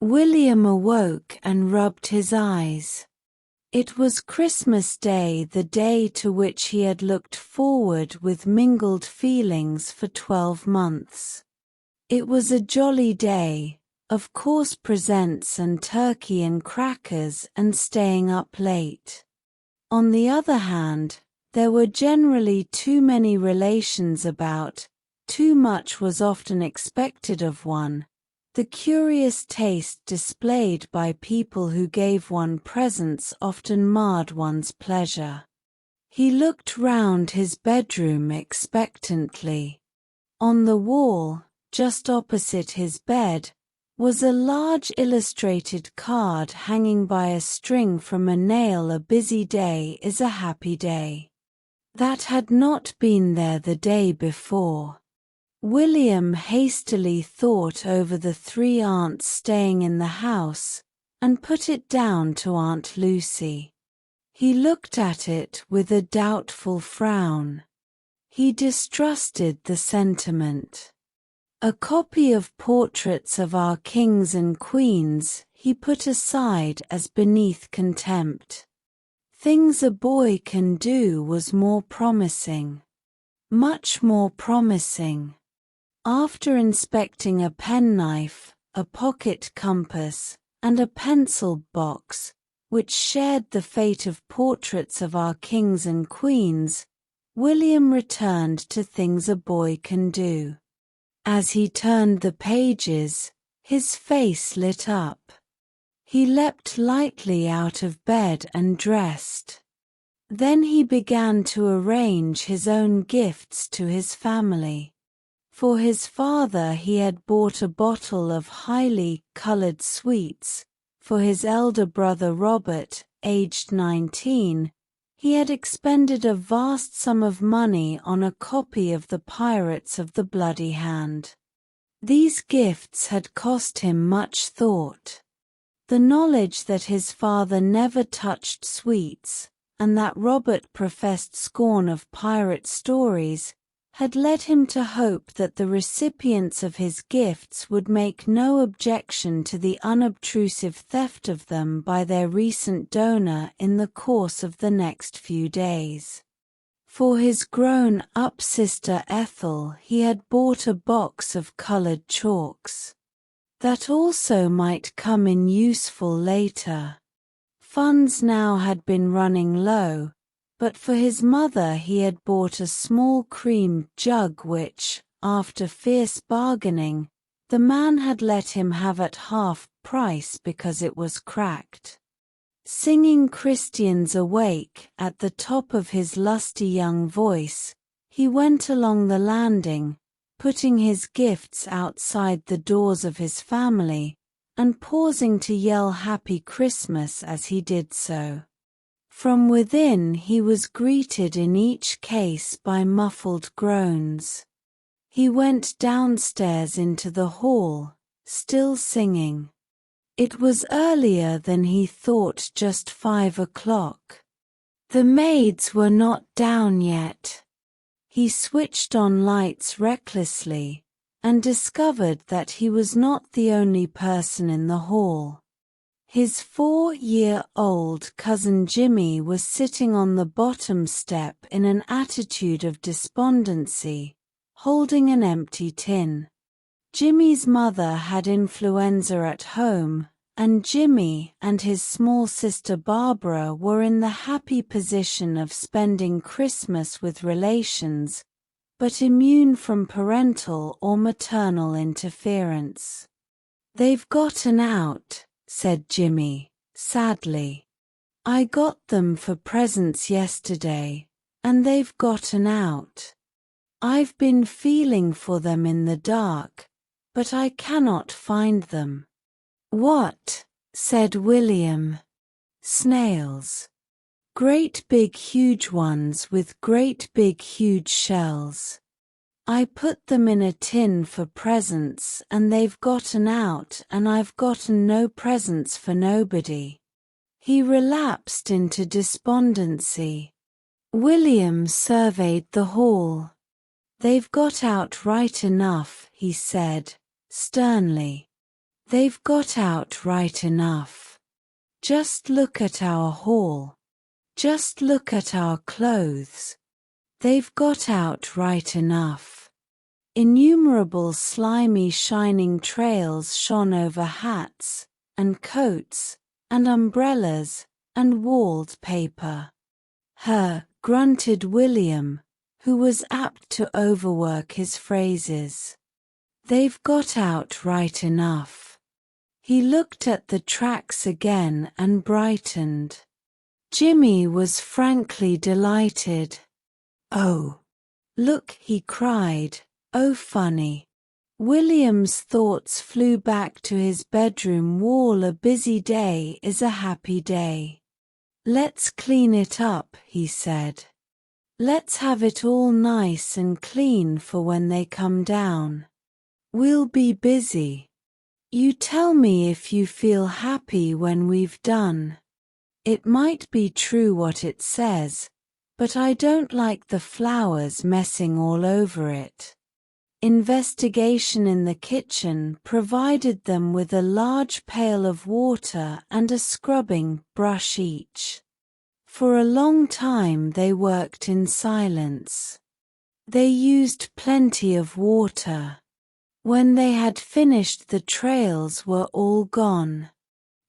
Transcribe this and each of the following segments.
William awoke and rubbed his eyes. It was Christmas Day, the day to which he had looked forward with mingled feelings for 12 months. It was a jolly day, of course, presents and turkey and crackers and staying up late. On the other hand, there were generally too many relations about, too much was often expected of one. The curious taste displayed by people who gave one presents often marred one's pleasure. He looked round his bedroom expectantly. On the wall, just opposite his bed, was a large illustrated card hanging by a string from a nail. A busy day is a happy day. That had not been there the day before. William hastily thought over the 3 aunts staying in the house, and put it down to Aunt Lucy. He looked at it with a doubtful frown. He distrusted the sentiment. A copy of Portraits of Our Kings and Queens he put aside as beneath contempt. Things a Boy Can Do was more promising. Much more promising. After inspecting a penknife, a pocket compass, and a pencil box, which shared the fate of Portraits of Our Kings and Queens, William returned to Things a Boy Can Do. As he turned the pages, his face lit up. He leapt lightly out of bed and dressed. Then he began to arrange his own gifts to his family. For his father he had bought a bottle of highly colored sweets. For his elder brother Robert, aged 19, he had expended a vast sum of money on a copy of The Pirates of the Bloody Hand. These gifts had cost him much thought. The knowledge that his father never touched sweets, and that Robert professed scorn of pirate stories, had led him to hope that the recipients of his gifts would make no objection to the unobtrusive theft of them by their recent donor in the course of the next few days. For his grown-up sister Ethel he had bought a box of colored chalks. That also might come in useful later. Funds now had been running low, but for his mother he had bought a small cream jug which, after fierce bargaining, the man had let him have at half price because it was cracked. Singing Christians Awake at the top of his lusty young voice, he went along the landing, putting his gifts outside the doors of his family, and pausing to yell Happy Christmas as he did so. From within he was greeted in each case by muffled groans. He went downstairs into the hall, still singing. It was earlier than he thought, just 5 o'clock. The maids were not down yet. He switched on lights recklessly, and discovered that he was not the only person in the hall. His 4-year-old cousin Jimmy was sitting on the bottom step in an attitude of despondency, holding an empty tin. Jimmy's mother had influenza at home, and Jimmy and his small sister Barbara were in the happy position of spending Christmas with relations, but immune from parental or maternal interference. "They've gotten out," said Jimmy, sadly. "I got them for presents yesterday, and they've gotten out. I've been feeling for them in the dark, but I cannot find them." "What?" said William. "Snails. Great big huge ones with great big huge shells. I put them in a tin for presents and they've gotten out and I've gotten no presents for nobody." He relapsed into despondency. William surveyed the hall. "They've got out right enough," he said, sternly. They've got out right enough. Just look at our hall. Just look at our clothes. They've got out right enough. Innumerable slimy shining trails shone over hats, and coats, and umbrellas, and walled paper. Grunted William, who was apt to overwork his phrases. They've got out right enough. He looked at the tracks again and brightened. Jimmy was frankly delighted. "Oh, look," he cried. "Oh, funny." William's thoughts flew back to his bedroom wall. A busy day is a happy day. "Let's clean it up," he said. "Let's have it all nice and clean for when they come down. We'll be busy. You tell me if you feel happy when we've done. It might be true what it says, but I don't like the flowers messing all over it." Investigation in the kitchen provided them with a large pail of water and a scrubbing brush each. For a long time they worked in silence. They used plenty of water. When they had finished, the trails were all gone.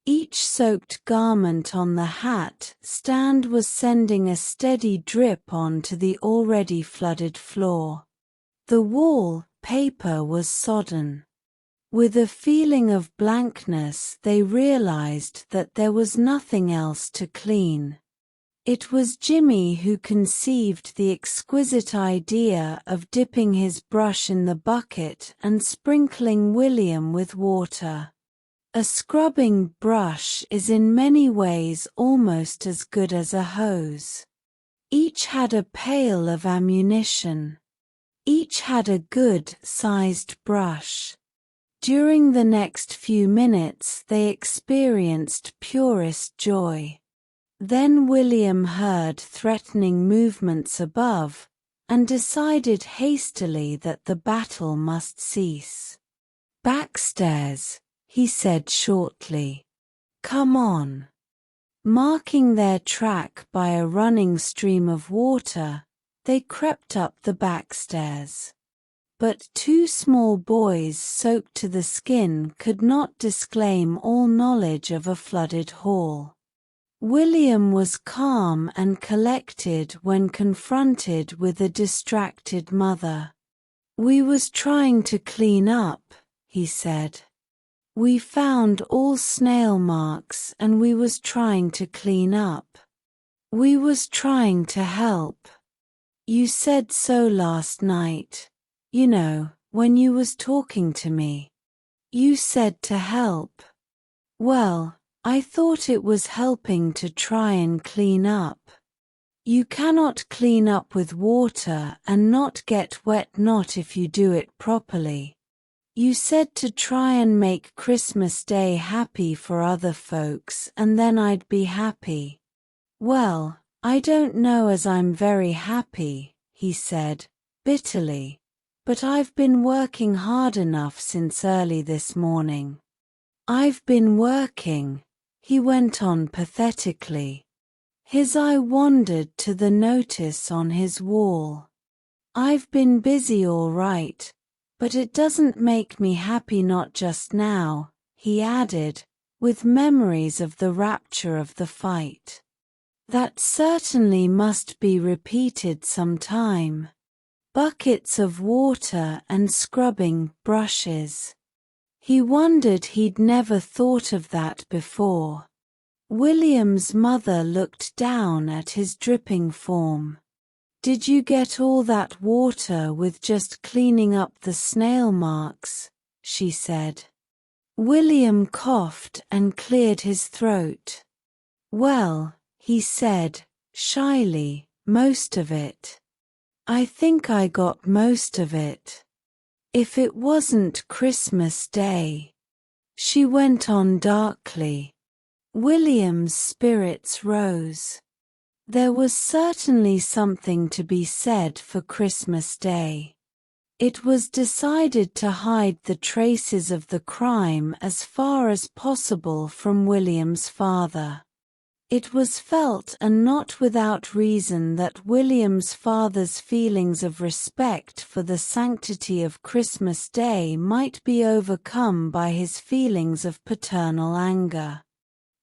Each soaked garment on the hat stand was sending a steady drip onto the already flooded floor. The wall paper was sodden. With a feeling of blankness, they realized that there was nothing else to clean. It was Jimmy who conceived the exquisite idea of dipping his brush in the bucket and sprinkling William with water. A scrubbing brush is in many ways almost as good as a hose. Each had a pail of ammunition. Each had a good-sized brush. During the next few minutes they experienced purest joy. Then William heard threatening movements above, and decided hastily that the battle must cease. "Backstairs," he said shortly. "Come on." Marking their track by a running stream of water, they crept up the backstairs. But two small boys soaked to the skin could not disclaim all knowledge of a flooded hall. William was calm and collected when confronted with a distracted mother. "We was trying to clean up," he said. "We found all snail marks and we was trying to clean up. We was trying to help. You said so last night, you know, when you was talking to me. You said to help. Well, I thought it was helping to try and clean up. You cannot clean up with water and not get wet, not if you do it properly. You said to try and make Christmas Day happy for other folks and then I'd be happy. Well, I don't know as I'm very happy," he said, bitterly, "but I've been working hard enough since early this morning. I've been working," he went on pathetically. His eye wandered to the notice on his wall. "I've been busy all right, but it doesn't make me happy, not just now," he added, with memories of the rapture of the fight. "That certainly must be repeated sometime. Buckets of water and scrubbing brushes." He wondered he'd never thought of that before. William's mother looked down at his dripping form. "Did you get all that water with just cleaning up the snail marks?" she said. William coughed and cleared his throat. "Well," he said, shyly, "most of it. I think I got most of it. If it wasn't Christmas Day," she went on darkly. William's spirits rose. There was certainly something to be said for Christmas Day. It was decided to hide the traces of the crime as far as possible from William's father. It was felt, and not without reason, that William's father's feelings of respect for the sanctity of Christmas Day might be overcome by his feelings of paternal anger.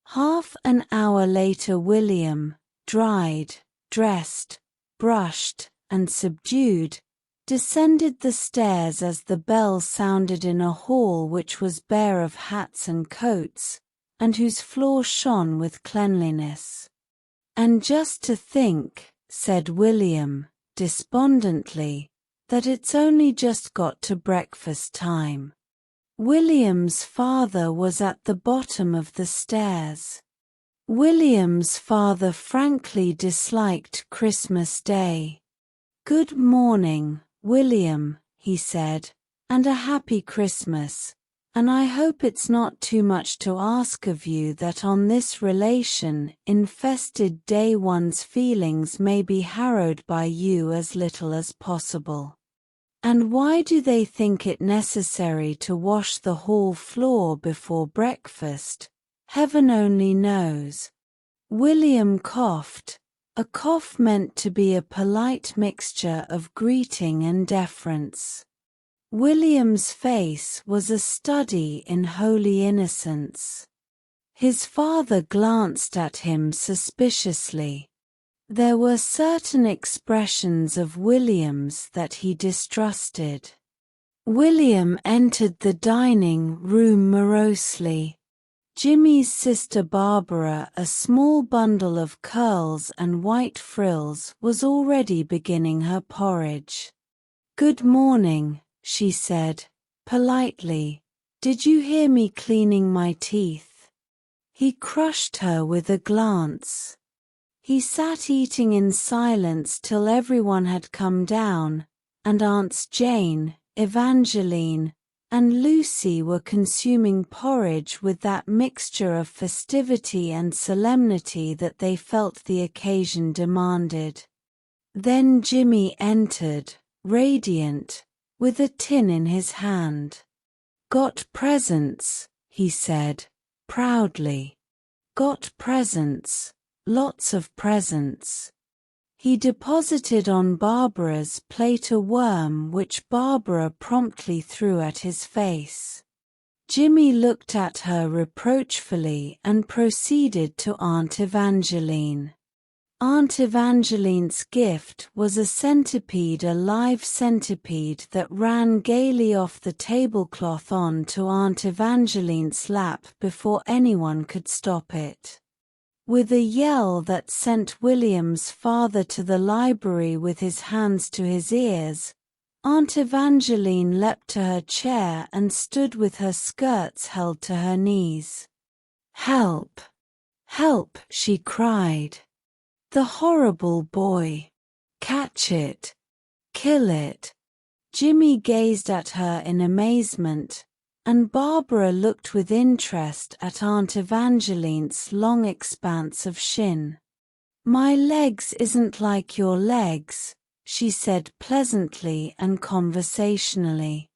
Half an hour later William, dried, dressed, brushed, and subdued, descended the stairs as the bell sounded in a hall which was bare of hats and coats, and whose floor shone with cleanliness. "And just to think," said William, despondently, "that it's only just got to breakfast time." William's father was at the bottom of the stairs. William's father frankly disliked Christmas Day. "Good morning, William," he said, "and a happy Christmas. And I hope it's not too much to ask of you that on this relation-infested day one's feelings may be harrowed by you as little as possible. And why do they think it necessary to wash the hall floor before breakfast? Heaven only knows." William coughed, a cough meant to be a polite mixture of greeting and deference. William's face was a study in holy innocence. His father glanced at him suspiciously. There were certain expressions of William's that he distrusted. William entered the dining room morosely. Jimmy's sister Barbara, a small bundle of curls and white frills, was already beginning her porridge. "Good morning," she said, politely. "Did you hear me cleaning my teeth?" He crushed her with a glance. He sat eating in silence till everyone had come down, and Aunts Jane, Evangeline, and Lucy were consuming porridge with that mixture of festivity and solemnity that they felt the occasion demanded. Then Jimmy entered, radiant, with a tin in his hand. "Got presents," he said, proudly. "Got presents, lots of presents." He deposited on Barbara's plate a worm which Barbara promptly threw at his face. Jimmy looked at her reproachfully and proceeded to Aunt Evangeline. Aunt Evangeline's gift was a centipede, a live centipede that ran gaily off the tablecloth on to Aunt Evangeline's lap before anyone could stop it. With a yell that sent William's father to the library with his hands to his ears, Aunt Evangeline leapt to her chair and stood with her skirts held to her knees. "Help! Help!" she cried. "The horrible boy! Catch it! Kill it!" Jimmy gazed at her in amazement, and Barbara looked with interest at Aunt Evangeline's long expanse of shin. "My legs isn't like your legs," she said pleasantly and conversationally.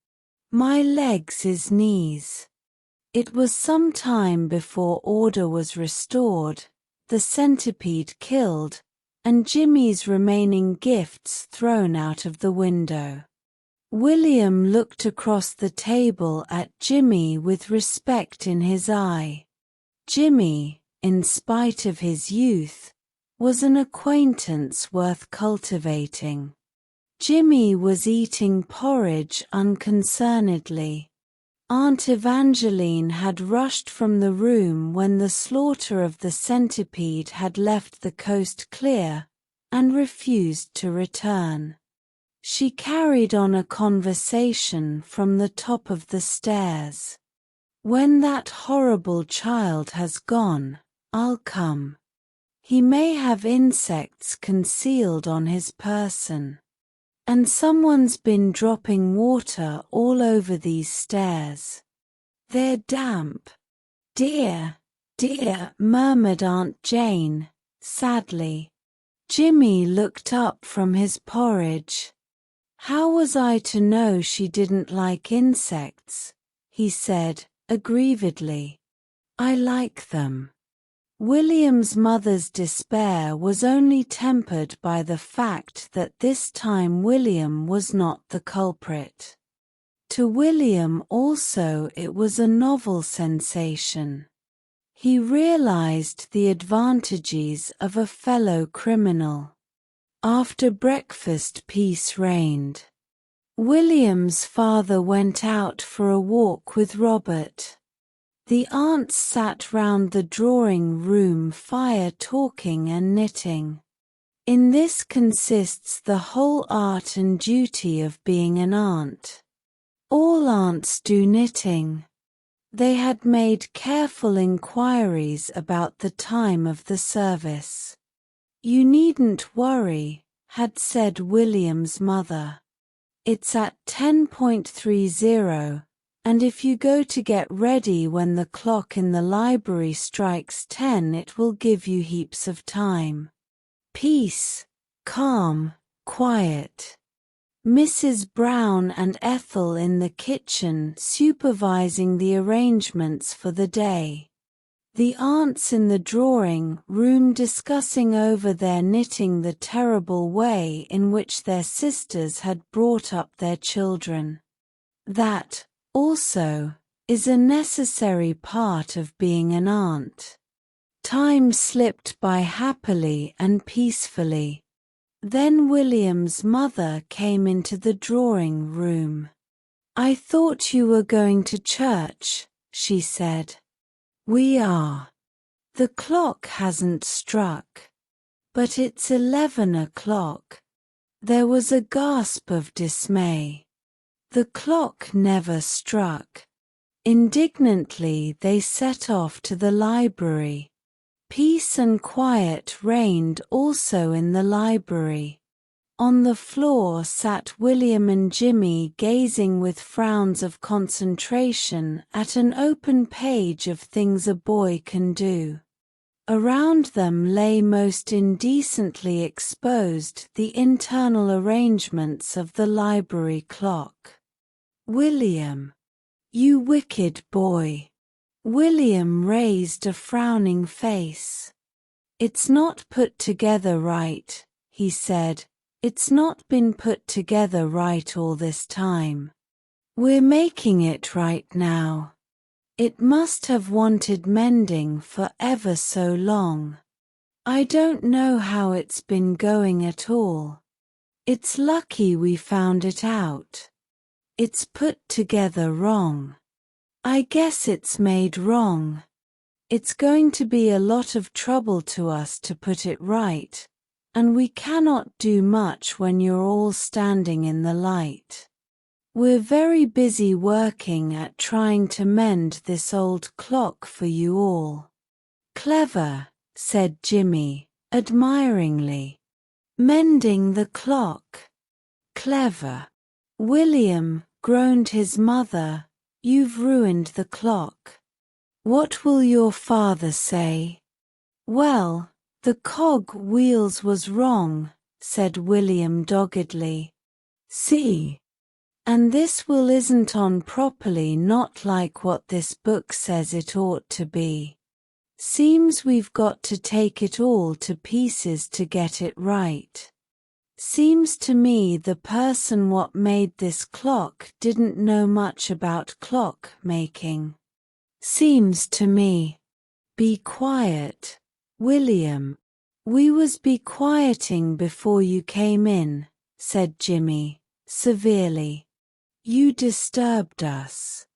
"My legs is knees." It was some time before order was restored, the centipede killed, and Jimmy's remaining gifts thrown out of the window. William looked across the table at Jimmy with respect in his eye. Jimmy, in spite of his youth, was an acquaintance worth cultivating. Jimmy was eating porridge unconcernedly. Aunt Evangeline had rushed from the room when the slaughter of the centipede had left the coast clear, and refused to return. She carried on a conversation from the top of the stairs. "When that horrible child has gone, I'll come. He may have insects concealed on his person. And someone's been dropping water all over these stairs. They're damp." "Dear, dear," murmured Aunt Jane, sadly. Jimmy looked up from his porridge. How was I to know she didn't like insects? He said, aggrievedly. I like them. William's mother's despair was only tempered by the fact that this time William was not the culprit. To William also it was a novel sensation. He realized the advantages of a fellow criminal. After breakfast peace reigned. William's father went out for a walk with Robert. The aunts sat round the drawing-room fire talking and knitting. In this consists the whole art and duty of being an aunt. All aunts do knitting. They had made careful inquiries about the time of the service. You needn't worry, had said William's mother. It's at 10:30. And if you go to get ready when the clock in the library strikes 10, it will give you heaps of time. Peace, calm, quiet. Mrs. Brown and Ethel in the kitchen supervising the arrangements for the day. The aunts in the drawing-room discussing over their knitting the terrible way in which their sisters had brought up their children. That, also, is a necessary part of being an aunt. Time slipped by happily and peacefully. Then William's mother came into the drawing-room. I thought you were going to church, she said. We are. The clock hasn't struck. But it's 11 o'clock. There was a gasp of dismay. The clock never struck. Indignantly they set off to the library. Peace and quiet reigned also in the library. On the floor sat William and Jimmy gazing with frowns of concentration at an open page of things a boy can do. Around them lay most indecently exposed the internal arrangements of the library clock. William. You wicked boy. William raised a frowning face. It's not put together right, he said. It's not been put together right all this time. We're making it right now. It must have wanted mending for ever so long. I don't know how it's been going at all. It's lucky we found it out. It's put together wrong. I guess it's made wrong. It's going to be a lot of trouble to us to put it right, and we cannot do much when you're all standing in the light. We're very busy working at trying to mend this old clock for you all. Clever, said Jimmy, admiringly. Mending the clock. Clever. William, groaned his mother, you've ruined the clock. What will your father say? Well, the cog wheels was wrong, said William doggedly. See? And this wheel isn't on properly, not like what this book says it ought to be. Seems we've got to take it all to pieces to get it right. Seems to me the person what made this clock didn't know much about clock making. Seems to me. Be quiet, William. We was be quieting before you came in, said Jimmy, severely. You disturbed us.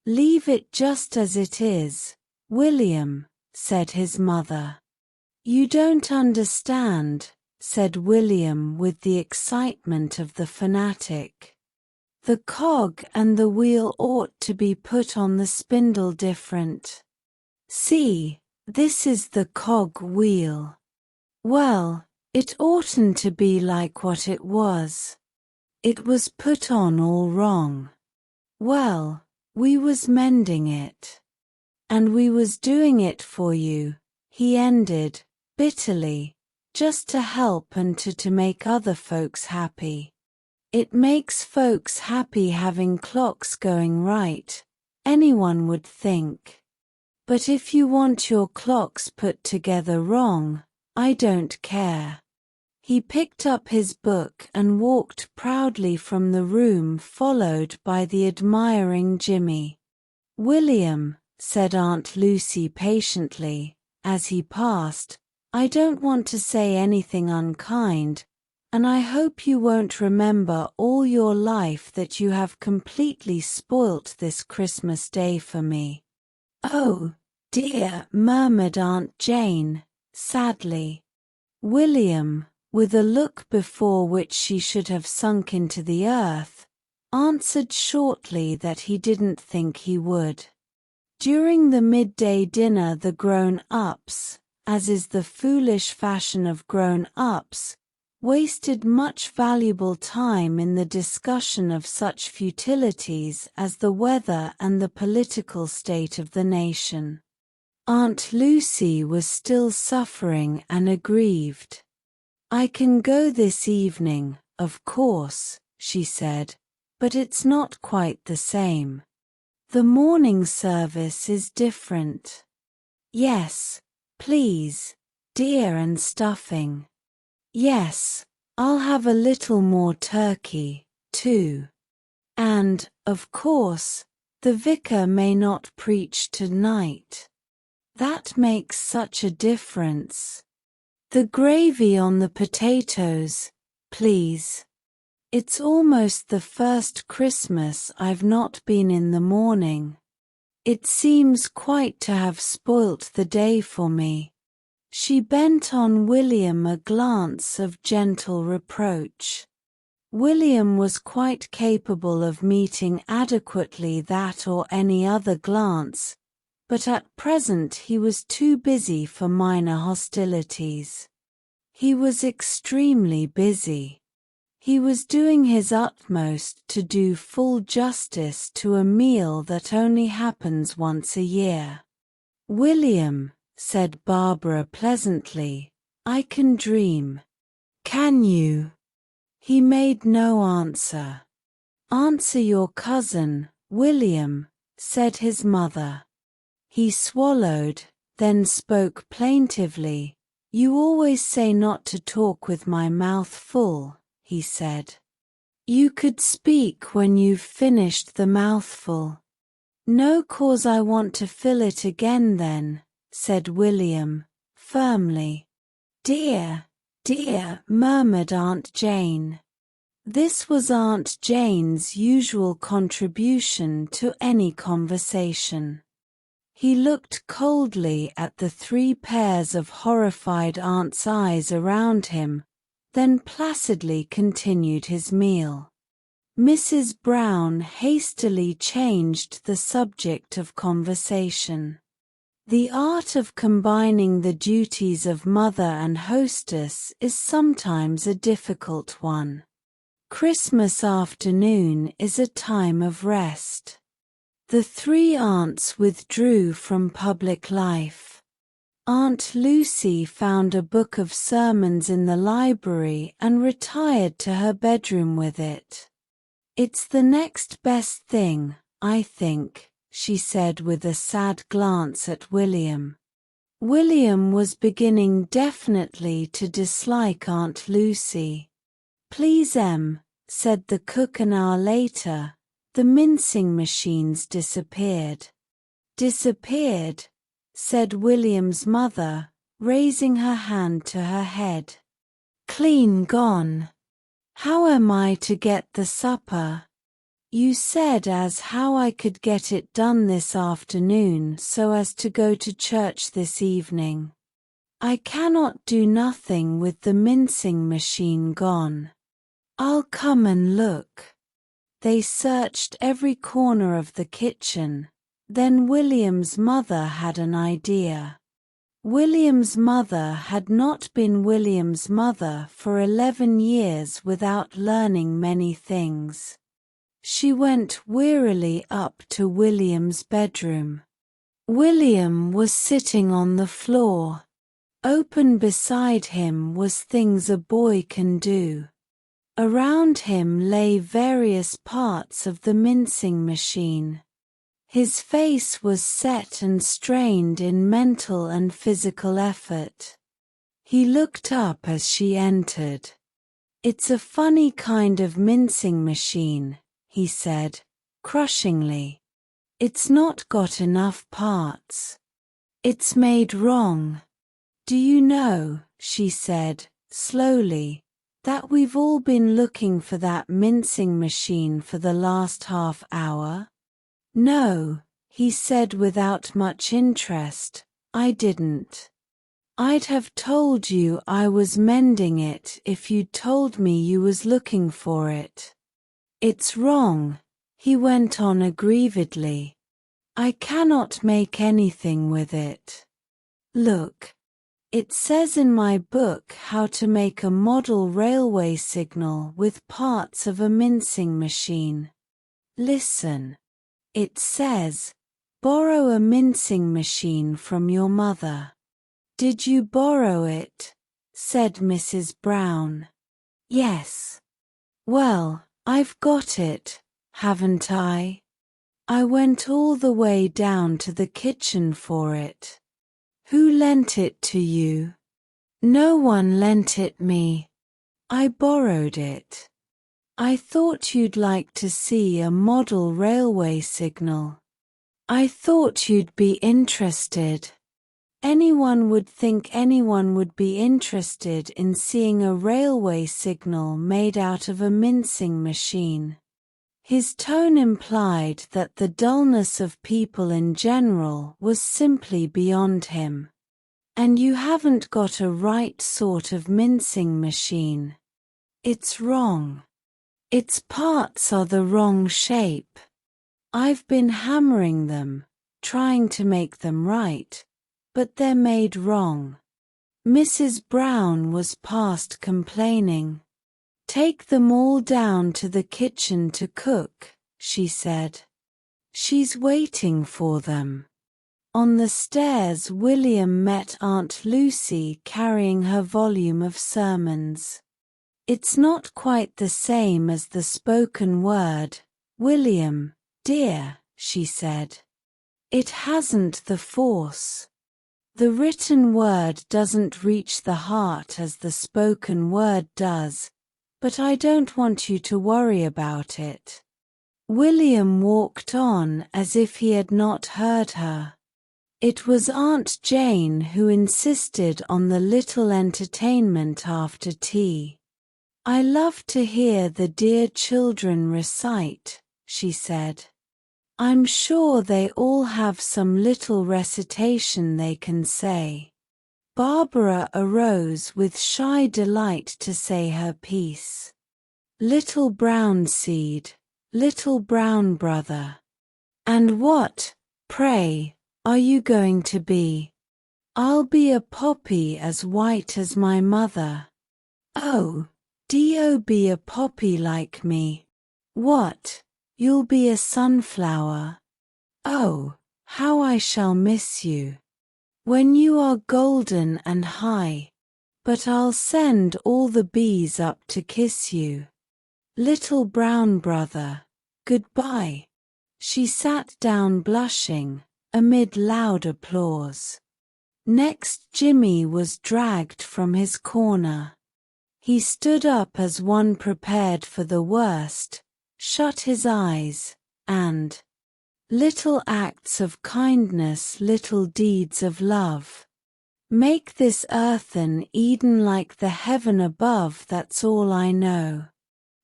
Leave it just as it is, William, said his mother. You don't understand, said William with the excitement of the fanatic. The cog and the wheel ought to be put on the spindle different. See, this is the cog wheel. Well, it oughtn't to be like what it was. It was put on all wrong. Well, we was mending it. And we was doing it for you, he ended, bitterly, just to help and to make other folks happy. It makes folks happy having clocks going right, anyone would think. But if you want your clocks put together wrong, I don't care." He picked up his book and walked proudly from the room, followed by the admiring Jimmy. "William," said Aunt Lucy patiently, as he passed, "I don't want to say anything unkind, and I hope you won't remember all your life that you have completely spoilt this Christmas Day for me." "Oh, dear," murmured Aunt Jane, sadly. William, with a look before which she should have sunk into the earth, answered shortly that he didn't think he would. During the midday dinner the grown-ups, as is the foolish fashion of grown-ups, wasted much valuable time in the discussion of such futilities as the weather and the political state of the nation. Aunt Lucy was still suffering and aggrieved. "I can go this evening, of course," she said, "but it's not quite the same. The morning service is different." "Yes, please, dear, and stuffing." "Yes, I'll have a little more turkey, too. And, of course, the vicar may not preach tonight. That makes such a difference. The gravy on the potatoes, please. It's almost the first Christmas I've not been in the morning. It seems quite to have spoilt the day for me." She bent on William a glance of gentle reproach. William was quite capable of meeting adequately that or any other glance, but at present he was too busy for minor hostilities. He was extremely busy. He was doing his utmost to do full justice to a meal that only happens once a year. "William," said Barbara pleasantly, "I can dream." "Can you?" He made no answer. "Answer your cousin, William," said his mother. He swallowed, then spoke plaintively. "You always say not to talk with my mouth full," he said. "You could speak when you've finished the mouthful." "No cause I want to fill it again then," said William, firmly. "Dear, dear," murmured Aunt Jane. This was Aunt Jane's usual contribution to any conversation. He looked coldly at the 3 pairs of horrified aunt's eyes around him, then placidly continued his meal. Mrs. Brown hastily changed the subject of conversation. The art of combining the duties of mother and hostess is sometimes a difficult one. Christmas afternoon is a time of rest. The 3 aunts withdrew from public life. Aunt Lucy found a book of sermons in the library and retired to her bedroom with it. "It's the next best thing, I think," she said with a sad glance at William. William was beginning definitely to dislike Aunt Lucy. "Please, said the cook an hour later. The mincing machines disappeared." "Disappeared?" said William's mother, raising her hand to her head. "Clean gone. How am I to get the supper? You said as how I could get it done this afternoon so as to go to church this evening. I cannot do nothing with the mincing machine gone. I'll come and look." They searched every corner of the kitchen. Then William's mother had an idea. William's mother had not been William's mother for 11 years without learning many things. She went wearily up to William's bedroom. William was sitting on the floor. Open beside him was Things a Boy Can Do. Around him lay various parts of the mincing machine. His face was set and strained in mental and physical effort. He looked up as she entered. "It's a funny kind of mincing machine," he said, crushingly. "It's not got enough parts. It's made wrong. Do you know," she said, slowly, "that we've all been looking for that mincing machine for the last half hour?" "No," he said without much interest, "I didn't. I'd have told you I was mending it if you'd told me you was looking for it." "It's wrong," he went on aggrievedly. "I cannot make anything with it. Look. It says in my book how to make a model railway signal with parts of a mincing machine. Listen. It says, borrow a mincing machine from your mother." "Did you borrow it?" said Mrs. Brown. "Yes." "Well, I've got it, haven't I? I went all the way down to the kitchen for it." "Who lent it to you?" "No one lent it me. I borrowed it. I thought you'd like to see a model railway signal. I thought you'd be interested. Anyone would think anyone would be interested in seeing a railway signal made out of a mincing machine." His tone implied that the dullness of people in general was simply beyond him. "And you haven't got a right sort of mincing machine. It's wrong. Its parts are the wrong shape. I've been hammering them, trying to make them right, but they're made wrong." Mrs. Brown was past complaining. "Take them all down to the kitchen to cook," she said. "She's waiting for them." On the stairs William met Aunt Lucy carrying her volume of sermons. "It's not quite the same as the spoken word, William, dear," she said. "It hasn't the force. The written word doesn't reach the heart as the spoken word does, but I don't want you to worry about it." William walked on as if he had not heard her. It was Aunt Jane who insisted on the little entertainment after tea. "I love to hear the dear children recite," she said. "I'm sure they all have some little recitation they can say." Barbara arose with shy delight to say her piece. "Little brown seed, little brown brother. And what, pray, are you going to be?" "I'll be a poppy as white as my mother." "Oh, do be a poppy like me." "What? You'll be a sunflower. Oh, how I shall miss you. When you are golden and high. But I'll send all the bees up to kiss you. Little brown brother, goodbye." She sat down blushing, amid loud applause. Next Jimmy was dragged from his corner. He stood up as one prepared for the worst, shut his eyes, and "Little acts of kindness, little deeds of love. Make this earth an Eden like the heaven above, that's all I know."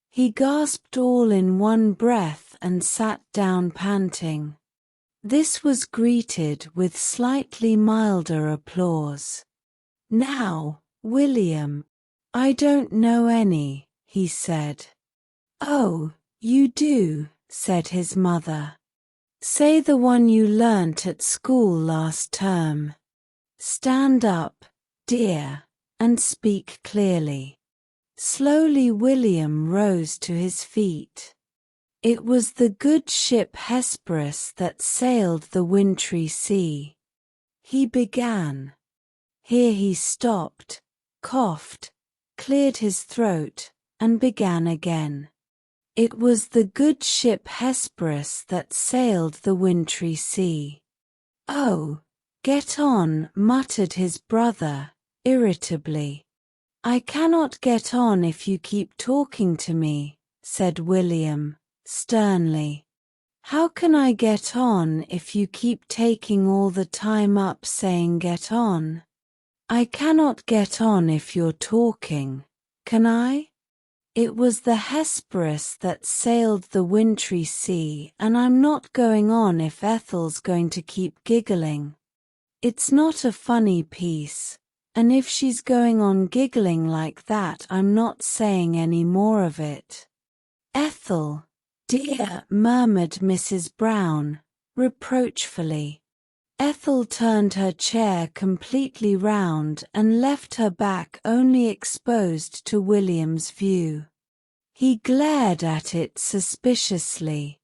He gasped all in one breath and sat down panting. This was greeted with slightly milder applause. "Now, William, I don't know any," he said. "Oh, you do," said his mother. "Say the one you learnt at school last term. Stand up, dear, and speak clearly." Slowly William rose to his feet. It was the good ship Hesperus that sailed the wintry sea. He began. Here he stopped, coughed, cleared his throat, and began again. It was the good ship Hesperus that sailed the wintry sea. Oh, get on, muttered his brother, irritably. I cannot get on if you keep talking to me, said William, sternly. How can I get on if you keep taking all the time up saying get on? I cannot get on if you're talking, can I? It was the Hesperus that sailed the wintry sea, and I'm not going on if Ethel's going to keep giggling. It's not a funny piece, and if she's going on giggling like that, I'm not saying any more of it. Ethel, dear, murmured Mrs. Brown, reproachfully. Ethel turned her chair completely round and left her back only exposed to William's view. He glared at it suspiciously.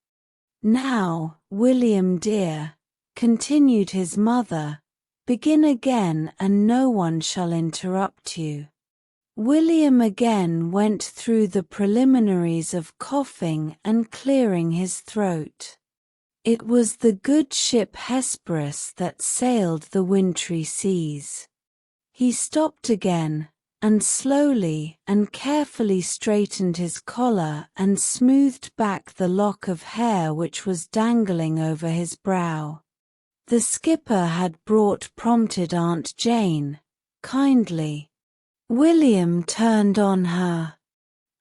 Now, William dear, continued his mother, begin again and no one shall interrupt you. William again went through the preliminaries of coughing and clearing his throat. It was the good ship Hesperus that sailed the wintry seas. He stopped again, and slowly and carefully straightened his collar and smoothed back the lock of hair which was dangling over his brow. The skipper had prompted Aunt Jane, kindly. William turned on her.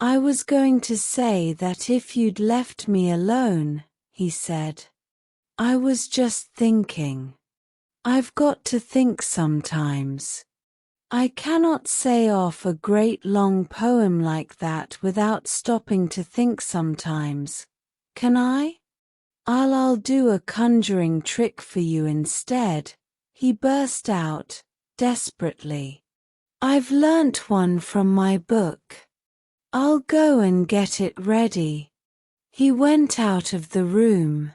I was going to say that if you'd left me alone, he said. I was just thinking. I've got to think sometimes. I cannot say off a great long poem like that without stopping to think sometimes, can I? I'll do a conjuring trick for you instead, he burst out, desperately. I've learnt one from my book. I'll go and get it ready. He went out of the room.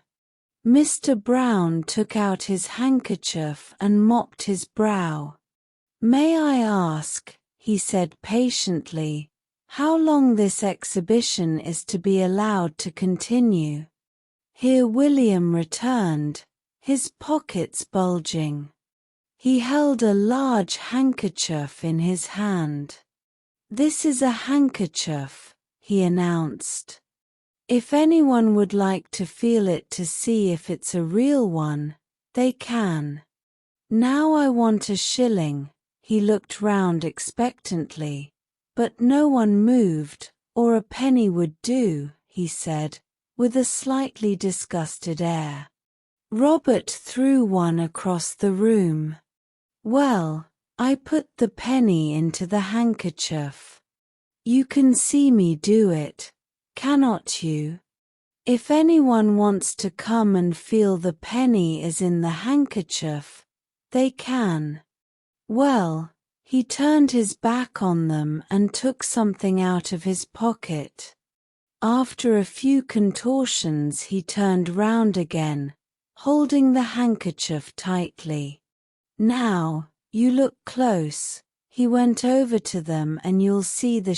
Mr. Brown took out his handkerchief and mopped his brow. May I ask, he said patiently, how long this exhibition is to be allowed to continue? Here William returned, his pockets bulging. He held a large handkerchief in his hand. This is a handkerchief, he announced. If anyone would like to feel it to see if it's a real one, they can. Now I want a shilling. He looked round expectantly, but no one moved, or a penny would do, he said, with a slightly disgusted air. Robert threw one across the room. Well, I put the penny into the handkerchief. You can see me do it, cannot you? If anyone wants to come and feel the penny is in the handkerchief, they can. Well, he turned his back on them and took something out of his pocket. After a few contortions he turned round again, holding the handkerchief tightly. Now, you look close. He went over to them and you'll see the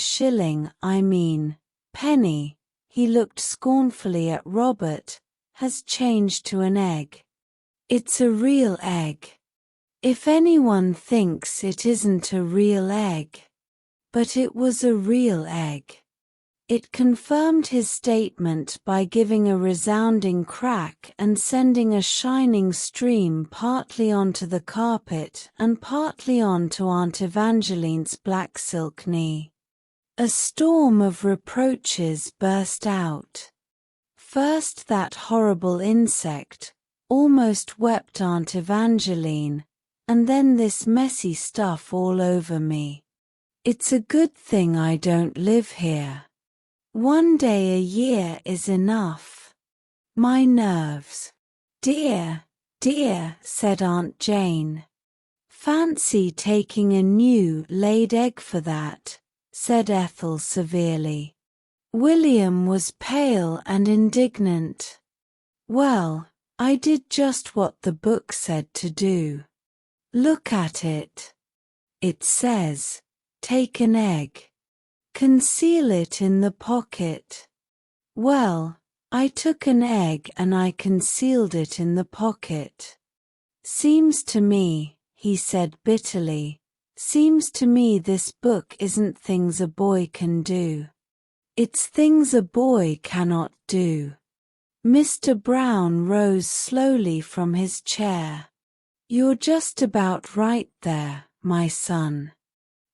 penny. He looked scornfully at Robert, has changed to an egg. It's a real egg. If anyone thinks it isn't a real egg. But it was a real egg. It confirmed his statement by giving a resounding crack and sending a shining stream partly onto the carpet and partly onto Aunt Evangeline's black silk knee. A storm of reproaches burst out. First that horrible insect, almost wept Aunt Evangeline, and then this messy stuff all over me. It's a good thing I don't live here. One day a year is enough. My nerves. Dear, dear, said Aunt Jane. Fancy taking a new laid egg for that, said Ethel severely. William was pale and indignant. Well, I did just what the book said to do. Look at it. It says, take an egg. Conceal it in the pocket. Well, I took an egg and I concealed it in the pocket. Seems to me, he said bitterly, seems to me this book isn't things a boy can do. It's things a boy cannot do. Mr. Brown rose slowly from his chair. You're just about right there, my son.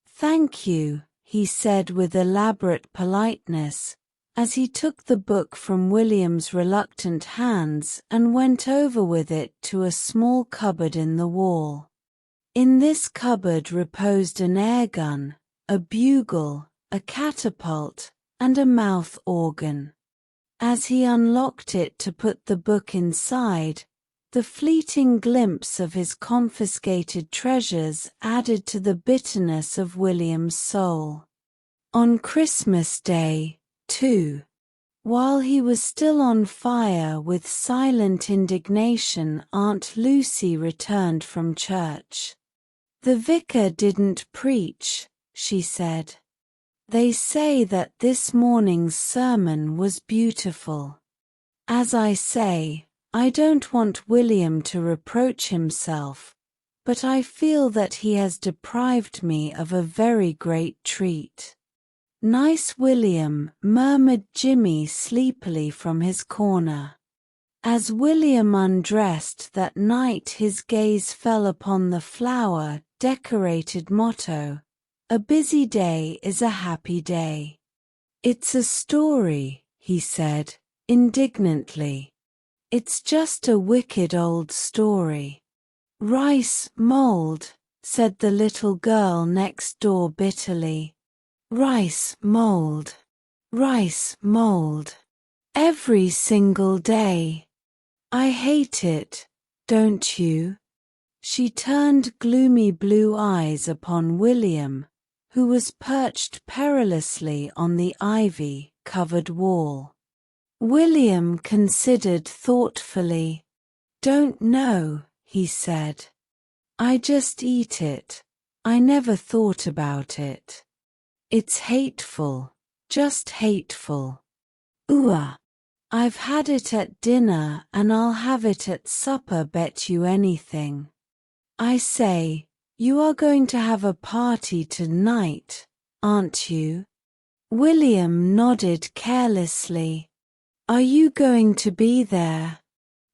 Thank you, he said with elaborate politeness, as he took the book from William's reluctant hands and went over with it to a small cupboard in the wall. In this cupboard reposed an airgun, a bugle, a catapult, and a mouth organ. As he unlocked it to put the book inside, the fleeting glimpse of his confiscated treasures added to the bitterness of William's soul. On Christmas Day, too, while he was still on fire with silent indignation, Aunt Lucy returned from church. The vicar didn't preach, she said. They say that this morning's sermon was beautiful. As I say, I don't want William to reproach himself, but I feel that he has deprived me of a very great treat. Nice William, murmured Jimmy sleepily from his corner. As William undressed that night, his gaze fell upon the flower-decorated motto, "A busy day is a happy day." It's a story, he said, indignantly. It's just a wicked old story. Rice mold, said the little girl next door bitterly. Rice mold. Rice mold. Every single day. I hate it, don't you? She turned gloomy blue eyes upon William, who was perched perilously on the ivy-covered wall. William considered thoughtfully. Don't know, he said. I just eat it. I never thought about it. It's hateful, just hateful. Ooh, I've had it at dinner and I'll have it at supper, bet you anything. I say, you are going to have a party tonight, aren't you? William nodded carelessly. Are you going to be there?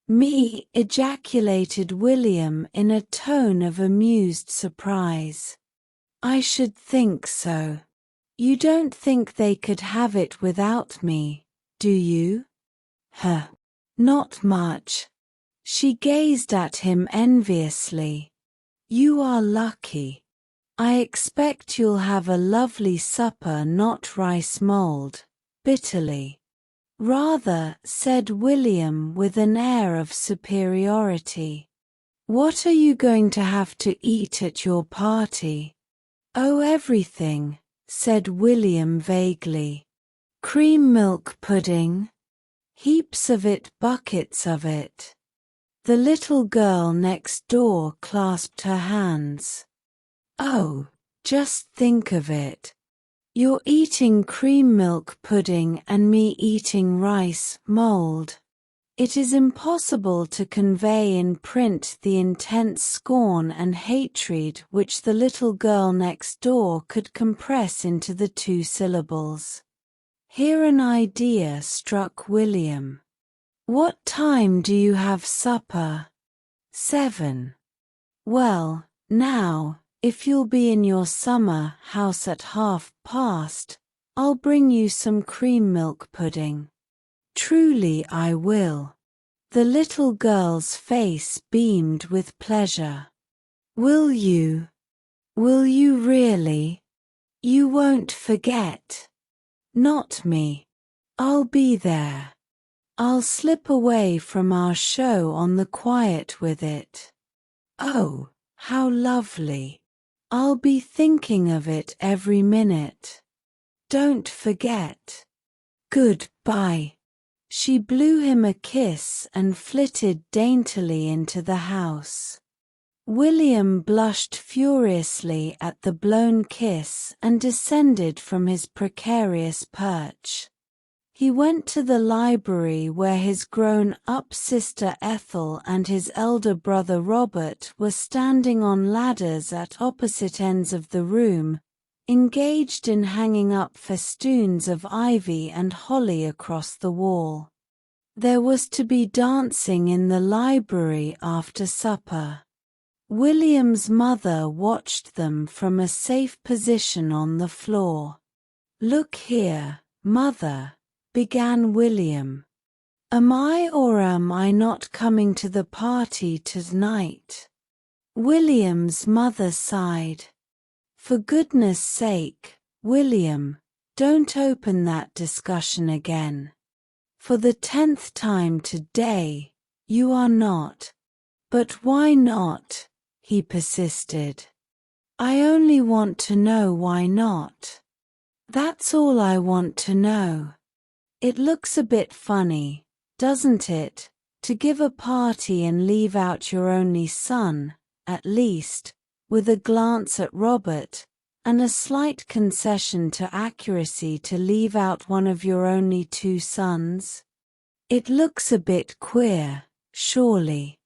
Me, ejaculated William in a tone of amused surprise. I should think so. You don't think they could have it without me, do you? Huh. Not much. She gazed at him enviously. You are lucky. I expect you'll have a lovely supper, not rice mold, bitterly. Rather, said William with an air of superiority. What are you going to have to eat at your party? Oh, everything, said William vaguely. Cream milk pudding? Heaps of it, buckets of it. The little girl next door clasped her hands. Oh, just think of it. You're eating cream milk pudding and me eating rice mold. It is impossible to convey in print the intense scorn and hatred which the little girl next door could compress into the 2 syllables. Here an idea struck William. What time do you have supper? 7. Well, now, if you'll be in your summer house at past, I'll bring you some cream milk pudding. Truly I will. The little girl's face beamed with pleasure. Will you? Will you really? You won't forget? Not me. I'll be there. I'll slip away from our show on the quiet with it. Oh, how lovely. I'll be thinking of it every minute. Don't forget. Goodbye. She blew him a kiss and flitted daintily into the house. William blushed furiously at the blown kiss and descended from his precarious perch. He went to the library where his grown-up sister Ethel and his elder brother Robert were standing on ladders at opposite ends of the room, engaged in hanging up festoons of ivy and holly across the wall. There was to be dancing in the library after supper. William's mother watched them from a safe position on the floor. "Look here, Mother," began William. "Am I or am I not coming to the party tonight?" William's mother sighed. "For goodness sake, William, don't open that discussion again. For the 10th time today, you are not." "But why not?" he persisted. "I only want to know why not. That's all I want to know. It looks a bit funny, doesn't it, to give a party and leave out your only son, at least," with a glance at Robert, and a slight concession to accuracy to leave out one of your only 2 sons. "It looks a bit queer, surely.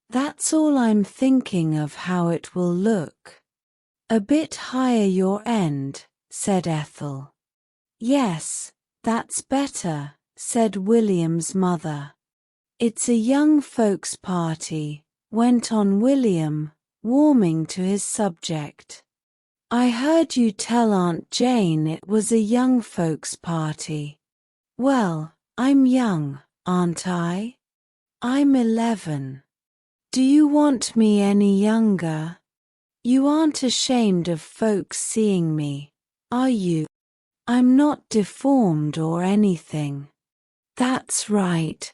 That's all I'm thinking of how it will look." "A bit higher your end," said Ethel. "Yes, that's better," said William's mother. "It's a young folks' party," went on William, warming to his subject. "I heard you tell Aunt Jane it was a young folks' party." "Well, I'm young, aren't I? I'm 11. Do you want me any younger? You aren't ashamed of folks seeing me, are you? I'm not deformed or anything." "That's right.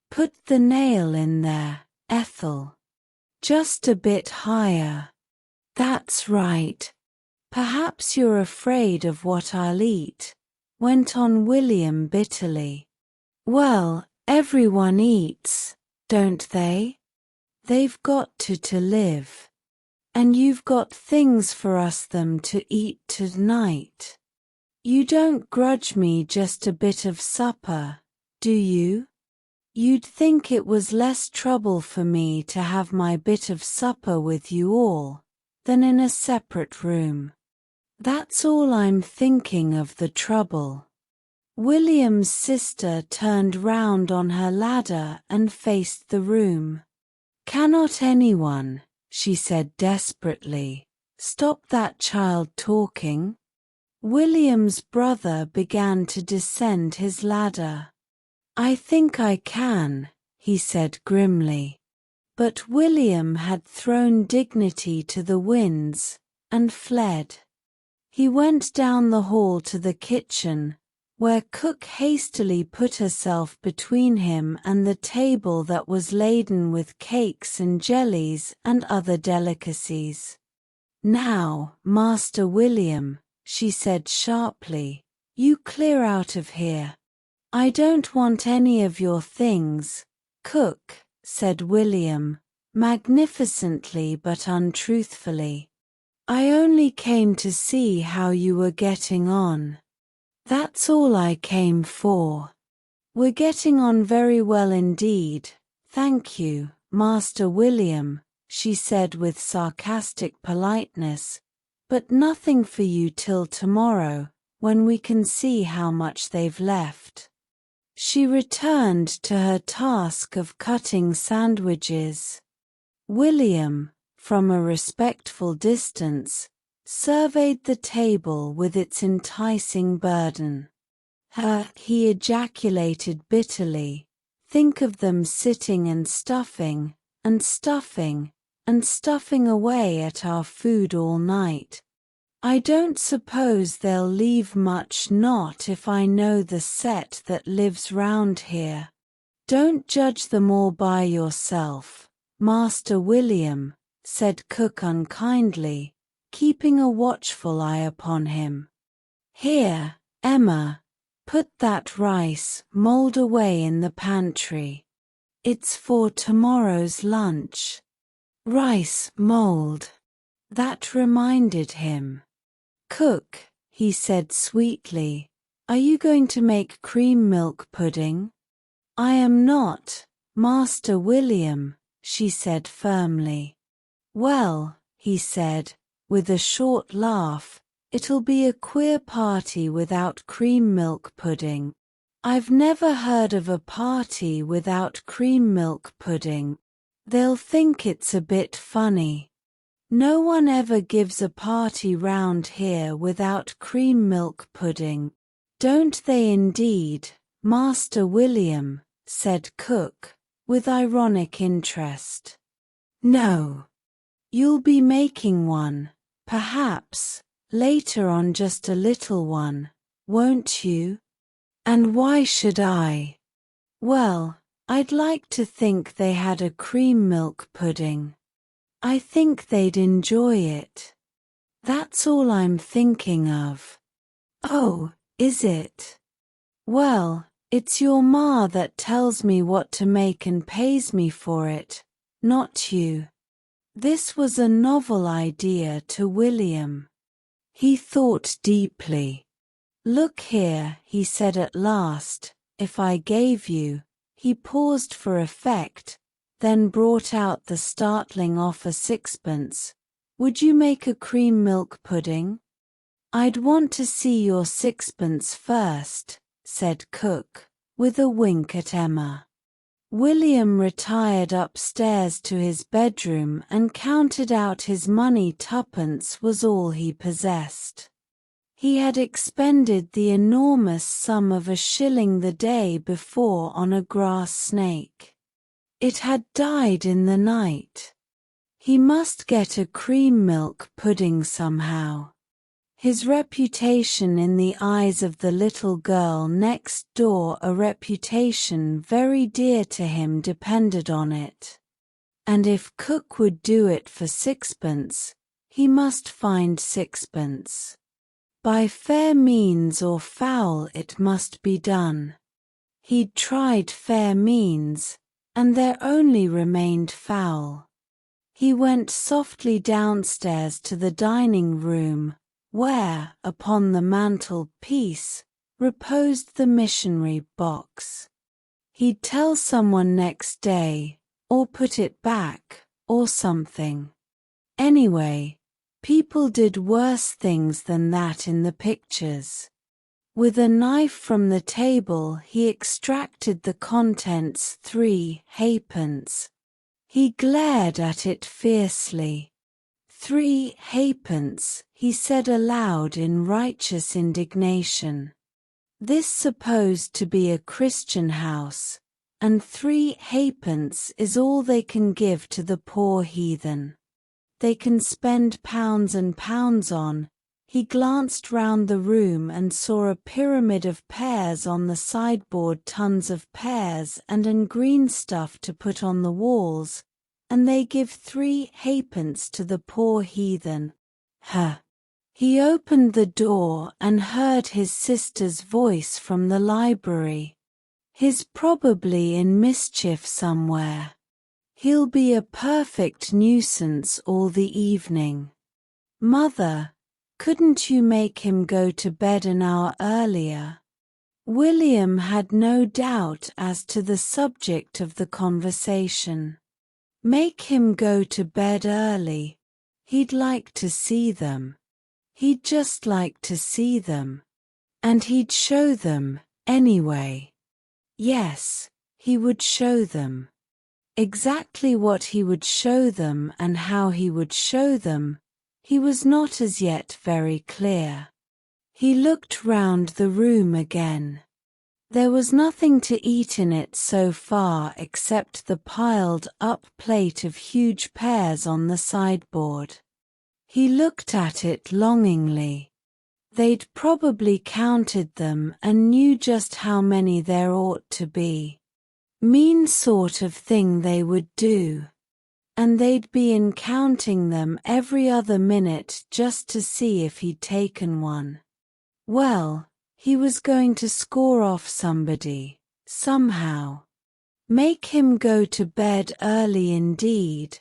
Put the nail in there, Ethel. Just a bit higher. That's right. Perhaps you're afraid of what I'll eat," went on William bitterly. "Well, everyone eats, don't they? They've got to live. And you've got things for them to eat tonight. You don't grudge me just a bit of supper, do you? You'd think it was less trouble for me to have my bit of supper with you all, than in a separate room. That's all I'm thinking of the trouble." William's sister turned round on her ladder and faced the room. "Cannot anyone," she said desperately, "stop that child talking?" William's brother began to descend his ladder. "I think I can," he said grimly. But William had thrown dignity to the winds, and fled. He went down the hall to the kitchen, where cook hastily put herself between him and the table that was laden with cakes and jellies and other delicacies. "Now, Master William," she said sharply, "you clear out of here. I don't want any of your things." "Cook," said William, magnificently but untruthfully, "I only came to see how you were getting on. That's all I came for." "We're getting on very well indeed, thank you, Master William," she said with sarcastic politeness, "but nothing for you till tomorrow, when we can see how much they've left." She returned to her task of cutting sandwiches. William, from a respectful distance, surveyed the table with its enticing burden. He ejaculated bitterly, "Think of them sitting and stuffing, and stuffing, and stuffing away at our food all night. I don't suppose they'll leave much, not if I know the set that lives round here. Don't judge them all by yourself, Master William," said cook unkindly, keeping a watchful eye upon him. "Here, Emma, put that rice mold away in the pantry. It's for tomorrow's lunch." Rice mold. That reminded him. Cook, he said sweetly, are you going to make cream milk pudding? I am not, Master William, she said firmly. Well, he said, with a short laugh, it'll be a queer party without cream milk pudding. I've never heard of a party without cream milk pudding. They'll think it's a bit funny. No one ever gives a party round here without cream milk pudding. Don't they indeed, Master William? Said Cook, with ironic interest. No. You'll be making one, perhaps, later on, just a little one, won't you? And why should I? Well, I'd like to think they had a cream milk pudding. I think they'd enjoy it. That's all I'm thinking of. Oh, is it? Well, it's your ma that tells me what to make and pays me for it, not you. This was a novel idea to William. He thought deeply. Look here, he said at last, if I gave you, he paused for effect, then brought out the startling offer, 6pence. Would you make a cream milk pudding? I'd want to see your 6pence first, said Cook, with a wink at Emma. William retired upstairs to his bedroom and counted out his money. 2pence was all he possessed. He had expended the enormous sum of 1 shilling the day before on a grass snake. It had died in the night. He must get a cream milk pudding somehow. His reputation in the eyes of the little girl next door, a reputation very dear to him, depended on it. And if Cook would do it for 6pence, he must find 6pence. By fair means or foul it must be done. He'd tried fair means, and there only remained foul. He went softly downstairs to the dining room, where, upon the mantel-piece, reposed the missionary box. He'd tell someone next day, or put it back, or something. Anyway, people did worse things than that in the pictures. With a knife from the table he extracted the contents, 3 halfpence. He glared at it fiercely. 3 halfpence, he said aloud in righteous indignation. This supposed to be a Christian house, and 3 halfpence is all they can give to the poor heathen. They can spend pounds and pounds on. He glanced round the room and saw a pyramid of pears on the sideboard, tons of pears and green stuff to put on the walls, and they give 3 halfpence to the poor heathen. Huh. He opened the door and heard his sister's voice from the library. He's probably in mischief somewhere. He'll be a perfect nuisance all the evening. Mother, couldn't you make him go to bed an hour earlier? William had no doubt as to the subject of the conversation. Make him go to bed early. He'd like to see them. He'd just like to see them. And he'd show them, anyway. Yes, he would show them. Exactly what he would show them and how he would show them, he was not as yet very clear. He looked round the room again. There was nothing to eat in it so far except the piled-up plate of huge pears on the sideboard. He looked at it longingly. They'd probably counted them and knew just how many there ought to be. Mean sort of thing they would do. And they'd be in counting them every other minute just to see if he'd taken one. Well, he was going to score off somebody, somehow. Make him go to bed early indeed.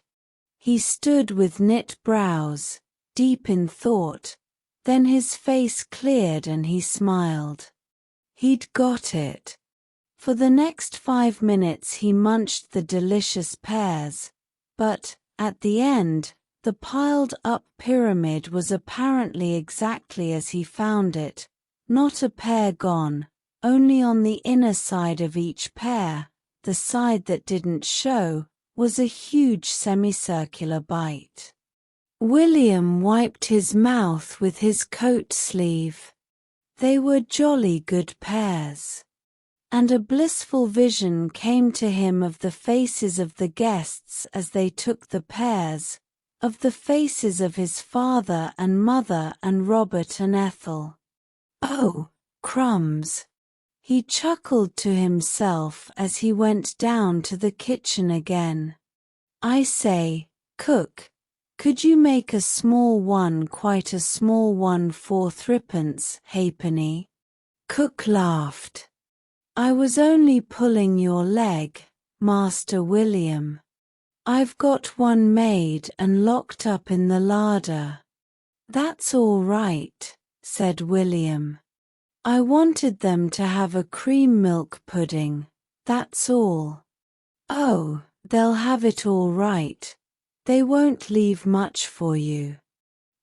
He stood with knit brows, deep in thought, then his face cleared and he smiled. He'd got it. For the next 5 minutes he munched the delicious pears, but, at the end, the piled-up pyramid was apparently exactly as he found it, not a pear gone, only on the inner side of each pear, the side that didn't show, was a huge semicircular bite. William wiped his mouth with his coat sleeve. They were jolly good pears. And a blissful vision came to him of the faces of the guests as they took the pears, of the faces of his father and mother and Robert and Ethel. Oh, crumbs! He chuckled to himself as he went down to the kitchen again. I say, cook, could you make a small one, quite a small one, for threepence halfpenny? Cook laughed. I was only pulling your leg, Master William. I've got one made and locked up in the larder. That's all right, said William. I wanted them to have a cream milk pudding, that's all. Oh, they'll have it all right. They won't leave much for you.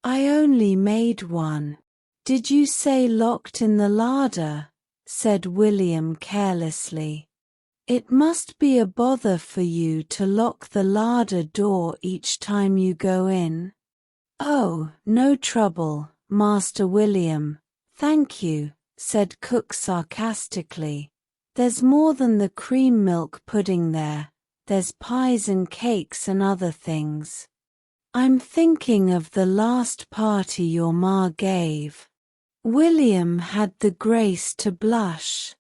I only made one. Did you say locked in the larder? Said William carelessly. It must be a bother for you to lock the larder door each time you go in. Oh, no trouble, Master William, thank you, said Cook sarcastically. There's more than the cream milk pudding there, there's pies and cakes and other things. I'm thinking of the last party your ma gave. William had the grace to blush.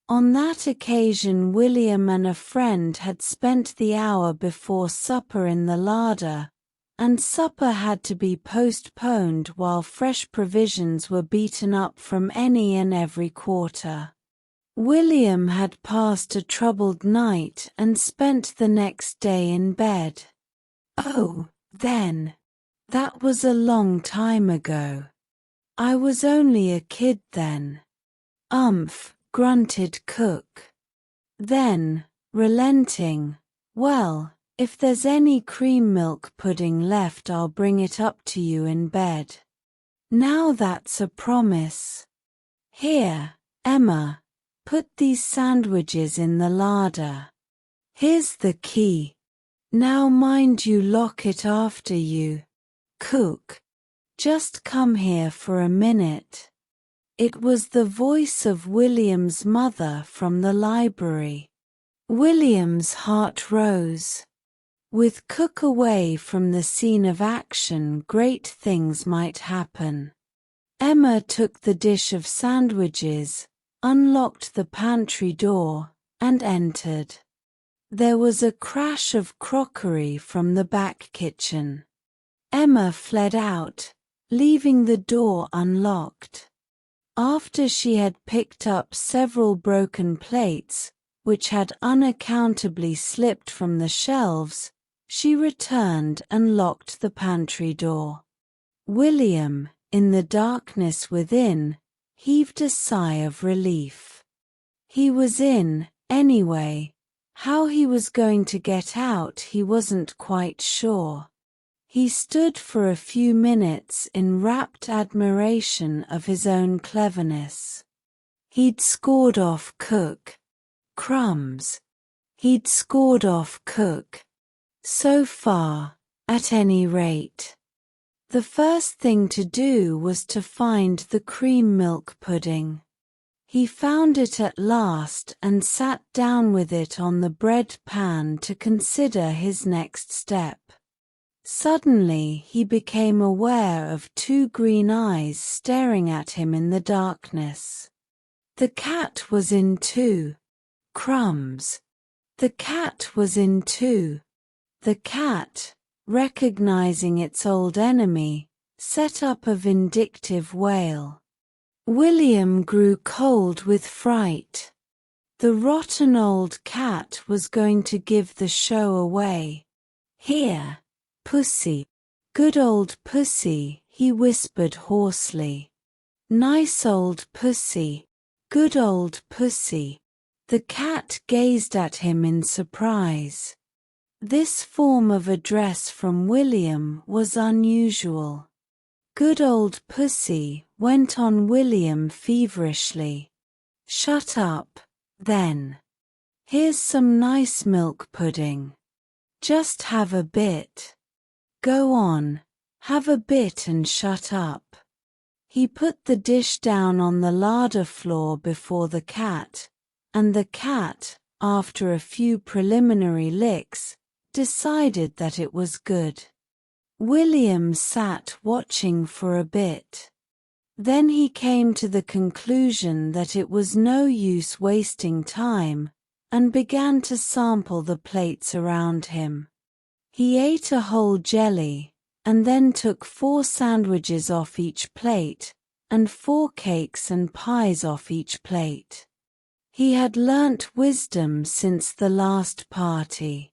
On that occasion William and a friend had spent the hour before supper in the larder, and supper had to be postponed while fresh provisions were beaten up from any and every quarter. William had passed a troubled night and spent the next day in bed. Oh, then. That was a long time ago. I was only a kid then. Grunted Cook. Then, relenting, well, if there's any cream milk pudding left I'll bring it up to you in bed. Now that's a promise. Here, Emma, put these sandwiches in the larder. Here's the key. Now mind you lock it after you. Cook. Just come here for a minute. It was the voice of William's mother from the library. William's heart rose. With Cook away from the scene of action, great things might happen. Emma took the dish of sandwiches, unlocked the pantry door, and entered. There was a crash of crockery from the back kitchen. Emma fled out, leaving the door unlocked. After she had picked up several broken plates, which had unaccountably slipped from the shelves, she returned and locked the pantry door. William, in the darkness within, heaved a sigh of relief. He was in, anyway. How he was going to get out he wasn't quite sure. He stood for a few minutes in rapt admiration of his own cleverness. He'd scored off Cook. Crumbs. He'd scored off Cook. So far, at any rate. The first thing to do was to find the cream milk pudding. He found it at last and sat down with it on the bread pan to consider his next step. Suddenly he became aware of two green eyes staring at him in the darkness. The cat was in too. Crumbs. The cat was in too. The cat, recognizing its old enemy, set up a vindictive wail. William grew cold with fright. The rotten old cat was going to give the show away. Here, Pussy. Good old Pussy, he whispered hoarsely. Nice old Pussy. Good old Pussy. The cat gazed at him in surprise. This form of address from William was unusual. Good old Pussy, went on William feverishly. Shut up, then. Here's some nice milk pudding. Just have a bit. Go on, have a bit and shut up. He put the dish down on the larder floor before the cat, and the cat, after a few preliminary licks, decided that it was good. William sat watching for a bit. Then he came to the conclusion that it was no use wasting time, and began to sample the plates around him. He ate a whole jelly, and then took 4 sandwiches off each plate, and 4 cakes and pies off each plate. He had learnt wisdom since the last party.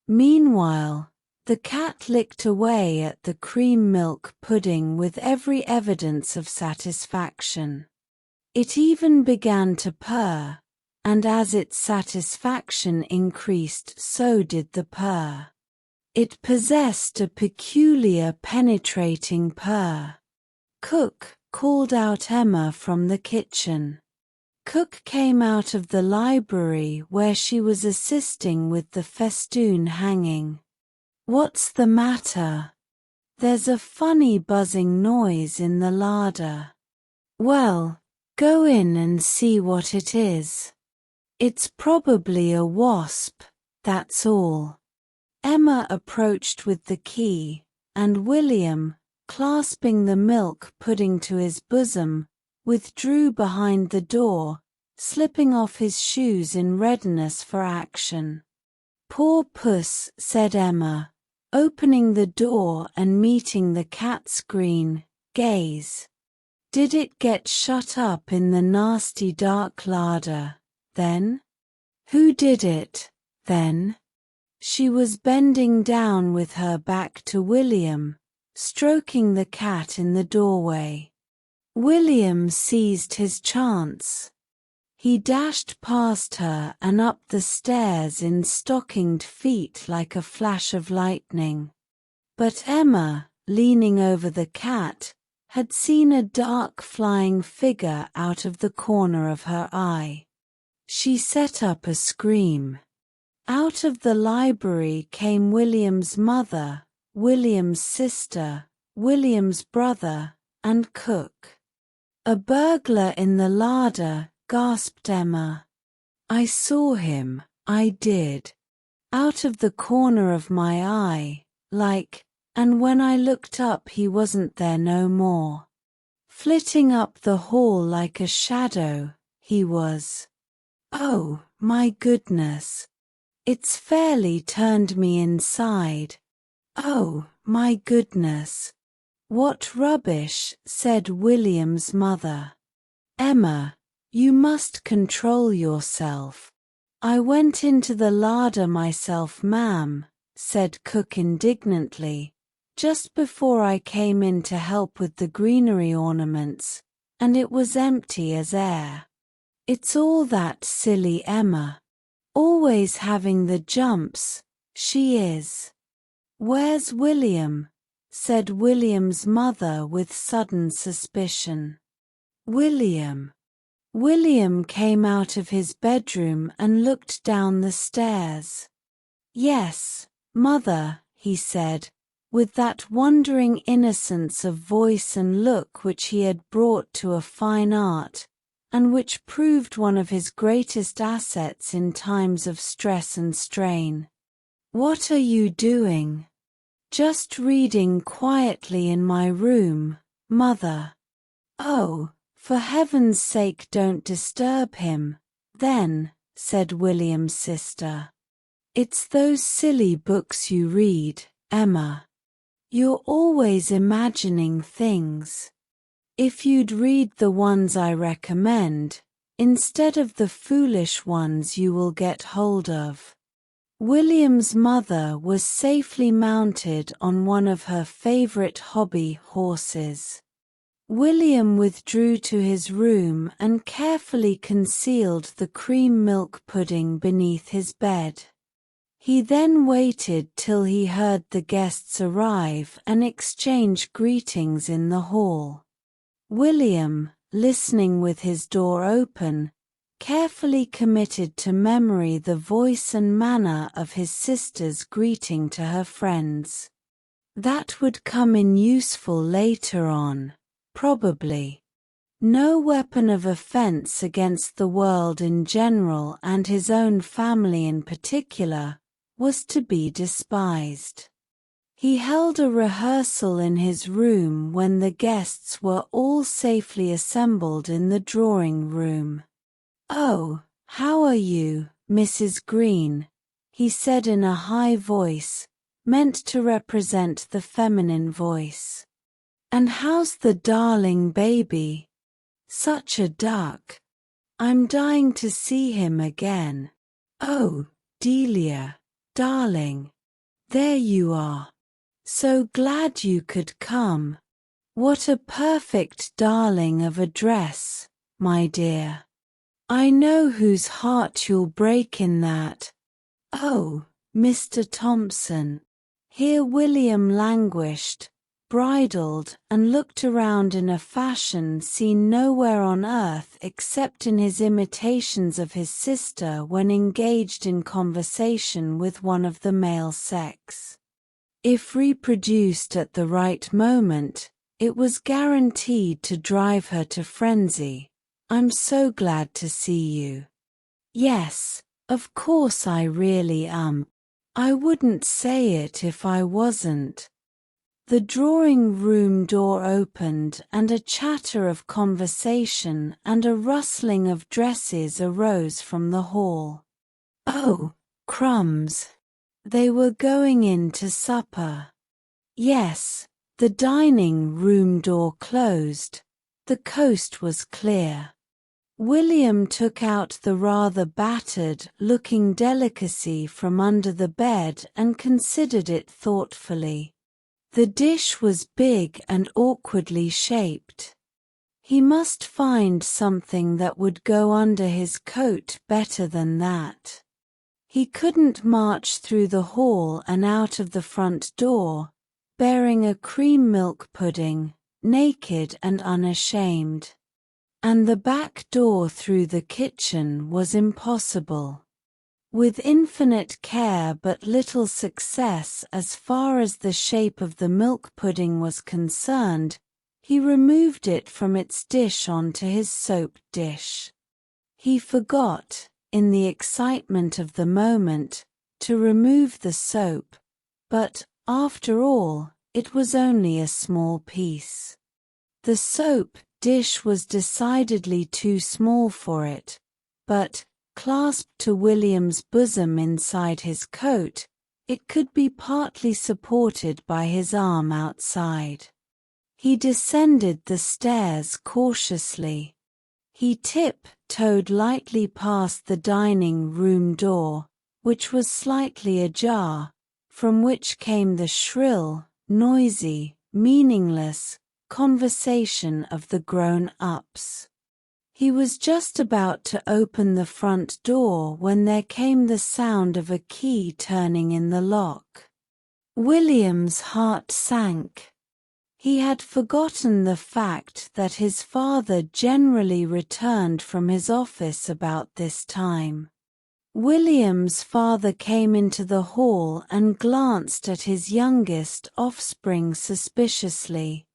Meanwhile, the cat licked away at the cream milk pudding with every evidence of satisfaction. It even began to purr, and as its satisfaction increased, so did the purr. It possessed a peculiar penetrating purr. "Cook," called out Emma from the kitchen. Cook came out of the library where she was assisting with the festoon hanging. "What's the matter?" "There's a funny buzzing noise in the larder." "Well, go in and see what it is. It's probably a wasp, that's all." Emma approached with the key, and William, clasping the milk pudding to his bosom, withdrew behind the door, slipping off his shoes in readiness for action. "Poor puss," said Emma, opening the door and meeting the cat's green gaze. "Did it get shut up in the nasty dark larder, then? Who did it, then?" She was bending down with her back to William, stroking the cat in the doorway. William seized his chance. He dashed past her and up the stairs in stockinged feet like a flash of lightning. But Emma, leaning over the cat, had seen a dark flying figure out of the corner of her eye. She set up a scream. Out of the library came William's mother, William's sister, William's brother, and Cook. "A burglar in the larder," gasped Emma. "I saw him, I did. Out of the corner of my eye, and when I looked up he wasn't there no more. Flitting up the hall like a shadow, he was. Oh, my goodness. It's fairly turned me inside. Oh, my goodness." "What rubbish," said William's mother. "Emma, you must control yourself." "I went into the larder myself, ma'am," said Cook indignantly, "just before I came in to help with the greenery ornaments, and it was empty as air. It's all that silly Emma. Always having the jumps, she is." "Where's William?" said William's mother with sudden suspicion. "William." William came out of his bedroom and looked down the stairs. "Yes, mother," he said, with that wondering innocence of voice and look which he had brought to a fine art, and which proved one of his greatest assets in times of stress and strain. "What are you doing?" "Just reading quietly in my room, mother." "Oh, for heaven's sake don't disturb him, then," said William's sister. "It's those silly books you read, Emma. You're always imagining things. If you'd read the ones I recommend, instead of the foolish ones you will get hold of." William's mother was safely mounted on one of her favorite hobby horses. William withdrew to his room and carefully concealed the cream milk pudding beneath his bed. He then waited till he heard the guests arrive and exchange greetings in the hall. William, listening with his door open, carefully committed to memory the voice and manner of his sister's greeting to her friends. That would come in useful later on, probably. No weapon of offense against the world in general and his own family in particular was to be despised. He held a rehearsal in his room when the guests were all safely assembled in the drawing room. "Oh, how are you, Mrs. Green?" he said in a high voice, meant to represent the feminine voice. "And how's the darling baby? Such a duck. I'm dying to see him again. Oh, Delia, darling. There you are. So glad you could come. What a perfect darling of a dress, my dear. I know whose heart you'll break in that. Oh, Mr. Thompson." Here William languished, bridled, and looked around in a fashion seen nowhere on earth except in his imitations of his sister when engaged in conversation with one of the male sex. If reproduced at the right moment, it was guaranteed to drive her to frenzy. "I'm so glad to see you." "Yes, of course I really am. I wouldn't say it if I wasn't." The drawing-room door opened and a chatter of conversation and a rustling of dresses arose from the hall. "Oh, crumbs! They were going in to supper." Yes, the dining-room door closed. The coast was clear. William took out the rather battered-looking delicacy from under the bed and considered it thoughtfully. The dish was big and awkwardly shaped. He must find something that would go under his coat better than that. He couldn't march through the hall and out of the front door, bearing a cream milk pudding, naked and unashamed. And the back door through the kitchen was impossible. With infinite care but little success as far as the shape of the milk pudding was concerned, he removed it from its dish onto his soap dish. He forgot, in the excitement of the moment, to remove the soap, but, after all, it was only a small piece. The soap dish was decidedly too small for it, but, clasped to William's bosom inside his coat, it could be partly supported by his arm outside. He descended the stairs cautiously. He tiptoed lightly past the dining-room door, which was slightly ajar, from which came the shrill, noisy, meaningless conversation of the grown-ups. He was just about to open the front door when there came the sound of a key turning in the lock. William's heart sank. He had forgotten the fact that his father generally returned from his office about this time. William's father came into the hall and glanced at his youngest offspring suspiciously.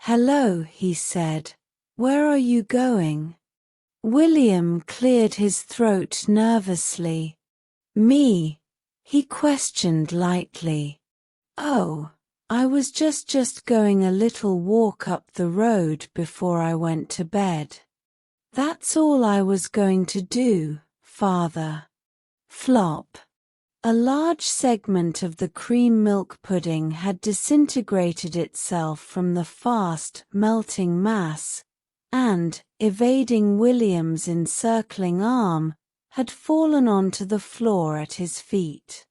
"Hello," he said. "Where are you going?" William cleared his throat nervously. "Me?" he questioned lightly. "Oh, I was just going a little walk up the road before I went to bed. That's all I was going to do, Father." Flop. A large segment of the cream milk pudding had disintegrated itself from the fast melting mass, and, evading William's encircling arm, had fallen onto the floor at his feet.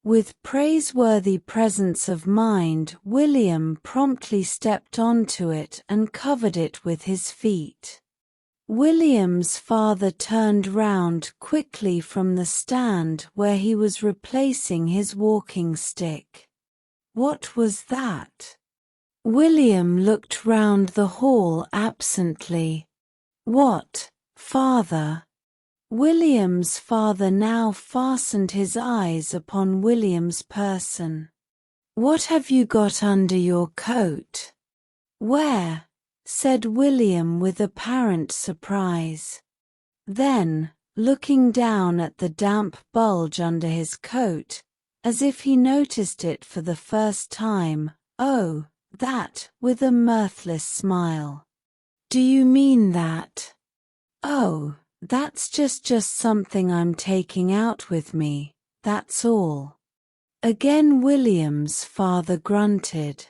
With praiseworthy presence of mind, William promptly stepped onto it and covered it with his feet. William's father turned round quickly from the stand where he was replacing his walking stick. What was that? William looked round the hall absently. What, father? William's father now fastened his eyes upon William's person. What have you got under your coat? Where? Said William with apparent surprise. Then, looking down at the damp bulge under his coat, as if he noticed it for the first time, "Oh, that," with a mirthless smile. "Do you mean that?" "Oh, that's just something I'm taking out with me, that's all." Again William's father grunted.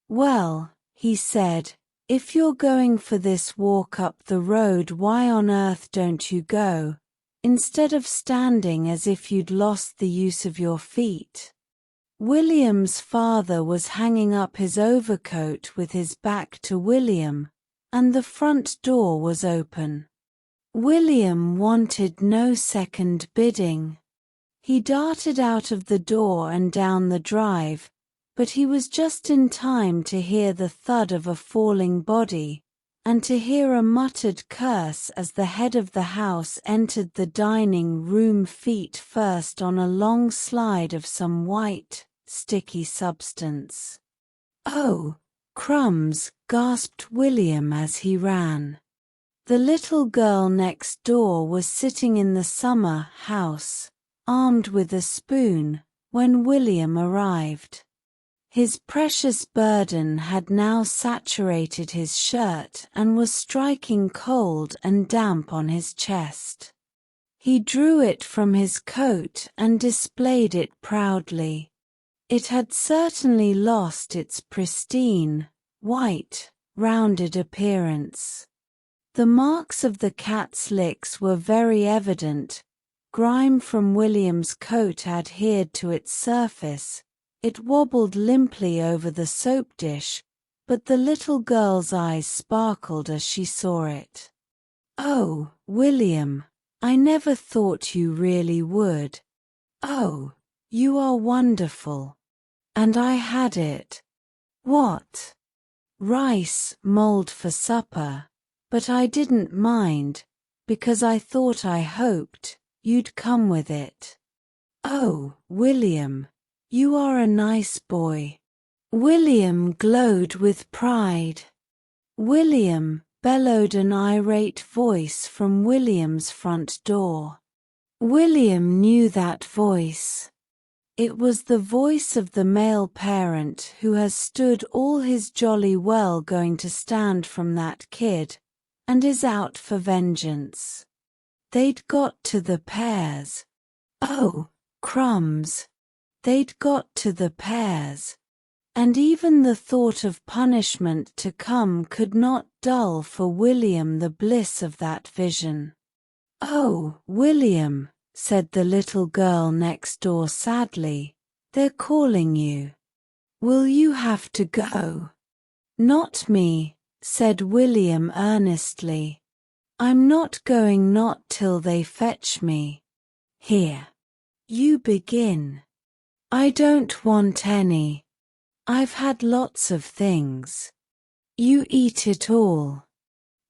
"Well," he said, "if you're going for this walk up the road, why on earth don't you go, instead of standing as if you'd lost the use of your feet?" William's father was hanging up his overcoat with his back to William, and the front door was open. William wanted no second bidding. He darted out of the door and down the drive, but he was just in time to hear the thud of a falling body, and to hear a muttered curse as the head of the house entered the dining room feet first on a long slide of some white, sticky substance. "Oh, crumbs," gasped William as he ran. The little girl next door was sitting in the summer house, armed with a spoon, when William arrived. His precious burden had now saturated his shirt and was striking cold and damp on his chest. He drew it from his coat and displayed it proudly. It had certainly lost its pristine, white, rounded appearance. The marks of the cat's licks were very evident. Grime from William's coat adhered to its surface. It wobbled limply over the soap dish, but the little girl's eyes sparkled as she saw it. "Oh, William, I never thought you really would. Oh, you are wonderful. And I had it." "What?" "Rice mulled for supper, but I didn't mind, because I thought I hoped you'd come with it." "Oh, William, you are a nice boy." William glowed with pride. "William," bellowed an irate voice from William's front door. William knew that voice. It was the voice of the male parent who has stood all his jolly well going to stand from that kid, and is out for vengeance. They'd got to the pears. Oh, crumbs! They'd got to the pears. And even the thought of punishment to come could not dull for William the bliss of that vision. "Oh, William," said the little girl next door sadly, "they're calling you. Will you have to go?" "Not me," said William earnestly. "I'm not going, not till they fetch me. Here. You begin." "I don't want any. I've had lots of things." "You eat it all."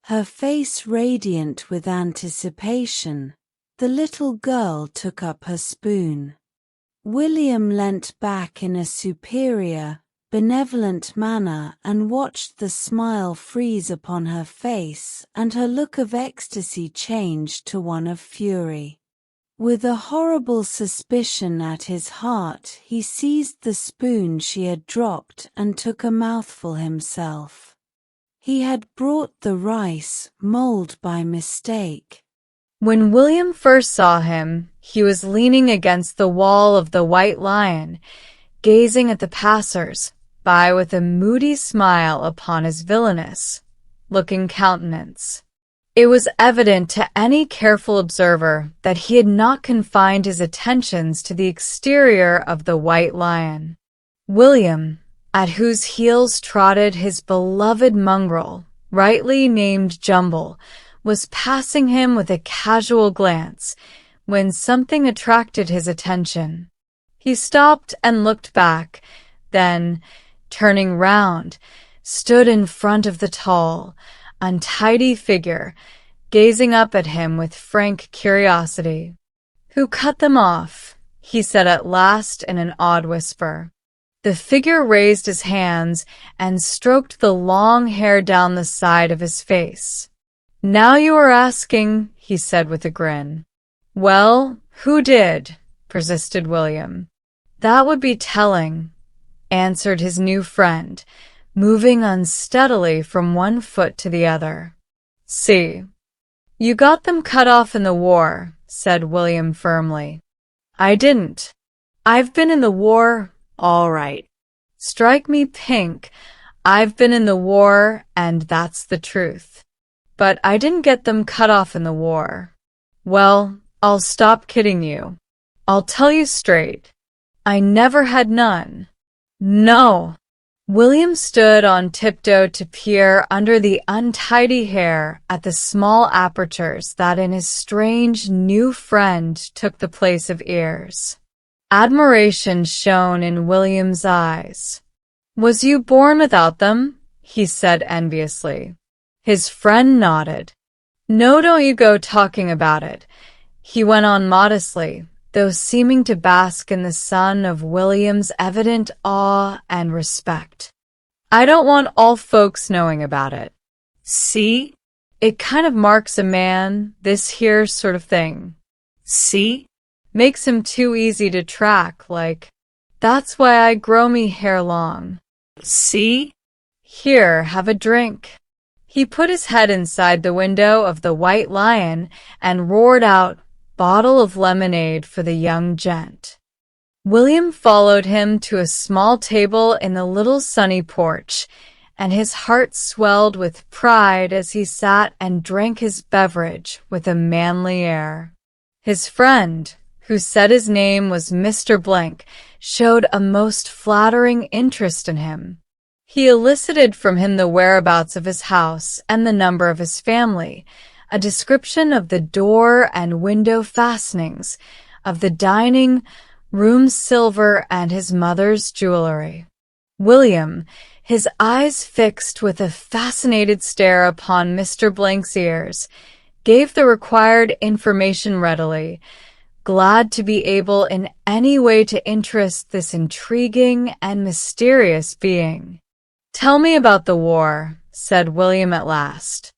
Her face radiant with anticipation, the little girl took up her spoon. William leant back in a superior, benevolent manner and watched the smile freeze upon her face, and her look of ecstasy changed to one of fury. With a horrible suspicion at his heart, he seized the spoon she had dropped and took a mouthful himself. He had brought the rice mulled by mistake. When William first saw him, he was leaning against the wall of the White Lion, gazing at the passers-by with a moody smile upon his villainous-looking countenance. It was evident to any careful observer that he had not confined his attentions to the exterior of the White Lion. William, at whose heels trotted his beloved mongrel, rightly named Jumble, was passing him with a casual glance when something attracted his attention. He stopped and looked back, then, turning round, stood in front of the tall, untidy figure, gazing up at him with frank curiosity. "Who cut them off?" he said at last in an awed whisper. The figure raised his hands and stroked the long hair down the side of his face. "Now you are asking," he said with a grin. "Well, who did?" persisted William. "That would be telling," answered his new friend, moving unsteadily from one foot to the other. "See, you got them cut off in the war," said William firmly. "I didn't. I've been in the war, all right. Strike me pink, I've been in the war, and that's the truth. But I didn't get them cut off in the war. Well, I'll stop kidding you. I'll tell you straight. I never had none. No." William stood on tiptoe to peer under the untidy hair at the small apertures that in his strange new friend took the place of ears. Admiration shone in William's eyes. "Was you born without them?" he said enviously. His friend nodded. "No, don't you go talking about it," he went on modestly, though seeming to bask in the sun of William's evident awe and respect. "I don't want all folks knowing about it. See? It kind of marks a man, this here sort of thing. See? Makes him too easy to track, like. That's why I grow me hair long. See? Here, have a drink." He put his head inside the window of the White Lion and roared out, "Bottle of lemonade for the young gent." William followed him to a small table in the little sunny porch, and his heart swelled with pride as he sat and drank his beverage with a manly air. His friend, who said his name was Mr. Blank, showed a most flattering interest in him. He elicited from him the whereabouts of his house and the number of his family, a description of the door and window fastenings, of the dining room's silver and his mother's jewelry. William, his eyes fixed with a fascinated stare upon Mr. Blank's ears, gave the required information readily, glad to be able in any way to interest this intriguing and mysterious being. "Tell me about the war," said William at last.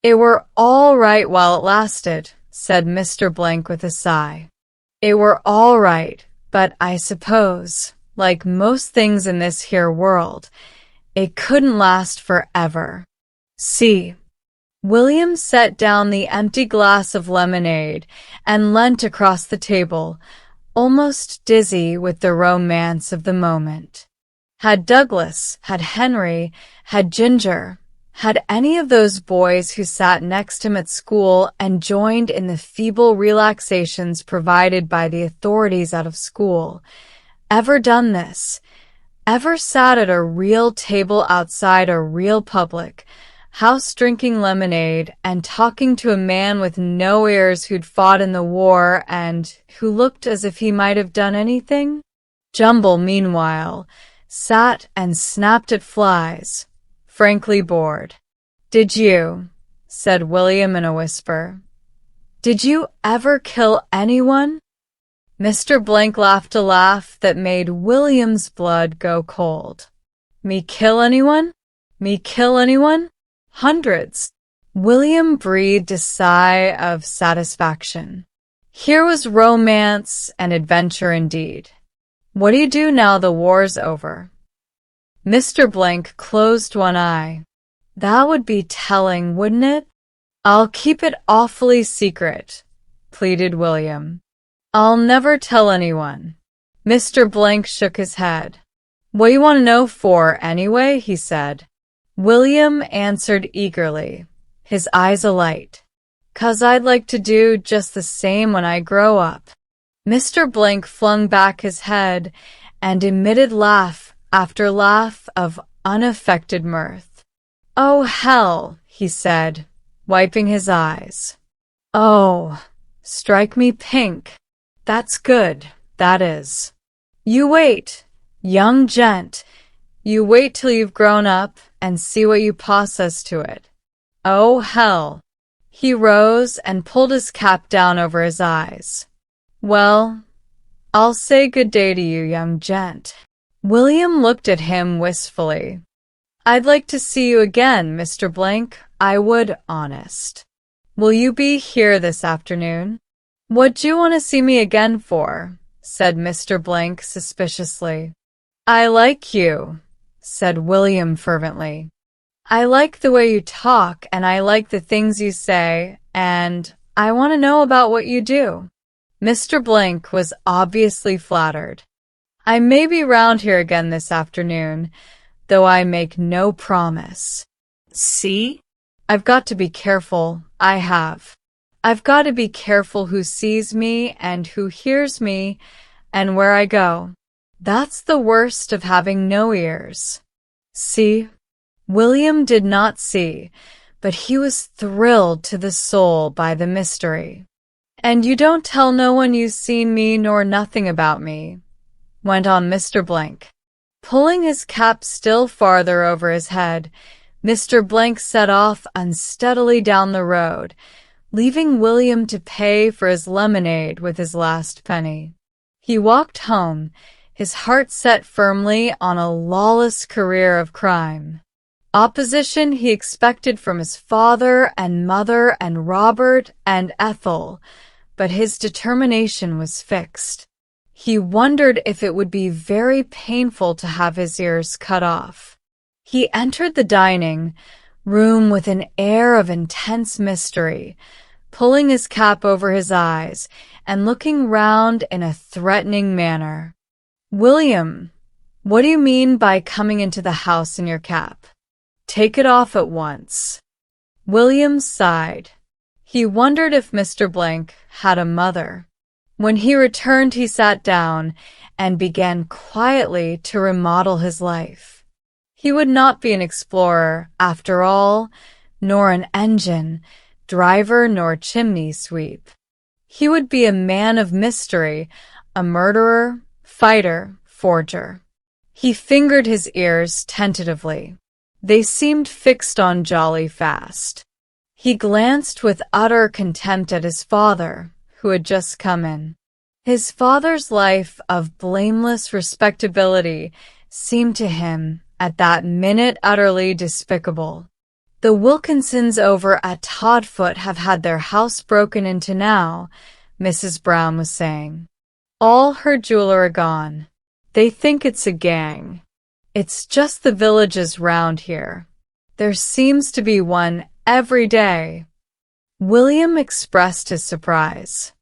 "It were all right while it lasted," said Mr. Blank with a sigh. "It were all right, but I suppose, like most things in this here world, it couldn't last forever. See." William set down the empty glass of lemonade and leant across the table, almost dizzy with the romance of the moment. Had Douglas, had Henry, had Ginger, had any of those boys who sat next him at school and joined in the feeble relaxations provided by the authorities out of school, ever done this, ever sat at a real table outside a real public house drinking lemonade and talking to a man with no ears who'd fought in the war and who looked as if he might have done anything? Jumble, meanwhile, sat and snapped at flies, frankly bored. "Did you," said William in a whisper, "did you ever kill anyone?" Mr. Blank laughed a laugh that made William's blood go cold. "Me kill anyone? Me kill anyone? Hundreds." William breathed a sigh of satisfaction. Here was romance and adventure indeed. "What do you do now the war's over?" Mr. Blank closed one eye. "That would be telling, wouldn't it?" "I'll keep it awfully secret," pleaded William. "I'll never tell anyone." Mr. Blank shook his head. "What do you want to know for, anyway?" he said. William answered eagerly, his eyes alight. "'Cause I'd like to do just the same when I grow up." Mr. Blink flung back his head and emitted laugh after laugh of unaffected mirth. "Oh, hell," he said, wiping his eyes. "Oh, strike me pink. That's good, that is. You wait, young gent. You wait till you've grown up and see what you possess to it. Oh, hell." He rose and pulled his cap down over his eyes. "Well, I'll say good day to you, young gent." William looked at him wistfully. "I'd like to see you again, Mr. Blank. I would, honest. Will you be here this afternoon?" "What do you want to see me again for?" said Mr. Blank suspiciously. "I like you," said William fervently. "I like the way you talk, and I like the things you say, and I want to know about what you do." Mr. Blank was obviously flattered. "I may be round here again this afternoon, though I make no promise. See? I've got to be careful, I have. I've got to be careful who sees me and who hears me and where I go. That's the worst of having no ears." See? William did not see, but he was thrilled to the soul by the mystery. "And you don't tell no one you've seen me nor nothing about me," went on Mr. Blank. Pulling his cap still farther over his head, Mr. Blank set off unsteadily down the road, leaving William to pay for his lemonade with his last penny. He walked home, his heart set firmly on a lawless career of crime. Opposition he expected from his father and mother and Robert and Ethel, but his determination was fixed. He wondered if it would be very painful to have his ears cut off. He entered the dining room with an air of intense mystery, pulling his cap over his eyes and looking round in a threatening manner. "William, what do you mean by coming into the house in your cap? Take it off at once." William sighed. He wondered if Mr. Blank had a mother. When he returned, he sat down and began quietly to remodel his life. He would not be an explorer, after all, nor an engine driver nor chimney sweep. He would be a man of mystery, a murderer, fighter, forger. He fingered his ears tentatively. They seemed fixed on jolly fast. He glanced with utter contempt at his father, who had just come in. His father's life of blameless respectability seemed to him, at that minute, utterly despicable. "The Wilkinsons over at Todfoot have had their house broken into now," Mrs. Brown was saying. "All her jewelry gone. They think it's a gang. It's just the villages round here. There seems to be one every day." William expressed his surprise.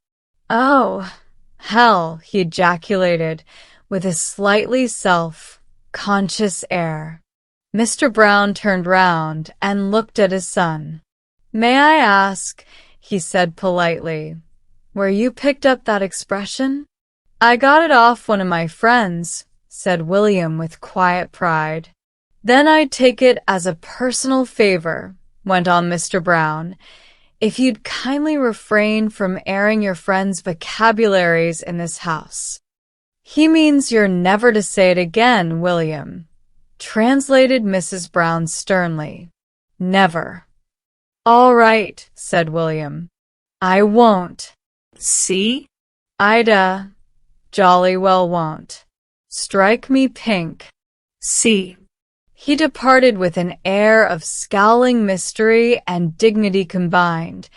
"Oh, hell," he ejaculated with a slightly self-conscious air. Mr. Brown turned round and looked at his son. "May I ask," he said politely, "where you picked up that expression?" "I got it off one of my friends," said William with quiet pride. "Then I'd take it as a personal favor," went on Mr. Brown, "if you'd kindly refrain from airing your friends' vocabularies in this house." "He means you're never to say it again, William," translated Mrs. Brown sternly. "Never." "All right," said William. "I won't." "See? Ida, jolly well won't. Strike me pink. See?" He departed with an air of scowling mystery and dignity combined,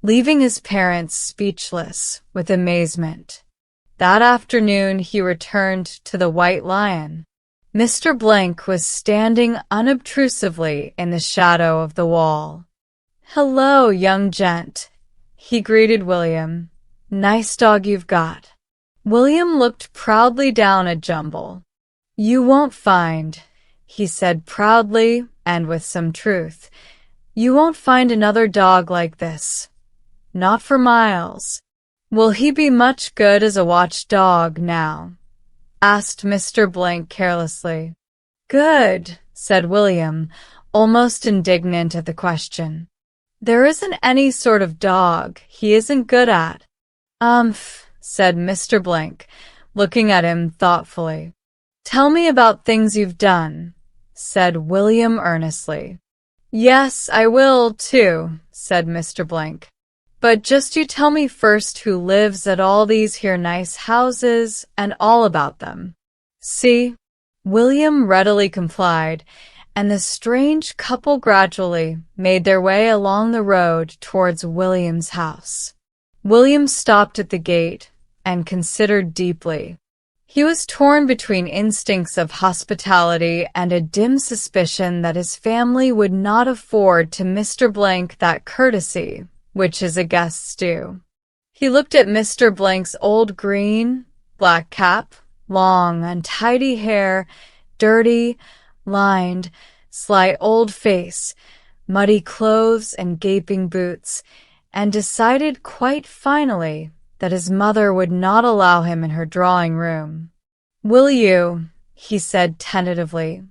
leaving his parents speechless with amazement. That afternoon he returned to the White Lion. Mr. Blank was standing unobtrusively in the shadow of the wall. "Hello, young gent," he greeted William. "Nice dog you've got." William looked proudly down at Jumble. "You won't find," he said proudly and with some truth, You won't find another dog like this. Not for miles. Will he be much good as a watchdog now? Asked Mr. Blank carelessly. Good, said William, almost indignant at the question. There isn't any sort of dog he isn't good at. Said Mr. Blank, looking at him thoughtfully. Tell me about things you've done, said William earnestly. Yes, I will, too, said Mr. Blank. But just you tell me first who lives at all these here nice houses and all about them. See? William readily complied, and the strange couple gradually made their way along the road towards William's house. William stopped at the gate and considered deeply. He was torn between instincts of hospitality and a dim suspicion that his family would not afford to Mr. Blank that courtesy which is a guest's due. He looked at Mr. Blank's old green, black cap, long, untidy hair, dirty, lined, sly old face, muddy clothes and gaping boots, and decided quite finally that his mother would not allow him in her drawing room. Will you, he said tentatively,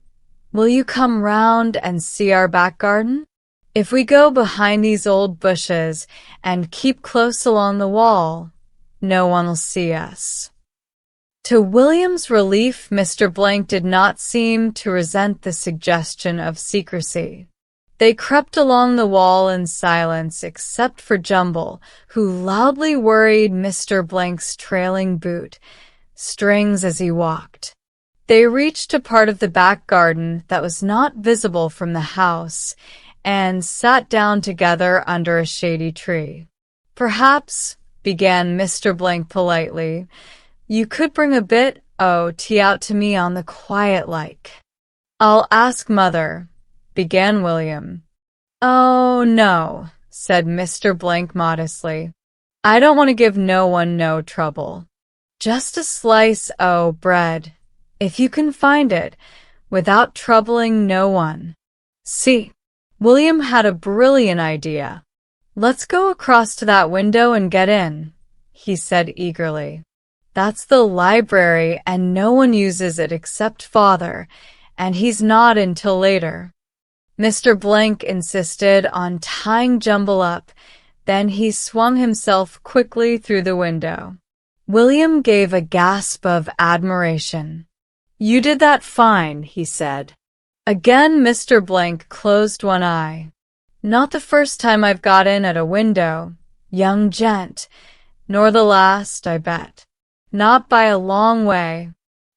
will you come round and see our back garden? If we go behind these old bushes and keep close along the wall, no one will see us. To William's relief, Mr. Blank did not seem to resent the suggestion of secrecy. They crept along the wall in silence except for Jumble, who loudly worried Mr. Blank's trailing boot strings as he walked. They reached a part of the back garden that was not visible from the house, and sat down together under a shady tree. Perhaps, began Mr. Blank politely, you could bring a bit o' tea out to me on the quiet like. I'll ask Mother, began William. Oh, no, said Mr. Blank modestly. I don't want to give no one no trouble. Just a slice o' bread, if you can find it, without troubling no one. See, William had a brilliant idea. Let's go across to that window and get in, he said eagerly. That's the library and no one uses it except Father, and he's not until later. Mr. Blank insisted on tying Jumble up, then he swung himself quickly through the window. William gave a gasp of admiration. You did that fine, he said. Again Mr. Blank closed one eye. Not the first time I've got in at a window, young gent, nor the last, I bet. Not by a long way.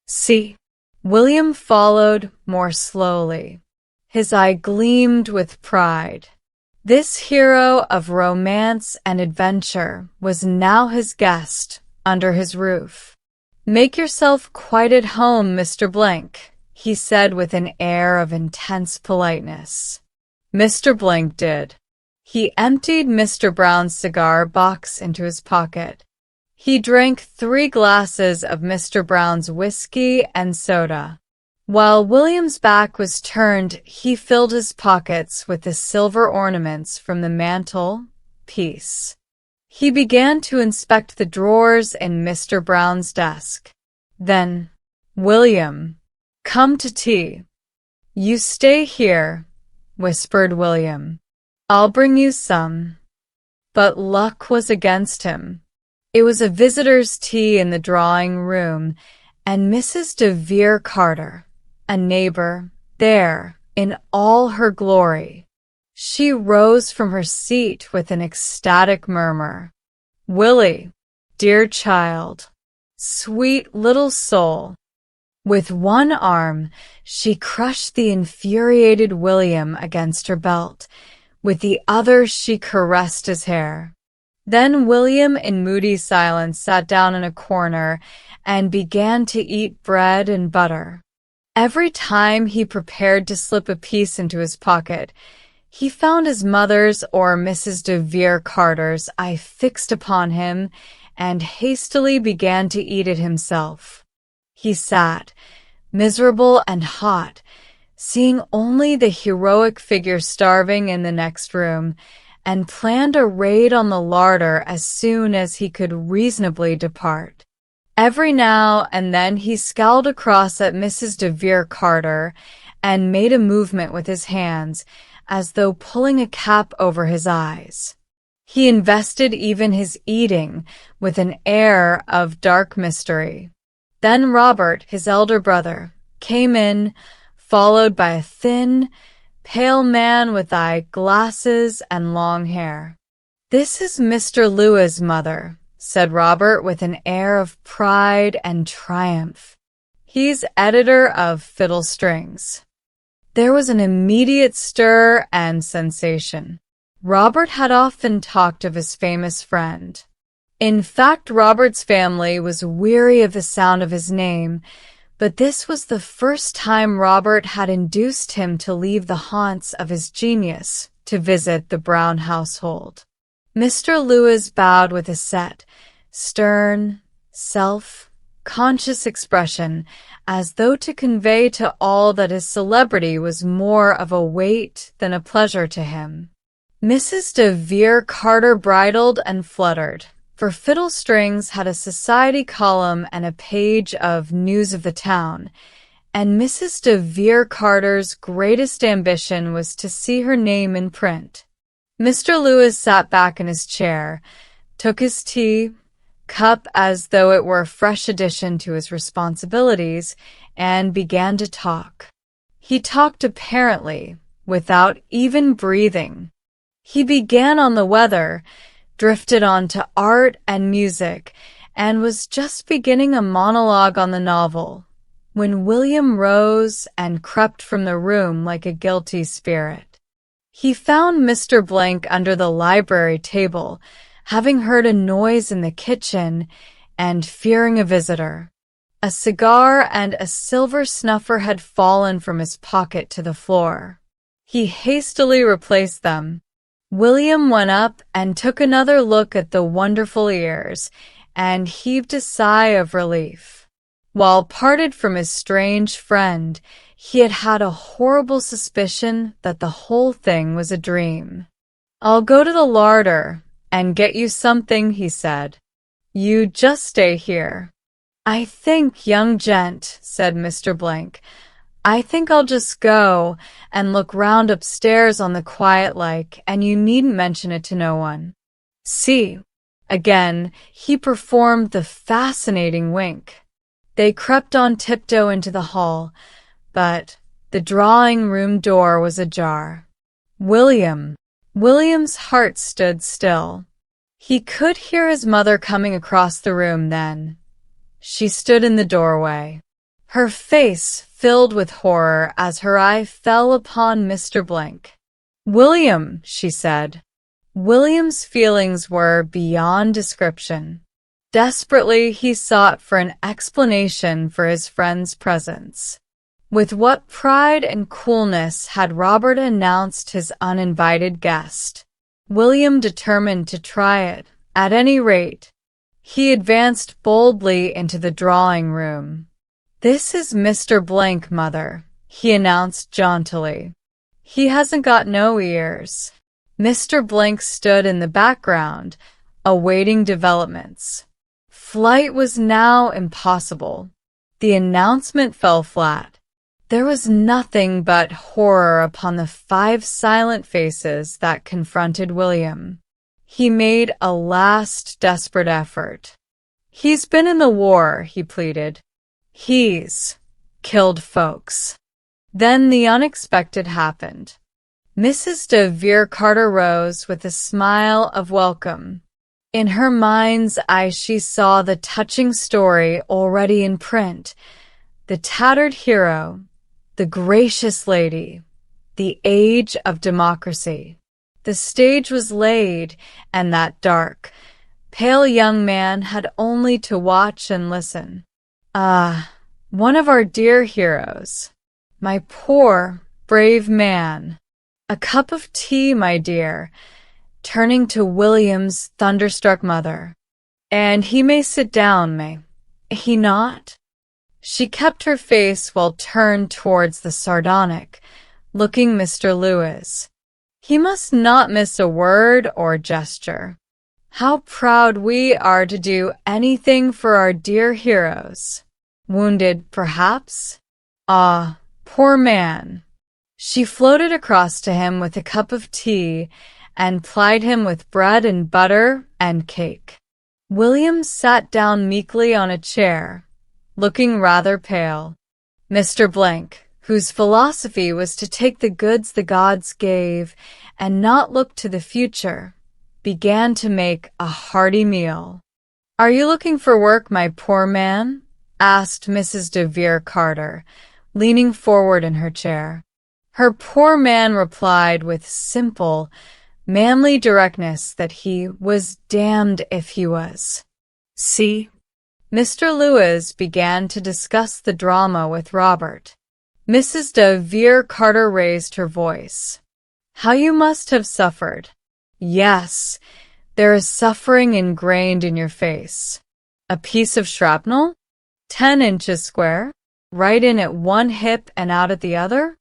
See. William followed more slowly. His eye gleamed with pride. This hero of romance and adventure was now his guest under his roof. Make yourself quite at home, Mr. Blank, he said with an air of intense politeness. Mr. Blank did. He emptied Mr. Brown's cigar box into his pocket. He drank 3 glasses of Mr. Brown's whiskey and soda. While William's back was turned, he filled his pockets with the silver ornaments from the mantel piece. He began to inspect the drawers in Mr. Brown's desk. Then, William, come to tea. You stay here, whispered William. I'll bring you some. But luck was against him. It was a visitor's tea in the drawing room, and Mrs. de Vere Carter, a neighbor, there in all her glory. She rose from her seat with an ecstatic murmur. Willie, dear child, sweet little soul. With one arm, she crushed the infuriated William against her belt. With the other, she caressed his hair. Then William, in moody silence, sat down in a corner and began to eat bread and butter. Every time he prepared to slip a piece into his pocket, he found his mother's or Mrs. de Vere Carter's eye fixed upon him and hastily began to eat it himself. He sat, miserable and hot, seeing only the heroic figure starving in the next room, and planned a raid on the larder as soon as he could reasonably depart. Every now and then he scowled across at Mrs. de Vere Carter and made a movement with his hands, as though pulling a cap over his eyes. He invested even his eating with an air of dark mystery. Then Robert, his elder brother, came in, followed by a thin, pale man with eyeglasses and long hair. "This is Mr. Lewis, mother," said Robert with an air of pride and triumph. "He's editor of Fiddle Strings." There was an immediate stir and sensation. Robert had often talked of his famous friend. In fact, Robert's family was weary of the sound of his name, but this was the first time Robert had induced him to leave the haunts of his genius to visit the Brown household. Mr. Lewis bowed with a set, stern, self-conscious expression, as though to convey to all that his celebrity was more of a weight than a pleasure to him. Mrs. de Vere Carter bridled and fluttered, for Fiddle Strings had a society column and a page of news of the town, and Mrs. de Vere Carter's greatest ambition was to see her name in print. Mr. Lewis sat back in his chair, took his tea cup as though it were a fresh addition to his responsibilities, and began to talk. He talked apparently without even breathing. He began on the weather, drifted on to art and music, and was just beginning a monologue on the novel, when William rose and crept from the room like a guilty spirit. He found Mr. Blank under the library table, having heard a noise in the kitchen and fearing a visitor. A cigar and a silver snuffer had fallen from his pocket to the floor. He hastily replaced them. William went up and took another look at the wonderful ears, and heaved a sigh of relief. While parted from his strange friend, he had had a horrible suspicion that the whole thing was a dream. "I'll go to the larder and get you something," he said. "You just stay here." "I think, young gent," said Mr. Blank, "I think I'll just go and look round upstairs on the quiet like, and you needn't mention it to no one." "See." Again, he performed the fascinating wink. They crept on tiptoe into the hall, but the drawing-room door was ajar. William's heart stood still. He could hear his mother coming across the room then. She stood in the doorway, her face filled with horror as her eye fell upon Mr. Blank. "William," she said. William's feelings were beyond description. Desperately, he sought for an explanation for his friend's presence. With what pride and coolness had Robert announced his uninvited guest! William determined to try it, at any rate. He advanced boldly into the drawing-room. "This is Mr. Blank, mother," he announced jauntily. "He hasn't got no ears." Mr. Blank stood in the background, awaiting developments. Flight was now impossible. The announcement fell flat. There was nothing but horror upon the 5 silent faces that confronted William. He made a last desperate effort. "He's been in the war," he pleaded. "He's killed folks." Then the unexpected happened. Mrs. de Vere Carter rose with a smile of welcome. In her mind's eye she saw the touching story already in print. The tattered hero, the gracious lady, the age of democracy. The stage was laid, and that dark, pale young man had only to watch and listen. "Ah, one of our dear heroes. My poor, brave man. A cup of tea, my dear," turning to William's thunderstruck mother. "And he may sit down, may he not?" She kept her face well turned towards the sardonic, looking Mr. Lewis. He must not miss a word or gesture. How proud we are to do anything for our dear heroes. Wounded, perhaps? Ah, poor man. She floated across to him with a cup of tea and plied him with bread and butter and cake. William sat down meekly on a chair, looking rather pale. Mr. Blank, whose philosophy was to take the goods the gods gave and not look to the future, began to make a hearty meal. "Are you looking for work, my poor man?" asked Mrs. de Vere Carter, leaning forward in her chair. Her poor man replied with simple, manly directness that he was damned if he was. See? Mr. Lewis began to discuss the drama with Robert. Mrs. de Vere Carter raised her voice. "How you must have suffered. Yes, there is suffering ingrained in your face. A piece of shrapnel? 10 inches square? Right in at one hip and out at the other?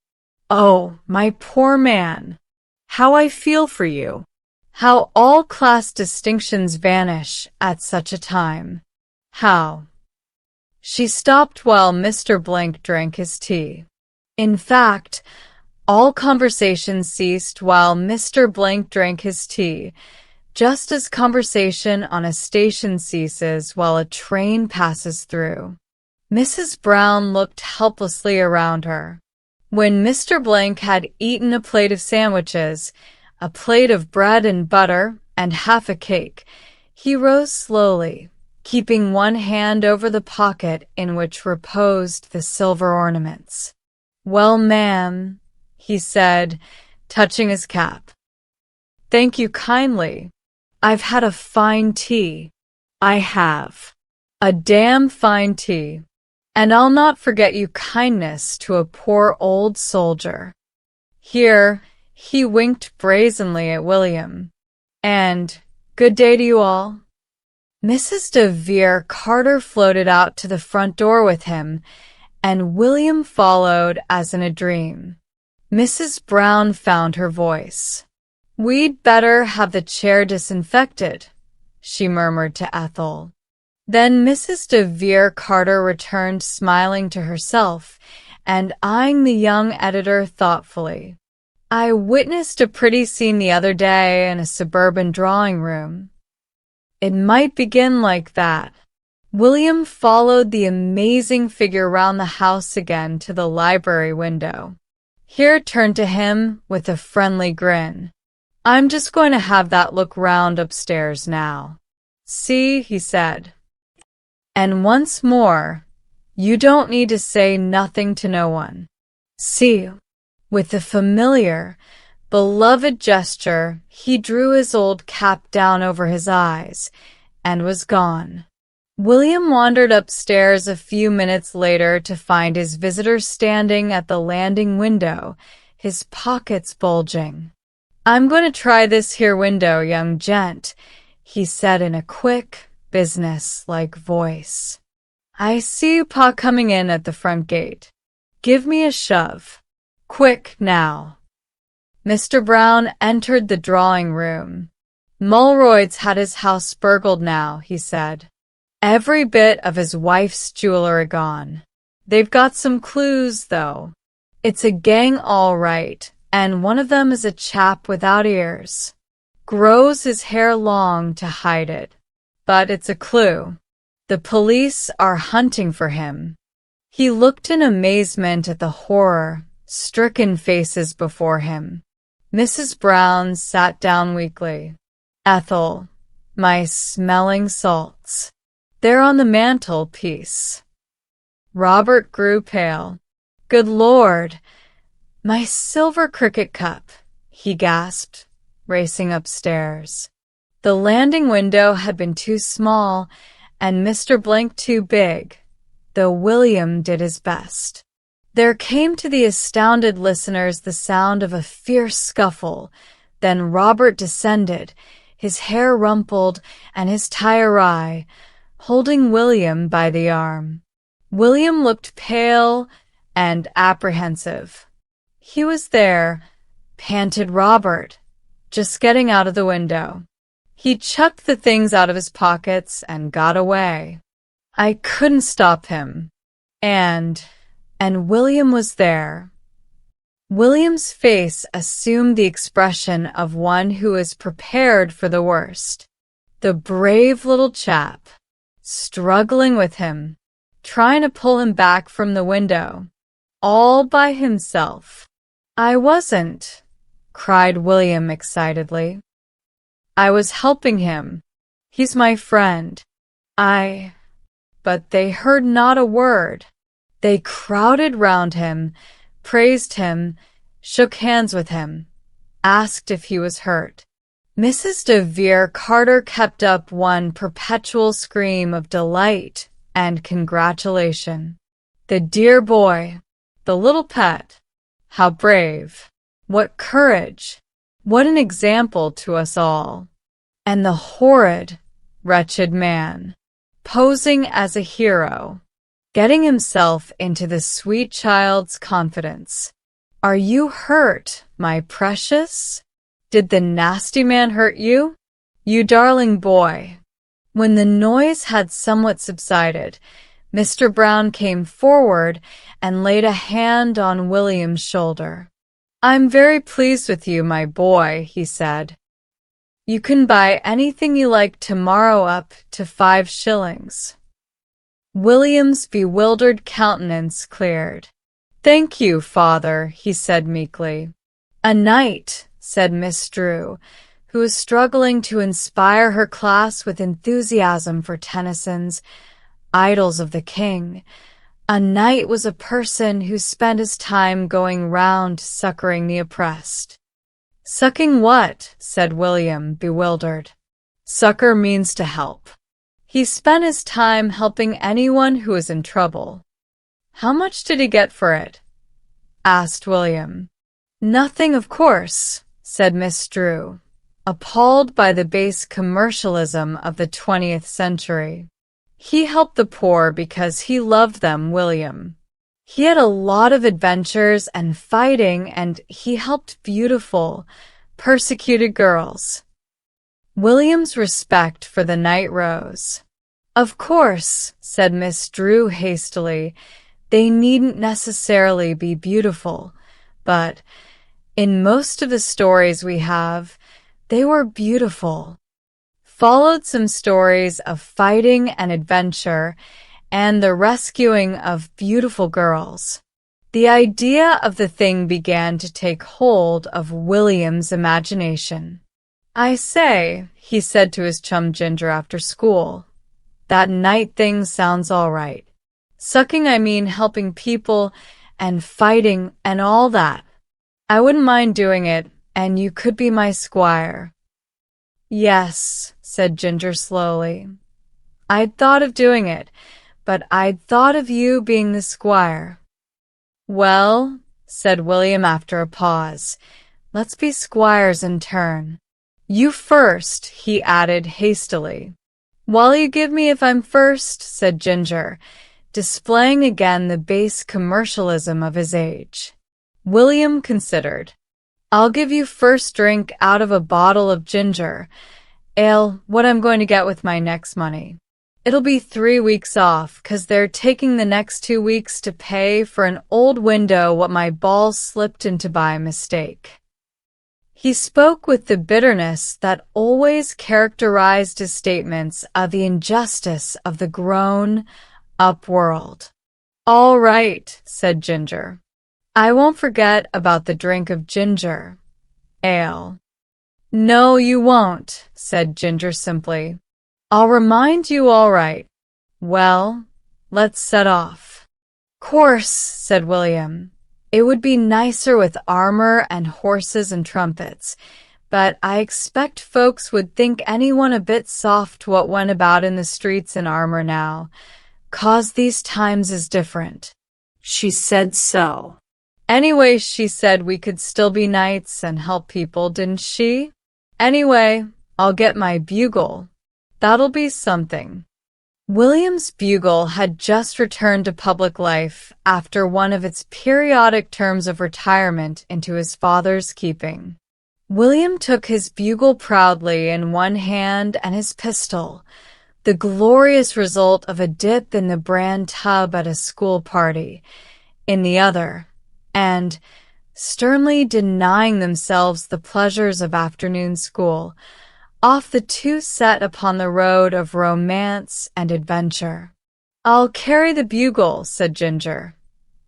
Oh, my poor man. How I feel for you. How all class distinctions vanish at such a time. How—" She stopped while Mr. Blank drank his tea. In fact, all conversation ceased while Mr. Blank drank his tea, just as conversation on a station ceases while a train passes through. Mrs. Brown looked helplessly around her. When Mr. Blank had eaten a plate of sandwiches, a plate of bread and butter, and half a cake, he rose slowly, keeping one hand over the pocket in which reposed the silver ornaments. "Well, ma'am," he said, touching his cap. "Thank you kindly. I've had a fine tea. I have. A damn fine tea. And I'll not forget you kindness to a poor old soldier." Here he winked brazenly at William. "And good day to you all." Mrs. de Vere Carter floated out to the front door with him, and William followed as in a dream. Mrs. Brown found her voice. "We'd better have the chair disinfected," she murmured to Ethel. Then Mrs. de Vere Carter returned smiling to herself and eyeing the young editor thoughtfully. "I witnessed a pretty scene the other day in a suburban drawing room. It might begin like that." William followed the amazing figure round the house again to the library window. Here turned to him with a friendly grin. "I'm just going to have that look round upstairs now. See," he said. "And once more, you don't need to say nothing to no one. See." With a familiar, beloved gesture, he drew his old cap down over his eyes and was gone. William wandered upstairs a few minutes later to find his visitor standing at the landing window, his pockets bulging. "I'm going to try this here window, young gent," he said in a quick, business-like voice. "I see Pa coming in at the front gate. Give me a shove. Quick, now." Mr. Brown entered the drawing room. "Mulroyd's had his house burgled now," he said. "Every bit of his wife's jewelry gone. They've got some clues, though. It's a gang all right, and one of them is a chap without ears. Grows his hair long to hide it. But it's a clue. The police are hunting for him." He looked in amazement at the horror-stricken faces before him. Mrs. Brown sat down weakly. "Ethel, my smelling salts. They're on the mantelpiece." Robert grew pale. "Good Lord, my silver cricket cup," he gasped, racing upstairs. The landing window had been too small and Mr. Blank too big, though William did his best. There came to the astounded listeners the sound of a fierce scuffle. Then Robert descended, his hair rumpled and his tie awry, holding William by the arm. William looked pale and apprehensive. He was there, panted Robert, just getting out of the window. He chucked the things out of his pockets and got away. I couldn't stop him. And William was there. William's face assumed the expression of one who is prepared for the worst. The brave little chap, struggling with him, trying to pull him back from the window, all by himself. I wasn't, cried William excitedly. I was helping him. He's my friend. But they heard not a word. They crowded round him, praised him, shook hands with him, asked if he was hurt. Mrs. de Vere Carter kept up one perpetual scream of delight and congratulation. The dear boy, the little pet, how brave, what courage, what an example to us all. And the horrid, wretched man, posing as a hero, getting himself into the sweet child's confidence. Are you hurt, my precious? Did the nasty man hurt you? You darling boy. When the noise had somewhat subsided, Mr. Brown came forward and laid a hand on William's shoulder. I'm very pleased with you, my boy, he said. You can buy anything you like tomorrow up to 5 shillings. William's bewildered countenance cleared. Thank you, father, he said meekly. A knight, said Miss Drew, who was struggling to inspire her class with enthusiasm for Tennyson's Idylls of the King. A knight was a person who spent his time going round succoring the oppressed. Sucking what? Said William, bewildered. Succor means to help. He spent his time helping anyone who was in trouble. How much did he get for it? Asked William. Nothing, of course, said Miss Drew, appalled by the base commercialism of the 20th century. He helped the poor because he loved them, William. He had a lot of adventures and fighting, and he helped beautiful, persecuted girls. William's respect for the knight rose. Of course, said Miss Drew hastily, they needn't necessarily be beautiful, but in most of the stories we have, they were beautiful. Followed some stories of fighting and adventure, and the rescuing of beautiful girls. The idea of the thing began to take hold of William's imagination. I say, he said to his chum Ginger after school, that knight thing sounds all right. Sucking, I mean helping people and fighting and all that. I wouldn't mind doing it, and you could be my squire. Yes, said Ginger slowly. I'd thought of doing it, but I'd thought of you being the squire. Well, said William after a pause, let's be squires in turn. You first, he added hastily. What'll you give me if I'm first? Said Ginger, displaying again the base commercialism of his age. William considered. I'll give you first drink out of a bottle of ginger ale, what I'm going to get with my next money. It'll be 3 weeks off, 'cause they're taking the next 2 weeks to pay for an old window what my ball slipped into by mistake. He spoke with the bitterness that always characterized his statements of the injustice of the grown-up world. All right, said Ginger. I won't forget about the drink of ginger ale. No, you won't, said Ginger simply. I'll remind you all right. Well, let's set off. Course, said William. It would be nicer with armor and horses and trumpets, but I expect folks would think anyone a bit soft what went about in the streets in armor now, 'cause these times is different. She said so. Anyway, she said we could still be knights and help people, didn't she? Anyway, I'll get my bugle. That'll be something. William's bugle had just returned to public life after one of its periodic terms of retirement into his father's keeping. William took his bugle proudly in one hand and his pistol, the glorious result of a dip in the bran tub at a school party, in the other, and, sternly denying themselves the pleasures of afternoon school, off the two set upon the road of romance and adventure. "I'll carry the bugle," said Ginger,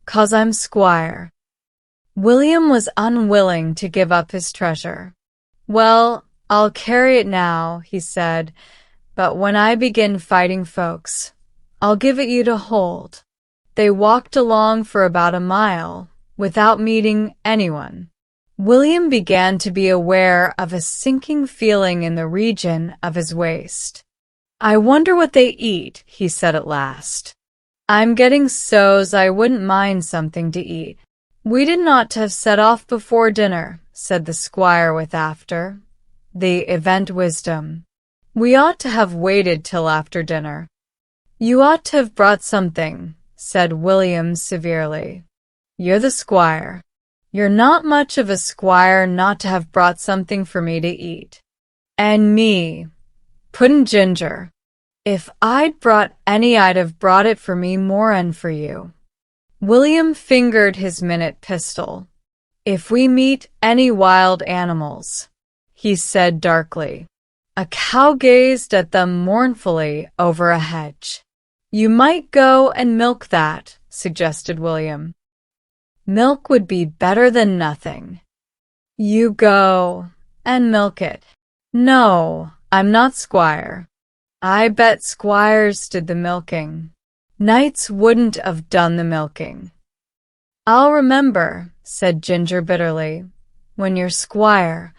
"'cause I'm squire." William was unwilling to give up his treasure. "Well, I'll carry it now," he said, "but when I begin fighting folks, I'll give it you to hold." They walked along for about a mile, without meeting anyone. William began to be aware of a sinking feeling in the region of his waist. "I wonder what they eat," he said at last. "I'm getting so's I wouldn't mind something to eat." "We did not have set off before dinner," said the squire with the event wisdom. "We ought to have waited till after dinner." "You ought to have brought something," said William severely. "You're the squire. You're not much of a squire not to have brought something for me to eat." "And me," put in Ginger. "If I'd brought any, I'd have brought it for me more'n for you." William fingered his minute pistol. "If we meet any wild animals," he said darkly. A cow gazed at them mournfully over a hedge. "You might go and milk that," suggested William. "Milk would be better than nothing." "You go and milk it." "No, I'm not squire." "I bet squires did the milking. Knights wouldn't have done the milking." "I'll remember," said Ginger bitterly, "when you're squire,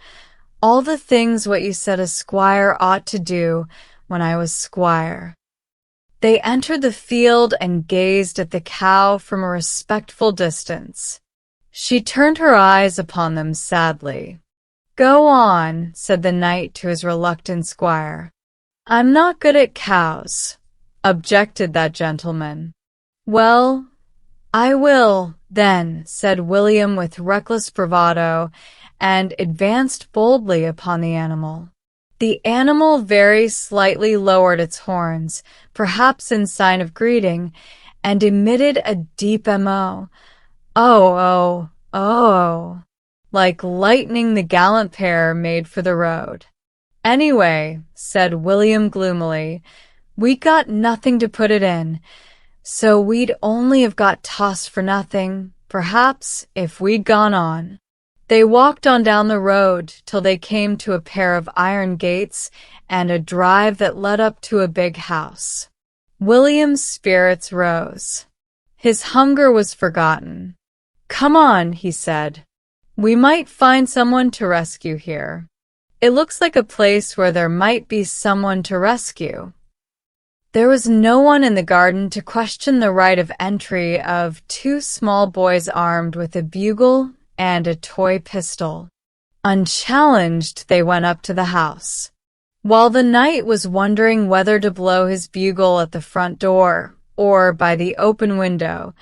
all the things what you said a squire ought to do when I was squire." They entered the field and gazed at the cow from a respectful distance. She turned her eyes upon them sadly. "Go on," said the knight to his reluctant squire. "I'm not good at cows," objected that gentleman. "Well, I will, then," said William with reckless bravado, and advanced boldly upon the animal. The animal very slightly lowered its horns, perhaps in sign of greeting, and emitted a deep mo. "Oh, oh, oh," like lightning. The gallant pair made for the road. "Anyway," said William gloomily, "we got nothing to put it in, so we'd only have got tossed for nothing, perhaps, if we'd gone on." They walked on down the road till they came to a pair of iron gates and a drive that led up to a big house. William's spirits rose. His hunger was forgotten. "Come on," he said. "We might find someone to rescue here. It looks like a place where there might be someone to rescue." There was no one in the garden to question the right of entry of two small boys armed with a bugle and a toy pistol. Unchallenged, they went up to the house. While the knight was wondering whether to blow his bugle at the front door or by the open window,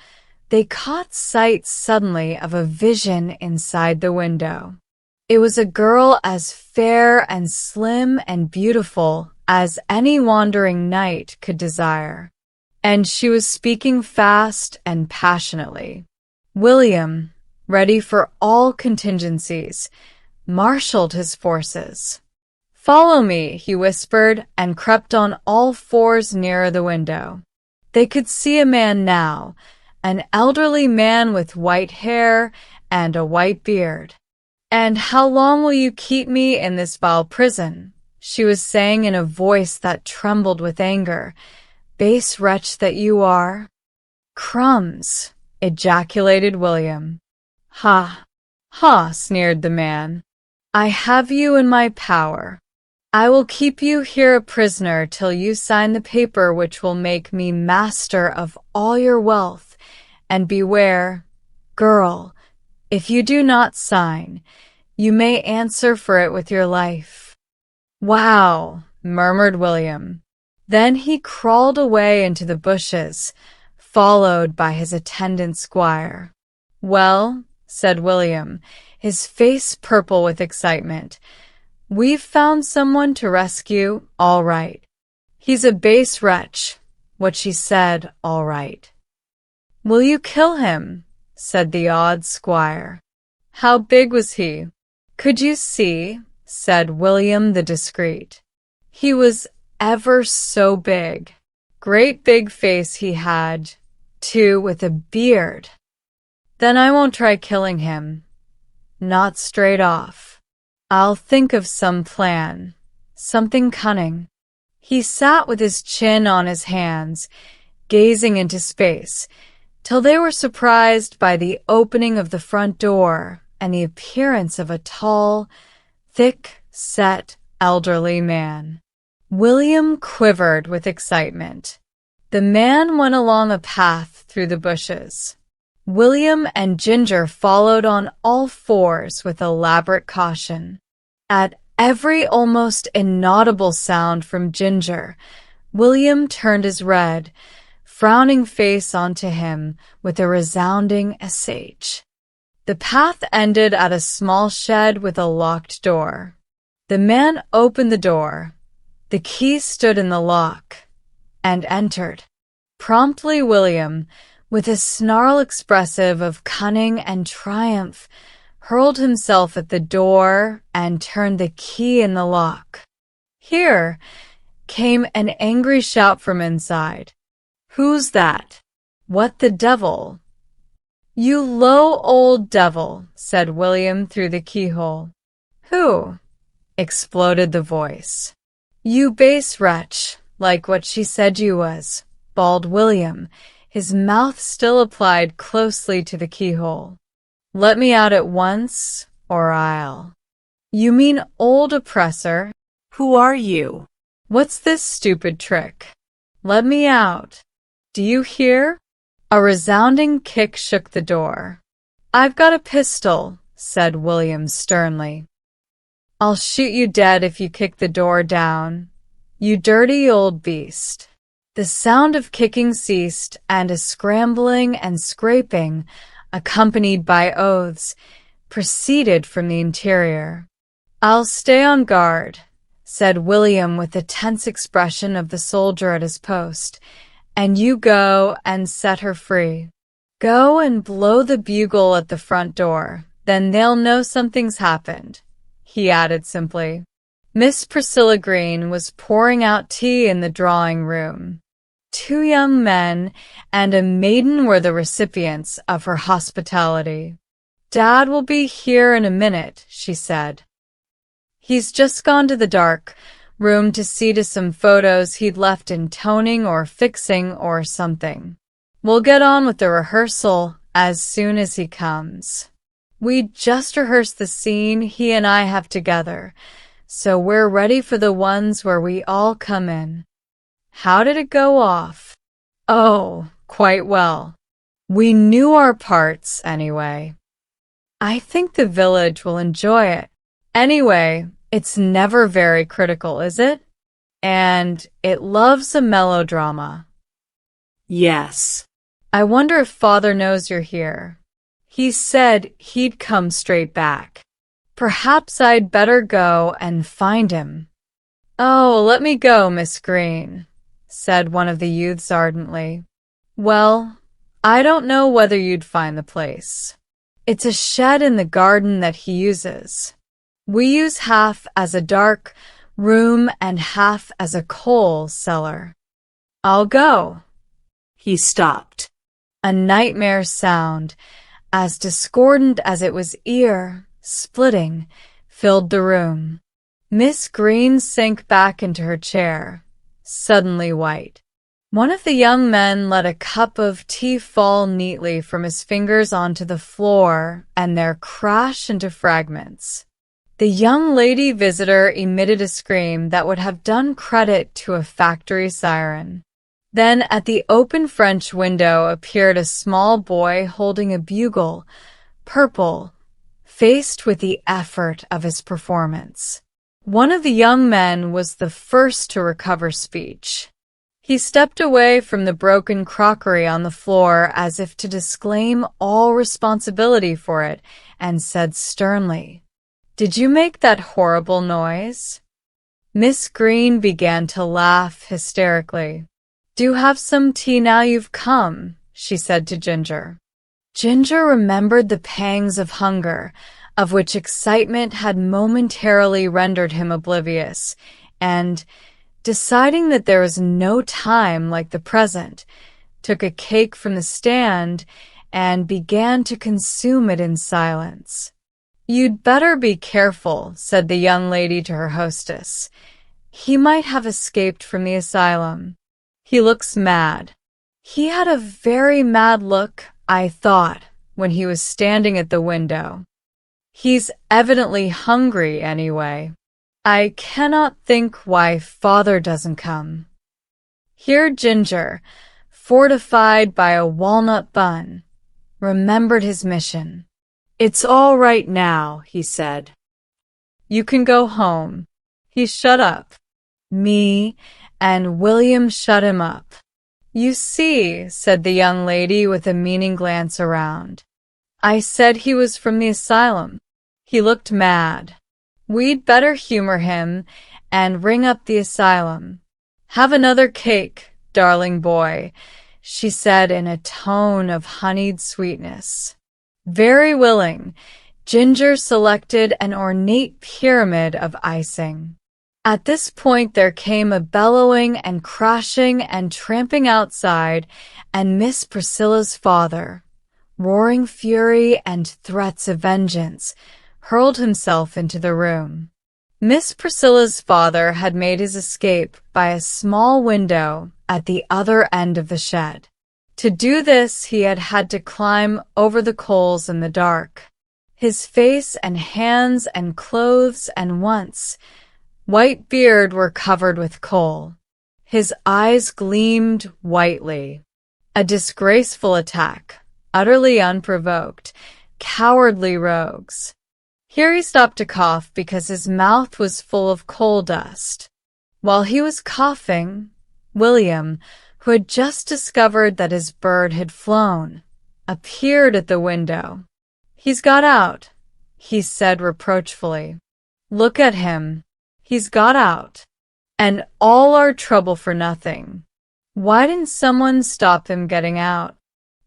they caught sight suddenly of a vision inside the window. It was a girl as fair and slim and beautiful as any wandering knight could desire, and she was speaking fast and passionately. William, ready for all contingencies, marshaled his forces. "Follow me," he whispered, and crept on all fours nearer the window. They could see a man now, an elderly man with white hair and a white beard. "And how long will you keep me in this vile prison?" she was saying in a voice that trembled with anger. "Base wretch that you are." "Crumbs!" ejaculated William. "Ha! Ha!" sneered the man. "I have you in my power. I will keep you here a prisoner till you sign the paper which will make me master of all your wealth, and beware, girl, if you do not sign, you may answer for it with your life." "Wow!" murmured William. Then he crawled away into the bushes, followed by his attendant squire. "Well," said William, his face purple with excitement, "we've found someone to rescue, all right. He's a base wretch," what she said, all right. "Will you kill him?" said the odd squire. "How big was he?" "Could you see?" said William the discreet. "He was ever so big. Great big face he had, too, with a beard." "Then I won't try killing him. Not straight off. I'll think of some plan, something cunning." He sat with his chin on his hands, gazing into space, till they were surprised by the opening of the front door and the appearance of a tall, thick-set, elderly man. William quivered with excitement. The man went along a path through the bushes. William and Ginger followed on all fours with elaborate caution. At every almost inaudible sound from Ginger, William turned his red, frowning face onto him with a resounding sh. The path ended at a small shed with a locked door. The man opened the door. The key stood in the lock, and entered. Promptly William, with a snarl expressive of cunning and triumph, hurled himself at the door and turned the key in the lock. Here came an angry shout from inside. "Who's that? What the devil?" "You low old devil," said William through the keyhole. "Who?" exploded the voice. "You base wretch, like what she said you was," bawled William, his mouth still applied closely to the keyhole. "Let me out at once, or I'll—" "You mean old oppressor? Who are you? What's this stupid trick? Let me out. Do you hear?" A resounding kick shook the door. "I've got a pistol," said William sternly. "I'll shoot you dead if you kick the door down, you dirty old beast." The sound of kicking ceased, and a scrambling and scraping, accompanied by oaths, proceeded from the interior. "I'll stay on guard," said William with the tense expression of the soldier at his post, "and you go and set her free. Go and blow the bugle at the front door, then they'll know something's happened," he added simply. Miss Priscilla Green was pouring out tea in the drawing room. 2 young men and a maiden were the recipients of her hospitality. "Dad will be here in a minute," she said. "He's just gone to the dark room to see to some photos he'd left in toning or fixing or something. We'll get on with the rehearsal as soon as he comes. We just rehearsed the scene he and I have together, so we're ready for the ones where we all come in." "How did it go off?" "Oh, quite well. We knew our parts, anyway. I think the village will enjoy it. Anyway, it's never very critical, is it? And it loves a melodrama." Yes. "I wonder if Father knows you're here. He said he'd come straight back. Perhaps I'd better go and find him." "Oh, let me go, Miss Green," said one of the youths ardently. "Well, I don't know whether you'd find the place. It's a shed in the garden that he uses. We use half as a dark room and half as a coal cellar. I'll go." He stopped. A nightmare sound, as discordant as it was ear-splitting, filled the room. Miss Green sank back into her chair, suddenly white. One of the young men let a cup of tea fall neatly from his fingers onto the floor and there crash into fragments. The young lady visitor emitted a scream that would have done credit to a factory siren. Then at the open French window appeared a small boy holding a bugle, purple, faced with the effort of his performance. One of the young men was the first to recover speech. He stepped away from the broken crockery on the floor as if to disclaim all responsibility for it and said sternly, "Did you make that horrible noise?" Miss Green began to laugh hysterically. "Do have some tea now you've come," she said to Ginger. Ginger remembered the pangs of hunger, of which excitement had momentarily rendered him oblivious, and, deciding that there was no time like the present, took a cake from the stand and began to consume it in silence. "You'd better be careful," said the young lady to her hostess. "He might have escaped from the asylum. He looks mad. He had a very mad look, I thought, when he was standing at the window. He's evidently hungry anyway. I cannot think why father doesn't come." Here Ginger, fortified by a walnut bun, remembered his mission. "It's all right now," he said. "You can go home." He shut up. Me and William shut him up. "You see," said the young lady with a meaning glance around. "I said he was from the asylum. He looked mad. We'd better humor him and ring up the asylum. Have another cake, darling boy," she said in a tone of honeyed sweetness. Very willing, Ginger selected an ornate pyramid of icing. At this point there came a bellowing and crashing and tramping outside, and Miss Priscilla's father, roaring fury and threats of vengeance, hurled himself into the room. Miss Priscilla's father had made his escape by a small window at the other end of the shed. To do this, he had had to climb over the coals in the dark. His face and hands and clothes and once white beard were covered with coal. His eyes gleamed whitely. A disgraceful attack, utterly unprovoked, cowardly rogues. Here he stopped to cough because his mouth was full of coal dust. While he was coughing, William, who had just discovered that his bird had flown, appeared at the window. "He's got out," he said reproachfully. "Look at him. He's got out. And all our trouble for nothing. Why didn't someone stop him getting out?"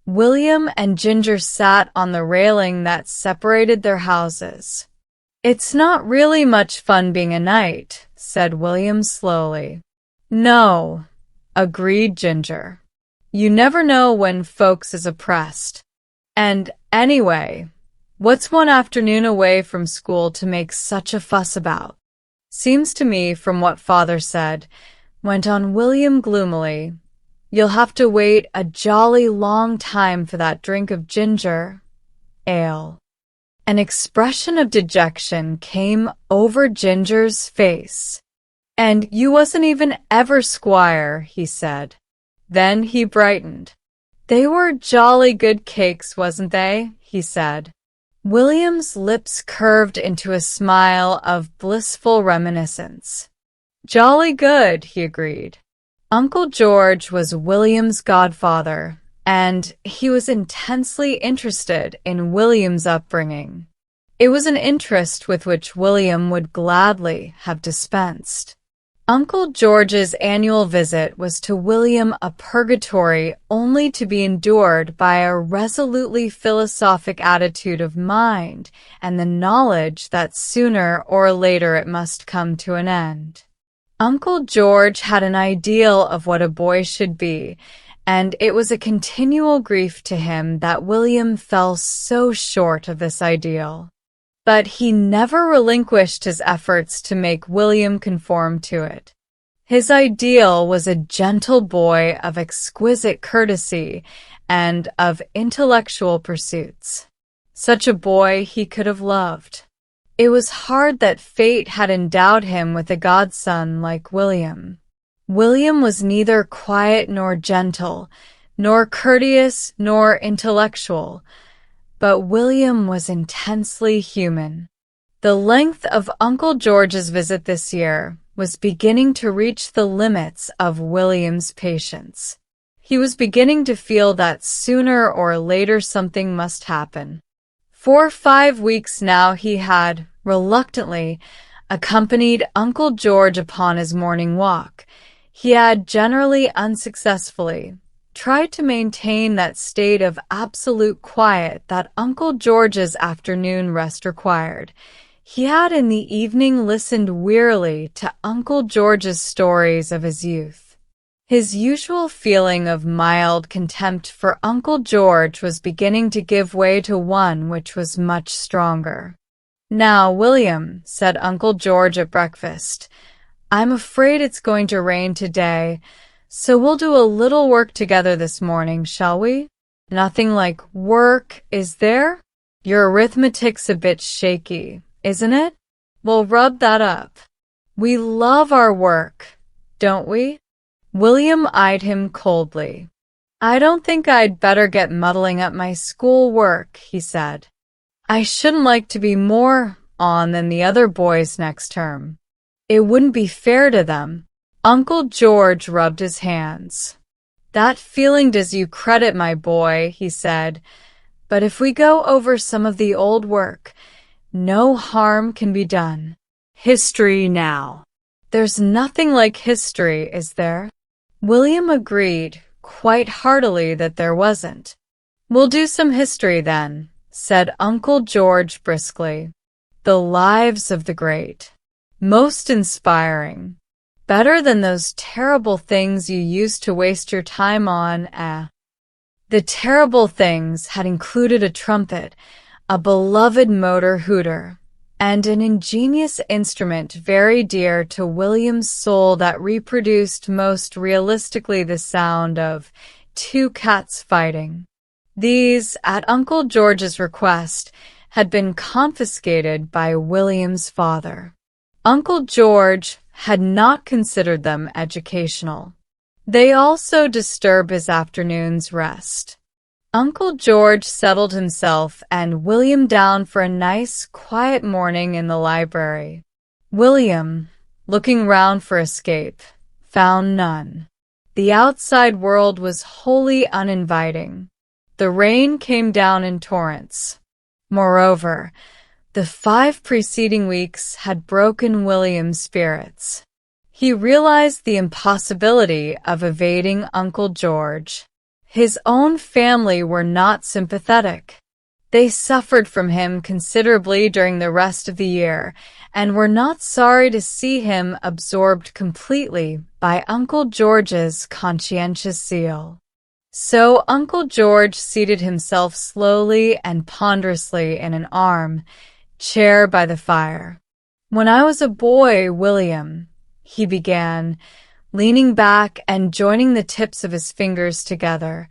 William and Ginger sat on the railing that separated their houses. "It's not really much fun being a knight," said William slowly. "No," agreed Ginger. "You never know when folks is oppressed. And anyway, what's one afternoon away from school to make such a fuss about? Seems to me, from what father said," went on William gloomily, "you'll have to wait a jolly long time for that drink of ginger ale." An expression of dejection came over Ginger's face. "And you wasn't even ever squire," he said. Then he brightened. "They were jolly good cakes, wasn't they?" he said. William's lips curved into a smile of blissful reminiscence. "Jolly good," he agreed. Uncle George was William's godfather, and he was intensely interested in William's upbringing. It was an interest with which William would gladly have dispensed. Uncle George's annual visit was to William a purgatory only to be endured by a resolutely philosophic attitude of mind and the knowledge that sooner or later it must come to an end. Uncle George had an ideal of what a boy should be, and it was a continual grief to him that William fell so short of this ideal. But he never relinquished his efforts to make William conform to it. His ideal was a gentle boy of exquisite courtesy and of intellectual pursuits. Such a boy he could have loved. It was hard that fate had endowed him with a godson like William. William was neither quiet nor gentle, nor courteous nor intellectual, but William was intensely human. The length of Uncle George's visit this year was beginning to reach the limits of William's patience. He was beginning to feel that sooner or later something must happen. For 5 weeks now he had, reluctantly, accompanied Uncle George upon his morning walk. He had, generally unsuccessfully, tried to maintain that state of absolute quiet that Uncle George's afternoon rest required. He had in the evening listened wearily to Uncle George's stories of his youth. His usual feeling of mild contempt for Uncle George was beginning to give way to one which was much stronger. "Now, William," said Uncle George at breakfast, "I'm afraid it's going to rain today, so we'll do a little work together this morning, shall we? Nothing like work, is there? Your arithmetic's a bit shaky, isn't it? We'll rub that up. We love our work, don't we?" William eyed him coldly. "I don't think I'd better get muddling up my school work," he said. "I shouldn't like to be more on than the other boys next term. It wouldn't be fair to them." Uncle George rubbed his hands. "That feeling does you credit, my boy," he said. "But if we go over some of the old work, no harm can be done. History now. There's nothing like history, is there?" William agreed quite heartily that there wasn't. "We'll do some history then," said Uncle George briskly. "The lives of the great. Most inspiring. Better than those terrible things you used to waste your time on, eh?" The terrible things had included a trumpet, a beloved motor hooter, and an ingenious instrument very dear to William's soul that reproduced most realistically the sound of 2 cats fighting. These, at Uncle George's request, had been confiscated by William's father. Uncle George had not considered them educational. They also disturbed his afternoon's rest. Uncle George settled himself and William down for a nice, quiet morning in the library. William, looking round for escape, found none. The outside world was wholly uninviting. The rain came down in torrents. Moreover, the 5 preceding weeks had broken William's spirits. He realized the impossibility of evading Uncle George. His own family were not sympathetic. They suffered from him considerably during the rest of the year, and were not sorry to see him absorbed completely by Uncle George's conscientious zeal. So Uncle George seated himself slowly and ponderously in an arm-chair by the fire. "When I was a boy, William," he began, leaning back and joining the tips of his fingers together,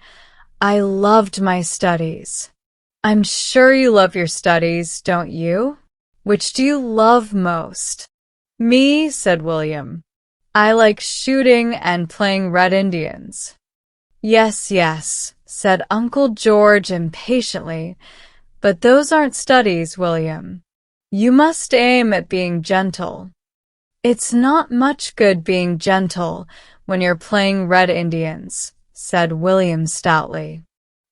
"I loved my studies." "I'm sure you love your studies, don't you? Which do you love most?" "Me," said William. "I like shooting and playing Red Indians." "Yes, yes," said Uncle George impatiently, "but those aren't studies, William. You must aim at being gentle." "It's not much good being gentle when you're playing Red Indians," said William stoutly.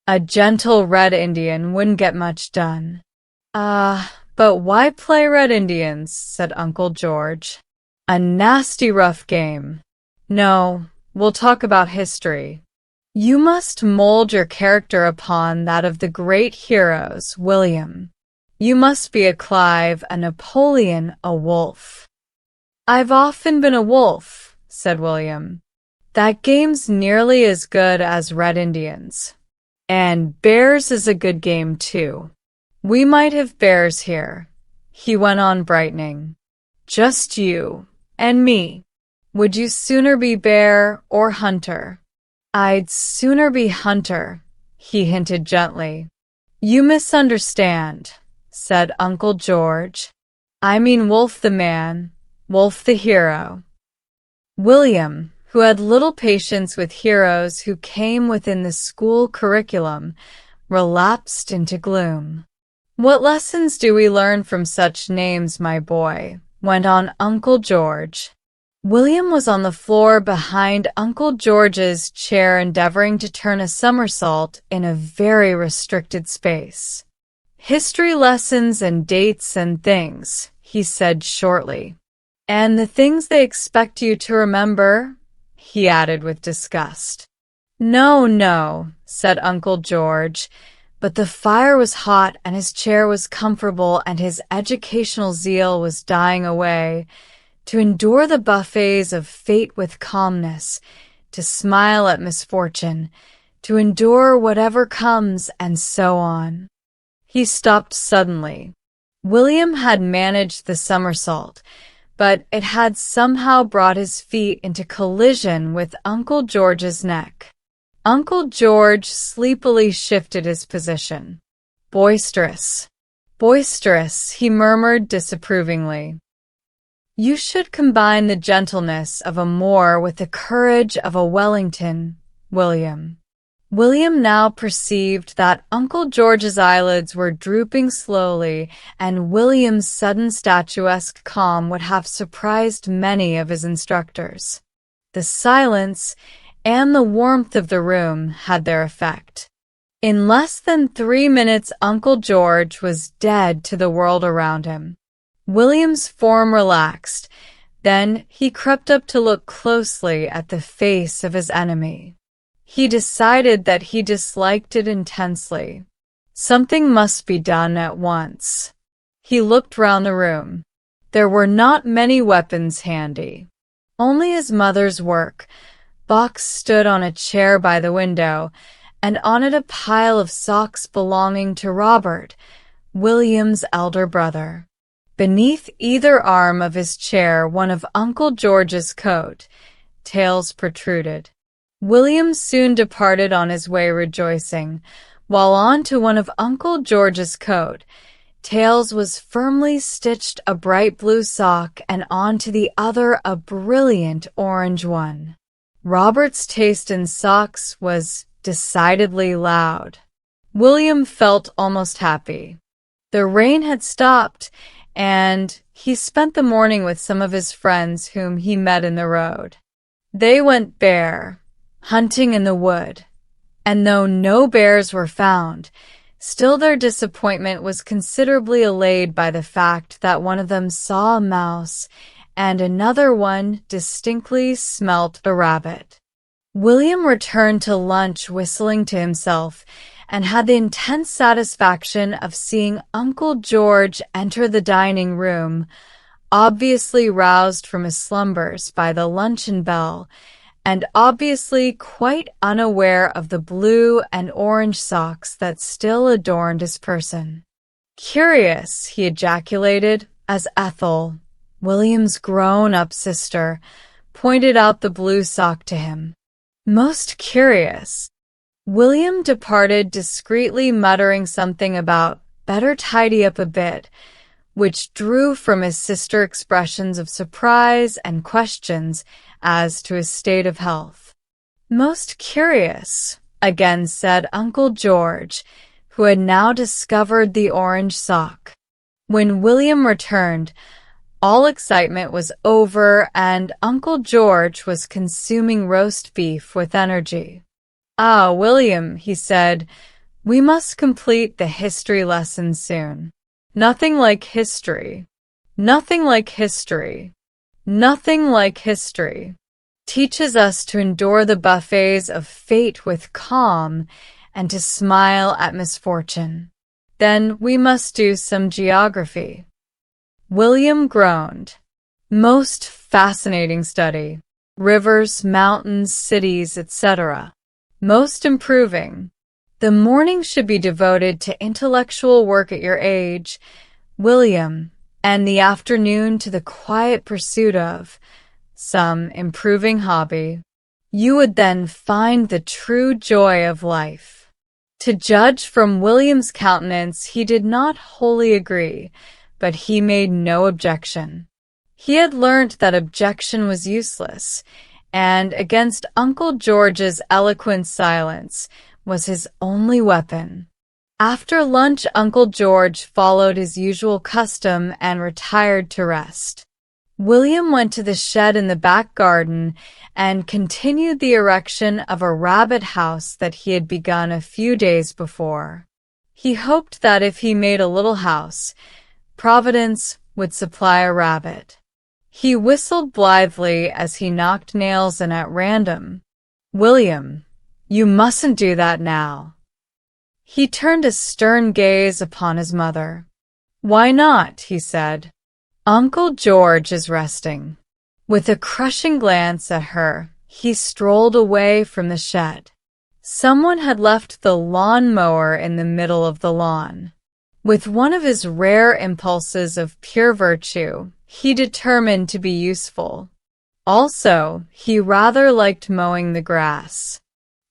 "A gentle Red Indian wouldn't get much done." But why play Red Indians?" said Uncle George. "A nasty rough game. No, we'll talk about history. You must mold your character upon that of the great heroes, William. You must be a Clive, a Napoleon, a Wolfe." "I've often been a wolf," said William. "That game's nearly as good as Red Indians. And bears is a good game, too. We might have bears here," he went on brightening. "Just you and me. Would you sooner be bear or hunter?" "I'd sooner be hunter," he hinted gently. "You misunderstand," said Uncle George. "I mean Wolfe the man, Wolfe the hero." William, who had little patience with heroes who came within the school curriculum, relapsed into gloom. "What lessons do we learn from such names, my boy?" went on Uncle George. William was on the floor behind Uncle George's chair endeavoring to turn a somersault in a very restricted space. "History lessons and dates and things," he said shortly. "And the things they expect you to remember," he added with disgust. "No, no," said Uncle George, but the fire was hot and his chair was comfortable and his educational zeal was dying away. "To endure the buffets of fate with calmness, to smile at misfortune, to endure whatever comes, and so on." He stopped suddenly. William had managed the somersault, but it had somehow brought his feet into collision with Uncle George's neck. Uncle George sleepily shifted his position. "Boisterous, boisterous," he murmured disapprovingly. "You should combine the gentleness of a Moor with the courage of a Wellington, William." William now perceived that Uncle George's eyelids were drooping slowly, and William's sudden statuesque calm would have surprised many of his instructors. The silence and the warmth of the room had their effect. In less than 3 minutes, Uncle George was dead to the world around him. William's form relaxed. Then he crept up to look closely at the face of his enemy. He decided that he disliked it intensely. Something must be done at once. He looked round the room. There were not many weapons handy. Only his mother's work. Box stood on a chair by the window, and on it a pile of socks belonging to Robert, William's elder brother. Beneath either arm of his chair, one of Uncle George's coat tails protruded. William soon departed on his way rejoicing, while on to one of Uncle George's coat tails was firmly stitched a bright blue sock, and on to the other a brilliant orange one. Robert's taste in socks was decidedly loud. William felt almost happy. The rain had stopped, and he spent the morning with some of his friends whom he met in the road. They went bear hunting in the wood, and though no bears were found, still their disappointment was considerably allayed by the fact that one of them saw a mouse and another one distinctly smelt a rabbit. William returned to lunch whistling to himself and had the intense satisfaction of seeing Uncle George enter the dining room, obviously roused from his slumbers by the luncheon bell, and obviously quite unaware of the blue and orange socks that still adorned his person. "Curious," he ejaculated, as Ethel, William's grown-up sister, pointed out the blue sock to him. "Most curious." William departed discreetly, muttering something about "better tidy up a bit," which drew from his sister expressions of surprise and questions as to his state of health. "Most curious," again said Uncle George, who had now discovered the orange sock. When William returned, all excitement was over, and Uncle George was consuming roast beef with energy. "Ah, William," he said, "we must complete the history lesson soon. Nothing like history. Nothing like history. Nothing like history. Teaches us to endure the buffets of fate with calm and to smile at misfortune. Then we must do some geography." William groaned. "Most fascinating study. Rivers, mountains, cities, etc. Most improving. The morning should be devoted to intellectual work at your age, William, and the afternoon to the quiet pursuit of some improving hobby. You would then find the true joy of life." To judge from William's countenance, he did not wholly agree, but he made no objection. He had learnt that objection was useless, and against Uncle George's eloquent silence was his only weapon. After lunch, Uncle George followed his usual custom and retired to rest. William went to the shed in the back garden and continued the erection of a rabbit house that he had begun a few days before. He hoped that if he made a little house, Providence would supply a rabbit. He whistled blithely as he knocked nails in at random. "William, you mustn't do that now." He turned a stern gaze upon his mother. "Why not?" he said. "Uncle George is resting." With a crushing glance at her, he strolled away from the shed. Someone had left the lawn mower in the middle of the lawn. With one of his rare impulses of pure virtue, he determined to be useful. Also, he rather liked mowing the grass.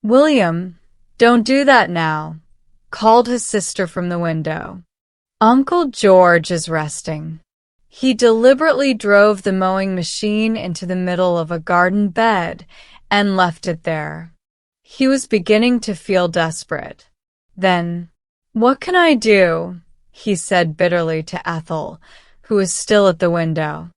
"William, don't do that now," called his sister from the window. "Uncle George is resting." He deliberately drove the mowing machine into the middle of a garden bed and left it there. He was beginning to feel desperate. Then, "What can I do?" he said bitterly to Ethel, who was still at the window.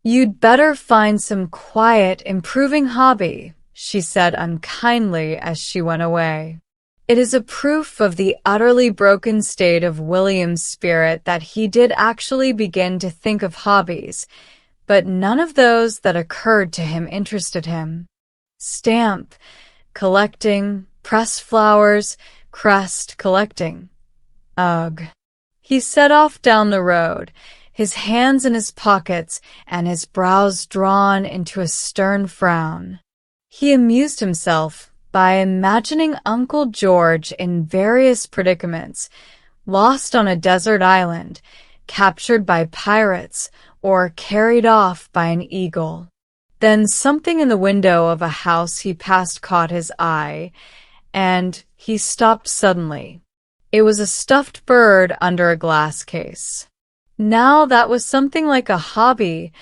"You'd better find some quiet, improving hobby," she said unkindly as she went away. It is a proof of the utterly broken state of William's spirit that he did actually begin to think of hobbies, but none of those that occurred to him interested him. Stamp collecting, pressed flowers, crest collecting. Ugh. He set off down the road, his hands in his pockets and his brows drawn into a stern frown. He amused himself by imagining Uncle George in various predicaments, lost on a desert island, captured by pirates, or carried off by an eagle. Then something in the window of a house he passed caught his eye, and he stopped suddenly. It was a stuffed bird under a glass case. Now that was something like a hobby,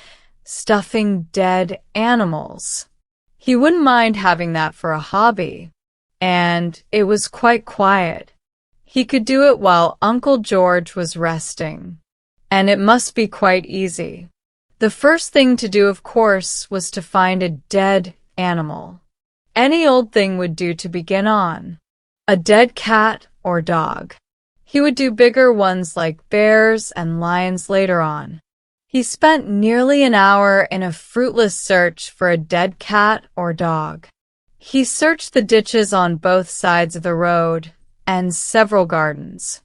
stuffing dead animals. He wouldn't mind having that for a hobby. And it was quite quiet. He could do it while Uncle George was resting. And it must be quite easy. The first thing to do, of course, was to find a dead animal. Any old thing would do to begin on. A dead cat or dog. He would do bigger ones like bears and lions later on. He spent nearly an hour in a fruitless search for a dead cat or dog. He searched the ditches on both sides of the road and several gardens.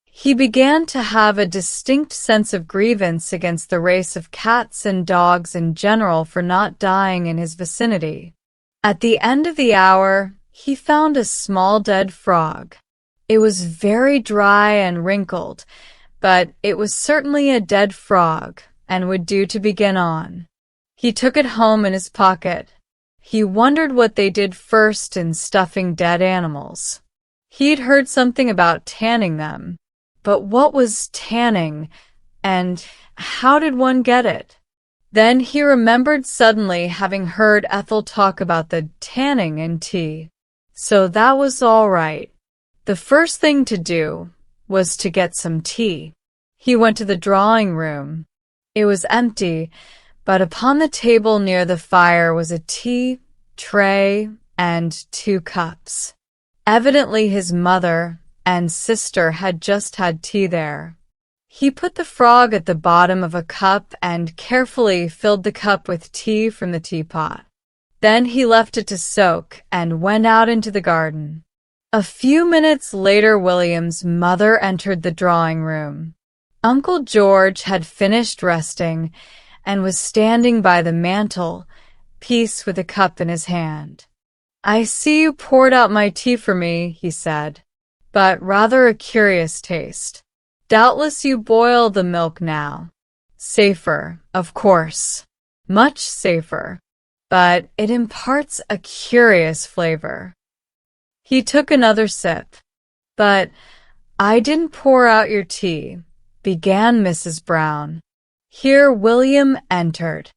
He began to have a distinct sense of grievance against the race of cats and dogs in general for not dying in his vicinity. At the end of the hour, he found a small dead frog. It was very dry and wrinkled, but it was certainly a dead frog and would do to begin on. He took it home in his pocket. He wondered what they did first in stuffing dead animals. He'd heard something about tanning them, but what was tanning, and how did one get it? Then he remembered suddenly having heard Ethel talk about the tanning in tea. So that was all right. The first thing to do was to get some tea. He went to the drawing room. It was empty, but upon the table near the fire was a tea tray and 2 cups. Evidently his mother and sister had just had tea there. He put the frog at the bottom of a cup and carefully filled the cup with tea from the teapot. Then he left it to soak and went out into the garden. A few minutes later, William's mother entered the drawing room. Uncle George had finished resting and was standing by the mantel-piece with a cup in his hand. "I see you poured out my tea for me," he said, "but rather a curious taste. Doubtless you boil the milk now. Safer, of course. Much safer. But it imparts a curious flavor." He took another sip. "But I didn't pour out your tea," began Mrs. Brown. Here William entered.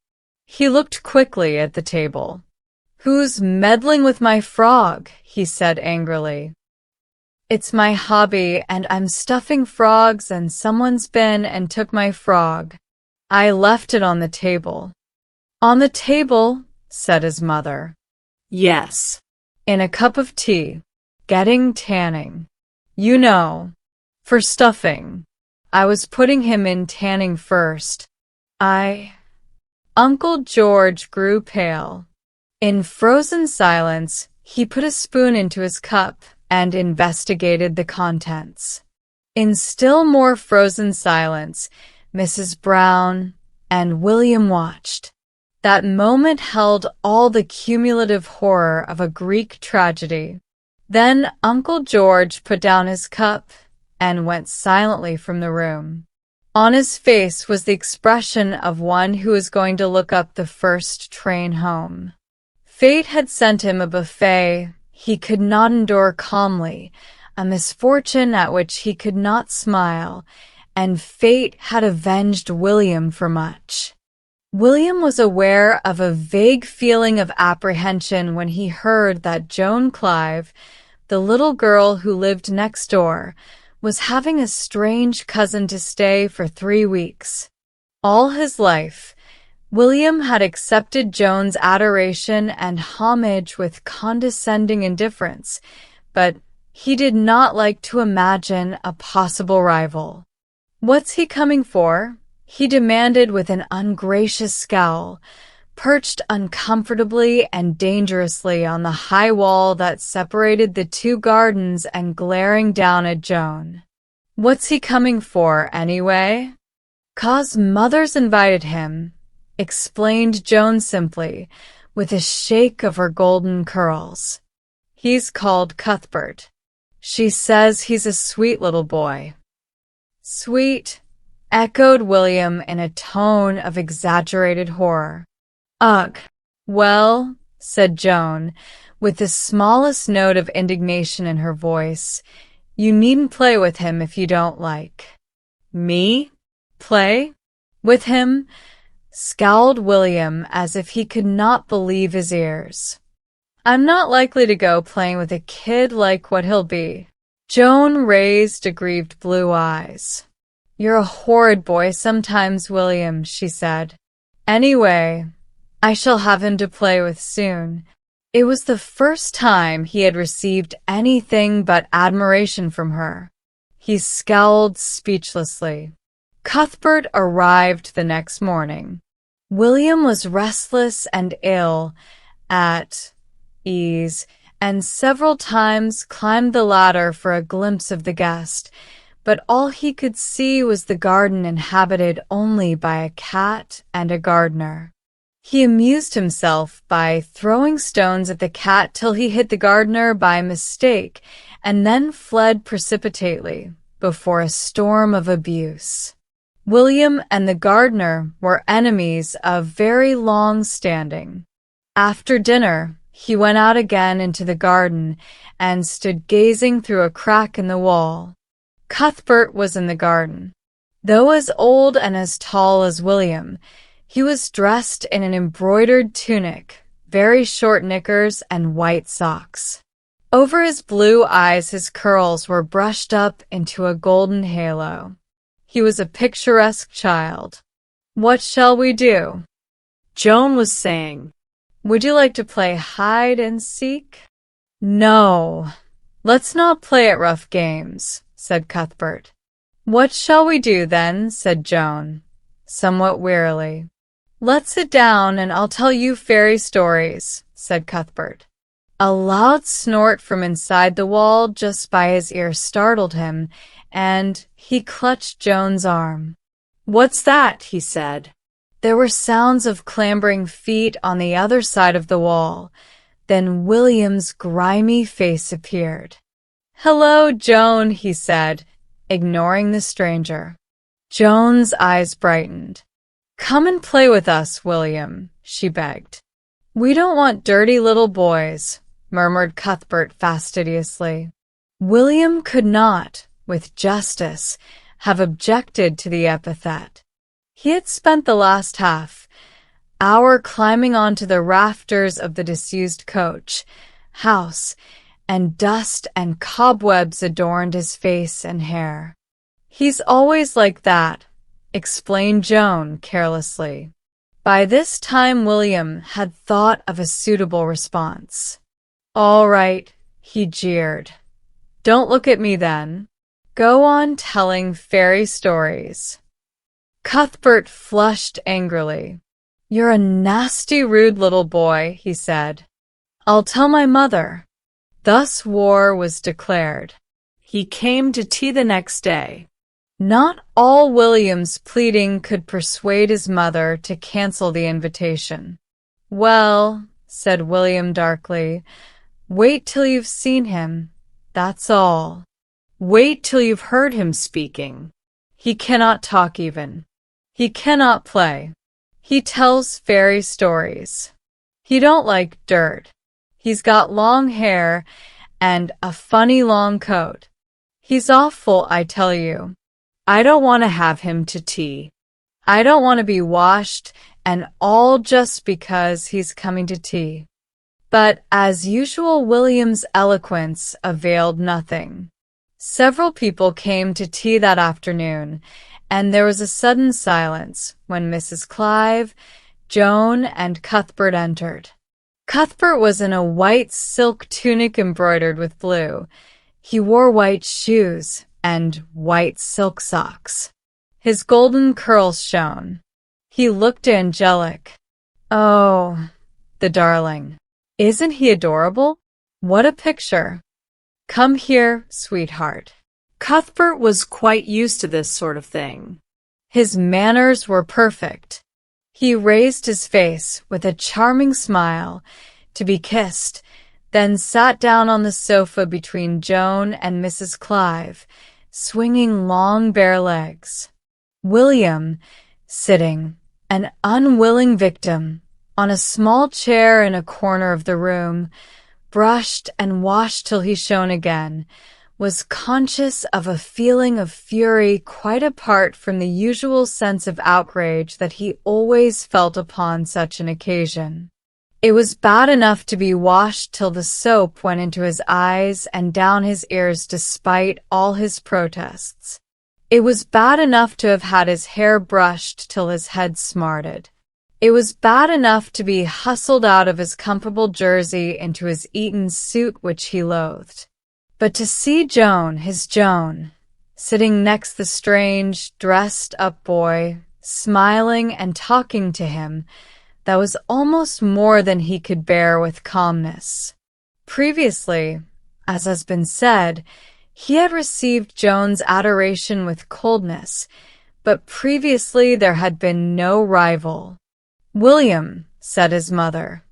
He looked quickly at the table. "Who's meddling with my frog?" he said angrily. "It's my hobby, and I'm stuffing frogs, and someone's been and took my frog." I left it on the table. On the table, said his mother. Yes. In a cup of tea. Getting tanning. You know, for stuffing. I was putting him in tanning first. Uncle George grew pale. In frozen silence, he put a spoon into his cup and investigated the contents. In still more frozen silence, Mrs. Brown and William watched. That moment held all the cumulative horror of a Greek tragedy. Then Uncle George put down his cup and went silently from the room. On his face was the expression of one who is going to look up the first train home. Fate had sent him a buffet he could not endure calmly, a misfortune at which he could not smile, and fate had avenged William for much. William was aware of a vague feeling of apprehension when he heard that Joan Clive, the little girl who lived next door, was having a strange cousin to stay for 3 weeks. All his life, William had accepted Joan's adoration and homage with condescending indifference, but he did not like to imagine a possible rival. "What's he coming for?" he demanded with an ungracious scowl, perched uncomfortably and dangerously on the high wall that separated the two gardens and glaring down at Joan. "What's he coming for, anyway?" "'Cause mother's invited him," explained Joan simply, with a shake of her golden curls. "He's called Cuthbert. She says he's a sweet little boy." "Sweet," echoed William in a tone of exaggerated horror. "Ugh." "Well," said Joan, with the smallest note of indignation in her voice, "you needn't play with him if you don't like." "Me? Play? With him?" scowled William as if he could not believe his ears. "I'm not likely to go playing with a kid like what he'll be." Joan raised aggrieved blue eyes. "You're a horrid boy sometimes, William," she said. "Anyway, I shall have him to play with soon." It was the first time he had received anything but admiration from her. He scowled speechlessly. Cuthbert arrived the next morning. William was restless and ill, at ease, and several times climbed the ladder for a glimpse of the guest, but all he could see was the garden inhabited only by a cat and a gardener. He amused himself by throwing stones at the cat till he hit the gardener by mistake, and then fled precipitately before a storm of abuse. William and the gardener were enemies of very long standing. After dinner, he went out again into the garden and stood gazing through a crack in the wall. Cuthbert was in the garden. Though as old and as tall as William, he was dressed in an embroidered tunic, very short knickers, and white socks. Over his blue eyes his curls were brushed up into a golden halo. He was a picturesque child. "What shall we do?" Joan was saying. "Would you like to play hide and seek?" "No, let's not play at rough games," said Cuthbert. "What shall we do then?" said Joan, somewhat wearily. "Let's sit down and I'll tell you fairy stories," said Cuthbert. A loud snort from inside the wall just by his ear startled him, and he clutched Joan's arm. "What's that?" he said. There were sounds of clambering feet on the other side of the wall. Then William's grimy face appeared. "Hello, Joan," he said, ignoring the stranger. Joan's eyes brightened. "Come and play with us, William," she begged. "We don't want dirty little boys," murmured Cuthbert fastidiously. William could not, with justice, have objected to the epithet. He had spent the last half-hour climbing onto the rafters of the disused coach, house, and dust and cobwebs adorned his face and hair. "He's always like that," explained Joan carelessly. By this time William had thought of a suitable response. "All right," he jeered. "Don't look at me then. Go on telling fairy stories." Cuthbert flushed angrily. "You're a nasty, rude little boy," he said. "I'll tell my mother." Thus war was declared. He came to tea the next day. Not all William's pleading could persuade his mother to cancel the invitation. "Well," said William darkly, "wait till you've seen him, that's all." Wait till you've heard him speaking. He cannot talk even. He cannot play. He tells fairy stories. He don't like dirt. He's got long hair and a funny long coat. He's awful, I tell you. I don't want to have him to tea. I don't want to be washed, and all just because he's coming to tea. But as usual, William's eloquence availed nothing. Several people came to tea that afternoon, and there was a sudden silence when Mrs. Clive, Joan, and Cuthbert entered. Cuthbert was in a white silk tunic embroidered with blue. He wore white shoes and white silk socks. His golden curls shone. He looked angelic. Oh, the darling. Isn't he adorable? What a picture. Come here, sweetheart. Cuthbert was quite used to this sort of thing. His manners were perfect. He raised his face with a charming smile to be kissed, then sat down on the sofa between Joan and Mrs. Clive, swinging long bare legs. William, sitting, an unwilling victim, on a small chair in a corner of the room, brushed and washed till he shone again, was conscious of a feeling of fury quite apart from the usual sense of outrage that he always felt upon such an occasion. It was bad enough to be washed till the soap went into his eyes and down his ears despite all his protests. It was bad enough to have had his hair brushed till his head smarted. It was bad enough to be hustled out of his comfortable jersey into his Eton suit which he loathed. But to see Joan, his Joan, sitting next the strange, dressed-up boy, smiling and talking to him, that was almost more than he could bear with calmness. Previously, as has been said, he had received Joan's adoration with coldness, but previously there had been no rival. "William," said his mother,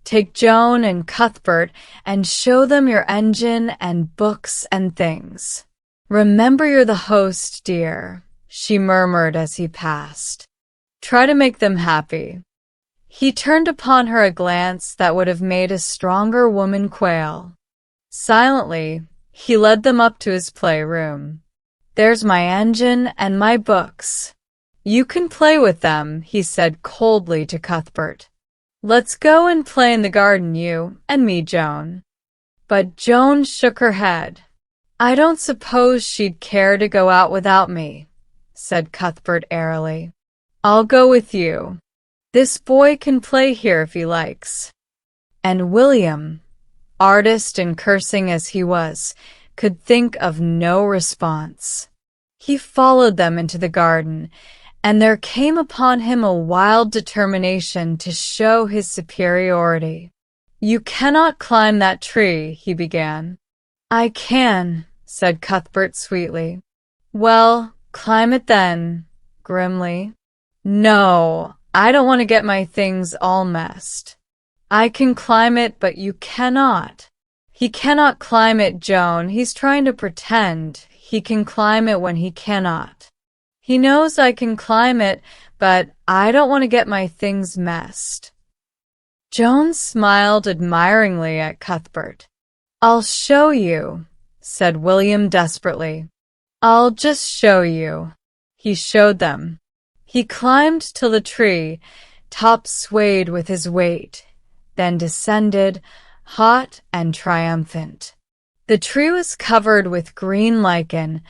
"take Joan and Cuthbert and show them your engine and books and things. Remember you're the host, dear," she murmured as he passed. "Try to make them happy." He turned upon her a glance that would have made a stronger woman quail. Silently, he led them up to his playroom. "There's my engine and my books. You can play with them," he said coldly to Cuthbert. "Let's go and play in the garden, you and me, Joan." But Joan shook her head. "I don't suppose she'd care to go out without me," said Cuthbert airily. "I'll go with you. This boy can play here if he likes." And William, artist and cursing as he was, could think of no response. He followed them into the garden, and there came upon him a wild determination to show his superiority. "You cannot climb that tree," he began. "I can," said Cuthbert sweetly. "Well, climb it then," grimly. "No, I don't want to get my things all messed." "I can climb it, but you cannot." "He cannot climb it, Joan. He's trying to pretend he can climb it when he cannot. He knows I can climb it, but I don't want to get my things messed." Joan smiled admiringly at Cuthbert. "I'll show you," said William desperately. "I'll just show you." He showed them. He climbed till the tree top swayed with his weight, then descended, hot and triumphant. The tree was covered with green lichen,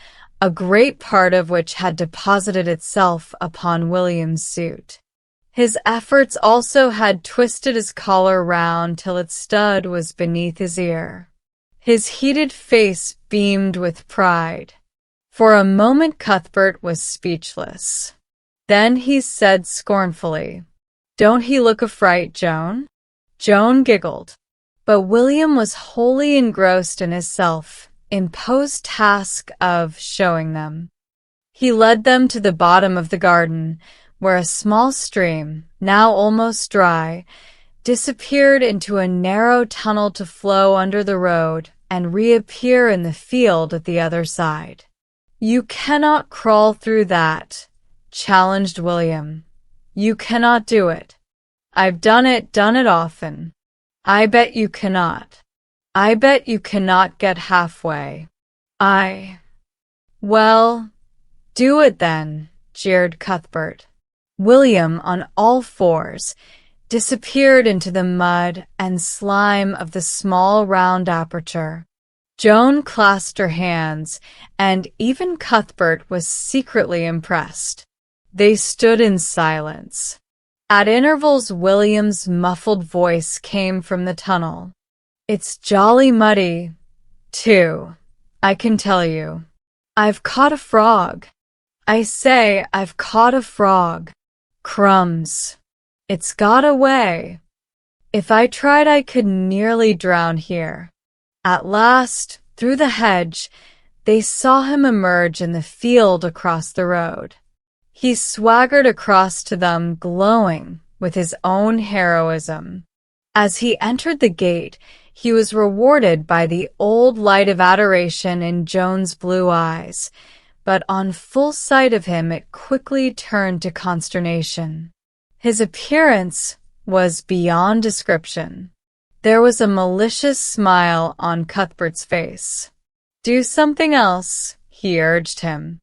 a great part of which had deposited itself upon William's suit. His efforts also had twisted his collar round till its stud was beneath his ear. His heated face beamed with pride. For a moment Cuthbert was speechless. Then he said scornfully, "Don't he look a fright, Joan?" Joan giggled. But William was wholly engrossed in his self-imposed task of showing them. He led them to the bottom of the garden, where a small stream, now almost dry, disappeared into a narrow tunnel to flow under the road and reappear in the field at the other side. "You cannot crawl through that," challenged William. "You cannot do it. I've done it often. I bet you cannot. I bet you cannot get halfway." "Well, do it then," jeered Cuthbert. William, on all fours, disappeared into the mud and slime of the small round aperture. Joan clasped her hands, and even Cuthbert was secretly impressed. They stood in silence. At intervals, William's muffled voice came from the tunnel. "It's jolly muddy, too, I can tell you. I've caught a frog. I say, I've caught a frog. Crumbs. It's got away. If I tried, I could nearly drown here." At last, through the hedge, they saw him emerge in the field across the road. He swaggered across to them, glowing with his own heroism. As he entered the gate, he was rewarded by the old light of adoration in Joan's blue eyes, but on full sight of him it quickly turned to consternation. His appearance was beyond description. There was a malicious smile on Cuthbert's face. "Do something else," he urged him.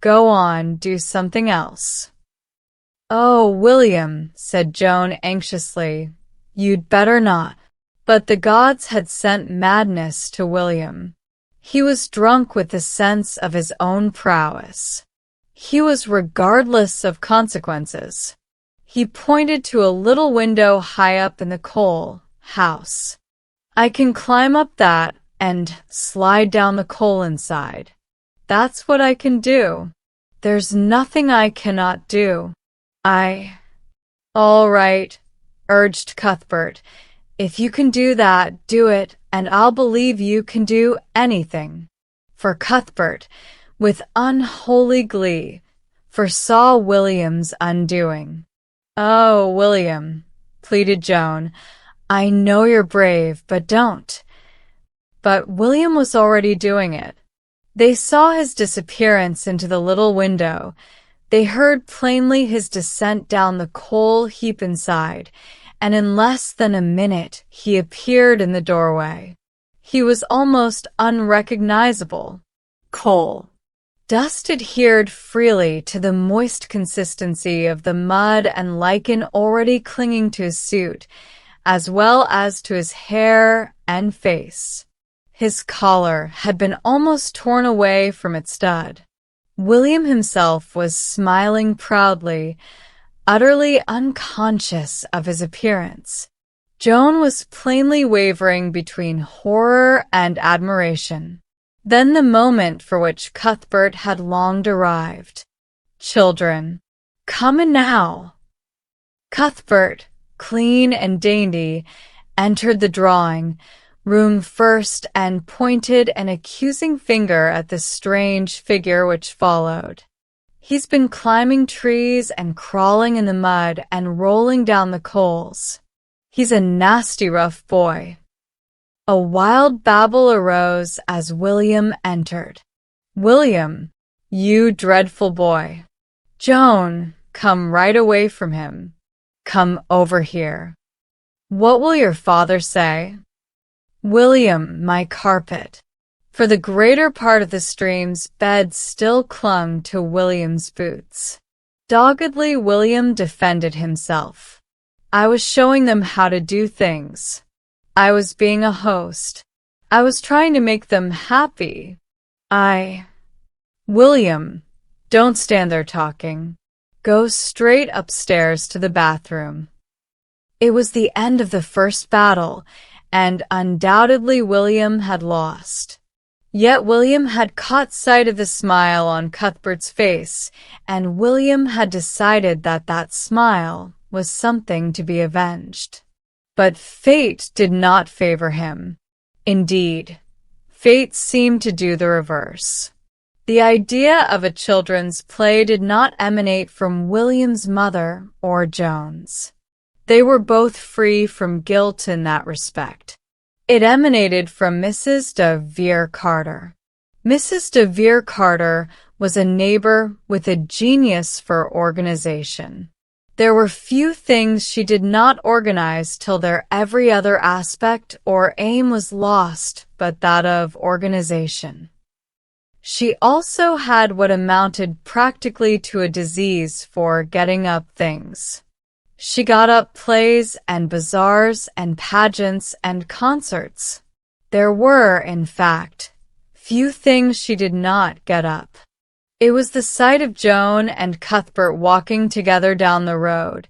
"Go on, do something else." "Oh, William," said Joan anxiously, "you'd better not." But the gods had sent madness to William. He was drunk with the sense of his own prowess. He was regardless of consequences. He pointed to a little window high up in the coal house. "I can climb up that and slide down the coal inside. That's what I can do. There's nothing I cannot do. "All right," urged Cuthbert. "If you can do that, do it, and I'll believe you can do anything." For Cuthbert, with unholy glee, foresaw William's undoing. "Oh, William," pleaded Joan, "I know you're brave, but don't." But William was already doing it. They saw his disappearance into the little window. They heard plainly his descent down the coal heap inside, and in less than a minute he appeared in the doorway. He was almost unrecognizable. Coal. Dust adhered freely to the moist consistency of the mud and lichen already clinging to his suit, as well as to his hair and face. His collar had been almost torn away from its stud. William himself was smiling proudly, utterly unconscious of his appearance. Joan was plainly wavering between horror and admiration. Then the moment for which Cuthbert had longed arrived. "Children, come in now." Cuthbert, clean and dainty, entered the drawing room first and pointed an accusing finger at the strange figure which followed. "He's been climbing trees and crawling in the mud and rolling down the coals. He's a nasty rough boy." A wild babble arose as William entered. "William, you dreadful boy. Joan, come right away from him. Come over here. What will your father say? William, my carpet." For the greater part of the stream's bed still clung to William's boots. Doggedly, William defended himself. "I was showing them how to do things. I was being a host. I was trying to make them happy. William, don't stand there talking. Go straight upstairs to the bathroom. It was the end of the first battle, and undoubtedly William had lost. Yet William had caught sight of the smile on Cuthbert's face, and William had decided that that smile was something to be avenged. But fate did not favor him. Indeed, fate seemed to do the reverse. The idea of a children's play did not emanate from William's mother or Joan's. They were both free from guilt in that respect. It emanated from Mrs. de Vere Carter. Mrs. de Vere Carter was a neighbor with a genius for organization. There were few things she did not organize till their every other aspect or aim was lost but that of organization. She also had what amounted practically to a disease for getting up things. She got up plays and bazaars and pageants and concerts. There were, in fact, few things she did not get up. It was the sight of Joan and Cuthbert walking together down the road,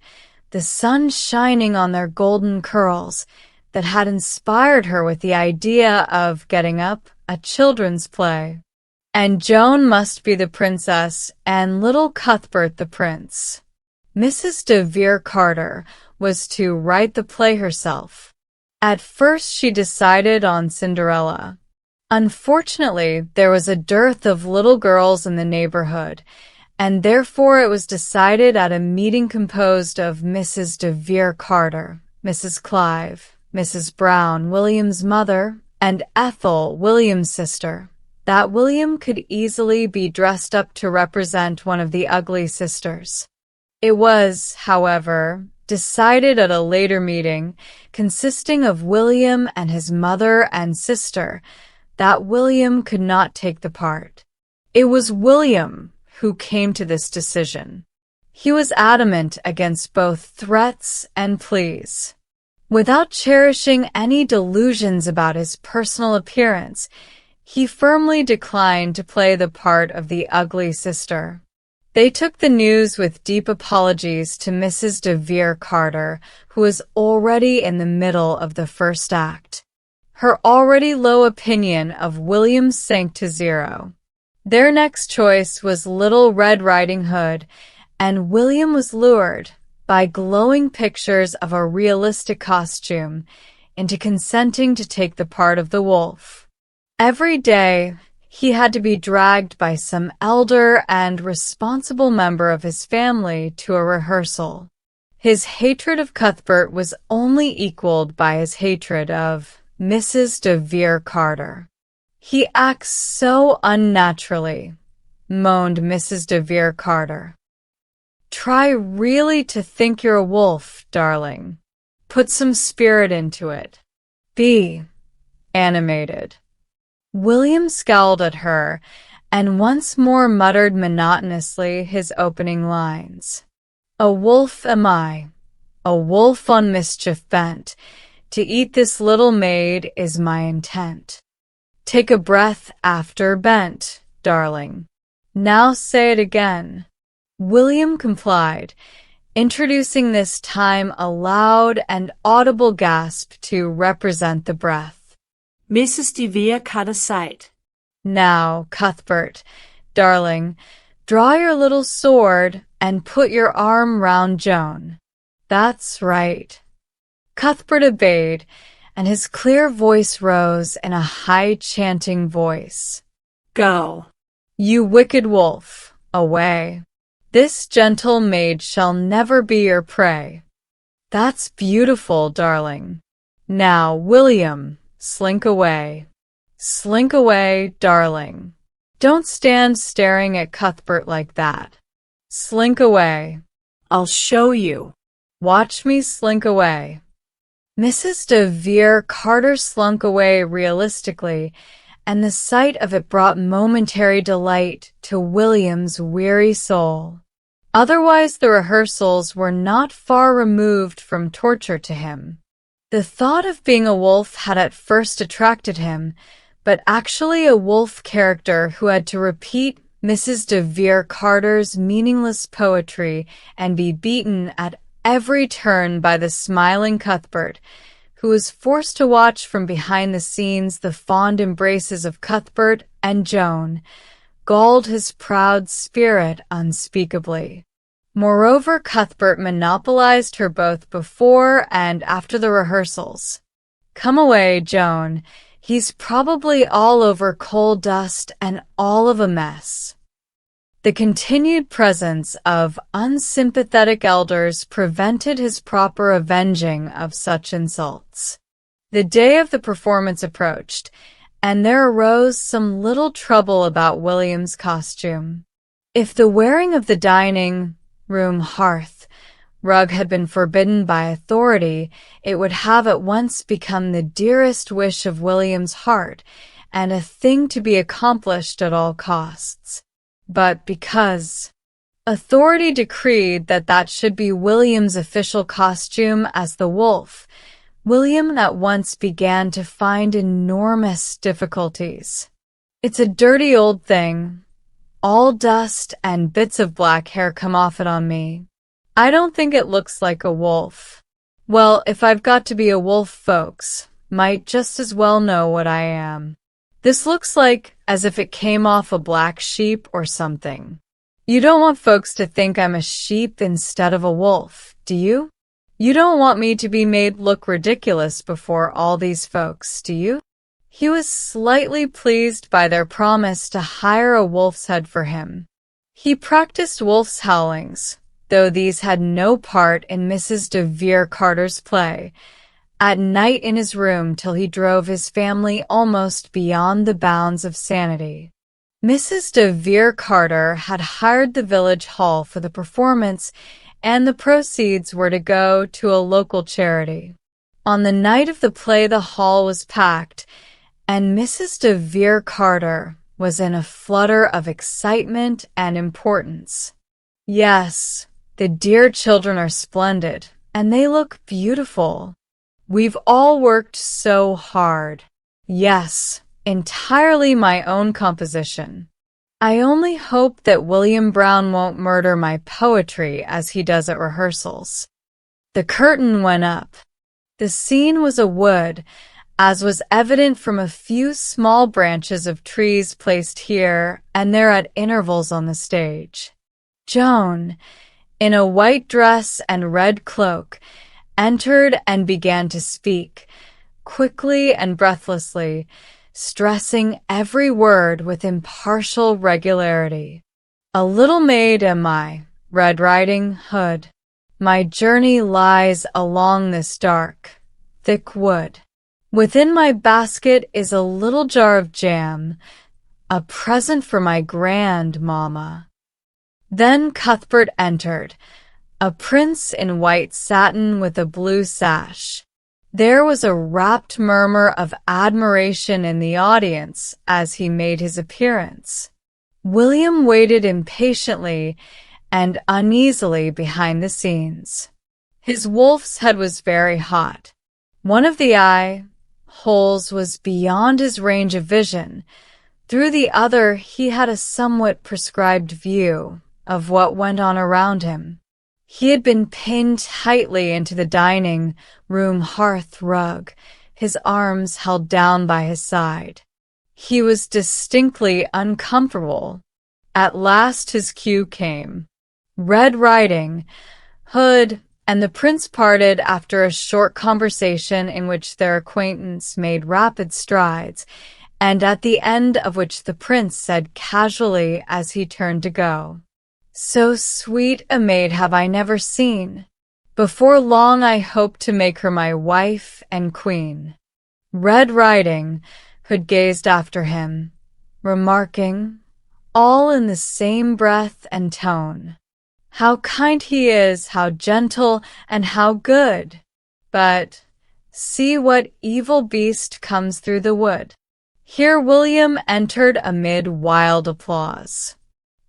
the sun shining on their golden curls, that had inspired her with the idea of getting up a children's play. And Joan must be the princess and little Cuthbert the prince. Mrs. de Vere Carter was to write the play herself. At first she decided on Cinderella. Unfortunately, there was a dearth of little girls in the neighborhood, and therefore it was decided at a meeting composed of Mrs. de Vere Carter, Mrs. Clive, Mrs. Brown, William's mother, and Ethel, William's sister, that William could easily be dressed up to represent one of the ugly sisters. It was, however, decided at a later meeting, consisting of William and his mother and sister, that William could not take the part. It was William who came to this decision. He was adamant against both threats and pleas. Without cherishing any delusions about his personal appearance, he firmly declined to play the part of the ugly sister. They took the news with deep apologies to Mrs. de Vere Carter, who was already in the middle of the first act. Her already low opinion of William sank to zero. Their next choice was Little Red Riding Hood, and William was lured, by glowing pictures of a realistic costume, into consenting to take the part of the wolf. Every day, he had to be dragged by some elder and responsible member of his family to a rehearsal. His hatred of Cuthbert was only equaled by his hatred of Mrs. de Vere Carter. "He acts so unnaturally," moaned Mrs. de Vere Carter. "Try really to think you're a wolf, darling. Put some spirit into it. Be animated." William scowled at her and once more muttered monotonously his opening lines. "A wolf am I, a wolf on mischief bent. To eat this little maid is my intent. Take a breath after bent, darling. Now say it again." William complied, introducing this time a loud and audible gasp to represent the breath. Mrs. de Vere Carter sighed. "Now, Cuthbert, darling, draw your little sword and put your arm round Joan. That's right." Cuthbert obeyed, and his clear voice rose in a high chanting voice. "Go. You wicked wolf, away. This gentle maid shall never be your prey." "That's beautiful, darling. Now, William, slink away. Slink away, darling. Don't stand staring at Cuthbert like that. Slink away." "I'll show you." "Watch me slink away." Mrs. de Vere Carter slunk away realistically, and the sight of it brought momentary delight to William's weary soul. Otherwise, the rehearsals were not far removed from torture to him. The thought of being a wolf had at first attracted him, but actually a wolf character who had to repeat Mrs. de Vere Carter's meaningless poetry and be beaten at every turn by the smiling Cuthbert, who was forced to watch from behind the scenes the fond embraces of Cuthbert and Joan, galled his proud spirit unspeakably. Moreover, Cuthbert monopolized her both before and after the rehearsals. "Come away, Joan. He's probably all over coal dust and all of a mess." The continued presence of unsympathetic elders prevented his proper avenging of such insults. The day of the performance approached, and there arose some little trouble about William's costume. If the wearing of the dining room hearth rug had been forbidden by authority, it would have at once become the dearest wish of William's heart and a thing to be accomplished at all costs. But because authority decreed that that should be William's official costume as the wolf, William at once began to find enormous difficulties. "It's a dirty old thing. All dust and bits of black hair come off it on me. I don't think it looks like a wolf. Well, if I've got to be a wolf, folks might just as well know what I am. This looks like as if it came off a black sheep or something. You don't want folks to think I'm a sheep instead of a wolf, do you? You don't want me to be made look ridiculous before all these folks, do you?" He was slightly pleased by their promise to hire a wolf's head for him. He practiced wolf's howlings, though these had no part in Mrs. de Vere Carter's play, at night in his room till he drove his family almost beyond the bounds of sanity. Mrs. de Vere Carter had hired the village hall for the performance, and the proceeds were to go to a local charity. On the night of the play the hall was packed, and Mrs. de Vere Carter was in a flutter of excitement and importance. "Yes, the dear children are splendid, and they look beautiful. We've all worked so hard. Yes, entirely my own composition. I only hope that William Brown won't murder my poetry as he does at rehearsals." The curtain went up. The scene was a wood, as was evident from a few small branches of trees placed here and there at intervals on the stage. Joan, in a white dress and red cloak, entered and began to speak, quickly and breathlessly, stressing every word with impartial regularity. "A little maid am I, Red Riding Hood. My journey lies along this dark, thick wood. Within my basket is a little jar of jam, a present for my grandmamma." Then Cuthbert entered, a prince in white satin with a blue sash. There was a rapt murmur of admiration in the audience as he made his appearance. William waited impatiently and uneasily behind the scenes. His wolf's head was very hot. One of the eye holes was beyond his range of vision. Through the other he had a somewhat prescribed view of what went on around him. He had been pinned tightly into the dining room hearth rug, his arms held down by his side. He was distinctly uncomfortable. At last his cue came. Red Riding Hood and the prince parted after a short conversation in which their acquaintance made rapid strides, and at the end of which the prince said casually as he turned to go, "So sweet a maid have I never seen. Before long I hope to make her my wife and queen." Red Riding Hood gazed after him, remarking, all in the same breath and tone, "How kind he is, how gentle, and how good! But see what evil beast comes through the wood." Here William entered amid wild applause.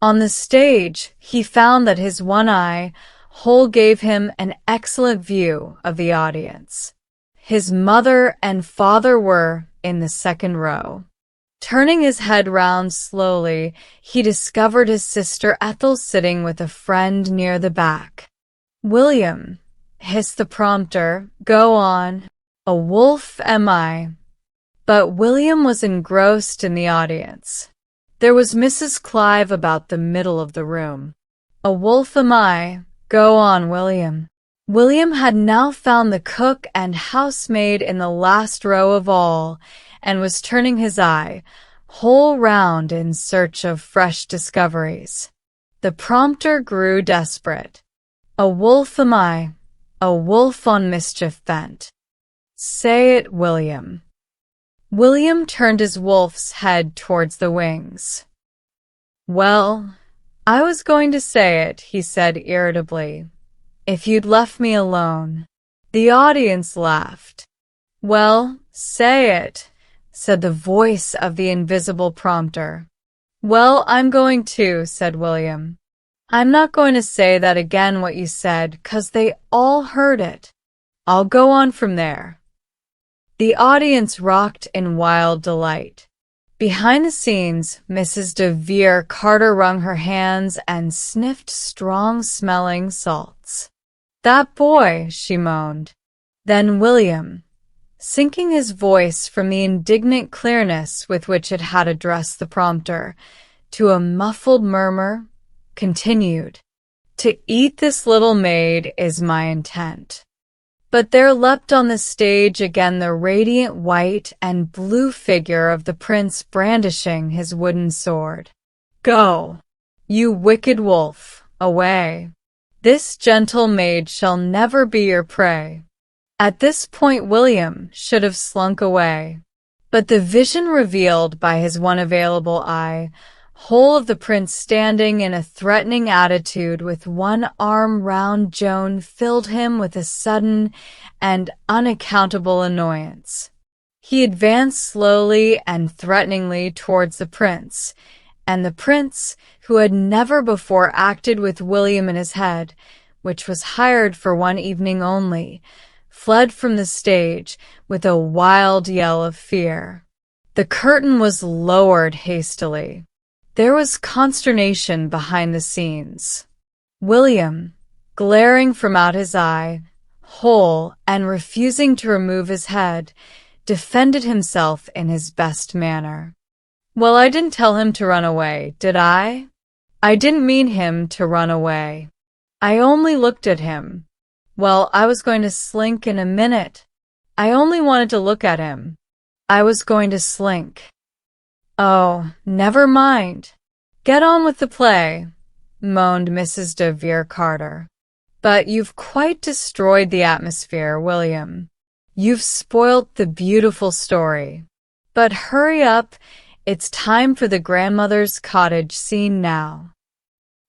On the stage, he found that his one eye hole gave him an excellent view of the audience. His mother and father were in the second row. Turning his head round slowly, he discovered his sister Ethel sitting with a friend near the back. "William," hissed the prompter, "go on. A wolf am I." But William was engrossed in the audience. There was Mrs. Clive about the middle of the room. "A wolf am I. Go on, William." William had now found the cook and housemaid in the last row of all, and was turning his eye whole round in search of fresh discoveries. The prompter grew desperate. "A wolf am I, a wolf on mischief bent. Say it, William." William turned his wolf's head towards the wings. "Well, I was going to say it," he said irritably, "if you'd left me alone." The audience laughed. "Well, say it," said the voice of the invisible prompter. "Well, I'm going to," said William. "I'm not going to say that again what you said, 'cause they all heard it. I'll go on from there." The audience rocked in wild delight. Behind the scenes, Mrs. de Vere Carter wrung her hands and sniffed strong-smelling salts. "That boy," she moaned. Then William, sinking his voice from the indignant clearness with which it had addressed the prompter to a muffled murmur, continued, "To eat this little maid is my intent." But there leapt on the stage again the radiant white and blue figure of the prince brandishing his wooden sword. "Go, you wicked wolf, away. This gentle maid shall never be your prey." At this point William should have slunk away. But the vision revealed by his one available eye, whole of the prince standing in a threatening attitude with one arm round Joan, filled him with a sudden and unaccountable annoyance. He advanced slowly and threateningly towards the prince, and the prince, who had never before acted with William in his head, which was hired for one evening only, fled from the stage with a wild yell of fear. The curtain was lowered hastily. There was consternation behind the scenes. William, glaring from out his eye, whole and refusing to remove his head, defended himself in his best manner. "Well, I didn't tell him to run away, did I? I didn't mean him to run away. I only looked at him. Well, I was going to slink in a minute. I only wanted to look at him. I was going to slink." "Oh, never mind. Get on with the play," moaned Mrs. de Vere Carter. "But you've quite destroyed the atmosphere, William. You've spoilt the beautiful story. But hurry up, it's time for the grandmother's cottage scene now."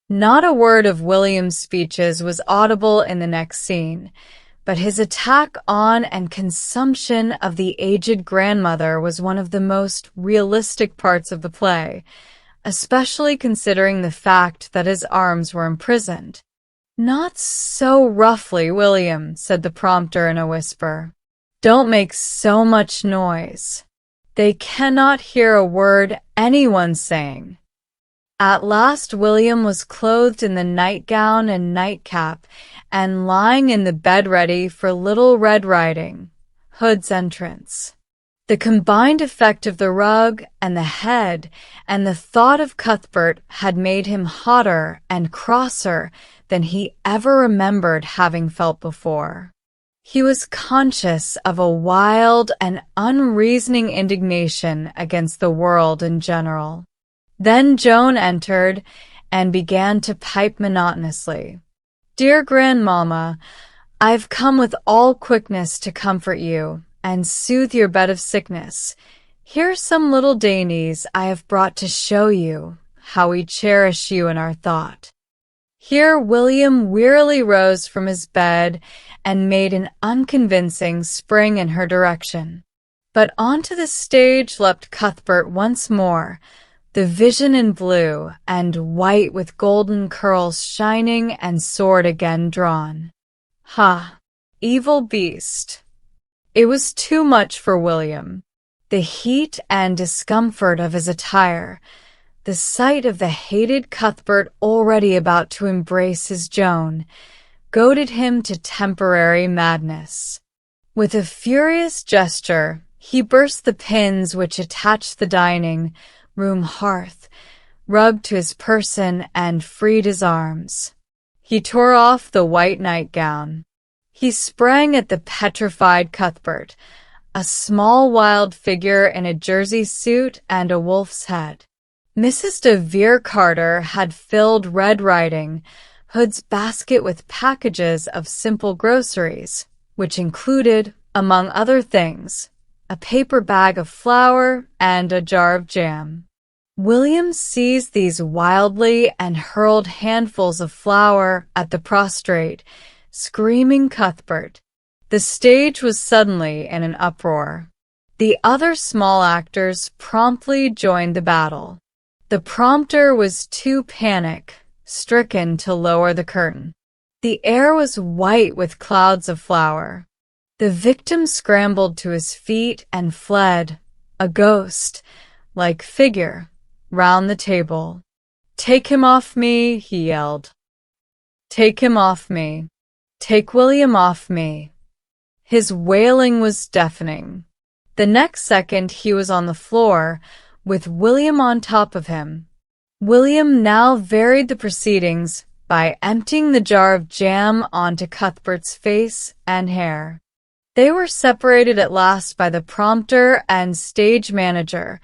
Not a word of William's speeches was audible in the next scene, but his attack on and consumption of the aged grandmother was one of the most realistic parts of the play, especially considering the fact that his arms were imprisoned. "Not so roughly, William," said the prompter in a whisper. "Don't make so much noise. They cannot hear a word anyone's saying." At last William was clothed in the nightgown and nightcap and lying in the bed ready for Little Red Riding Hood's entrance. The combined effect of the rug and the head and the thought of Cuthbert had made him hotter and crosser than he ever remembered having felt before. He was conscious of a wild and unreasoning indignation against the world in general. Then Joan entered and began to pipe monotonously. "Dear Grandmamma, I've come with all quickness to comfort you and soothe your bed of sickness. Here's some little dainties I have brought to show you how we cherish you in our thought." Here William wearily rose from his bed and made an unconvincing spring in her direction. But onto the stage leapt Cuthbert once more, the vision in blue and white with golden curls shining and sword again drawn. Ha! Evil beast! It was too much for William. The heat and discomfort of his attire, the sight of the hated Cuthbert already about to embrace his Joan, goaded him to temporary madness. With a furious gesture, he burst the pins which attached the dining room hearth, rubbed to his person, and freed his arms. He tore off the white nightgown. He sprang at the petrified Cuthbert, a small wild figure in a jersey suit and a wolf's head. Mrs. de Vere Carter had filled Red Riding Hood's basket with packages of simple groceries, which included, among other things, a paper bag of flour and a jar of jam. William seized these wildly and hurled handfuls of flour at the prostrate, screaming Cuthbert. The stage was suddenly in an uproar. The other small actors promptly joined the battle. The prompter was too panic-stricken to lower the curtain. The air was white with clouds of flour. The victim scrambled to his feet and fled, a ghost-like figure, round the table. "Take him off me," he yelled. "Take him off me. Take William off me." His wailing was deafening. The next second he was on the floor, with William on top of him. William now varied the proceedings by emptying the jar of jam onto Cuthbert's face and hair. They were separated at last by the prompter and stage manager,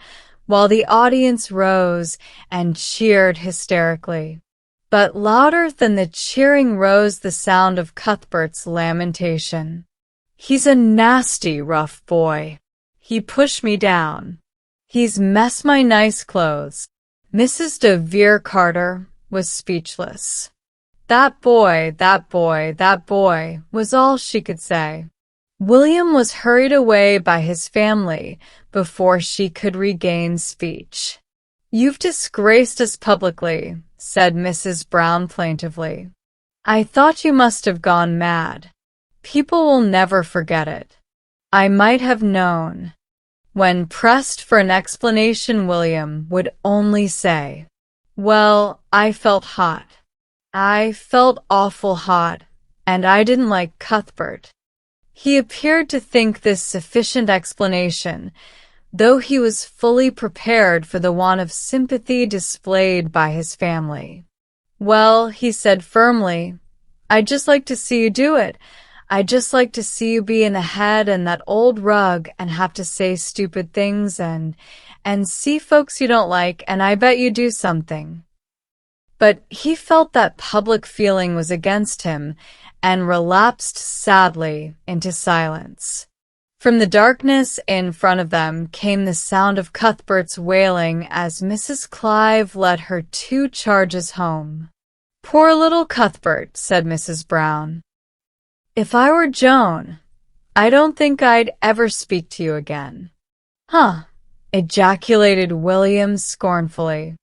while the audience rose and cheered hysterically. But louder than the cheering rose the sound of Cuthbert's lamentation. "He's a nasty, rough boy. He pushed me down. He's messed my nice clothes." Mrs. de Vere Carter was speechless. "That boy, that boy, that boy," was all she could say. William was hurried away by his family before she could regain speech. "You've disgraced us publicly," said Mrs. Brown plaintively. "I thought you must have gone mad. People will never forget it. I might have known." When pressed for an explanation, William would only say, "Well, I felt hot. I felt awful hot, and I didn't like Cuthbert." He appeared to think this sufficient explanation, though he was fully prepared for the want of sympathy displayed by his family. "Well," he said firmly, "I'd just like to see you do it. I'd just like to see you be in the head and that old rug and have to say stupid things and see folks you don't like, and I bet you do something." But he felt that public feeling was against him and relapsed sadly into silence. From the darkness in front of them came the sound of Cuthbert's wailing as Mrs. Clive led her 2 charges home. "Poor little Cuthbert," said Mrs. Brown. "If I were Joan, I don't think I'd ever speak to you again." "Huh," ejaculated William scornfully.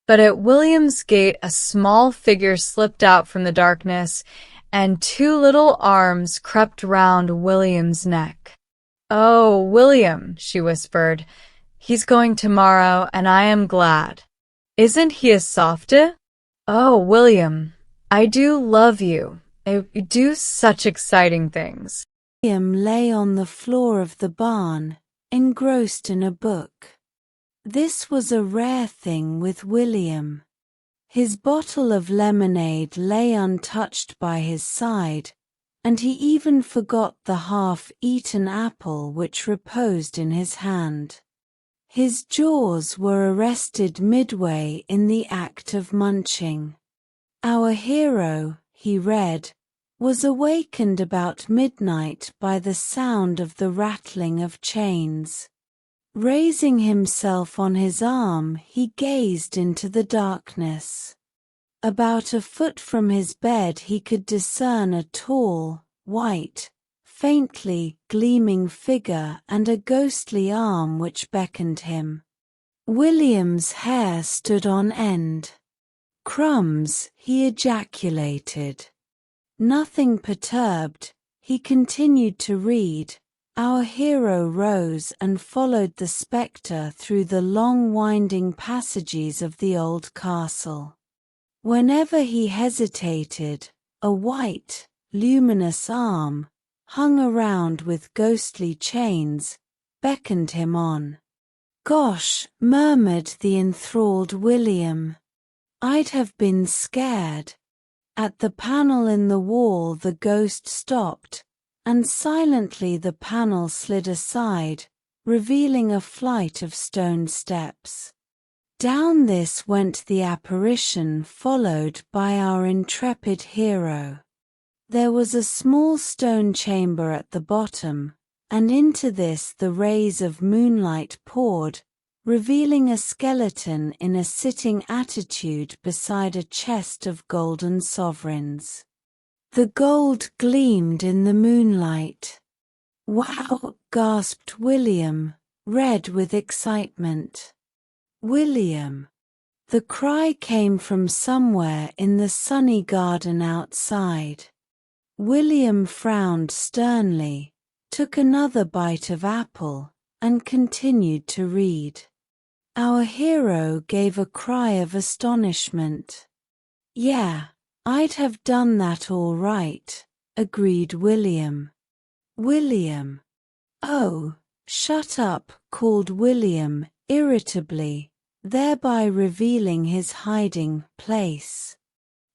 But at William's gate a small figure slipped out from the darkness, and 2 little arms crept round William's neck. "Oh, William," she whispered, "he's going tomorrow, and I am glad. Isn't he a softy? Oh, William, I do love you. You do such exciting things." William lay on the floor of the barn, engrossed in a book. This was a rare thing with William. His bottle of lemonade lay untouched by his side, and he even forgot the half-eaten apple which reposed in his hand. His jaws were arrested midway in the act of munching. "Our hero," he read, "was awakened about midnight by the sound of the rattling of chains. Raising himself on his arm, he gazed into the darkness. About a foot from his bed he could discern a tall, white, faintly gleaming figure and a ghostly arm which beckoned him. William's hair stood on end. "Crumbs!" he ejaculated. Nothing perturbed, he continued to read, Our hero rose and followed the spectre through the long winding passages of the old castle. Whenever he hesitated, a white, luminous arm, hung around with ghostly chains, beckoned him on. "Gosh," murmured the enthralled William. "I'd have been scared." At the panel in the wall the ghost stopped, and silently the panel slid aside, revealing a flight of stone steps. Down this went the apparition, followed by our intrepid hero. There was a small stone chamber at the bottom, and into this the rays of moonlight poured, revealing a skeleton in a sitting attitude beside a chest of golden sovereigns. The gold gleamed in the moonlight. "Wow!" gasped William, red with excitement. "William!" The cry came from somewhere in the sunny garden outside. William frowned sternly, took another bite of apple, and continued to read. Our hero gave a cry of astonishment. "Yeah, I'd have done that all right," agreed William. "William!" "Oh, shut up," called William irritably, thereby revealing his hiding place.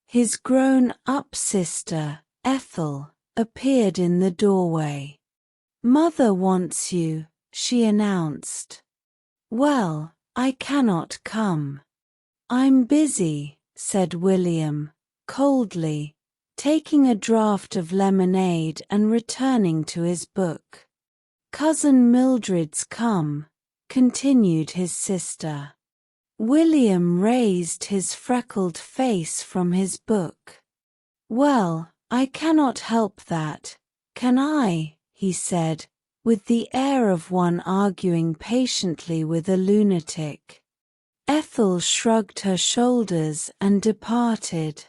His grown-up sister, Ethel, appeared in the doorway. "Mother wants you," she announced. "Well, I cannot come." "I'm busy," said William, coldly, taking a draught of lemonade and returning to his book. "Cousin Mildred's come," continued his sister. William raised his freckled face from his book. "Well, I cannot help that, can I?" he said, with the air of one arguing patiently with a lunatic. Ethel shrugged her shoulders and departed.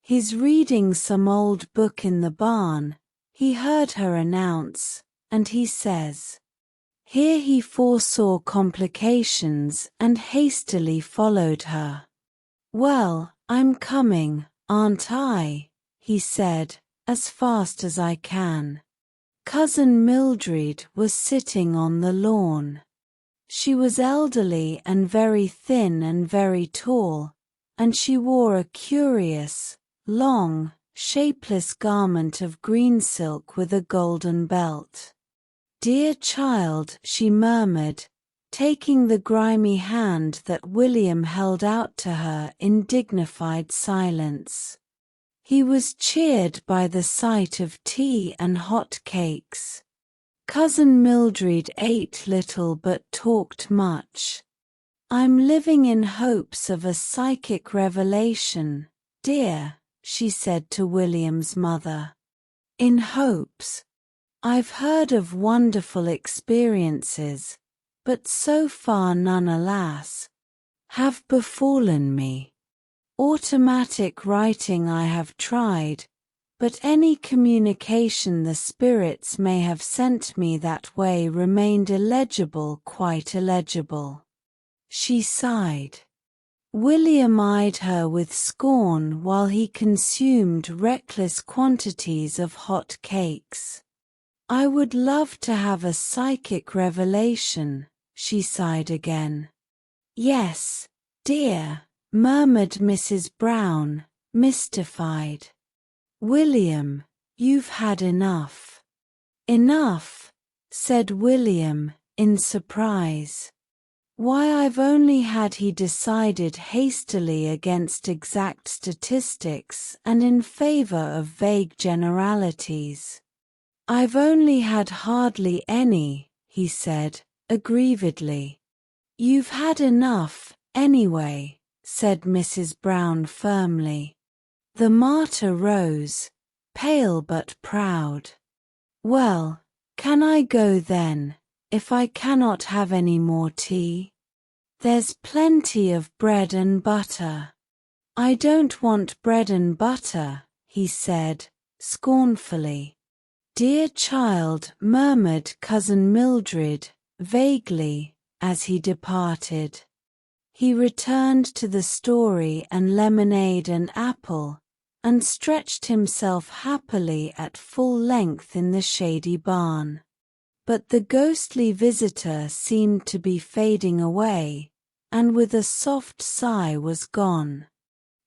"He's reading some old book in the barn," he heard her announce, and he says. Here he foresaw complications and hastily followed her. "Well, I'm coming, aren't I?" he said, "as fast as I can." Cousin Mildred was sitting on the lawn. She was elderly and very thin and very tall, and she wore a curious, long, shapeless garment of green silk with a golden belt. "Dear child," she murmured, taking the grimy hand that William held out to her in dignified silence. He was cheered by the sight of tea and hot cakes. Cousin Mildred ate little but talked much. "I'm living in hopes of a psychic revelation, dear," she said to William's mother. "In hopes? I've heard of wonderful experiences, but so far none, alas, have befallen me. Automatic writing I have tried, but any communication the spirits may have sent me that way remained illegible, quite illegible." She sighed. William eyed her with scorn while he consumed reckless quantities of hot cakes. "I would love to have a psychic revelation," she sighed again. "Yes, dear," murmured Mrs. Brown, mystified. "William, you've had enough." "Enough?" said William, in surprise. "Why, I've only had," he decided hastily against exact statistics and in favor of vague generalities. "I've only had hardly any," he said, aggrievedly. "You've had enough, anyway," said Mrs. Brown firmly. The martyr rose, pale but proud. "Well, can I go then, if I cannot have any more tea? There's plenty of bread and butter." "I don't want bread and butter," he said, scornfully. "Dear child," murmured Cousin Mildred, vaguely, as he departed. He returned to the story and lemonade and apple, and stretched himself happily at full length in the shady barn. But the ghostly visitor seemed to be fading away, and with a soft sigh was gone.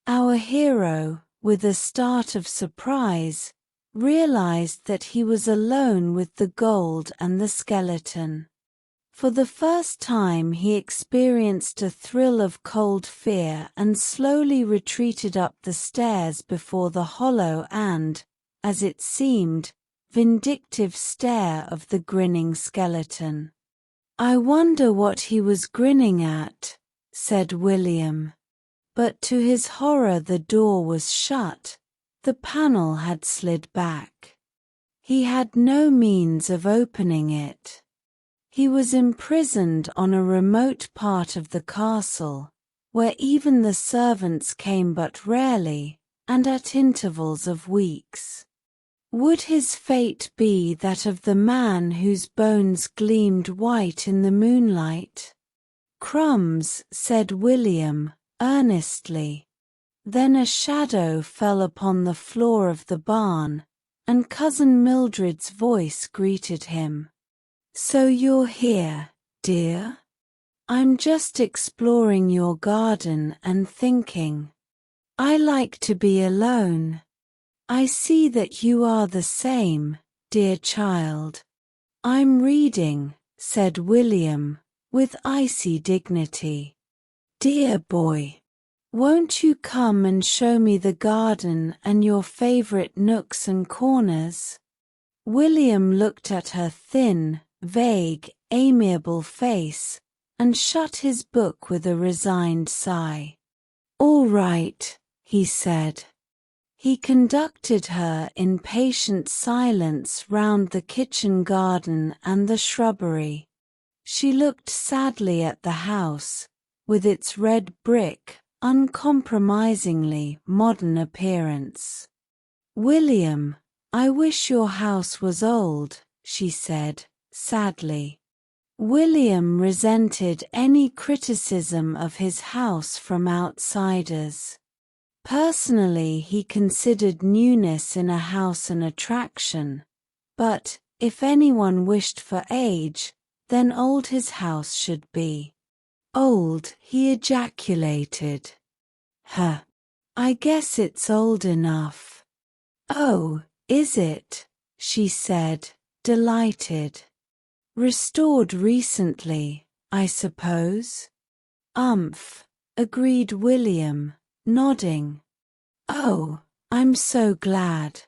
Our hero, with a start of surprise, realized that he was alone with the gold and the skeleton. For the first time he experienced a thrill of cold fear and slowly retreated up the stairs before the hollow and, as it seemed, vindictive stare of the grinning skeleton. "I wonder what he was grinning at," said William. But to his horror the door was shut, the panel had slid back. He had no means of opening it. He was imprisoned on a remote part of the castle, where even the servants came but rarely, and at intervals of weeks. Would his fate be that of the man whose bones gleamed white in the moonlight? "Crumbs," said William, earnestly. Then a shadow fell upon the floor of the barn, and Cousin Mildred's voice greeted him. "So you're here, dear? I'm just exploring your garden and thinking. I like to be alone. I see that you are the same, dear child." "I'm reading," said William, with icy dignity. "Dear boy, won't you come and show me the garden and your favorite nooks and corners?" William looked at her thin, vague, amiable face, and shut his book with a resigned sigh. "All right," he said. He conducted her in patient silence round the kitchen garden and the shrubbery. She looked sadly at the house, with its red brick, uncompromisingly modern appearance. "William, I wish your house was old," she said, sadly. William resented any criticism of his house from outsiders. Personally, he considered newness in a house an attraction, but, if anyone wished for age, then old his house should be. "Old," he ejaculated. "Huh. I guess it's old enough." "Oh, is it?" she said, delighted. "Restored recently, I suppose?" "Umph," agreed William, nodding. "Oh, I'm so glad.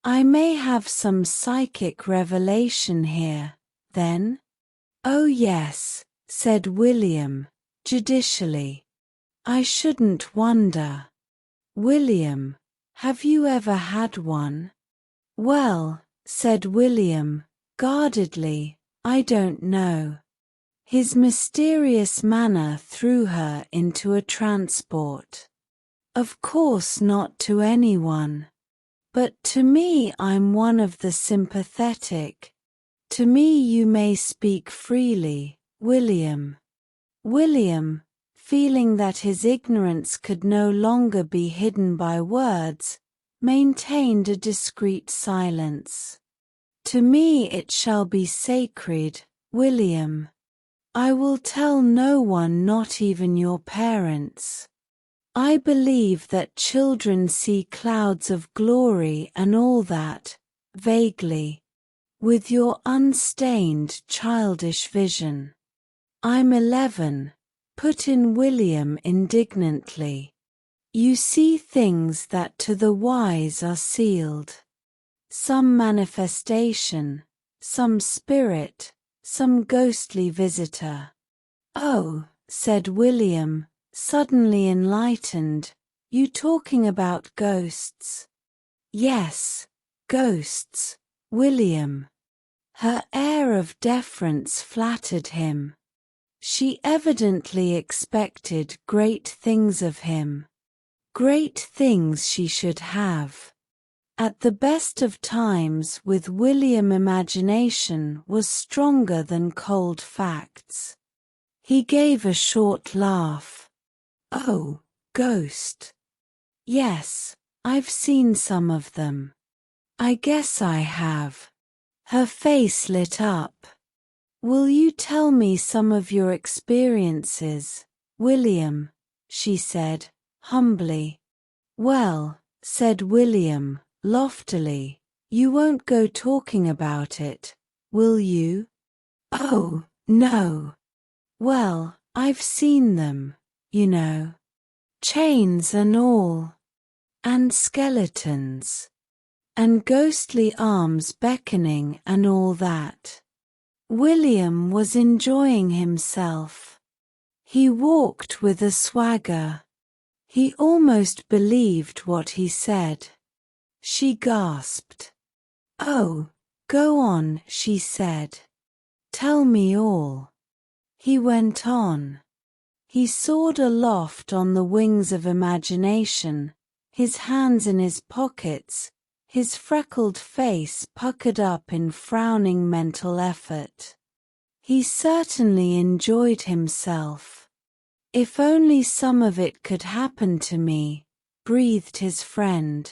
I may have some psychic revelation here, then?" "Oh yes," said William, judicially. "I shouldn't wonder." "William, have you ever had one?" "Well," said William, guardedly, "I don't know." His mysterious manner threw her into a transport. "Of course not to anyone. But to me I'm one of the sympathetic. To me you may speak freely, William." William, feeling that his ignorance could no longer be hidden by words, maintained a discreet silence. "To me it shall be sacred, William. I will tell no one, not even your parents. I believe that children see clouds of glory and all that, vaguely, with your unstained childish vision." "I'm 11, put in William indignantly. "You see things that to the wise are sealed. Some manifestation, some spirit, some ghostly visitor." "Oh," said William, suddenly enlightened, "you talking about ghosts?" "Yes, ghosts, William." Her air of deference flattered him. She evidently expected great things of him. Great things she should have. At the best of times with William, imagination was stronger than cold facts. He gave a short laugh. "Oh, ghost. Yes, I've seen some of them. I guess I have." Her face lit up. "Will you tell me some of your experiences, William?" she said, humbly. "Well," said William, loftily, "you won't go talking about it, will you?" "Oh, no." "Well, I've seen them, you know. Chains and all. And skeletons. And ghostly arms beckoning and all that." William was enjoying himself. He walked with a swagger. He almost believed what he said. She gasped. "Oh, go on," she said. "Tell me all." He went on. He soared aloft on the wings of imagination, his hands in his pockets, his freckled face puckered up in frowning mental effort. He certainly enjoyed himself. "If only some of it could happen to me," breathed his friend.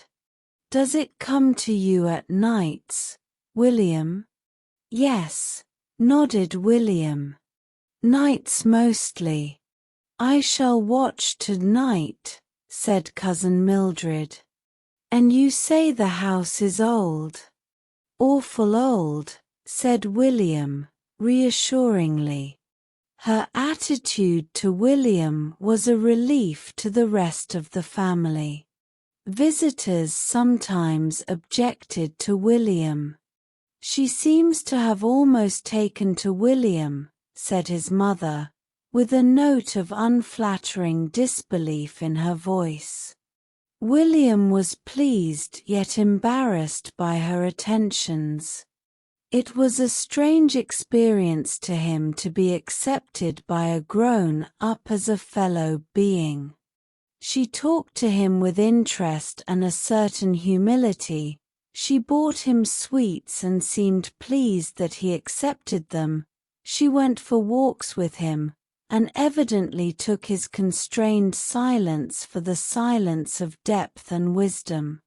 "Does it come to you at nights, William?" "Yes," nodded William. "Nights mostly." "I shall watch tonight," said Cousin Mildred. "And you say the house is old?" "Awful old," said William, reassuringly. Her attitude to William was a relief to the rest of the family. Visitors sometimes objected to William. "She seems to have almost taken to William," said his mother, with a note of unflattering disbelief in her voice. William was pleased yet embarrassed by her attentions. It was a strange experience to him to be accepted by a grown-up as a fellow being. She talked to him with interest and a certain humility. She bought him sweets and seemed pleased that he accepted them. She went for walks with him, and evidently took his constrained silence for the silence of depth and wisdom.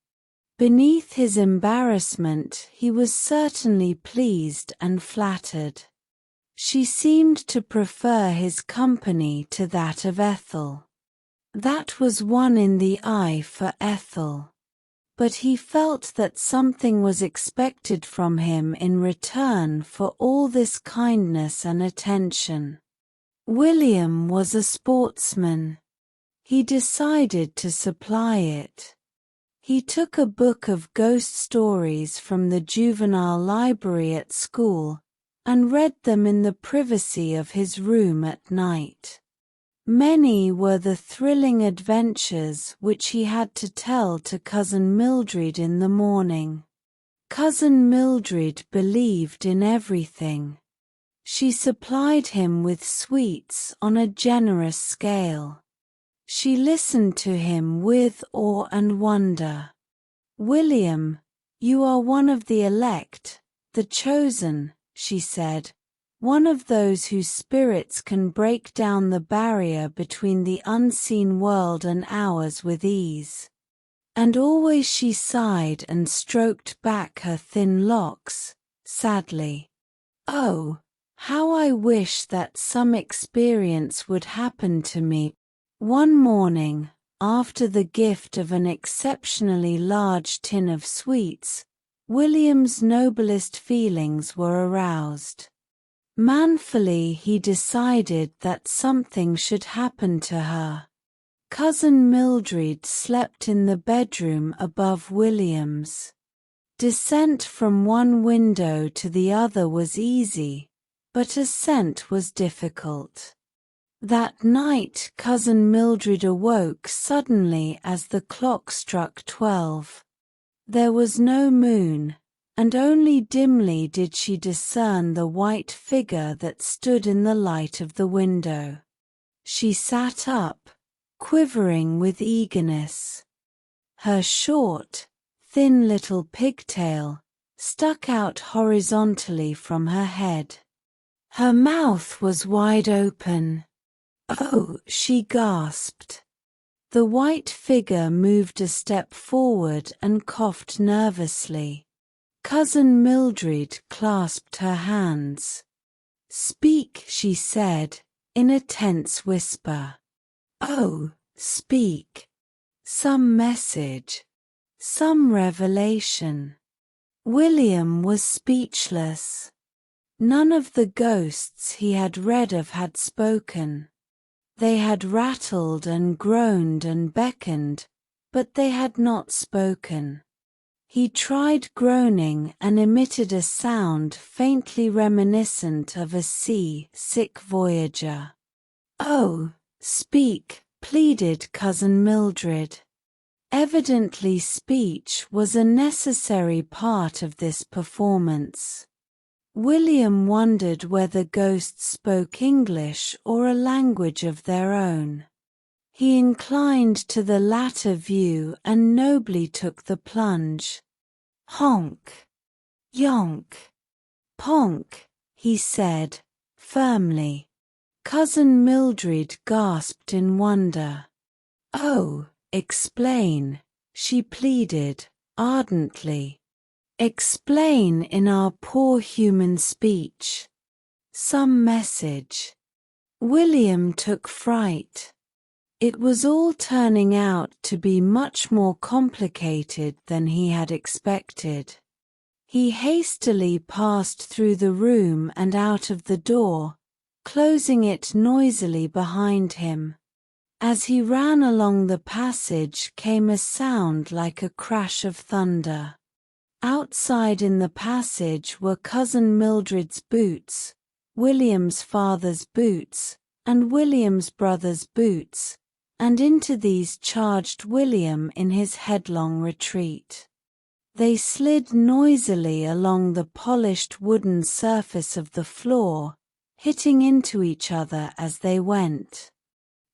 Beneath his embarrassment he was certainly pleased and flattered. She seemed to prefer his company to that of Ethel. That was one in the eye for Ethel. But he felt that something was expected from him in return for all this kindness and attention. William was a sportsman. He decided to supply it. He took a book of ghost stories from the juvenile library at school, and read them in the privacy of his room at night. Many were the thrilling adventures which he had to tell to Cousin Mildred in the morning. Cousin Mildred believed in everything. She supplied him with sweets on a generous scale. She listened to him with awe and wonder. "William, you are one of the elect, the chosen," she said. "One of those whose spirits can break down the barrier between the unseen world and ours with ease." And always she sighed and stroked back her thin locks, sadly. "Oh, how I wish that some experience would happen to me." One morning, after the gift of an exceptionally large tin of sweets, William's noblest feelings were aroused. Manfully he decided that something should happen to her. Cousin Mildred slept in the bedroom above William's. Descent from one window to the other was easy, but ascent was difficult. That night Cousin Mildred awoke suddenly as the clock struck 12. There was no moon, and only dimly did she discern the white figure that stood in the light of the window. She sat up, quivering with eagerness. Her short, thin little pigtail, stuck out horizontally from her head. Her mouth was wide open. "Oh," she gasped. The white figure moved a step forward and coughed nervously. Cousin Mildred clasped her hands. "Speak," she said, in a tense whisper. "Oh, speak. Some message. Some revelation." William was speechless. None of the ghosts he had read of had spoken. They had rattled and groaned and beckoned, but they had not spoken. He tried groaning and emitted a sound faintly reminiscent of a sea-sick voyager. "Oh, speak," pleaded Cousin Mildred. Evidently speech was a necessary part of this performance. William wondered whether ghosts spoke English or a language of their own. He inclined to the latter view and nobly took the plunge. "Honk! Yonk! Ponk!" he said, firmly. Cousin Mildred gasped in wonder. "Oh, explain," she pleaded, ardently. "Explain in our poor human speech. Some message." William took fright. It was all turning out to be much more complicated than he had expected. He hastily passed through the room and out of the door, closing it noisily behind him. As he ran along the passage came a sound like a crash of thunder. Outside in the passage were Cousin Mildred's boots, William's father's boots, and William's brother's boots, and into these charged William in his headlong retreat. They slid noisily along the polished wooden surface of the floor, hitting into each other as they went.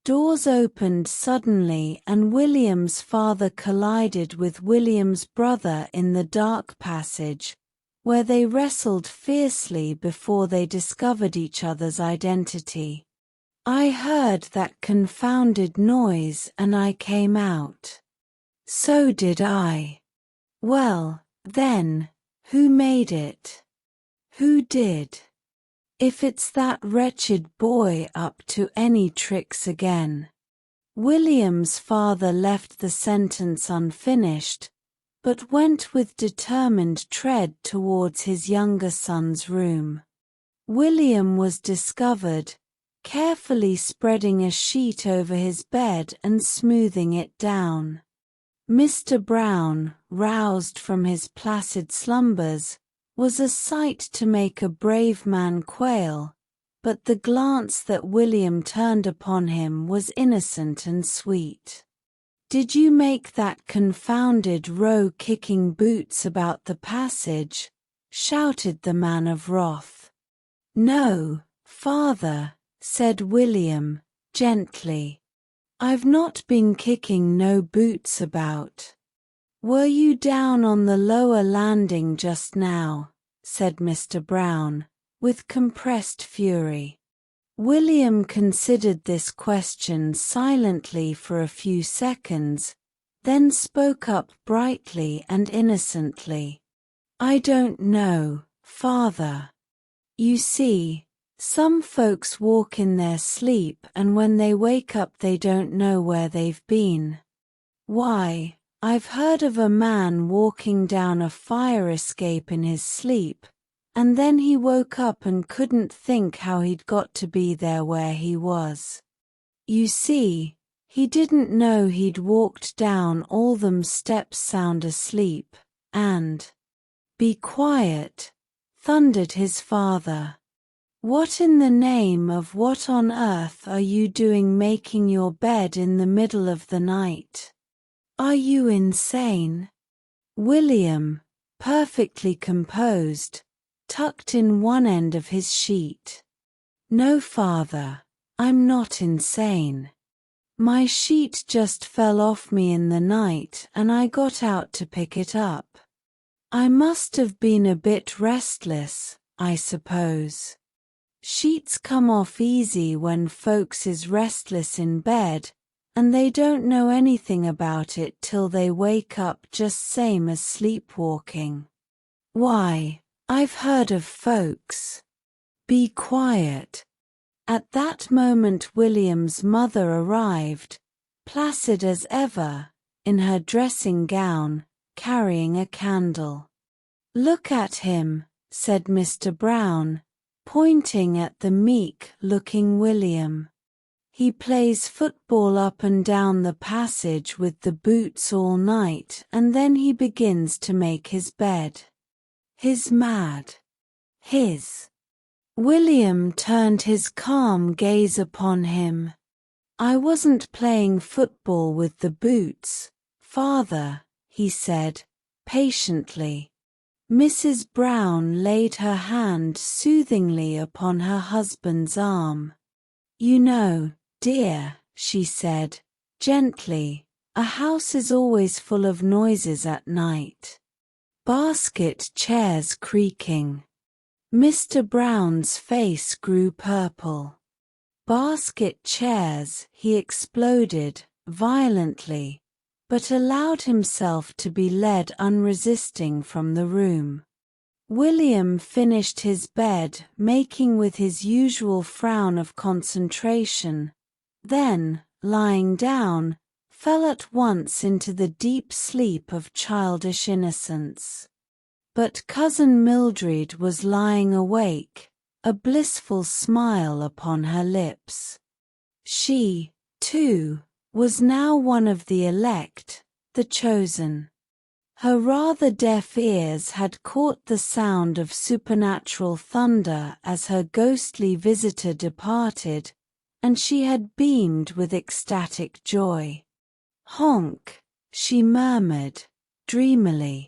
Doors opened suddenly and William's father collided with William's brother in the dark passage, where they wrestled fiercely before they discovered each other's identity. "I heard that confounded noise and I came out." "So did I." "Well, then, who made it? Who did? If it's that wretched boy up to any tricks again." William's father left the sentence unfinished, but went with determined tread towards his younger son's room. William was discovered, carefully spreading a sheet over his bed and smoothing it down. Mr. Brown, roused from his placid slumbers, was a sight to make a brave man quail, but the glance that William turned upon him was innocent and sweet. "Did you make that confounded row kicking boots about the passage?" shouted the man of wrath. "No, father," said William, gently. "I've not been kicking no boots about." "Were you down on the lower landing just now?" said Mr. Brown, with compressed fury. William considered this question silently for a few seconds, then spoke up brightly and innocently. "I don't know, father. You see, some folks walk in their sleep and when they wake up they don't know where they've been. Why, I've heard of a man walking down a fire escape in his sleep, and then he woke up and couldn't think how he'd got to be there where he was. You see, he didn't know he'd walked down all them steps sound asleep, and—" "Be quiet," thundered his father. "What in the name of what on earth are you doing making your bed in the middle of the night? Are you insane?" William, perfectly composed, tucked in one end of his sheet. "No, father, I'm not insane. My sheet just fell off me in the night and I got out to pick it up. I must have been a bit restless, I suppose. Sheets come off easy when folks is restless in bed, and they don't know anything about it till they wake up, just same as sleepwalking. Why, I've heard of folks. Be quiet. At that moment William's mother arrived, placid as ever, in her dressing gown, carrying a candle. "Look at him," said Mr. Brown, pointing at the meek-looking William. "He plays football up and down the passage with the boots all night, and then he begins to make his bed. He's mad. William turned his calm gaze upon him. "I wasn't playing football with the boots, father," he said, patiently. Mrs. Brown laid her hand soothingly upon her husband's arm. "You know, dear," she said, gently, "a house is always full of noises at night. Basket chairs creaking." Mr. Brown's face grew purple. "Basket chairs," he exploded, violently, but allowed himself to be led unresisting from the room. William finished his bed, making with his usual frown of concentration, then, lying down, fell at once into the deep sleep of childish innocence. But Cousin Mildred was lying awake, a blissful smile upon her lips. She, too, was now one of the elect, the chosen. Her rather deaf ears had caught the sound of supernatural thunder as her ghostly visitor departed, and she had beamed with ecstatic joy. "Honk," she murmured, dreamily.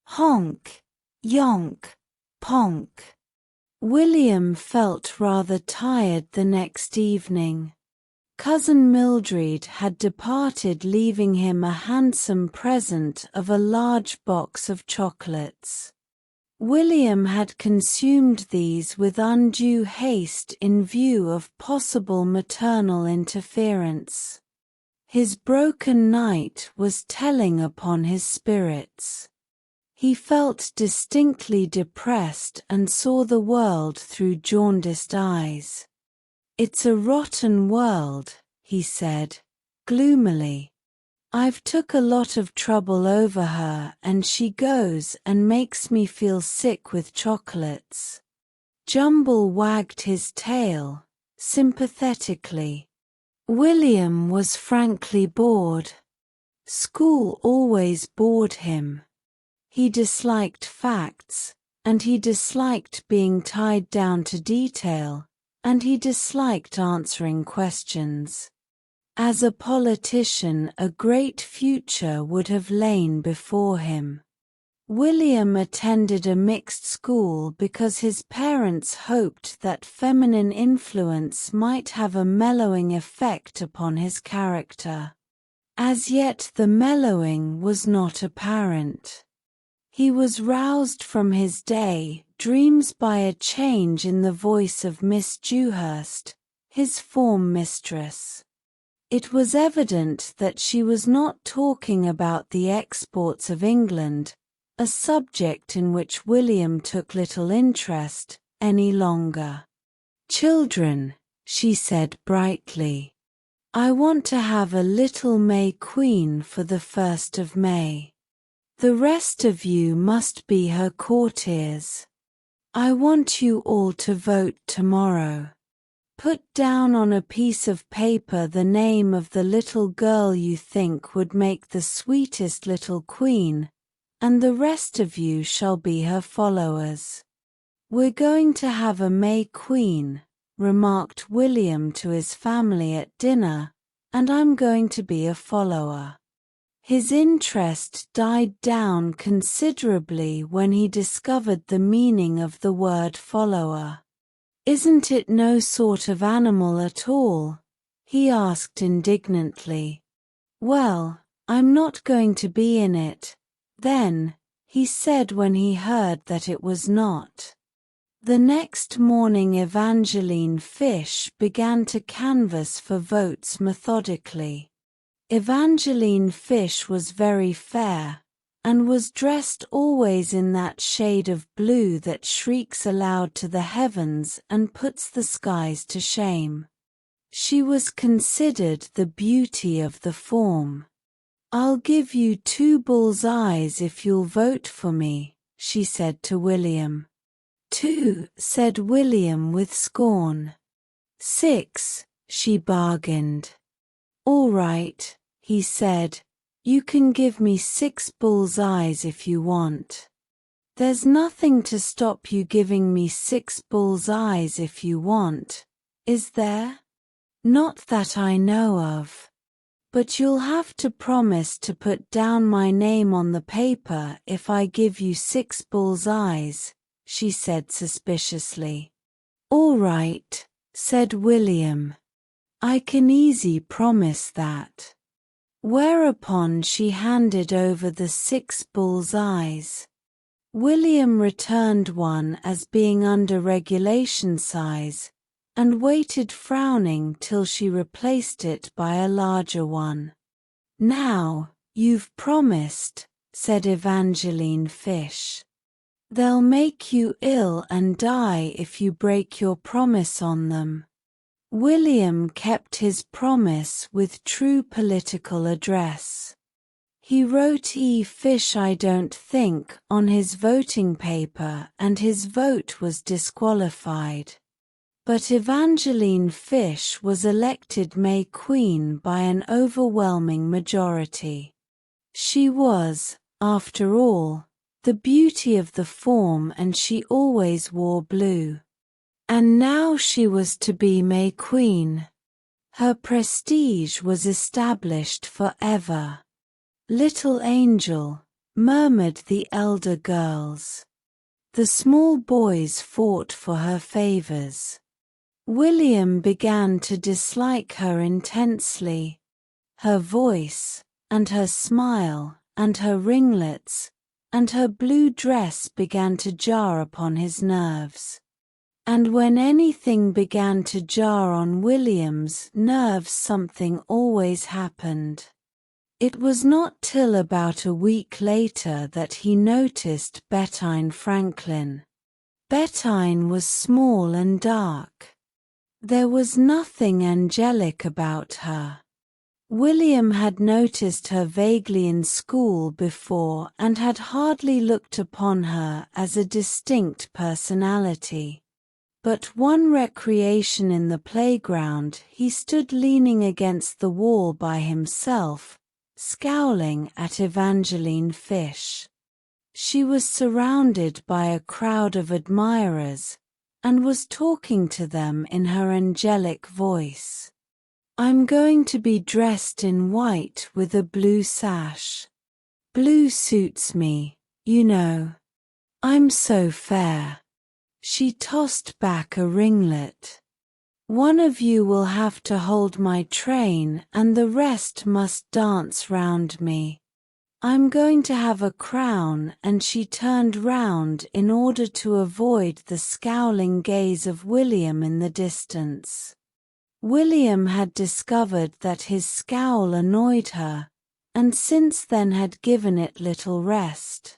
"Honk, yonk, ponk." William felt rather tired the next evening. Cousin Mildred had departed, leaving him a handsome present of a large box of chocolates. William had consumed these with undue haste in view of possible maternal interference. His broken night was telling upon his spirits. He felt distinctly depressed and saw the world through jaundiced eyes. "It's a rotten world," he said, gloomily. "I've took a lot of trouble over her and she goes and makes me feel sick with chocolates." Jumble wagged his tail, sympathetically. William was frankly bored. School always bored him. He disliked facts, and he disliked being tied down to detail, and he disliked answering questions. As a politician, a great future would have lain before him. William attended a mixed school because his parents hoped that feminine influence might have a mellowing effect upon his character. As yet the mellowing was not apparent. He was roused from his day dreams by a change in the voice of Miss Dewhurst, his form mistress. It was evident that she was not talking about the exports of England, a subject in which William took little interest, any longer. "Children," she said brightly, "I want to have a little May Queen for the 1st of May. The rest of you must be her courtiers. I want you all to vote tomorrow. Put down on a piece of paper the name of the little girl you think would make the sweetest little queen, and the rest of you shall be her followers." "We're going to have a May Queen," remarked William to his family at dinner, "and I'm going to be a follower." His interest died down considerably when he discovered the meaning of the word follower. "Isn't it no sort of animal at all?" he asked indignantly. Well, I'm not going to be in it, then, he said when he heard that it was not. The next morning Evangeline Fish began to canvass for votes methodically. Evangeline Fish was very fair, and was dressed always in that shade of blue that shrieks aloud to the heavens and puts the skies to shame. She was considered the beauty of the form. "I'll give you 2 bull's eyes if you'll vote for me," she said to William. "2," said William with scorn. "6," she bargained. "All right," he said, "you can give me 6 bull's eyes if you want. There's nothing to stop you giving me 6 bull's eyes if you want, is there? Not that I know of. But you'll have to promise to put down my name on the paper if I give you 6 bull's eyes," she said suspiciously. "All right," said William. "I can easy promise that." Whereupon she handed over the 6 bull's eyes. William returned one as being under regulation size, and waited frowning till she replaced it by a larger one. "Now, you've promised," said Evangeline Fish. "They'll make you ill and die if you break your promise on them." William kept his promise with true political address. He wrote "E. Fish I don't think" on his voting paper and his vote was disqualified. But Evangeline Fish was elected May Queen by an overwhelming majority. She was, after all, the beauty of the form and she always wore blue. And now she was to be May Queen. Her prestige was established forever. "Little angel," murmured the elder girls. The small boys fought for her favors. William began to dislike her intensely. Her voice, and her smile, and her ringlets, and her blue dress began to jar upon his nerves. And when anything began to jar on William's nerves, something always happened. It was not till about a week later that he noticed Bettine Franklin. Bettine was small and dark. There was nothing angelic about her. William had noticed her vaguely in school before and had hardly looked upon her as a distinct personality. But one recreation in the playground he stood leaning against the wall by himself, scowling at Evangeline Fish. She was surrounded by a crowd of admirers, and was talking to them in her angelic voice. "I'm going to be dressed in white with a blue sash. Blue suits me, you know. I'm so fair." She tossed back a ringlet. "One of you will have to hold my train and the rest must dance round me. I'm going to have a crown," and she turned round in order to avoid the scowling gaze of William in the distance. William had discovered that his scowl annoyed her, and since then had given it little rest.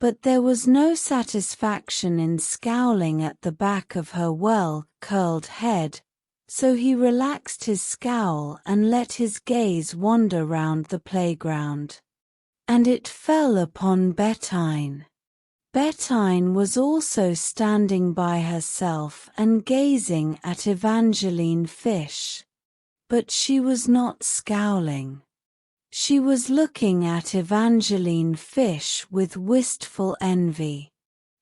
But there was no satisfaction in scowling at the back of her well-curled head, so he relaxed his scowl and let his gaze wander round the playground. And it fell upon Bettine. Bettine was also standing by herself and gazing at Evangeline Fish. But she was not scowling. She was looking at Evangeline Fish with wistful envy.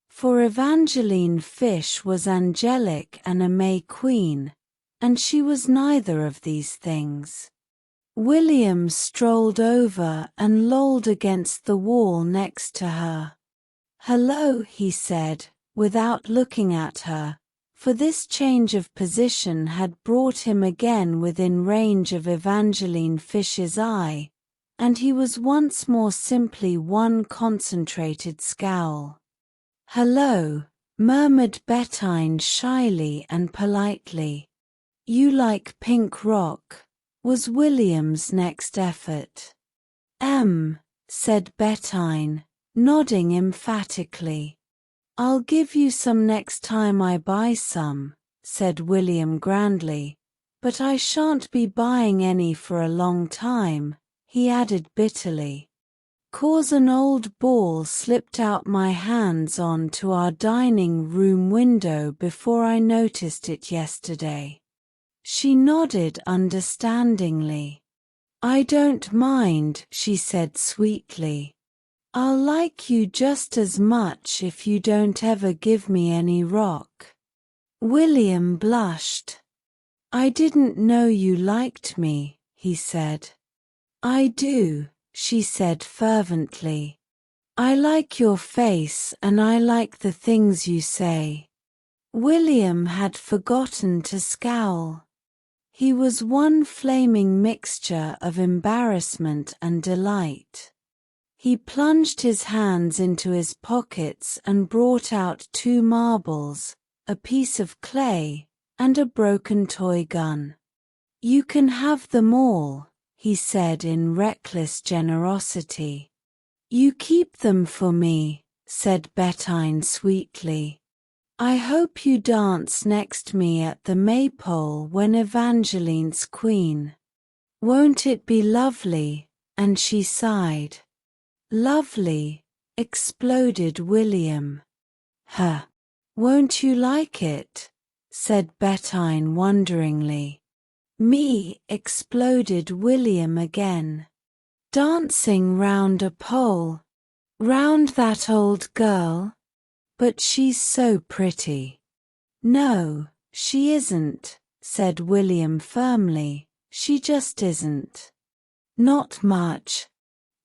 For Evangeline Fish was angelic and a May Queen, and she was neither of these things. William strolled over and lolled against the wall next to her. "Hello," he said, without looking at her, for this change of position had brought him again within range of Evangeline Fish's eye, and he was once more simply one concentrated scowl. "Hello," murmured Bettine shyly and politely. "You like pink rock," was William's next effort. Said Bettine, nodding emphatically. "I'll give you some next time I buy some," said William grandly, "but I shan't be buying any for a long time," he added bitterly. "'Cause an old ball slipped out my hands on to our dining room window before I noticed it yesterday." She nodded understandingly. "I don't mind," she said sweetly. "I'll like you just as much if you don't ever give me any rock." William blushed. "I didn't know you liked me," he said. "I do," she said fervently. "I like your face and I like the things you say." William had forgotten to scowl. He was one flaming mixture of embarrassment and delight. He plunged his hands into his pockets and brought out 2 marbles, a piece of clay, and a broken toy gun. "You can have them all," he said in reckless generosity. "You keep them for me," said Bettine sweetly. "I hope you dance next me at the Maypole when Evangeline's queen. Won't it be lovely?" And she sighed. "Lovely," exploded William. "Huh. Won't you like it?" said Bettine wonderingly. "Me," exploded William again. "Dancing round a pole. Round that old girl? But she's so pretty." "No, she isn't," said William firmly. "She just isn't. Not much.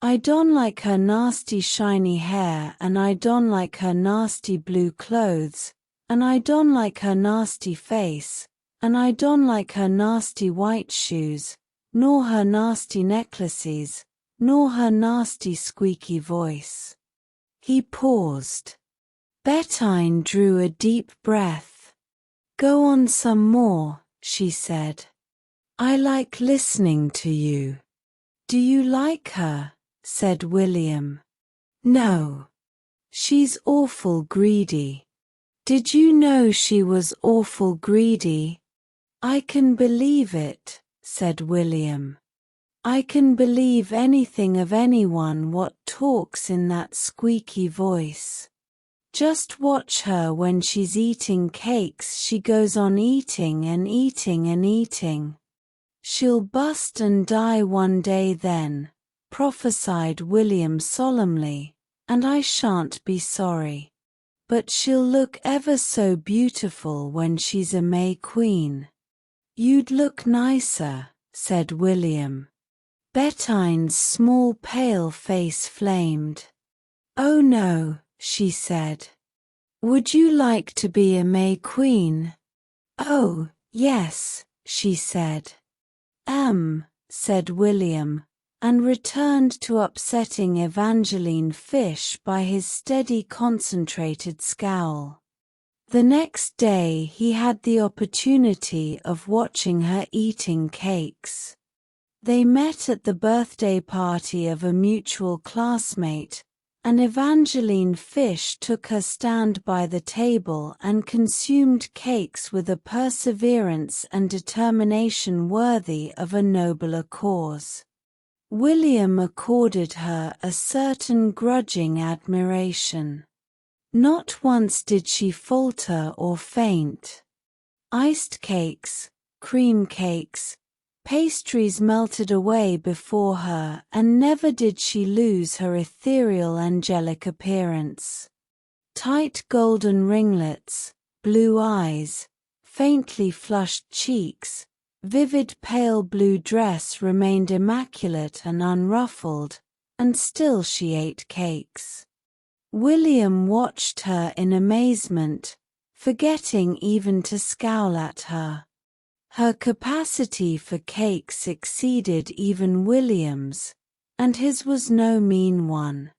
I don't like her nasty shiny hair, and I don't like her nasty blue clothes, and I don't like her nasty face, and I don't like her nasty white shoes, nor her nasty necklaces, nor her nasty squeaky voice." He paused. Bettine drew a deep breath. "Go on some more," she said. "I like listening to you." "Do you like her?" said William. "No. She's awful greedy." "Did you know she was awful greedy?" "I can believe it," said William. "I can believe anything of anyone what talks in that squeaky voice. Just watch her when she's eating cakes. She goes on eating and eating and eating. She'll bust and die one day then," prophesied William solemnly, "and I shan't be sorry. But she'll look ever so beautiful when she's a May Queen." "You'd look nicer," said William. Bettine's small pale face flamed. "Oh no," she said. "Would you like to be a May Queen?" "Oh, yes," she said. Said William, and returned to upsetting Evangeline Fish by his steady concentrated scowl. The next day he had the opportunity of watching her eating cakes. They met at the birthday party of a mutual classmate, and Evangeline Fish took her stand by the table and consumed cakes with a perseverance and determination worthy of a nobler cause. William accorded her a certain grudging admiration. Not once did she falter or faint. Iced cakes, cream cakes, pastries melted away before her, and never did she lose her ethereal angelic appearance. Tight golden ringlets, blue eyes, faintly flushed cheeks, vivid pale blue dress remained immaculate and unruffled, and still she ate cakes. William watched her in amazement, forgetting even to scowl at her. Her capacity for cakes exceeded even William's, and his was no mean one.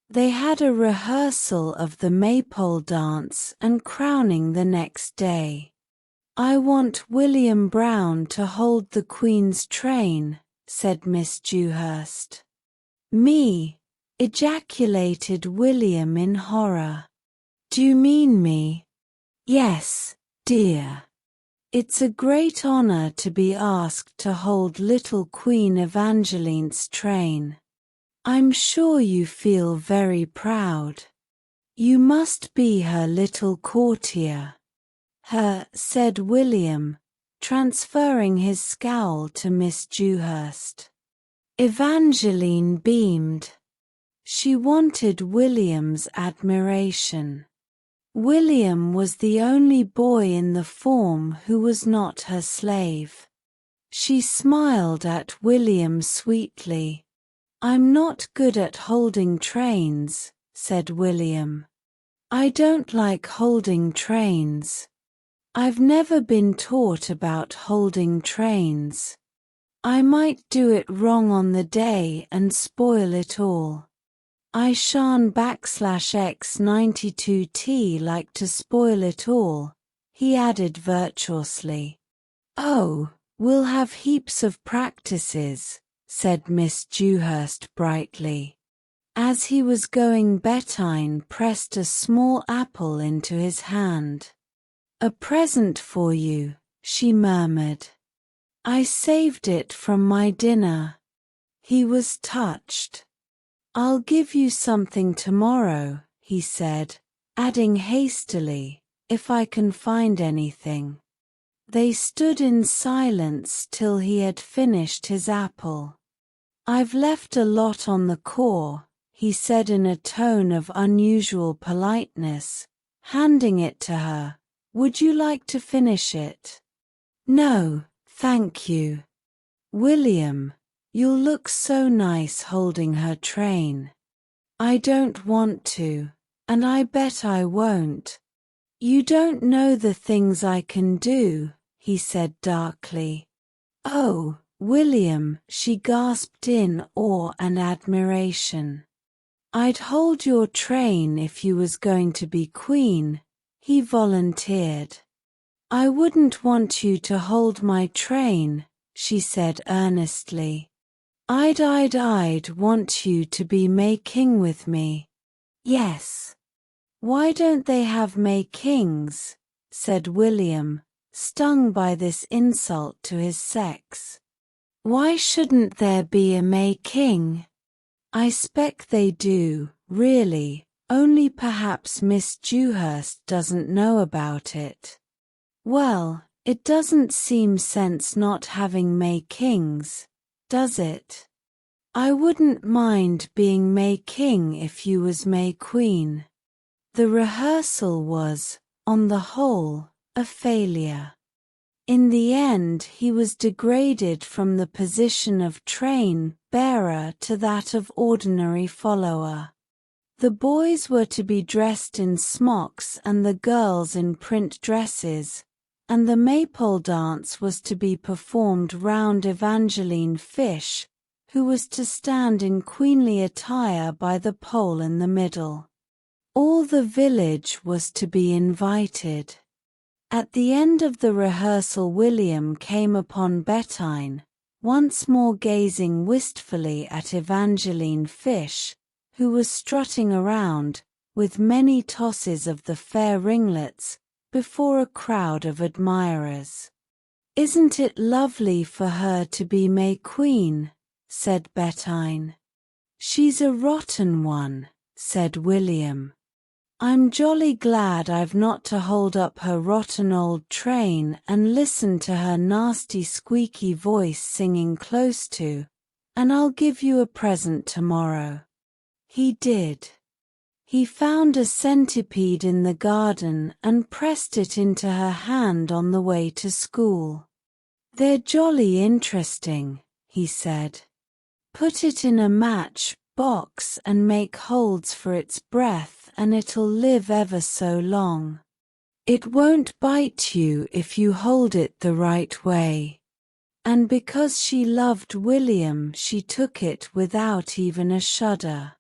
They had a rehearsal of the maypole dance and crowning the next day. "I want William Brown to hold the Queen's train," said Miss Dewhurst. "Me?" ejaculated William in horror. "Do you mean me?" "Yes, dear. It's a great honor to be asked to hold little Queen Evangeline's train. I'm sure you feel very proud. You must be her little courtier." Said William, transferring his scowl to Miss Dewhurst. Evangeline beamed. She wanted William's admiration. William was the only boy in the form who was not her slave. She smiled at William sweetly. "I'm not good at holding trains," said William. "I don't like holding trains. I've never been taught about holding trains. I might do it wrong on the day and spoil it all. I shan't /X92T like to spoil it all," he added virtuously. "Oh, we'll have heaps of practices," said Miss Dewhurst brightly. As he was going, Bettine pressed a small apple into his hand. "A present for you," she murmured. "I saved it from my dinner." He was touched. "I'll give you something tomorrow," he said, adding hastily, "if I can find anything." They stood in silence till he had finished his apple. "I've left a lot on the core," he said in a tone of unusual politeness, handing it to her. "Would you like to finish it?" "No, thank you." "William, you'll look so nice holding her train." "I don't want to, and I bet I won't." "You don't know the things I can do," he said darkly. "Oh, William," she gasped in awe and admiration. "I'd hold your train if you was going to be queen," he volunteered. "I wouldn't want you to hold my train," she said earnestly. I'd want you to be May King with me." "Yes." "Why don't they have May Kings?" said William, stung by this insult to his sex. "Why shouldn't there be a May King?" "I spec they do, really, only perhaps Miss Dewhurst doesn't know about it." "Well, it doesn't seem sense not having May Kings, does it? I wouldn't mind being May King if you was May Queen." The rehearsal was, on the whole, a failure. In the end he was degraded from the position of train bearer to that of ordinary follower. The boys were to be dressed in smocks and the girls in print dresses, and the maypole dance was to be performed round Evangeline Fish, who was to stand in queenly attire by the pole in the middle. All the village was to be invited. At the end of the rehearsal William came upon Bettine, once more gazing wistfully at Evangeline Fish, who was strutting around, with many tosses of the fair ringlets, before a crowd of admirers. "Isn't it lovely for her to be May Queen?" said Bettine. "She's a rotten one," said William. "I'm jolly glad I've not to hold up her rotten old train and listen to her nasty squeaky voice singing close to, and I'll give you a present tomorrow." He did. He found a centipede in the garden and pressed it into her hand on the way to school. "They're jolly interesting," he said. "Put it in a match box and make holes for its breath and it'll live ever so long." It won't bite you if you hold it the right way. And because she loved William, she took it without even a shudder.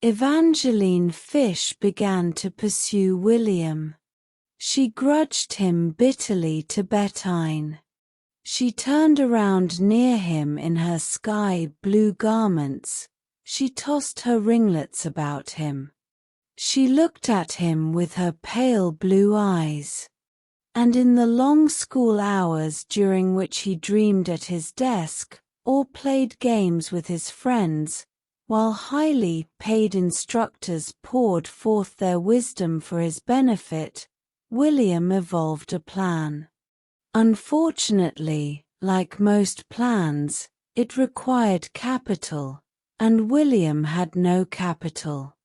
Evangeline Fish began to pursue William. She grudged him bitterly to Bettine. She turned around near him in her sky-blue garments. She tossed her ringlets about him. She looked at him with her pale blue eyes. And in the long school hours during which he dreamed at his desk, or played games with his friends, while highly paid instructors poured forth their wisdom for his benefit, William evolved a plan. Unfortunately, like most plans, it required capital, and William had no capital.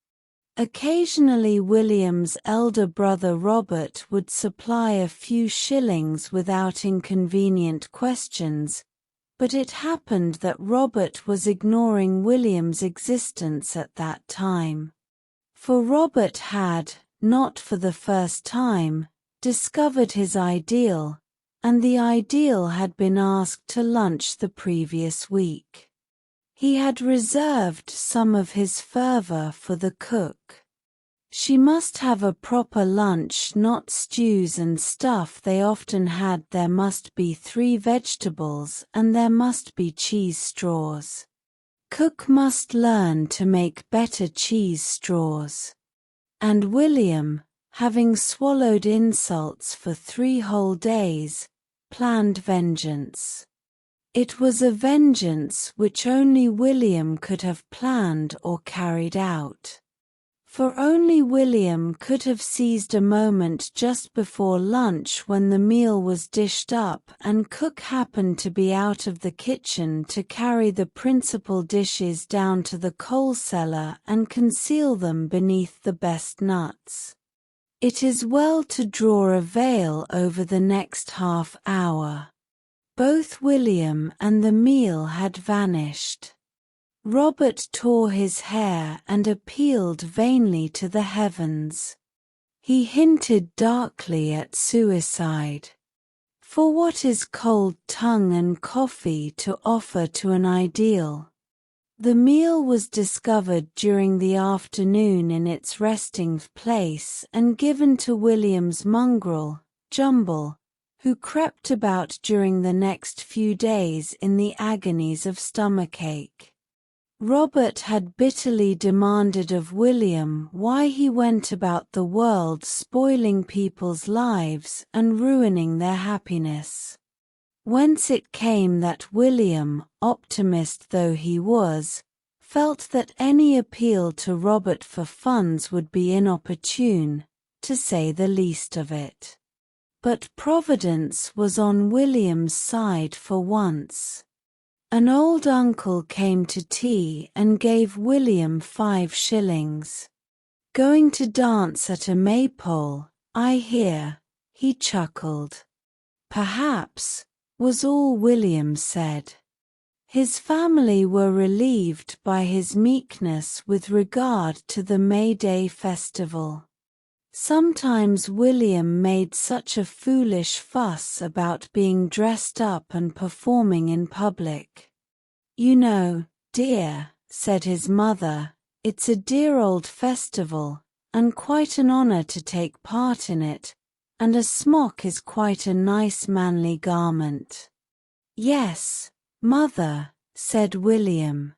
Occasionally William's elder brother Robert would supply a few shillings without inconvenient questions, but it happened that Robert was ignoring William's existence at that time. For Robert had, not for the first time, discovered his ideal, and the ideal had been asked to lunch the previous week. He had reserved some of his fervor for the cook. She must have a proper lunch, not stews and stuff they often had. There must be 3 vegetables and there must be cheese straws. Cook must learn to make better cheese straws. And William, having swallowed insults for 3 whole days, planned vengeance. It was a vengeance which only William could have planned or carried out. For only William could have seized a moment just before lunch when the meal was dished up and cook happened to be out of the kitchen to carry the principal dishes down to the coal cellar and conceal them beneath the best nuts. It is well to draw a veil over the next half hour. Both William and the meal had vanished. Robert tore his hair and appealed vainly to the heavens. He hinted darkly at suicide. For what is cold tongue and coffee to offer to an ideal? The meal was discovered during the afternoon in its resting place and given to William's mongrel, Jumble, who crept about during the next few days in the agonies of stomachache. Robert had bitterly demanded of William why he went about the world spoiling people's lives and ruining their happiness. Whence it came that William, optimist though he was, felt that any appeal to Robert for funds would be inopportune, to say the least of it. But Providence was on William's side for once. An old uncle came to tea and gave William 5 shillings. Going to dance at a maypole, I hear, he chuckled. Perhaps, was all William said. His family were relieved by his meekness with regard to the May Day festival. Sometimes William made such a foolish fuss about being dressed up and performing in public. You know, dear, said his mother, it's a dear old festival, and quite an honor to take part in it, and a smock is quite a nice manly garment. Yes, mother, said William.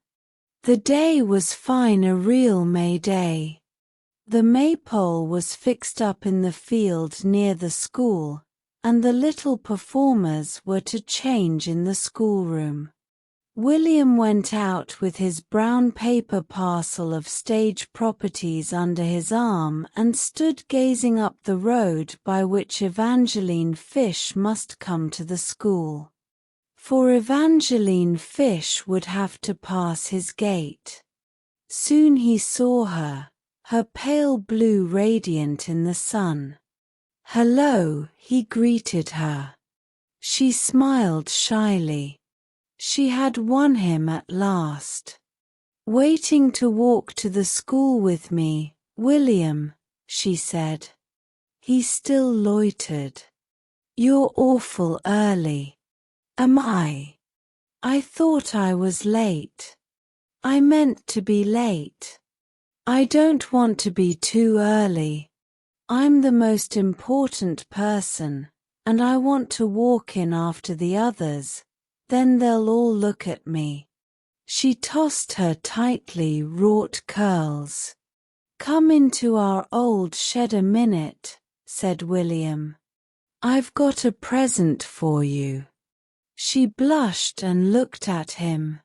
The day was fine, a real May Day. The maypole was fixed up in the field near the school, and the little performers were to change in the schoolroom. William went out with his brown paper parcel of stage properties under his arm and stood gazing up the road by which Evangeline Fish must come to the school. For Evangeline Fish would have to pass his gate. Soon he saw her, her pale blue radiant in the sun. Hello, he greeted her. She smiled shyly. She had won him at last. Waiting to walk to the school with me, William, she said. He still loitered. "You're awful early." "Am I? I thought I was late." "I meant to be late." "I don't want to be too early. I'm the most important person, and I want to walk in after the others, then they'll all look at me." She tossed her tightly wrought curls. "Come into our old shed a minute," said William. "I've got a present for you." She blushed and looked at him.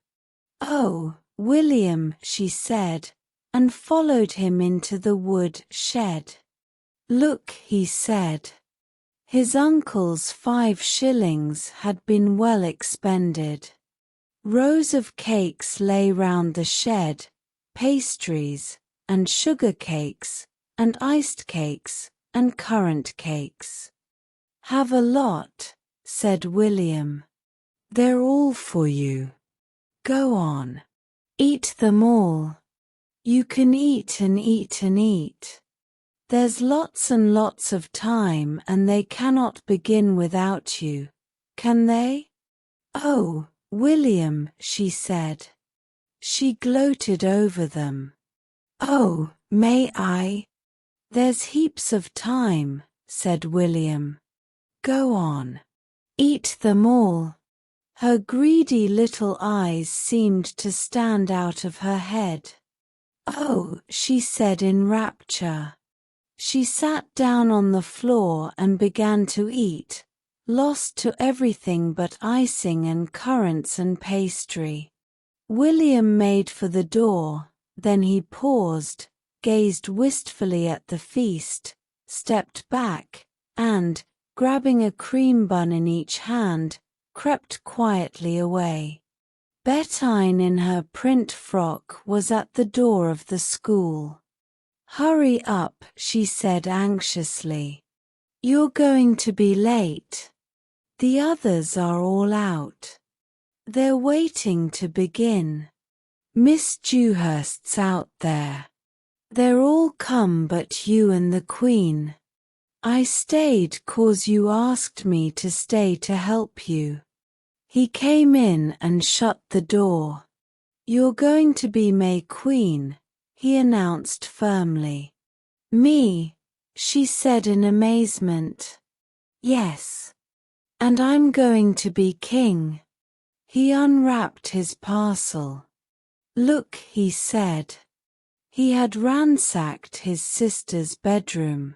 "Oh, William," she said, and followed him into the wood shed. "Look," he said. His uncle's 5 shillings had been well expended. Rows of cakes lay round the shed, pastries, and sugar cakes, and iced cakes, and currant cakes. "Have a lot," said William. "They're all for you. Go on. Eat them all. You can eat and eat and eat. There's lots and lots of time and they cannot begin without you, can they?" "Oh, William," she said. She gloated over them. "Oh, may I?" "There's heaps of time," said William. "Go on. Eat them all." Her greedy little eyes seemed to stand out of her head. "Oh," she said in rapture. She sat down on the floor and began to eat, lost to everything but icing and currants and pastry. William made for the door, then he paused, gazed wistfully at the feast, stepped back, and, grabbing a cream bun in each hand, crept quietly away. Bettine in her print frock was at the door of the school. "Hurry up," she said anxiously. "You're going to be late. The others are all out. They're waiting to begin. Miss Dewhurst's out there. They're all come but you and the Queen. I stayed 'cause you asked me to stay to help you." He came in and shut the door. "You're going to be May Queen," he announced firmly. "Me?" she said in amazement. "Yes. And I'm going to be king." He unwrapped his parcel. "Look," he said. He had ransacked his sister's bedroom.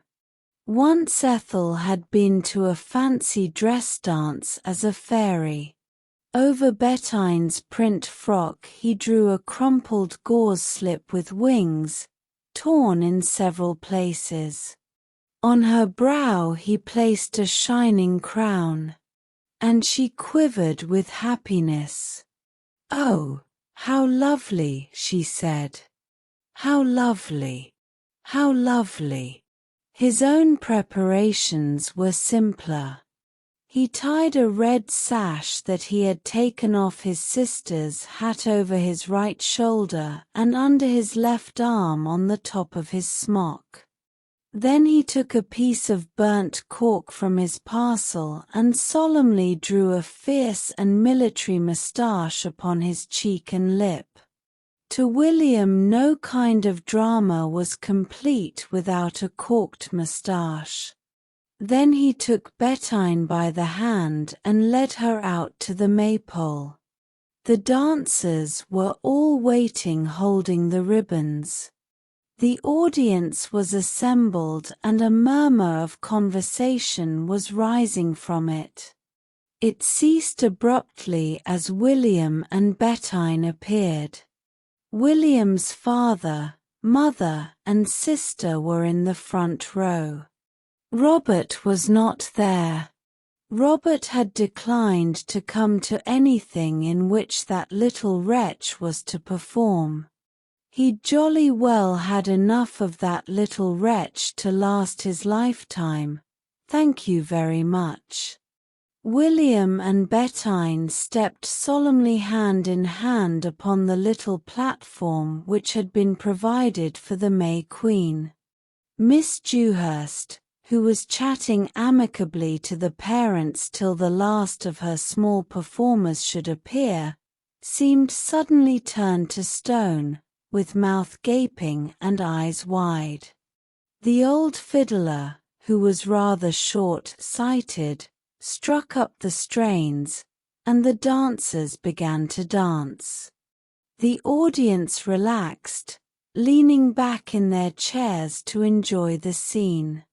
Once Ethel had been to a fancy dress dance as a fairy. Over Bettine's print frock he drew a crumpled gauze slip with wings, torn in several places. On her brow he placed a shining crown. And she quivered with happiness. "Oh, how lovely," she said. "How lovely. How lovely." His own preparations were simpler. He tied a red sash that he had taken off his sister's hat over his right shoulder and under his left arm on the top of his smock. Then he took a piece of burnt cork from his parcel and solemnly drew a fierce and military moustache upon his cheek and lip. To William no kind of drama was complete without a corked moustache. Then he took Bettine by the hand and led her out to the maypole. The dancers were all waiting holding the ribbons. The audience was assembled and a murmur of conversation was rising from it. It ceased abruptly as William and Bettine appeared. William's father, mother, and sister were in the front row. Robert was not there. Robert had declined to come to anything in which that little wretch was to perform. He jolly well had enough of that little wretch to last his lifetime, thank you very much. William and Bettine stepped solemnly hand in hand upon the little platform which had been provided for the May Queen. Miss Dewhurst, who was chatting amicably to the parents till the last of her small performers should appear, seemed suddenly turned to stone, with mouth gaping and eyes wide. The old fiddler, who was rather short-sighted, struck up the strains, and the dancers began to dance. The audience relaxed, leaning back in their chairs to enjoy the scene.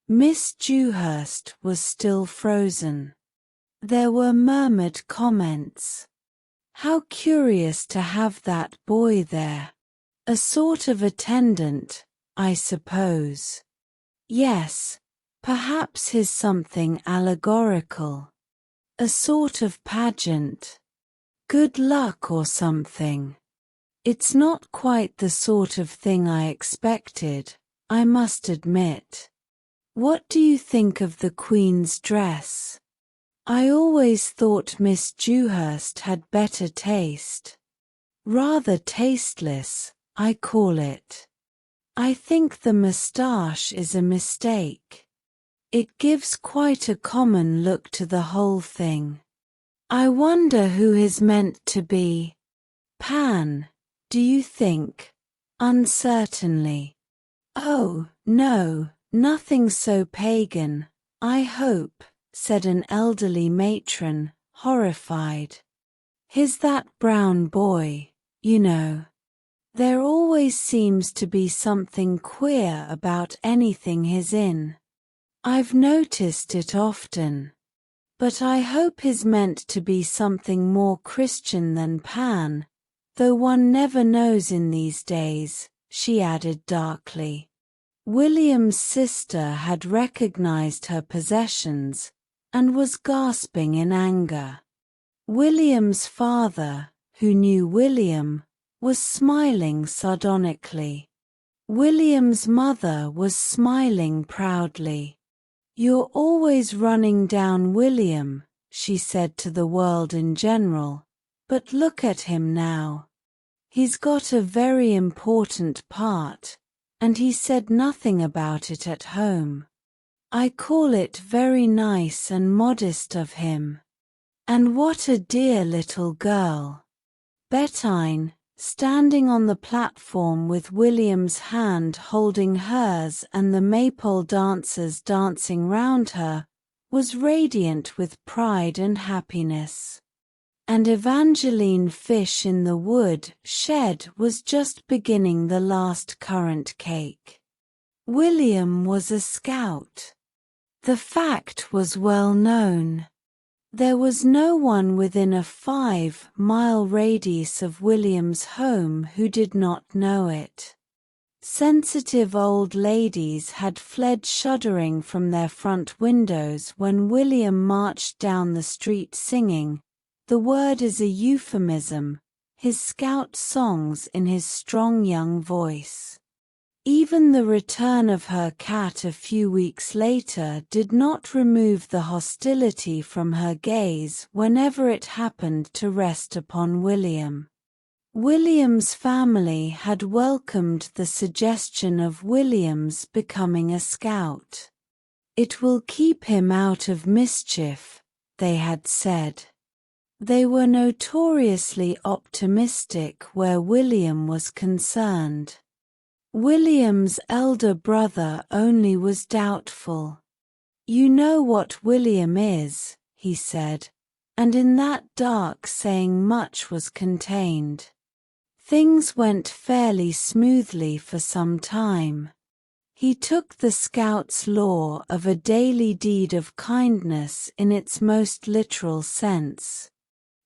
Miss Dewhurst was still frozen. There were murmured comments. How curious to have that boy there. A sort of attendant, I suppose. Yes, perhaps he's something allegorical. A sort of pageant. Good luck or something. It's not quite the sort of thing I expected, I must admit. What do you think of the Queen's dress? I always thought Miss Dewhurst had better taste. Rather tasteless, I call it. I think the moustache is a mistake. It gives quite a common look to the whole thing. I wonder who is meant to be. Pan, do you think? Uncertainly. Oh, no, nothing so pagan, I hope, said an elderly matron, horrified. He's that brown boy, you know. There always seems to be something queer about anything he's in. I've noticed it often. But I hope he's meant to be something more Christian than Pan, though one never knows in these days, she added darkly. William's sister had recognized her possessions, and was gasping in anger. William's father, who knew William, was smiling sardonically. William's mother was smiling proudly. You're always running down William, she said to the world in general, but look at him now. He's got a very important part, and he said nothing about it at home. I call it very nice and modest of him. And what a dear little girl. Bettine, standing on the platform with William's hand holding hers and the maypole dancers dancing round her, was radiant with pride and happiness. And Evangeline Fish in the wood shed was just beginning the last currant cake. William was a scout. The fact was well known. There was no one within a 5-mile radius of William's home who did not know it. Sensitive old ladies had fled shuddering from their front windows when William marched down the street singing, the word is a euphemism, his scout songs in his strong young voice. Even the return of her cat a few weeks later did not remove the hostility from her gaze whenever it happened to rest upon William. William's family had welcomed the suggestion of William's becoming a scout. It will keep him out of mischief, they had said. They were notoriously optimistic where William was concerned. William's elder brother only was doubtful. You know what William is, he said, and in that dark saying much was contained. Things went fairly smoothly for some time. He took the scout's law of a daily deed of kindness in its most literal sense.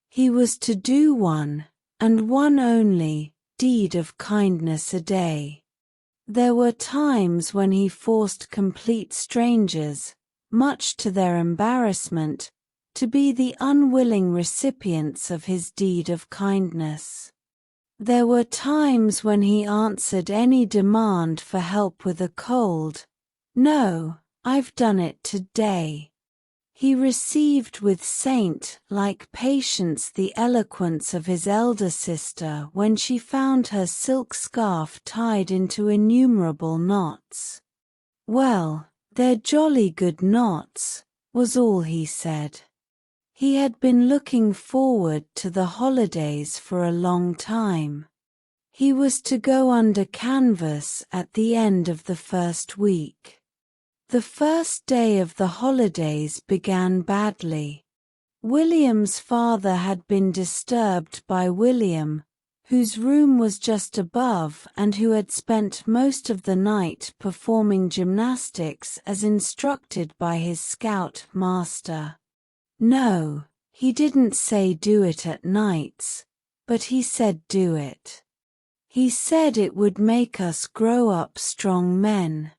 He was to do one, and one only, deed of kindness a day. There were times when he forced complete strangers, much to their embarrassment, to be the unwilling recipients of his deed of kindness. There were times when he answered any demand for help with a cold, "No, I've done it today." He received with saint-like patience the eloquence of his elder sister when she found her silk scarf tied into innumerable knots. Well, "They're jolly good knots," was all he said. He had been looking forward to the holidays for a long time. He was to go under canvas at the end of the first week. The first day of the holidays began badly. William's father had been disturbed by William, whose room was just above and who had spent most of the night performing gymnastics as instructed by his scout master. No, he didn't say do it at nights, but he said do it. He said it would make us grow up strong men.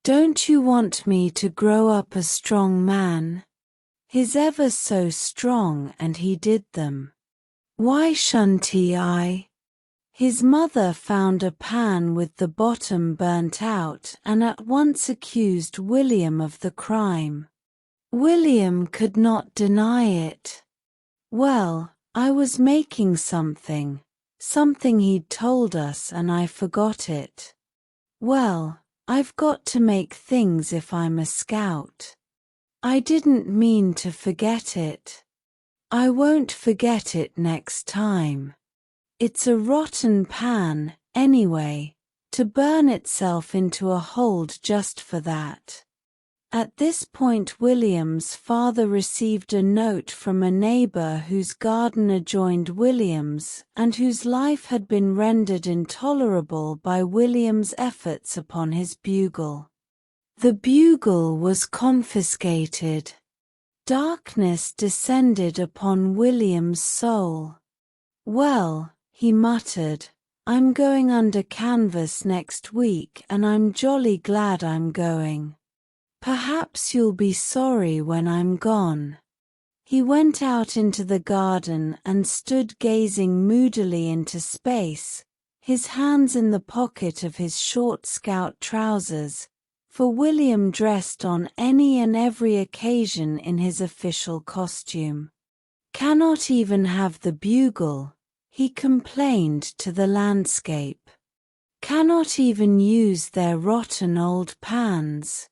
"Don't you want me to grow up a strong man?" He's ever so strong and he did them. "Why shouldn't I?" His mother found a pan with the bottom burnt out and at once accused William of the crime. William could not deny it. "Well, I was making something he'd told us and I forgot it." "Well, I've got to make things if I'm a scout. I didn't mean to forget it. I won't forget it next time. It's a rotten pan, anyway, to burn itself into a hold just for that." At this point William's father received a note from a neighbor whose garden adjoined William's and whose life had been rendered intolerable by William's efforts upon his bugle. The bugle was confiscated. Darkness descended upon William's soul. "Well," he muttered, "I'm going under canvas next week and I'm jolly glad I'm going. Perhaps you'll be sorry when I'm gone." He went out into the garden and stood gazing moodily into space, his hands in the pocket of his short scout trousers, for William dressed on any and every occasion in his official costume. "Cannot even have the bugle," he complained to the landscape. "Cannot even use their rotten old pans.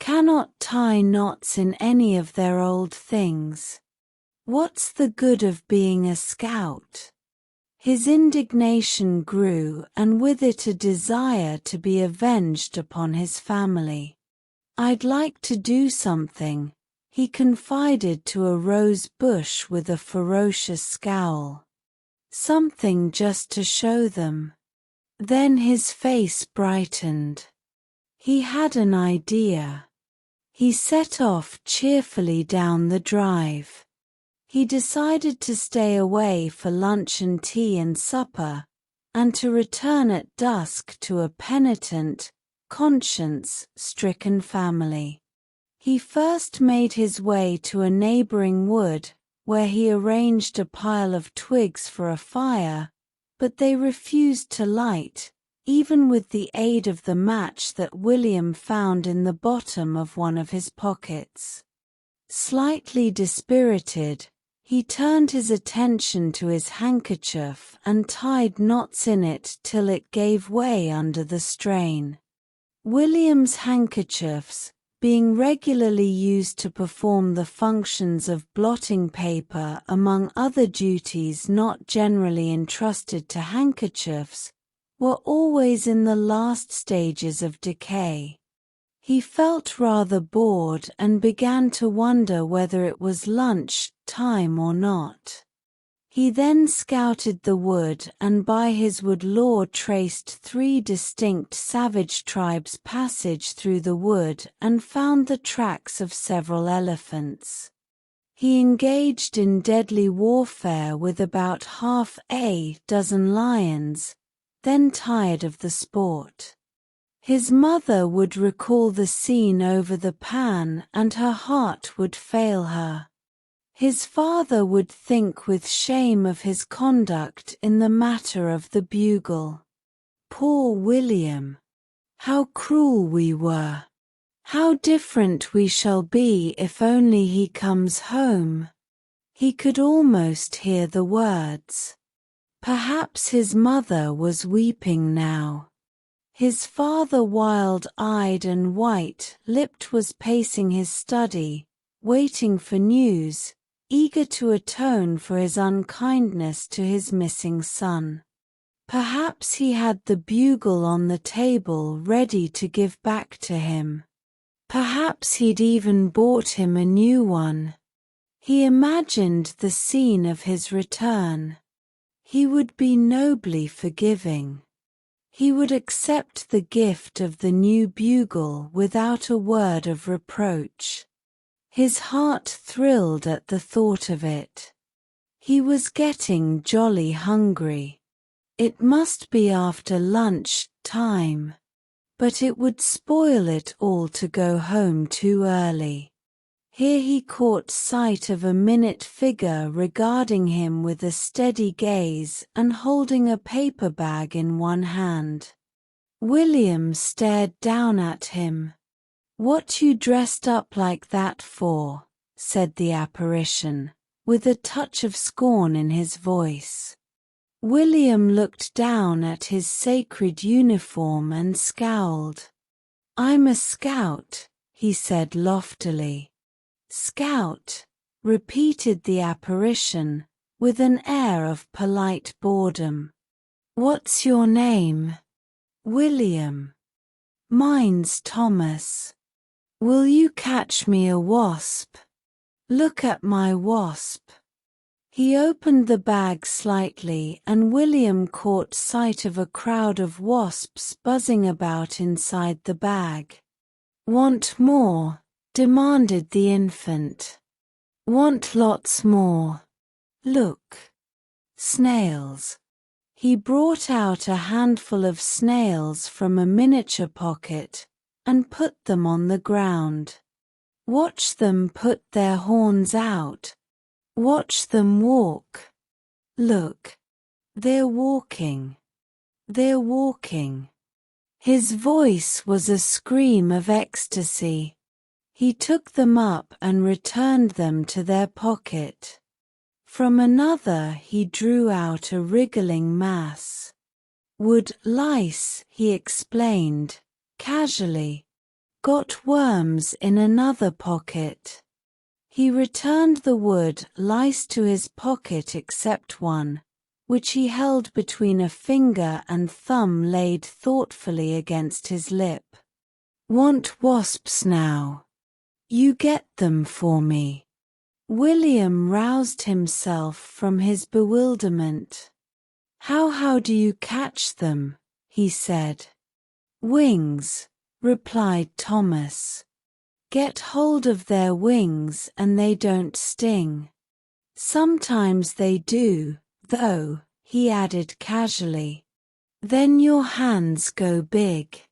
Cannot tie knots in any of their old things. What's the good of being a scout?" His indignation grew and with it a desire to be avenged upon his family. "I'd like to do something," he confided to a rose bush with a ferocious scowl. "Something just to show them." Then his face brightened. He had an idea. He set off cheerfully down the drive. He decided to stay away for lunch and tea and supper, and to return at dusk to a penitent, conscience-stricken family. He first made his way to a neighboring wood, where he arranged a pile of twigs for a fire, but they refused to light, even with the aid of the match that William found in the bottom of one of his pockets. Slightly dispirited, he turned his attention to his handkerchief and tied knots in it till it gave way under the strain. William's handkerchiefs, being regularly used to perform the functions of blotting paper among other duties not generally entrusted to handkerchiefs, were always in the last stages of decay. He felt rather bored and began to wonder whether it was lunch time or not. He then scouted the wood and by his wood lore traced 3 distinct savage tribes' passage through the wood and found the tracks of several elephants. He engaged in deadly warfare with about half a dozen lions, then tired of the sport. His mother would recall the scene over the pan and her heart would fail her. His father would think with shame of his conduct in the matter of the bugle. Poor William! How cruel we were! How different we shall be if only he comes home! He could almost hear the words. Perhaps his mother was weeping now. His father, wild-eyed and white-lipped, was pacing his study, waiting for news, eager to atone for his unkindness to his missing son. Perhaps he had the bugle on the table ready to give back to him. Perhaps he'd even bought him a new one. He imagined the scene of his return. He would be nobly forgiving. He would accept the gift of the new bugle without a word of reproach. His heart thrilled at the thought of it. He was getting jolly hungry. It must be after lunch time. But it would spoil it all to go home too early. Here he caught sight of a minute figure regarding him with a steady gaze and holding a paper bag in one hand. William stared down at him. "What you dressed up like that for?" said the apparition, with a touch of scorn in his voice. William looked down at his sacred uniform and scowled. "I'm a scout," he said loftily. "Scout," repeated the apparition, with an air of polite boredom. "What's your name?" "William." "Mine's Thomas." "Will you catch me a wasp?" "Look at my wasp." He opened the bag slightly and William caught sight of a crowd of wasps buzzing about inside the bag. "Want more?" demanded the infant. "Want lots more. Look. Snails." He brought out a handful of snails from a miniature pocket and put them on the ground. "Watch them put their horns out. Watch them walk. Look. They're walking. They're walking." His voice was a scream of ecstasy. He took them up and returned them to their pocket. From another he drew out a wriggling mass. "Wood lice," he explained, casually. "Got worms in another pocket." He returned the wood lice to his pocket except one, which he held between a finger and thumb laid thoughtfully against his lip. "Want wasps now? You get them for me." William roused himself from his bewilderment. How do you catch them?" he said. "Wings," replied Thomas. "Get hold of their wings and they don't sting. Sometimes they do, though," he added casually. "Then your hands go big."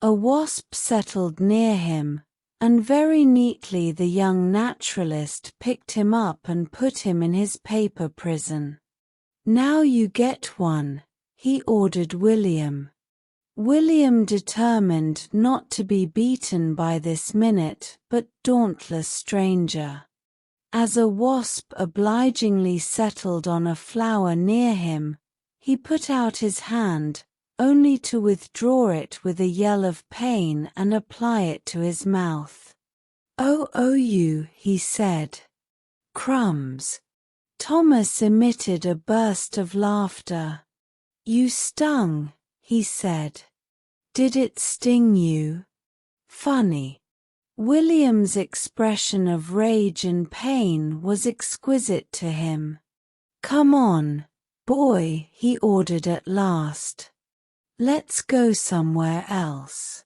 A wasp settled near him, and very neatly the young naturalist picked him up and put him in his paper prison. "Now you get one," he ordered William. William determined not to be beaten by this minute but dauntless stranger. As a wasp obligingly settled on a flower near him, he put out his hand, only to withdraw it with a yell of pain and apply it to his mouth. "Oh, you," he said. "Crumbs." Thomas emitted a burst of laughter. "You stung," he said. "Did it sting you?" Funny. William's expression of rage and pain was exquisite to him. "Come on, boy," he ordered at last. "Let's go somewhere else."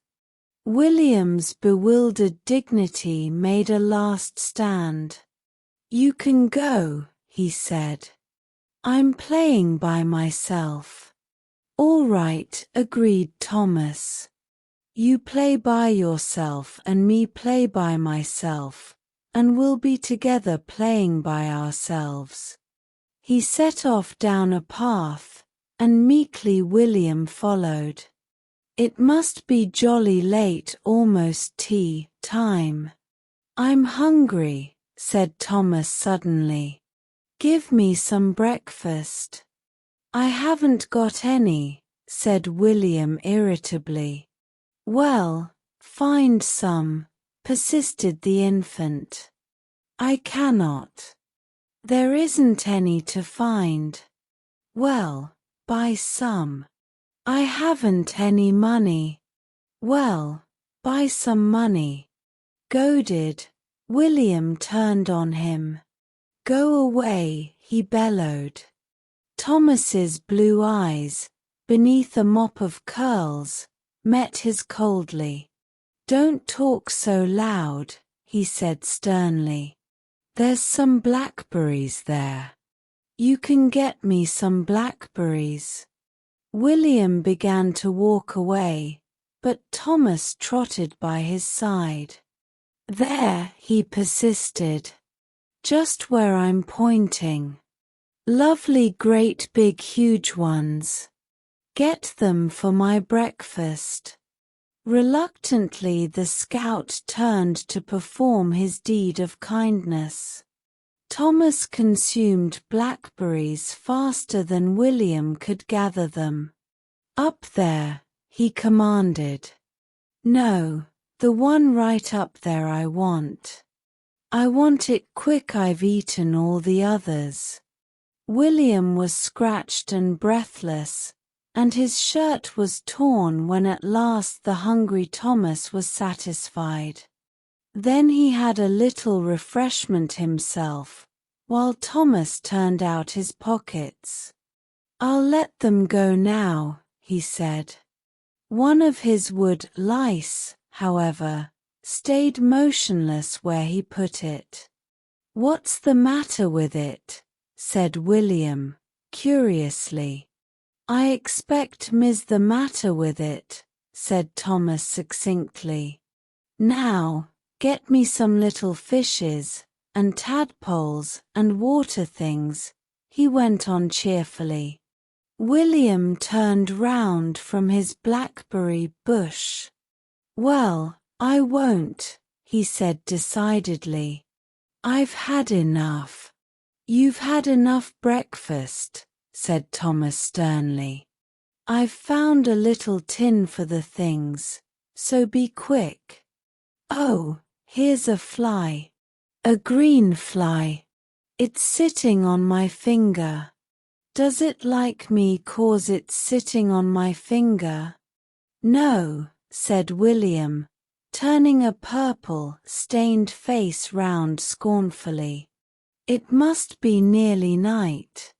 William's bewildered dignity made a last stand. "You can go," he said. "I'm playing by myself." "All right," agreed Thomas. "You play by yourself and me play by myself, and we'll be together playing by ourselves." He set off down a path, and meekly William followed. It must be jolly late, almost tea time. "I'm hungry," said Thomas suddenly. "Give me some breakfast." "I haven't got any," said William irritably. Well, find some, persisted the infant. I cannot. There isn't any to find. Well, buy some. I haven't any money. Well, buy some money. Goaded, William turned on him. Go away, he bellowed. Thomas's blue eyes, beneath a mop of curls, met his coldly. Don't talk so loud, he said sternly. There's some blackberries there. You can get me some blackberries. William began to walk away, but Thomas trotted by his side. There, he persisted. Just where I'm pointing. Lovely great big huge ones. Get them for my breakfast. Reluctantly the scout turned to perform his deed of kindness. Thomas consumed blackberries faster than William could gather them. Up there, he commanded. No, the one right up there I want. I want it quick, I've eaten all the others. William was scratched and breathless, and his shirt was torn when at last the hungry Thomas was satisfied. Then he had a little refreshment himself, while Thomas turned out his pockets. I'll let them go now, he said. One of his wood lice, however, stayed motionless where he put it. What's the matter with it? Said William, curiously. I expect Ms. the matter with it, said Thomas succinctly. Now, get me some little fishes, and tadpoles, and water things, he went on cheerfully. William turned round from his blackberry bush. Well, I won't, he said decidedly. I've had enough. You've had enough breakfast, said Thomas sternly. I've found a little tin for the things, so be quick. Oh, here's a fly. A green fly. It's sitting on my finger. Does it like me 'cause it's sitting on my finger? No, said William, turning a purple, stained face round scornfully. It must be nearly night.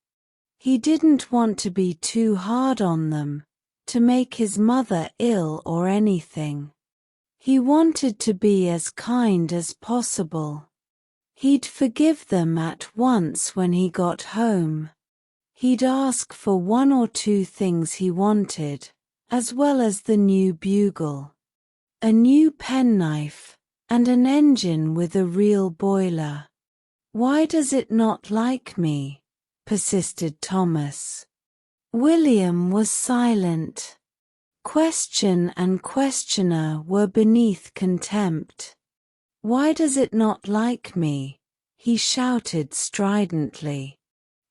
He didn't want to be too hard on them, to make his mother ill or anything. He wanted to be as kind as possible. He'd forgive them at once when he got home. He'd ask for one or two things he wanted, as well as the new bugle. A new penknife, and an engine with a real boiler. Why does it not like me? Persisted Thomas. William was silent. Question and questioner were beneath contempt. Why does it not like me? He shouted stridently.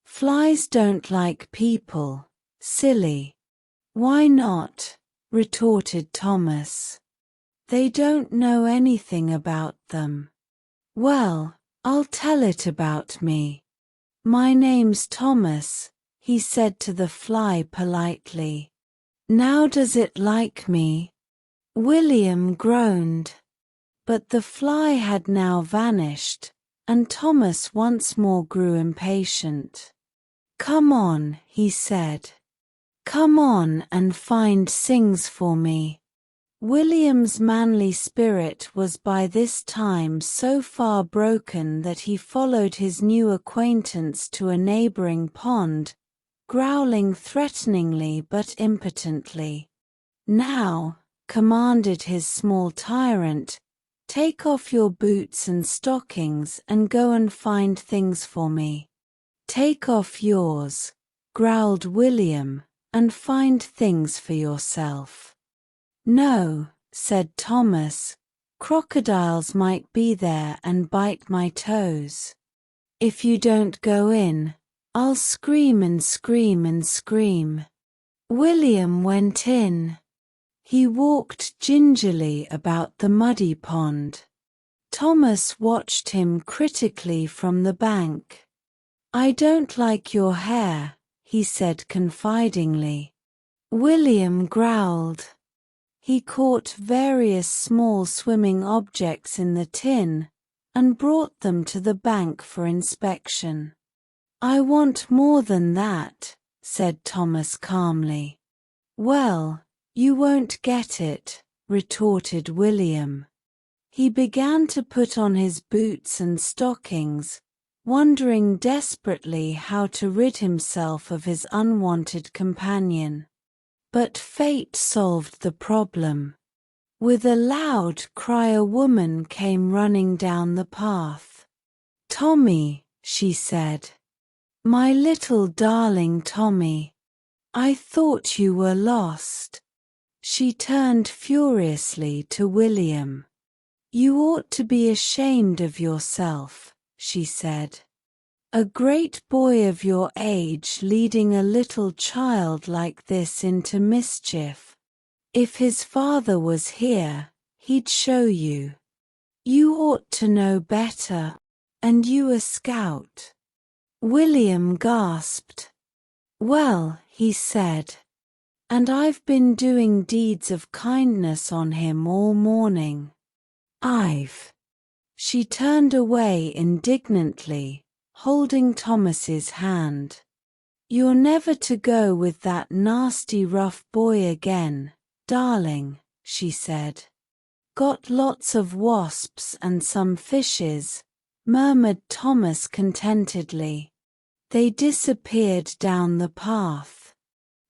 Flies don't like people, silly. Why not? Retorted Thomas. They don't know anything about them. Well, I'll tell it about me. My name's Thomas, he said to the fly politely. Now does it like me? William groaned. But the fly had now vanished, and Thomas once more grew impatient. Come on, he said. Come on and find things for me. William's manly spirit was by this time so far broken that he followed his new acquaintance to a neighboring pond, growling threateningly but impotently. Now, commanded his small tyrant, take off your boots and stockings and go and find things for me. Take off yours, growled William, and find things for yourself. No, said Thomas, crocodiles might be there and bite my toes. If you don't go in, I'll scream and scream and scream. William went in. He walked gingerly about the muddy pond. Thomas watched him critically from the bank. "I don't like your hair," he said confidingly. William growled. He caught various small swimming objects in the tin and brought them to the bank for inspection. "I want more than that," said Thomas calmly. "Well, you won't get it," retorted William. He began to put on his boots and stockings, wondering desperately how to rid himself of his unwanted companion. But fate solved the problem. With a loud cry, a woman came running down the path. "Tommy," she said. "My little darling Tommy. I thought you were lost." She turned furiously to William. "You ought to be ashamed of yourself," she said. "A great boy of your age leading a little child like this into mischief. If his father was here, he'd show you. You ought to know better. And you a scout." William gasped. "Well," he said, "and I've been doing deeds of kindness on him all morning. I've—" She turned away indignantly, holding Thomas's hand. "You're never to go with that nasty rough boy again, darling," she said. "Got lots of wasps and some fishes," murmured Thomas contentedly. They disappeared down the path.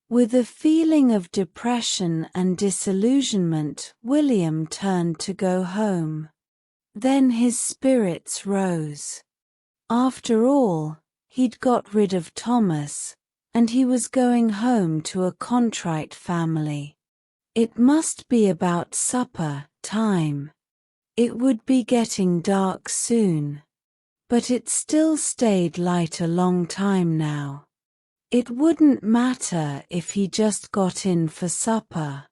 With a feeling of depression and disillusionment, William turned to go home. Then his spirits rose. After all, he'd got rid of Thomas, and he was going home to a contrite family. It must be about supper time. It would be getting dark soon. But it still stayed light a long time now. It wouldn't matter if he just got in for supper.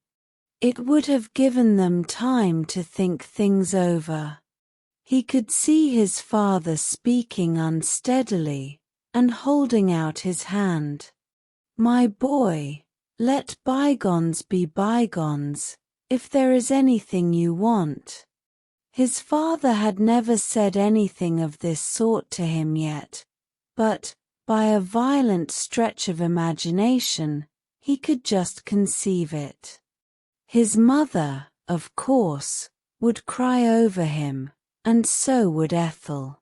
It would have given them time to think things over. He could see his father speaking unsteadily and holding out his hand. "My boy, let bygones be bygones, if there is anything you want." His father had never said anything of this sort to him yet, but, by a violent stretch of imagination, he could just conceive it. His mother, of course, would cry over him, and so would Ethel.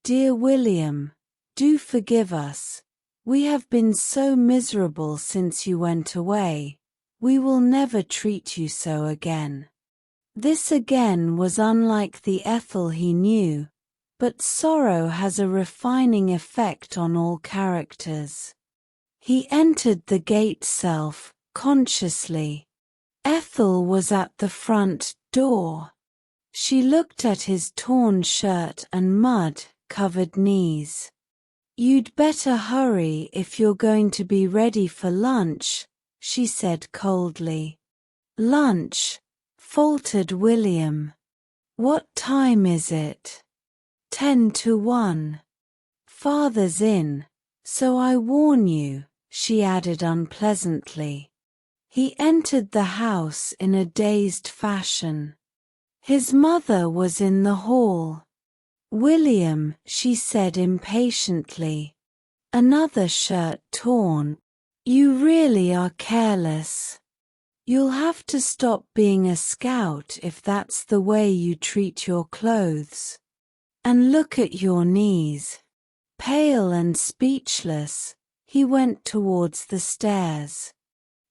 "Dear William, do forgive us. We have been so miserable since you went away. We will never treat you so again." This again was unlike the Ethel he knew, but sorrow has a refining effect on all characters. He entered the gate self-consciously. Ethel was at the front door. She looked at his torn shirt and mud-covered knees. "You'd better hurry if you're going to be ready for lunch," she said coldly. "Lunch?" faltered William. "What time is it?" 10 to 1. "Father's in, so I warn you," she added unpleasantly. He entered the house in a dazed fashion. His mother was in the hall. "William," she said impatiently. "Another shirt torn. You really are careless. You'll have to stop being a scout if that's the way you treat your clothes. And look at your knees." Pale and speechless, he went towards the stairs.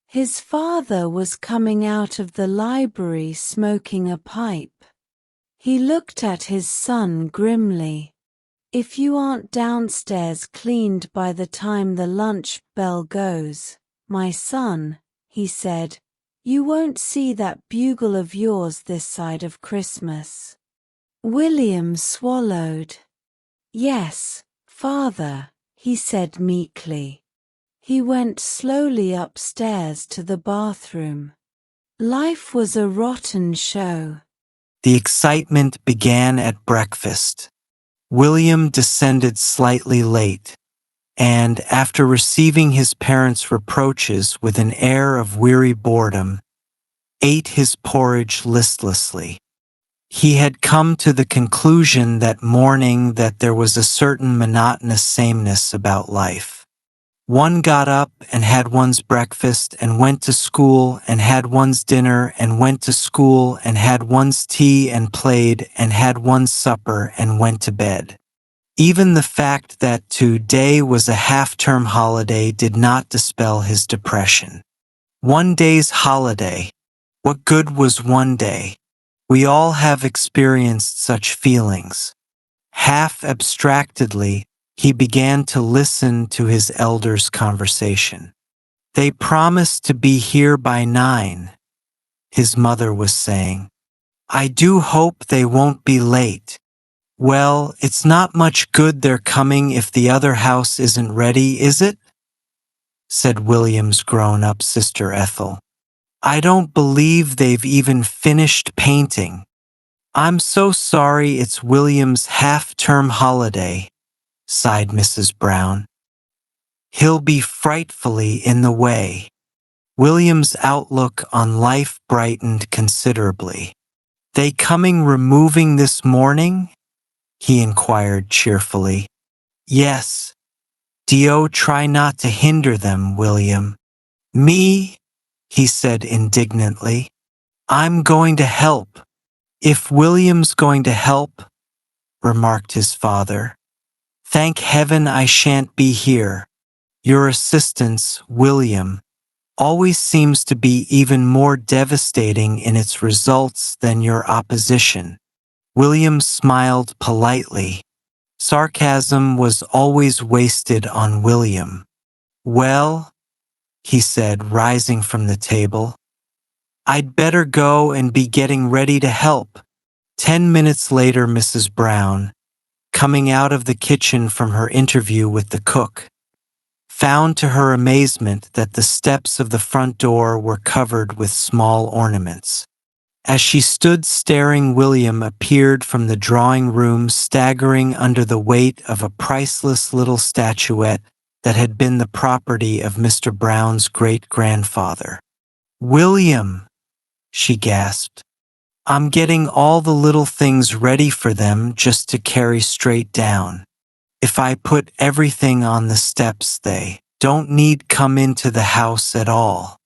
His father was coming out of the library smoking a pipe. He looked at his son grimly. "If you aren't downstairs cleaned by the time the lunch bell goes, my son," he said, "you won't see that bugle of yours this side of Christmas." William swallowed. "Yes, father," he said meekly. He went slowly upstairs to the bathroom. Life was a rotten show. The excitement began at breakfast. William descended slightly late, and, after receiving his parents' reproaches with an air of weary boredom, ate his porridge listlessly. He had come to the conclusion that morning that there was a certain monotonous sameness about life. One got up and had one's breakfast and went to school and had one's dinner and went to school and had one's tea and played and had one's supper and went to bed. Even the fact that today was a half-term holiday did not dispel his depression. One day's holiday. What good was one day? We all have experienced such feelings. Half abstractedly, he began to listen to his elders' conversation. They promised to be here by 9, his mother was saying. I do hope they won't be late. Well, it's not much good they're coming if the other house isn't ready, is it? Said William's grown-up sister Ethel. I don't believe they've even finished painting. I'm so sorry it's William's half-term holiday, sighed Mrs. Brown. He'll be frightfully in the way. William's outlook on life brightened considerably. They coming removing this morning? He inquired cheerfully. Yes. Dio, try not to hinder them, William. Me? He said indignantly. I'm going to help. If William's going to help, remarked his father. Thank heaven I shan't be here. Your assistance, William, always seems to be even more devastating in its results than your opposition. William smiled politely. Sarcasm was always wasted on William. Well, he said, rising from the table, I'd better go and be getting ready to help. 10 minutes later, Mrs. Brown, coming out of the kitchen from her interview with the cook, found to her amazement that the steps of the front door were covered with small ornaments. As she stood staring, William appeared from the drawing room, staggering under the weight of a priceless little statuette that had been the property of Mr. Brown's great-grandfather. William, she gasped. I'm getting all the little things ready for them just to carry straight down. If I put everything on the steps, they don't need come into the house at all.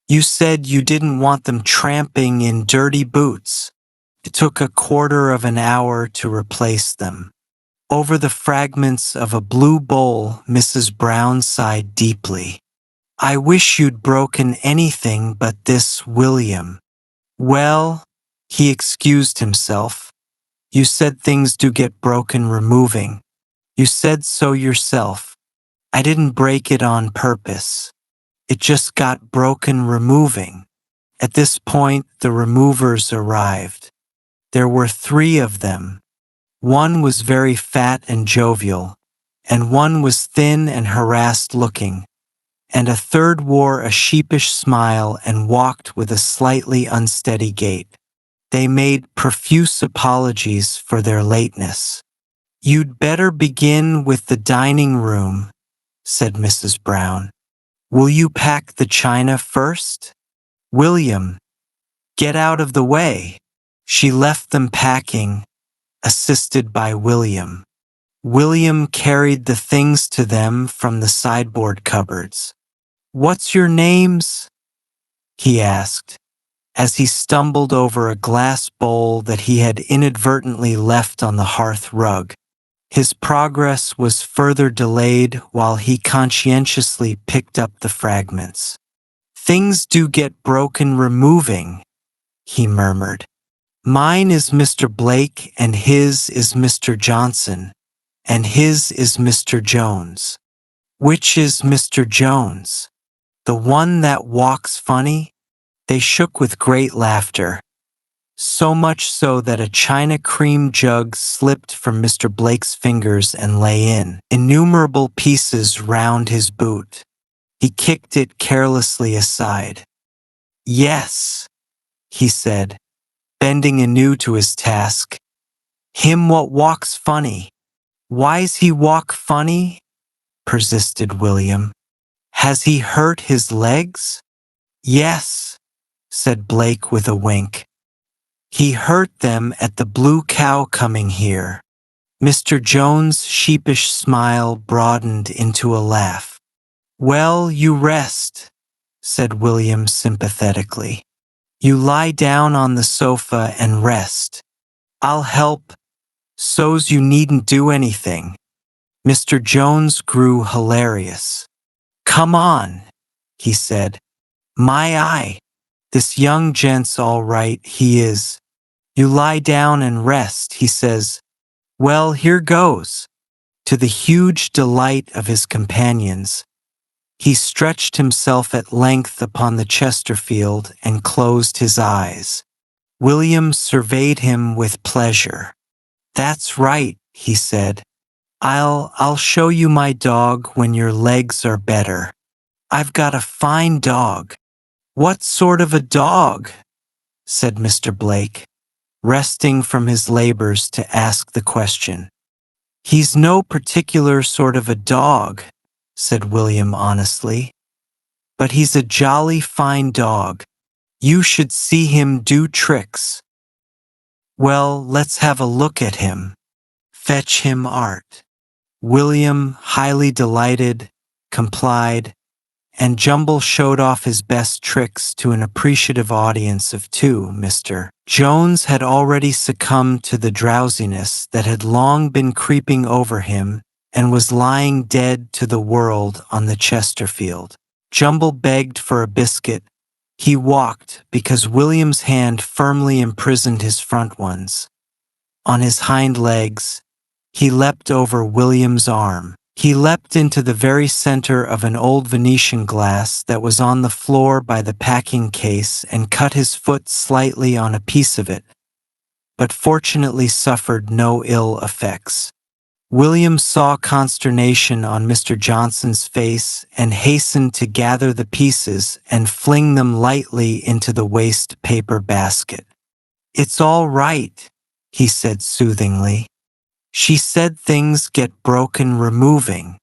You said you didn't want them tramping in dirty boots. It took a quarter of an hour to replace them. Over the fragments of a blue bowl, Mrs. Brown sighed deeply. I wish you'd broken anything but this, William. Well, he excused himself. You said things do get broken removing. You said so yourself. I didn't break it on purpose. It just got broken removing. At this point, the removers arrived. There were 3 of them. One was very fat and jovial, and one was thin and harassed looking, and a third wore a sheepish smile and walked with a slightly unsteady gait. They made profuse apologies for their lateness. You'd better begin with the dining room, said Mrs. Brown. Will you pack the china first? William, get out of the way. She left them packing, assisted by William. William carried the things to them from the sideboard cupboards. What's your names? He asked, as he stumbled over a glass bowl that he had inadvertently left on the hearth rug. His progress was further delayed while he conscientiously picked up the fragments. Things do get broken removing, he murmured. Mine is Mr. Blake, and his is Mr. Johnson, and his is Mr. Jones. Which is Mr. Jones? The one that walks funny? They shook with great laughter, so much so that a china cream jug slipped from Mr. Blake's fingers and lay in innumerable pieces round his boot. He kicked it carelessly aside. Yes, he said, bending anew to his task. Him what walks funny. Why's he walk funny? Persisted William. Has he hurt his legs? Yes, said Blake with a wink. He hurt them at the Blue Cow coming here. Mr. Jones' sheepish smile broadened into a laugh. Well, you rest, said William sympathetically. You lie down on the sofa and rest. I'll help, so's you needn't do anything. Mr. Jones grew hilarious. Come on, he said. My eye, this young gent's all right, he is. You lie down and rest, he says. Well, here goes. To the huge delight of his companions, he stretched himself at length upon the Chesterfield and closed his eyes. William surveyed him with pleasure. That's right, he said. I'll show you my dog when your legs are better. I've got a fine dog. What sort of a dog? Said Mr. Blake, resting from his labors to ask the question. He's no particular sort of a dog, said William honestly, but he's a jolly fine dog. You should see him do tricks. Well, let's have a look at him. Fetch him art. William, highly delighted, complied, and Jumble showed off his best tricks to an appreciative audience of two. Mr. Jones had already succumbed to the drowsiness that had long been creeping over him and was lying dead to the world on the Chesterfield. Jumble begged for a biscuit. He walked because William's hand firmly imprisoned his front ones. On his hind legs, he leapt over William's arm. He leapt into the very center of an old Venetian glass that was on the floor by the packing case and cut his foot slightly on a piece of it, but fortunately suffered no ill effects. William saw consternation on Mr. Johnson's face and hastened to gather the pieces and fling them lightly into the waste paper basket. It's all right, he said soothingly. She said things get broken removing.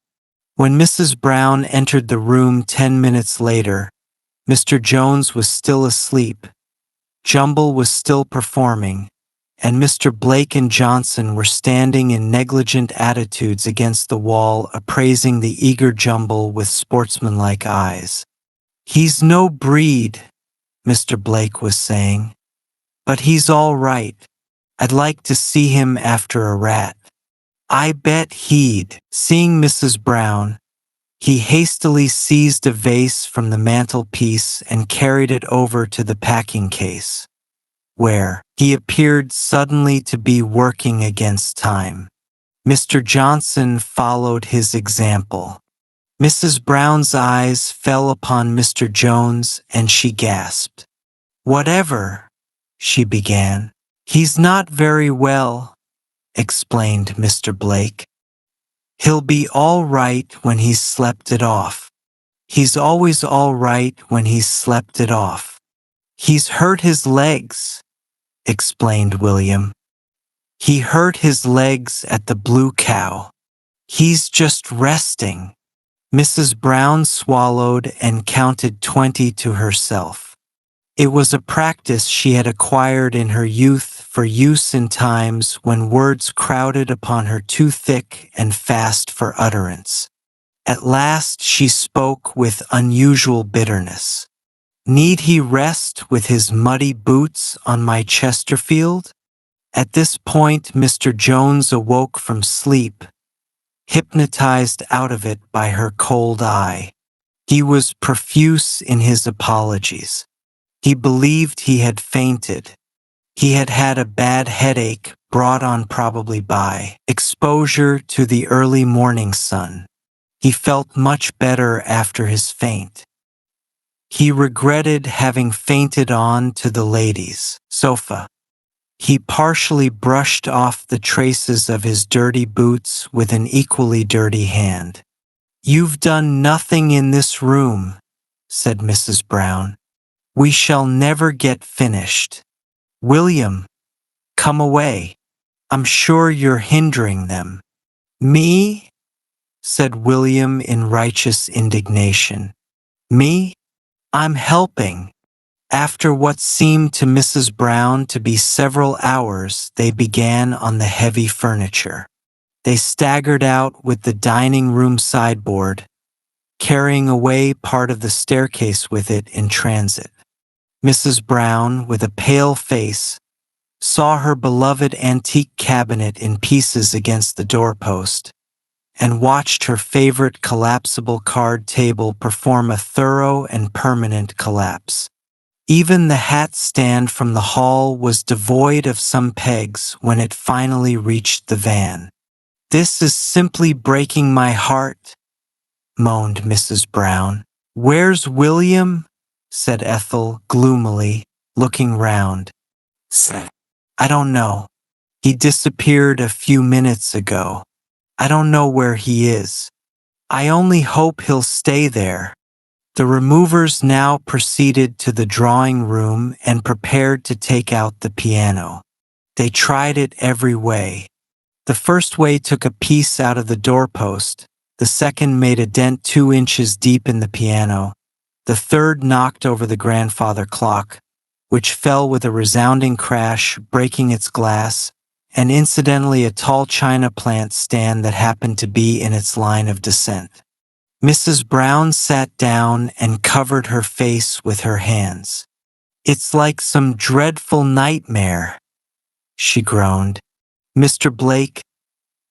When Mrs. Brown entered the room 10 minutes later, Mr. Jones was still asleep, Jumble was still performing, and Mr. Blake and Johnson were standing in negligent attitudes against the wall appraising the eager Jumble with sportsmanlike eyes. He's no breed, Mr. Blake was saying, but he's all right. I'd like to see him after a rat. I bet he'd. Seeing Mrs. Brown, he hastily seized a vase from the mantelpiece and carried it over to the packing case, where he appeared suddenly to be working against time. Mr. Johnson followed his example. Mrs. Brown's eyes fell upon Mr. Jones and she gasped. Whatever, she began. He's not very well, explained Mr. Blake. He'll be all right when he's slept it off. He's always all right when he's slept it off. He's hurt his legs, explained William. He hurt his legs at the Blue Cow. He's just resting. Mrs. Brown swallowed and counted 20 to herself. It was a practice she had acquired in her youth for use in times when words crowded upon her too thick and fast for utterance. At last she spoke with unusual bitterness. Need he rest with his muddy boots on my Chesterfield? At this point Mr. Jones awoke from sleep, hypnotized out of it by her cold eye. He was profuse in his apologies. He believed he had fainted. He had had a bad headache brought on probably by exposure to the early morning sun. He felt much better after his faint. He regretted having fainted on to the ladies' sofa. He partially brushed off the traces of his dirty boots with an equally dirty hand. "You've done nothing in this room," said Mrs. Brown. "We shall never get finished. William, come away. I'm sure you're hindering them." "Me?" said William in righteous indignation. "Me? I'm helping." After what seemed to Mrs. Brown to be several hours, they began on the heavy furniture. They staggered out with the dining room sideboard, carrying away part of the staircase with it in transit. Mrs. Brown, with a pale face, saw her beloved antique cabinet in pieces against the doorpost, and watched her favorite collapsible card table perform a thorough and permanent collapse. Even the hat stand from the hall was devoid of some pegs when it finally reached the van. "This is simply breaking my heart," moaned Mrs. Brown. "Where's William?" said Ethel gloomily, looking round. "I don't know. He disappeared a few minutes ago. I don't know where he is. I only hope he'll stay there." The removers now proceeded to the drawing room and prepared to take out the piano. They tried it every way. The first way took a piece out of the doorpost, the second made a dent 2 inches deep in the piano, the third knocked over the grandfather clock, which fell with a resounding crash, breaking its glass, and incidentally a tall china plant stand that happened to be in its line of descent. Mrs. Brown sat down and covered her face with her hands. "It's like some dreadful nightmare," she groaned. Mr. Blake,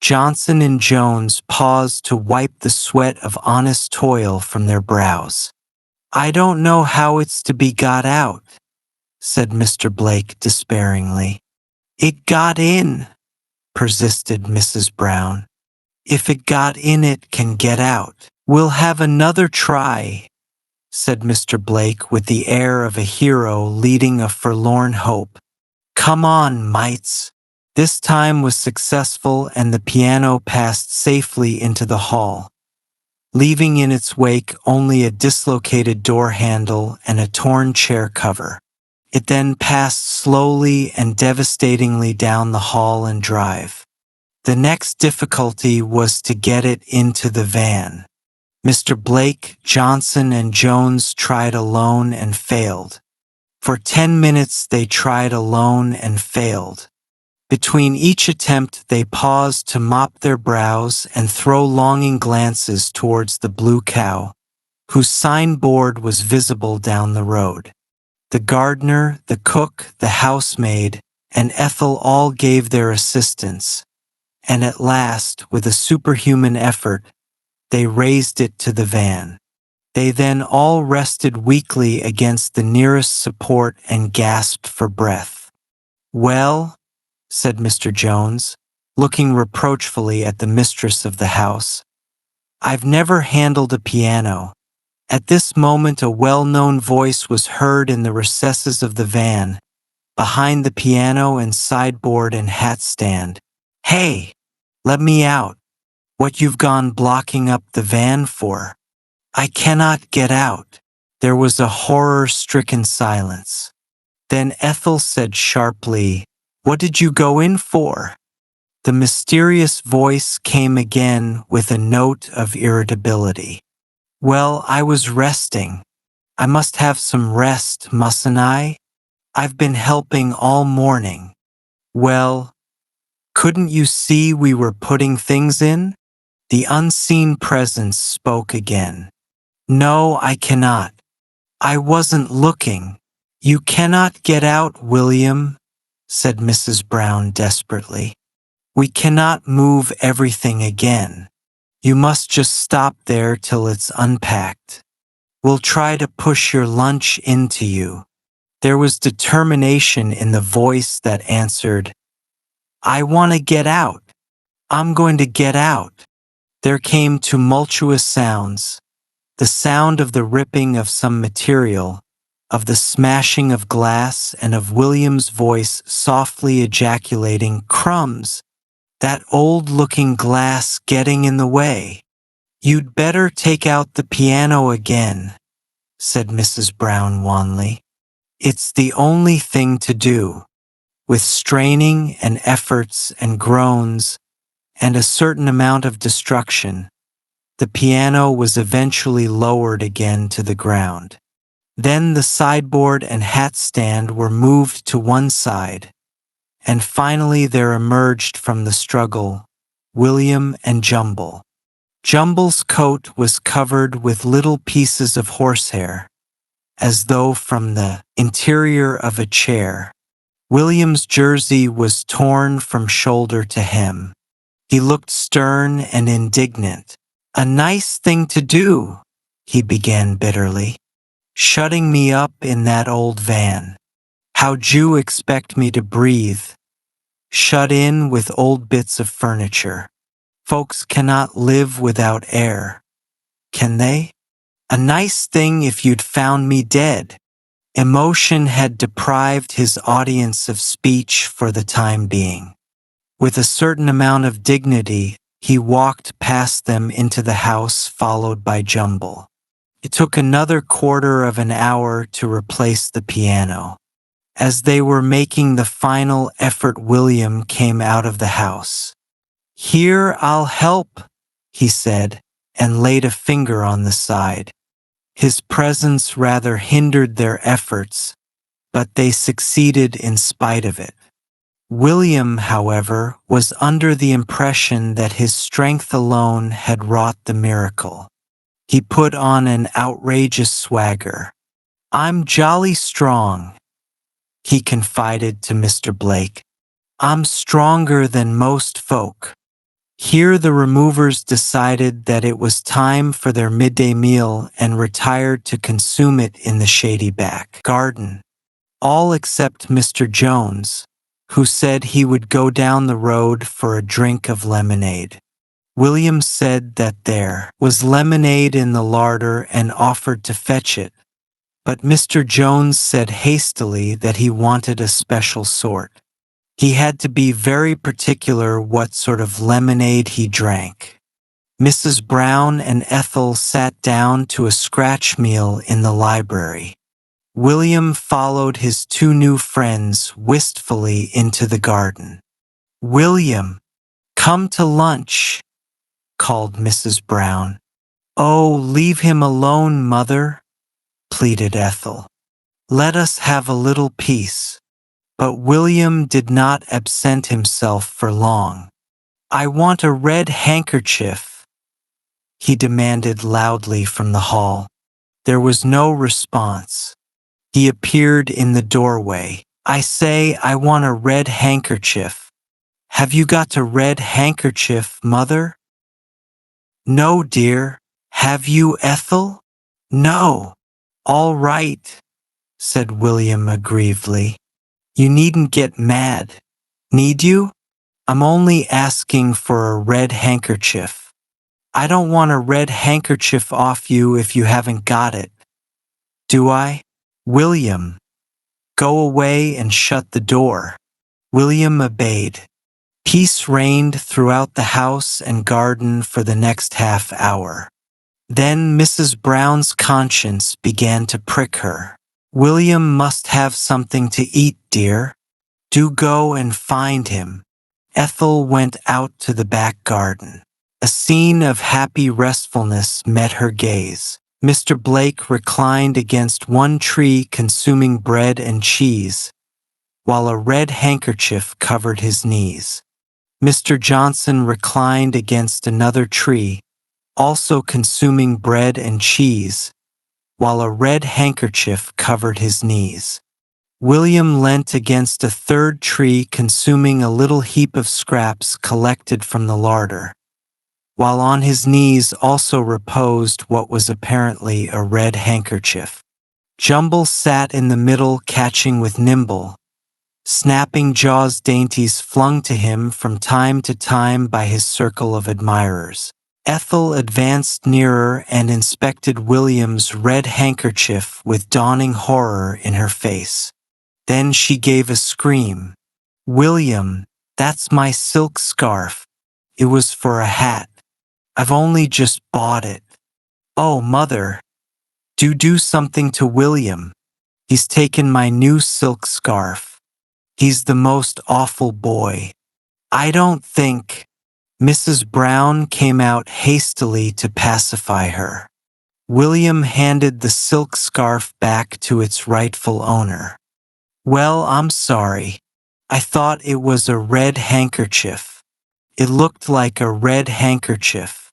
Johnson and Jones paused to wipe the sweat of honest toil from their brows. "I don't know how it's to be got out," said Mr. Blake despairingly. "It got in," persisted Mrs. Brown. "If it got in, it can get out." "We'll have another try," said Mr. Blake with the air of a hero leading a forlorn hope. "Come on, mites." This time was successful, and the piano passed safely into the hall, leaving in its wake only a dislocated door handle and a torn chair cover. It then passed slowly and devastatingly down the hall and drive. The next difficulty was to get it into the van. Mr. Blake, Johnson, and Jones tried alone and failed. For 10 minutes they tried alone and failed. Between each attempt they paused to mop their brows and throw longing glances towards the Blue Cow, whose signboard was visible down the road. The gardener, the cook, the housemaid, and Ethel all gave their assistance, and at last, with a superhuman effort, they raised it to the van. They then all rested weakly against the nearest support and gasped for breath. "Well," said Mr. Jones, looking reproachfully at the mistress of the house, "I've never handled a piano." At this moment a well-known voice was heard in the recesses of the van, behind the piano and sideboard and hat stand. "Hey, let me out. What you've gone blocking up the van for?" "I cannot get out." There was a horror-stricken silence. Then Ethel said sharply, "What did you go in for?" The mysterious voice came again with a note of irritability. "Well, I was resting. I must have some rest, mustn't I? I've been helping all morning." "Well, couldn't you see we were putting things in?" The unseen presence spoke again. "No, I cannot. I wasn't looking." "You cannot get out, William," said Mrs. Brown desperately. "We cannot move everything again. You must just stop there till it's unpacked. We'll try to push your lunch into you." There was determination in the voice that answered, "I want to get out. I'm going to get out." There came tumultuous sounds, the sound of the ripping of some material, of the smashing of glass, and of William's voice softly ejaculating, "Crumbs! That old-looking glass getting in the way." "You'd better take out the piano again," said Mrs. Brown wanly. "It's the only thing to do." With straining and efforts and groans and a certain amount of destruction, the piano was eventually lowered again to the ground. Then the sideboard and hat stand were moved to one side, and finally there emerged from the struggle William and Jumble. Jumble's coat was covered with little pieces of horsehair, as though from the interior of a chair. William's jersey was torn from shoulder to hem. He looked stern and indignant. "A nice thing to do," he began bitterly. "Shutting me up in that old van. How'd you expect me to breathe? Shut in with old bits of furniture. Folks cannot live without air, can they? A nice thing if you'd found me dead." Emotion had deprived his audience of speech for the time being. With a certain amount of dignity, he walked past them into the house, followed by Jumble. It took another quarter of an hour to replace the piano. As they were making the final effort, William came out of the house. "Here, I'll help," he said, and laid a finger on the side. His presence rather hindered their efforts, but they succeeded in spite of it. William, however, was under the impression that his strength alone had wrought the miracle. He put on an outrageous swagger. "I'm jolly strong," he confided to Mr. Blake. "I'm stronger than most folk." Here the removers decided that it was time for their midday meal and retired to consume it in the shady back garden. All except Mr. Jones, who said he would go down the road for a drink of lemonade. William said that there was lemonade in the larder and offered to fetch it, but Mr. Jones said hastily that he wanted a special sort. He had to be very particular what sort of lemonade he drank. Mrs. Brown and Ethel sat down to a scratch meal in the library. William followed his two new friends wistfully into the garden. "William, come to lunch," called Mrs. Brown. "Oh, leave him alone, Mother," pleaded Ethel. "Let us have a little peace." But William did not absent himself for long. "I want a red handkerchief," he demanded loudly from the hall. There was no response. He appeared in the doorway. "I say, I want a red handkerchief. Have you got a red handkerchief, Mother?" "No, dear. Have you, Ethel?" "No." "All right," said William aggrievedly. "You needn't get mad. Need you? I'm only asking for a red handkerchief. I don't want a red handkerchief off you if you haven't got it. Do I? William, go away and shut the door." William obeyed. Peace reigned throughout the house and garden for the next half hour. Then Mrs. Brown's conscience began to prick her. "William must have something to eat, dear. Do go and find him." Ethel went out to the back garden. A scene of happy restfulness met her gaze. Mr. Blake reclined against one tree consuming bread and cheese, while a red handkerchief covered his knees. Mr. Johnson reclined against another tree, also consuming bread and cheese, while a red handkerchief covered his knees. William leant against a third tree consuming a little heap of scraps collected from the larder, while on his knees also reposed what was apparently a red handkerchief. Jumble sat in the middle catching with nimble, snapping jaws dainties flung to him from time to time by his circle of admirers. Ethel advanced nearer and inspected William's red handkerchief with dawning horror in her face. Then she gave a scream. "William, that's my silk scarf. It was for a hat." I've only just bought it. Oh, Mother, do something to William. He's taken my new silk scarf. He's the most awful boy. I don't think. Mrs. Brown came out hastily to pacify her. William handed the silk scarf back to its rightful owner. Well, I'm sorry. I thought it was a red handkerchief. It looked like a red handkerchief.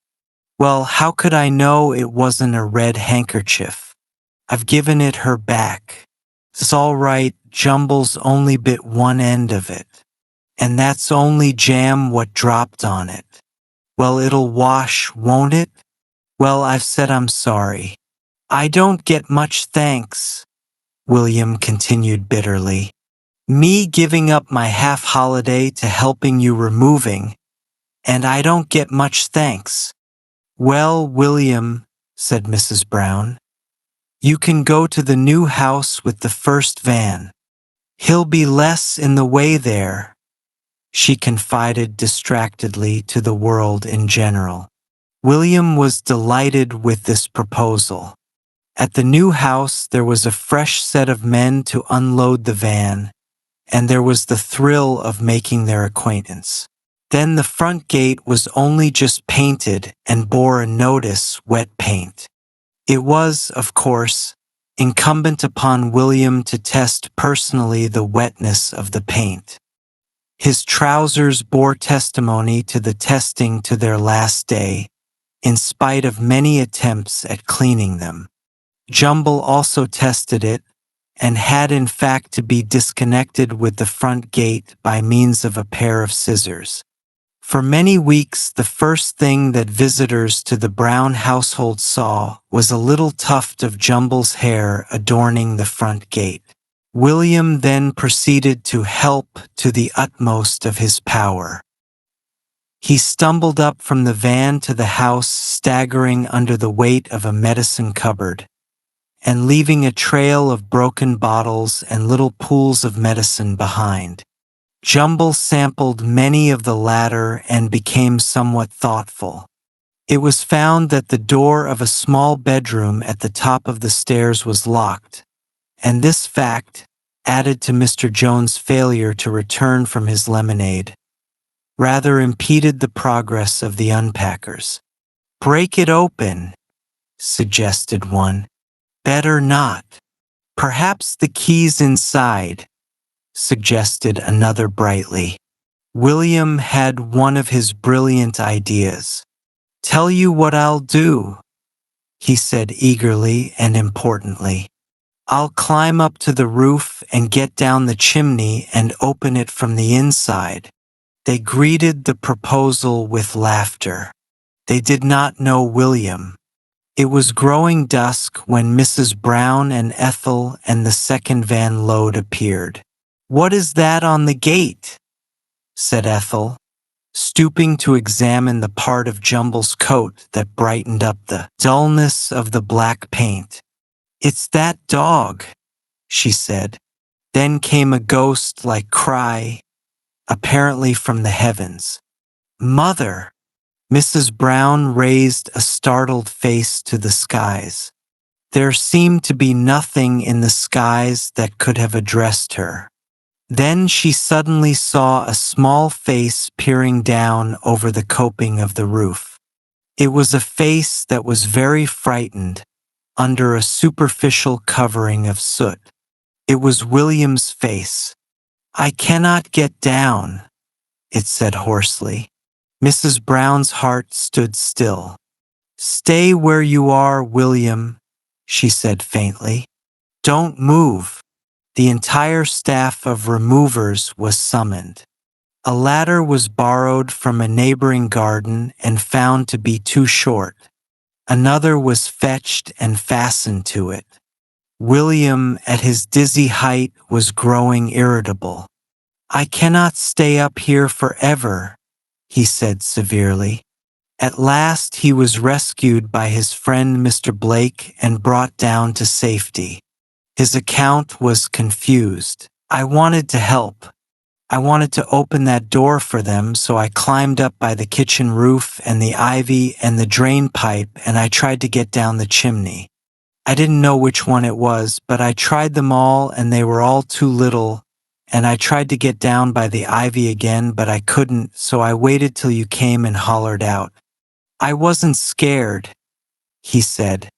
Well, how could I know it wasn't a red handkerchief? I've given it her back. It's all right, Jumbles only bit one end of it. And that's only jam what dropped on it. Well, it'll wash, won't it? Well, I've said I'm sorry. I don't get much thanks, William continued bitterly. Me giving up my half-holiday to helping you removing, and I don't get much thanks. Well, William, said Mrs. Brown, you can go to the new house with the first van. He'll be less in the way there, she confided distractedly to the world in general. William was delighted with this proposal. At the new house there was a fresh set of men to unload the van, and there was the thrill of making their acquaintance. Then the front gate was only just painted and bore a notice, wet paint. It was, of course, incumbent upon William to test personally the wetness of the paint. His trousers bore testimony to the testing to their last day, in spite of many attempts at cleaning them. Jumble also tested it, and had in fact to be disconnected with the front gate by means of a pair of scissors. For many weeks, the first thing that visitors to the Brown household saw was a little tuft of Jumble's hair adorning the front gate. William then proceeded to help to the utmost of his power. He stumbled up from the van to the house, staggering under the weight of a medicine cupboard, and leaving a trail of broken bottles and little pools of medicine behind. Jumble sampled many of the latter and became somewhat thoughtful. It was found that the door of a small bedroom at the top of the stairs was locked, and this fact, added to Mr. Jones' failure to return from his lemonade, rather impeded the progress of the unpackers. "Break it open," suggested one. "Better not. Perhaps the key's inside," suggested another brightly. William had one of his brilliant ideas. "Tell you what I'll do," he said eagerly and importantly. "I'll climb up to the roof and get down the chimney and open it from the inside." They greeted the proposal with laughter. They did not know William. It was growing dusk when Mrs. Brown and Ethel and the second van load appeared. "What is that on the gate?" said Ethel, stooping to examine the part of Jumble's coat that brightened up the dullness of the black paint. "It's that dog," she said. Then came a ghost-like cry, apparently from the heavens. "Mother!" Mrs. Brown raised a startled face to the skies. There seemed to be nothing in the skies that could have addressed her. Then she suddenly saw a small face peering down over the coping of the roof. It was a face that was very frightened under a superficial covering of soot. It was William's face. "I cannot get down," it said hoarsely. Mrs. Brown's heart stood still. "Stay where you are, William," she said faintly. "Don't move." The entire staff of removers was summoned. A ladder was borrowed from a neighboring garden and found to be too short. Another was fetched and fastened to it. William, at his dizzy height, was growing irritable. "I cannot stay up here forever," he said severely. At last he was rescued by his friend Mr. Blake and brought down to safety. His account was confused. "I wanted to help. I wanted to open that door for them, so I climbed up by the kitchen roof and the ivy and the drain pipe, and I tried to get down the chimney. I didn't know which one it was, but I tried them all and they were all too little, and I tried to get down by the ivy again, but I couldn't, so I waited till you came and hollered out. I wasn't scared, he said,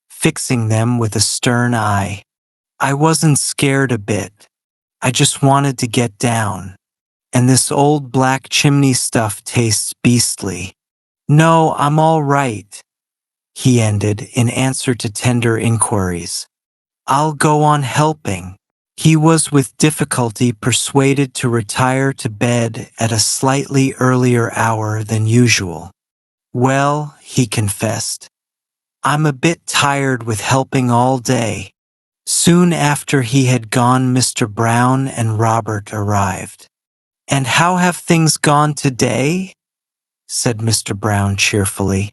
fixing them with a stern eye. I wasn't scared a bit. I just wanted to get down. And this old black chimney stuff tastes beastly. No, I'm all right, he ended in answer to tender inquiries. I'll go on helping. He was with difficulty persuaded to retire to bed at a slightly earlier hour than usual. Well, he confessed, I'm a bit tired with helping all day. Soon after he had gone, Mr. Brown and Robert arrived. And how have things gone today? Said Mr. Brown cheerfully.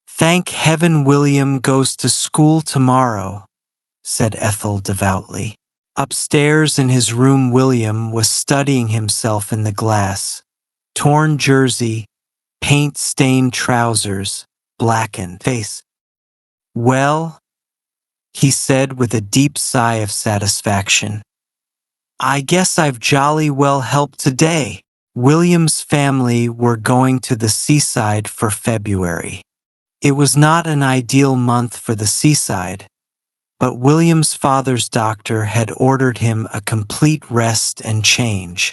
Thank heaven William goes to school tomorrow, said Ethel devoutly. Upstairs in his room, William was studying himself in the glass. Torn jersey, paint-stained trousers, blackened face. Well, he said with a deep sigh of satisfaction, I guess I've jolly well helped today. William's family were going to the seaside for February. It was not an ideal month for the seaside, but William's father's doctor had ordered him a complete rest and change.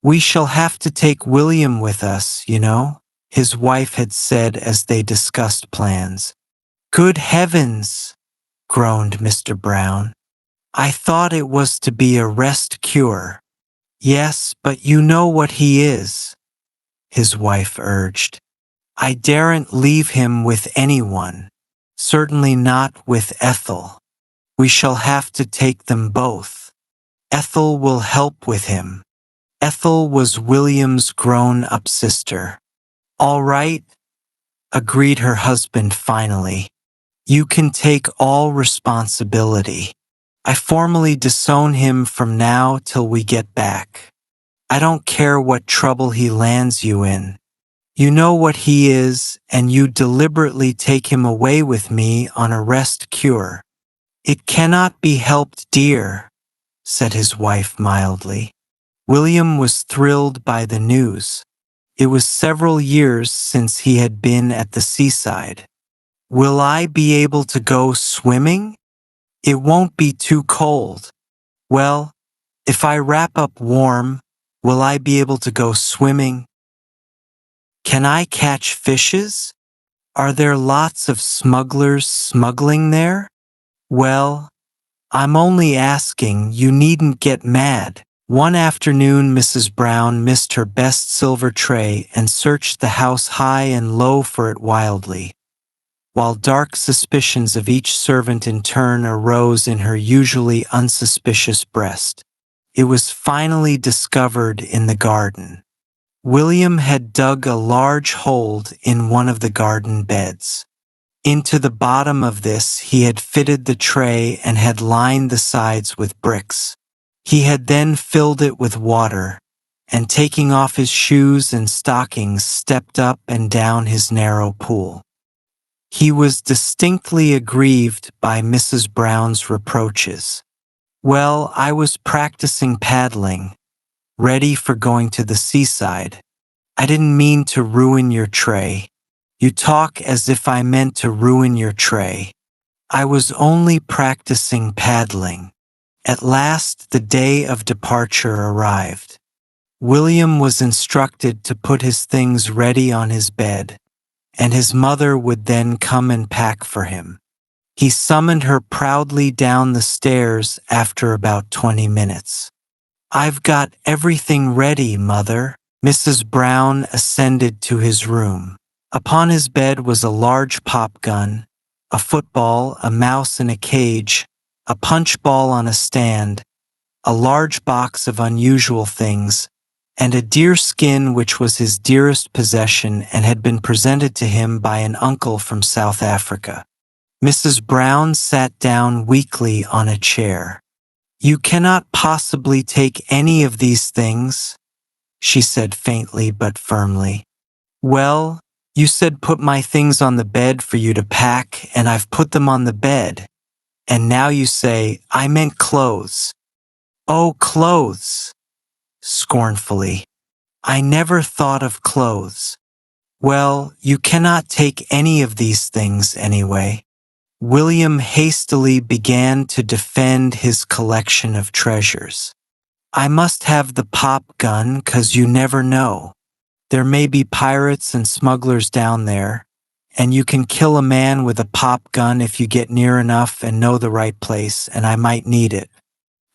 We shall have to take William with us, you know, his wife had said as they discussed plans. Good heavens, groaned Mr. Brown. I thought it was to be a rest cure. Yes, but you know what he is, his wife urged. I daren't leave him with anyone, certainly not with Ethel. We shall have to take them both. Ethel will help with him. Ethel was William's grown-up sister. All right, agreed her husband finally. You can take all responsibility. I formally disown him from now till we get back. I don't care what trouble he lands you in. You know what he is, and you deliberately take him away with me on a rest cure. It cannot be helped, dear, said his wife mildly. William was thrilled by the news. It was several years since he had been at the seaside. Will I be able to go swimming? It won't be too cold. Well, if I wrap up warm, will I be able to go swimming? Can I catch fishes? Are there lots of smugglers smuggling there? Well, I'm only asking, you needn't get mad. One afternoon, Mrs. Brown missed her best silver tray and searched the house high and low for it wildly, while dark suspicions of each servant in turn arose in her usually unsuspicious breast. It was finally discovered in the garden. William had dug a large hole in one of the garden beds. Into the bottom of this he had fitted the tray and had lined the sides with bricks. He had then filled it with water, and taking off his shoes and stockings, stepped up and down his narrow pool. He was distinctly aggrieved by Mrs. Brown's reproaches. Well, I was practicing paddling, ready for going to the seaside. I didn't mean to ruin your tray. You talk as if I meant to ruin your tray. I was only practicing paddling. At last the day of departure arrived. William was instructed to put his things ready on his bed, and his mother would then come and pack for him. He summoned her proudly down the stairs after about 20 minutes. I've got everything ready, Mother. Mrs. Brown ascended to his room. Upon his bed was a large pop gun, a football, a mouse in a cage, a punch ball on a stand, a large box of unusual things, and a deer skin which was his dearest possession and had been presented to him by an uncle from South Africa. Mrs. Brown sat down weakly on a chair. You cannot possibly take any of these things, she said faintly but firmly. Well, you said put my things on the bed for you to pack, and I've put them on the bed. And now you say, I meant clothes. Oh, clothes, scornfully. I never thought of clothes. Well, you cannot take any of these things anyway. William hastily began to defend his collection of treasures. I must have the pop gun 'cause you never know. There may be pirates and smugglers down there, and you can kill a man with a pop gun if you get near enough and know the right place, and I might need it.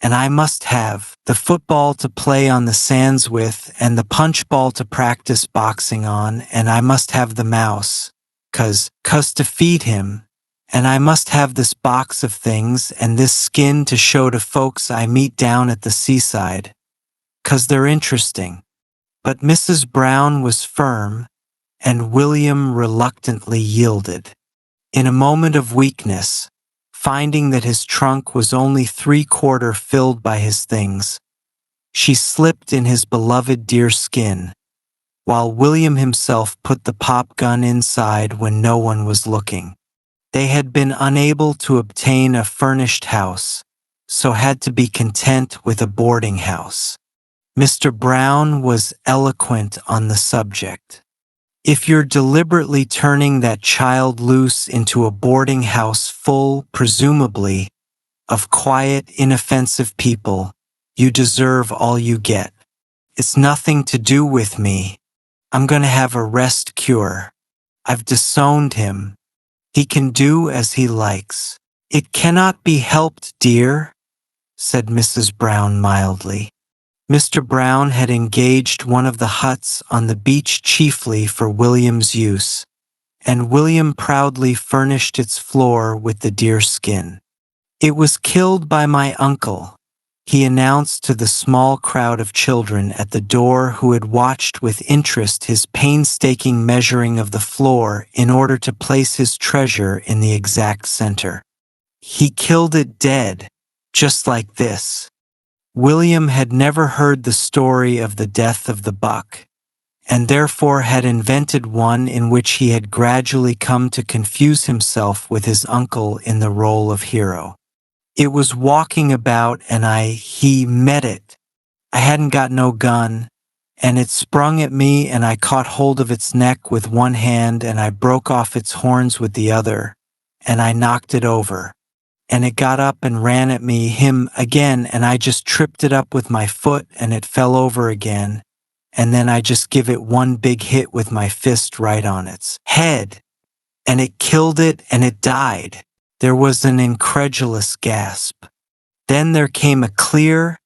And I must have the football to play on the sands with and the punch ball to practice boxing on, and I must have the mouse, 'cause to feed him, and I must have this box of things and this skin to show to folks I meet down at the seaside, 'cause they're interesting. But Mrs. Brown was firm, and William reluctantly yielded. In a moment of weakness, finding that his trunk was only 3/4 filled by his things, she slipped in his beloved deerskin, while William himself put the pop gun inside when no one was looking. They had been unable to obtain a furnished house, so had to be content with a boarding house. Mr. Brown was eloquent on the subject. If you're deliberately turning that child loose into a boarding house full, presumably, of quiet, inoffensive people, you deserve all you get. It's nothing to do with me. I'm going to have a rest cure. I've disowned him. He can do as he likes. It cannot be helped, dear, said Mrs. Brown mildly. Mr. Brown had engaged one of the huts on the beach chiefly for William's use, and William proudly furnished its floor with the deerskin. It was killed by my uncle, he announced to the small crowd of children at the door who had watched with interest his painstaking measuring of the floor in order to place his treasure in the exact center. He killed it dead, just like this. William had never heard the story of the death of the buck, and therefore had invented one in which he had gradually come to confuse himself with his uncle in the role of hero. It was walking about and he met it. I hadn't got no gun, and it sprung at me and I caught hold of its neck with one hand and I broke off its horns with the other, and I knocked it over. And it got up and ran at me, him again, and I just tripped it up with my foot and it fell over again, and then I just give it one big hit with my fist right on its head, and it killed it and it died. There was an incredulous gasp. Then there came a clear,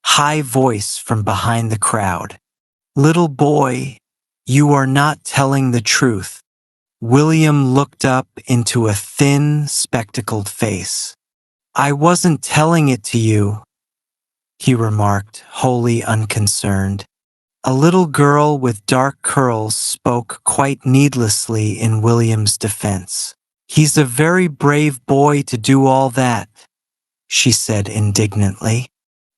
high voice from behind the crowd. Little boy, you are not telling the truth. William looked up into a thin, spectacled face. I wasn't telling it to you, he remarked, wholly unconcerned. A little girl with dark curls spoke quite needlessly in William's defense. He's a very brave boy to do all that, she said indignantly.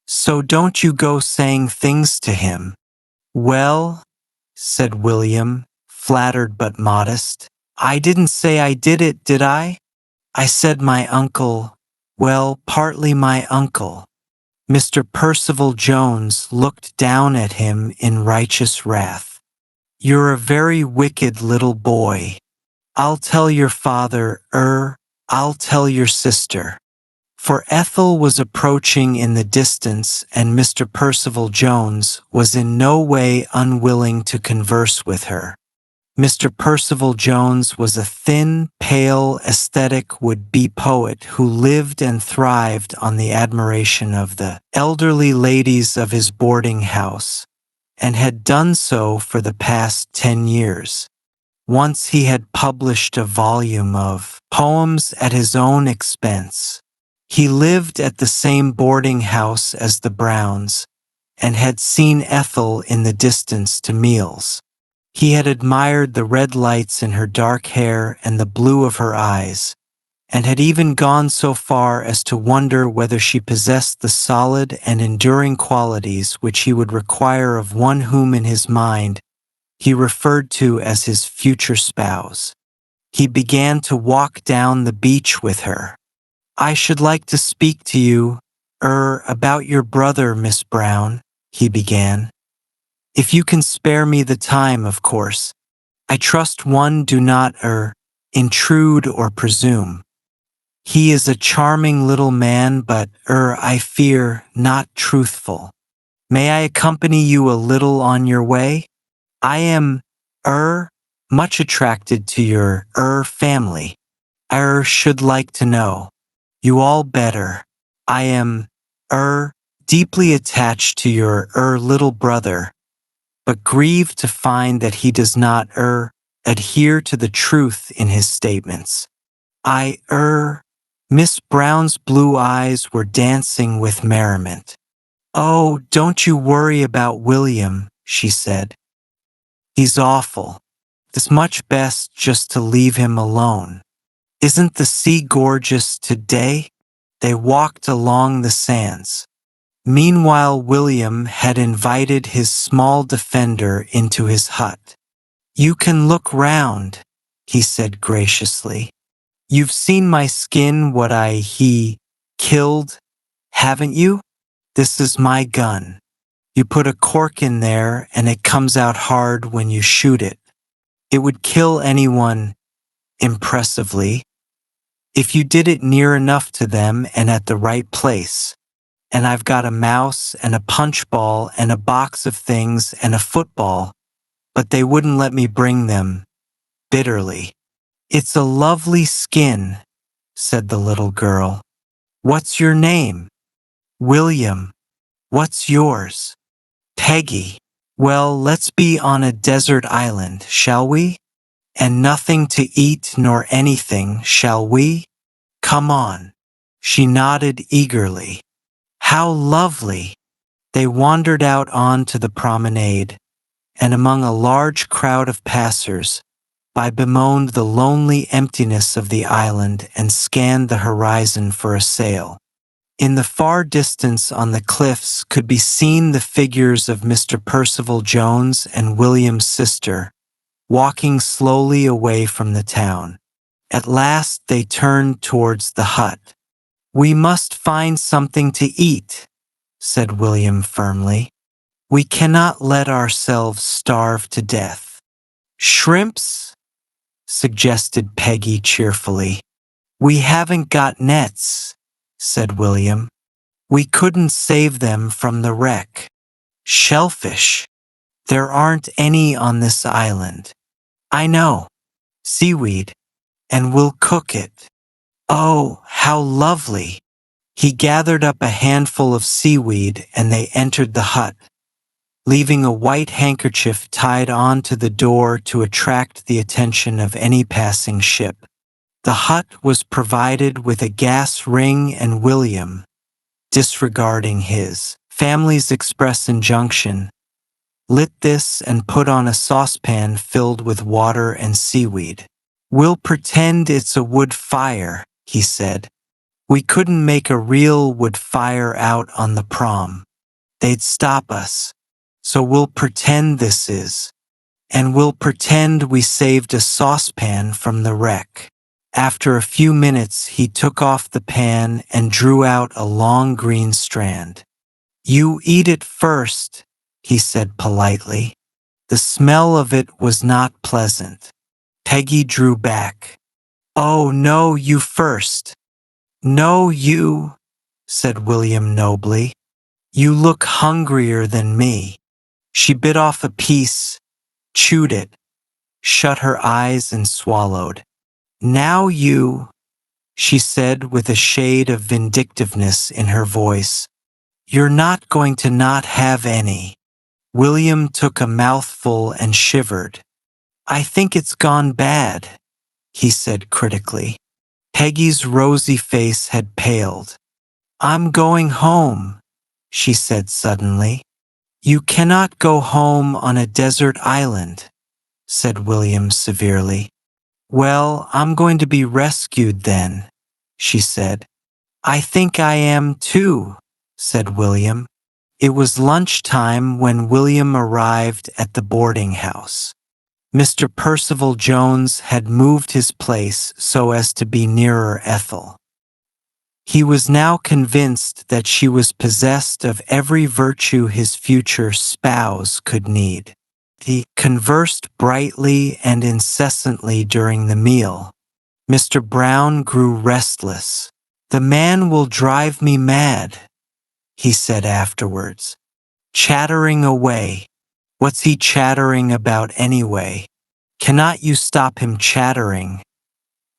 So don't you go saying things to him. Well, said William, flattered but modest, I didn't say I did it, did I? I said my uncle, well, partly my uncle. Mr. Percival Jones looked down at him in righteous wrath. You're a very wicked little boy. I'll tell your father, I'll tell your sister. For Ethel was approaching in the distance, and Mr. Percival Jones was in no way unwilling to converse with her. Mr. Percival Jones was a thin, pale, aesthetic would-be poet who lived and thrived on the admiration of the elderly ladies of his boarding house, and had done so for the past 10 years. Once he had published a volume of poems at his own expense. He lived at the same boarding house as the Browns, and had seen Ethel in the distance to meals. He had admired the red lights in her dark hair and the blue of her eyes, and had even gone so far as to wonder whether she possessed the solid and enduring qualities which he would require of one whom in his mind he referred to as his future spouse. He began to walk down the beach with her. "I should like to speak to you, about your brother, Miss Brown," he began. "If you can spare me the time, of course. I trust one do not, intrude or presume. He is a charming little man, but, I fear, not truthful. May I accompany you a little on your way? I am, much attracted to your, family. I, should like to know you all better. I am, deeply attached to your, little brother, but grieved to find that he does not, adhere to the truth in his statements. I, Miss Brown's blue eyes were dancing with merriment. "Oh, don't you worry about William," she said. "He's awful. It's much best just to leave him alone. Isn't the sea gorgeous today?" They walked along the sands. Meanwhile, William had invited his small defender into his hut. "You can look round," he said graciously. "You've seen my skin, what he killed, haven't you? This is my gun. You put a cork in there and it comes out hard when you shoot it. It would kill anyone impressively if you did it near enough to them and at the right place. And I've got a mouse and a punch ball and a box of things and a football, but they wouldn't let me bring them," bitterly. "It's a lovely skin," said the little girl. "What's your name?" "William." "What's yours?" "Peggy." "Well, let's be on a desert island, shall we? And nothing to eat nor anything, shall we? Come on." She nodded eagerly. "How lovely!" They wandered out onto the promenade, and among a large crowd of passers, bemoaned the lonely emptiness of the island and scanned the horizon for a sail. In the far distance on the cliffs could be seen the figures of Mr. Percival Jones and William's sister, walking slowly away from the town. At last they turned towards the hut. "We must find something to eat," said William firmly. "We cannot let ourselves starve to death." "Shrimps?" suggested Peggy cheerfully. "We haven't got nets," said William. "We couldn't save them from the wreck." "Shellfish? There aren't any on this island." "I know. Seaweed. And we'll cook it." "Oh, how lovely!" He gathered up a handful of seaweed and they entered the hut, leaving a white handkerchief tied onto the door to attract the attention of any passing ship. The hut was provided with a gas ring, and William, disregarding his family's express injunction, lit this and put on a saucepan filled with water and seaweed. "We'll pretend it's a wood fire," he said. "We couldn't make a real wood fire out on the prom. They'd stop us. So we'll pretend this is. And we'll pretend we saved a saucepan from the wreck." After a few minutes, he took off the pan and drew out a long green strand. "You eat it first," he said politely. The smell of it was not pleasant. Peggy drew back. "Oh, no, you first." "No, you," said William nobly. "You look hungrier than me." She bit off a piece, chewed it, shut her eyes and swallowed. "Now you," she said with a shade of vindictiveness in her voice. "You're not going to not have any." William took a mouthful and shivered. "I think it's gone bad," he said critically. Peggy's rosy face had paled. "I'm going home," she said suddenly. "You cannot go home on a desert island," said William severely. "Well, I'm going to be rescued then," she said. I think I am too, said William. It was lunchtime when William arrived at the boarding house. Mr. Percival Jones had moved his place so as to be nearer Ethel. He was now convinced that she was possessed of every virtue his future spouse could need. He conversed brightly and incessantly during the meal. Mr. Brown grew restless. "The man will drive me mad," he said afterwards. "Chattering away. What's he chattering about anyway? Cannot you stop him chattering?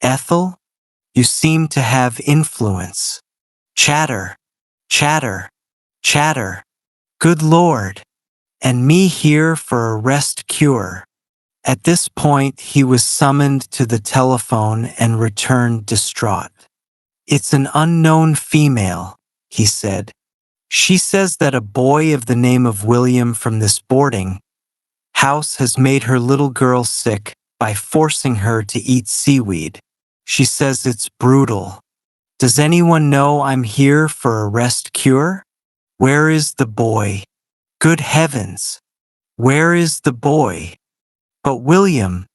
Ethel, you seem to have influence. Chatter, chatter, chatter. Good Lord! And me here for a rest cure." At this point, he was summoned to the telephone and returned distraught. "It's an unknown female," he said. "She says that a boy of the name of William from this boarding house has made her little girl sick by forcing her to eat seaweed. She says it's brutal. Does anyone know I'm here for a rest cure? Where is the boy? Good heavens! Where is the boy?" But William,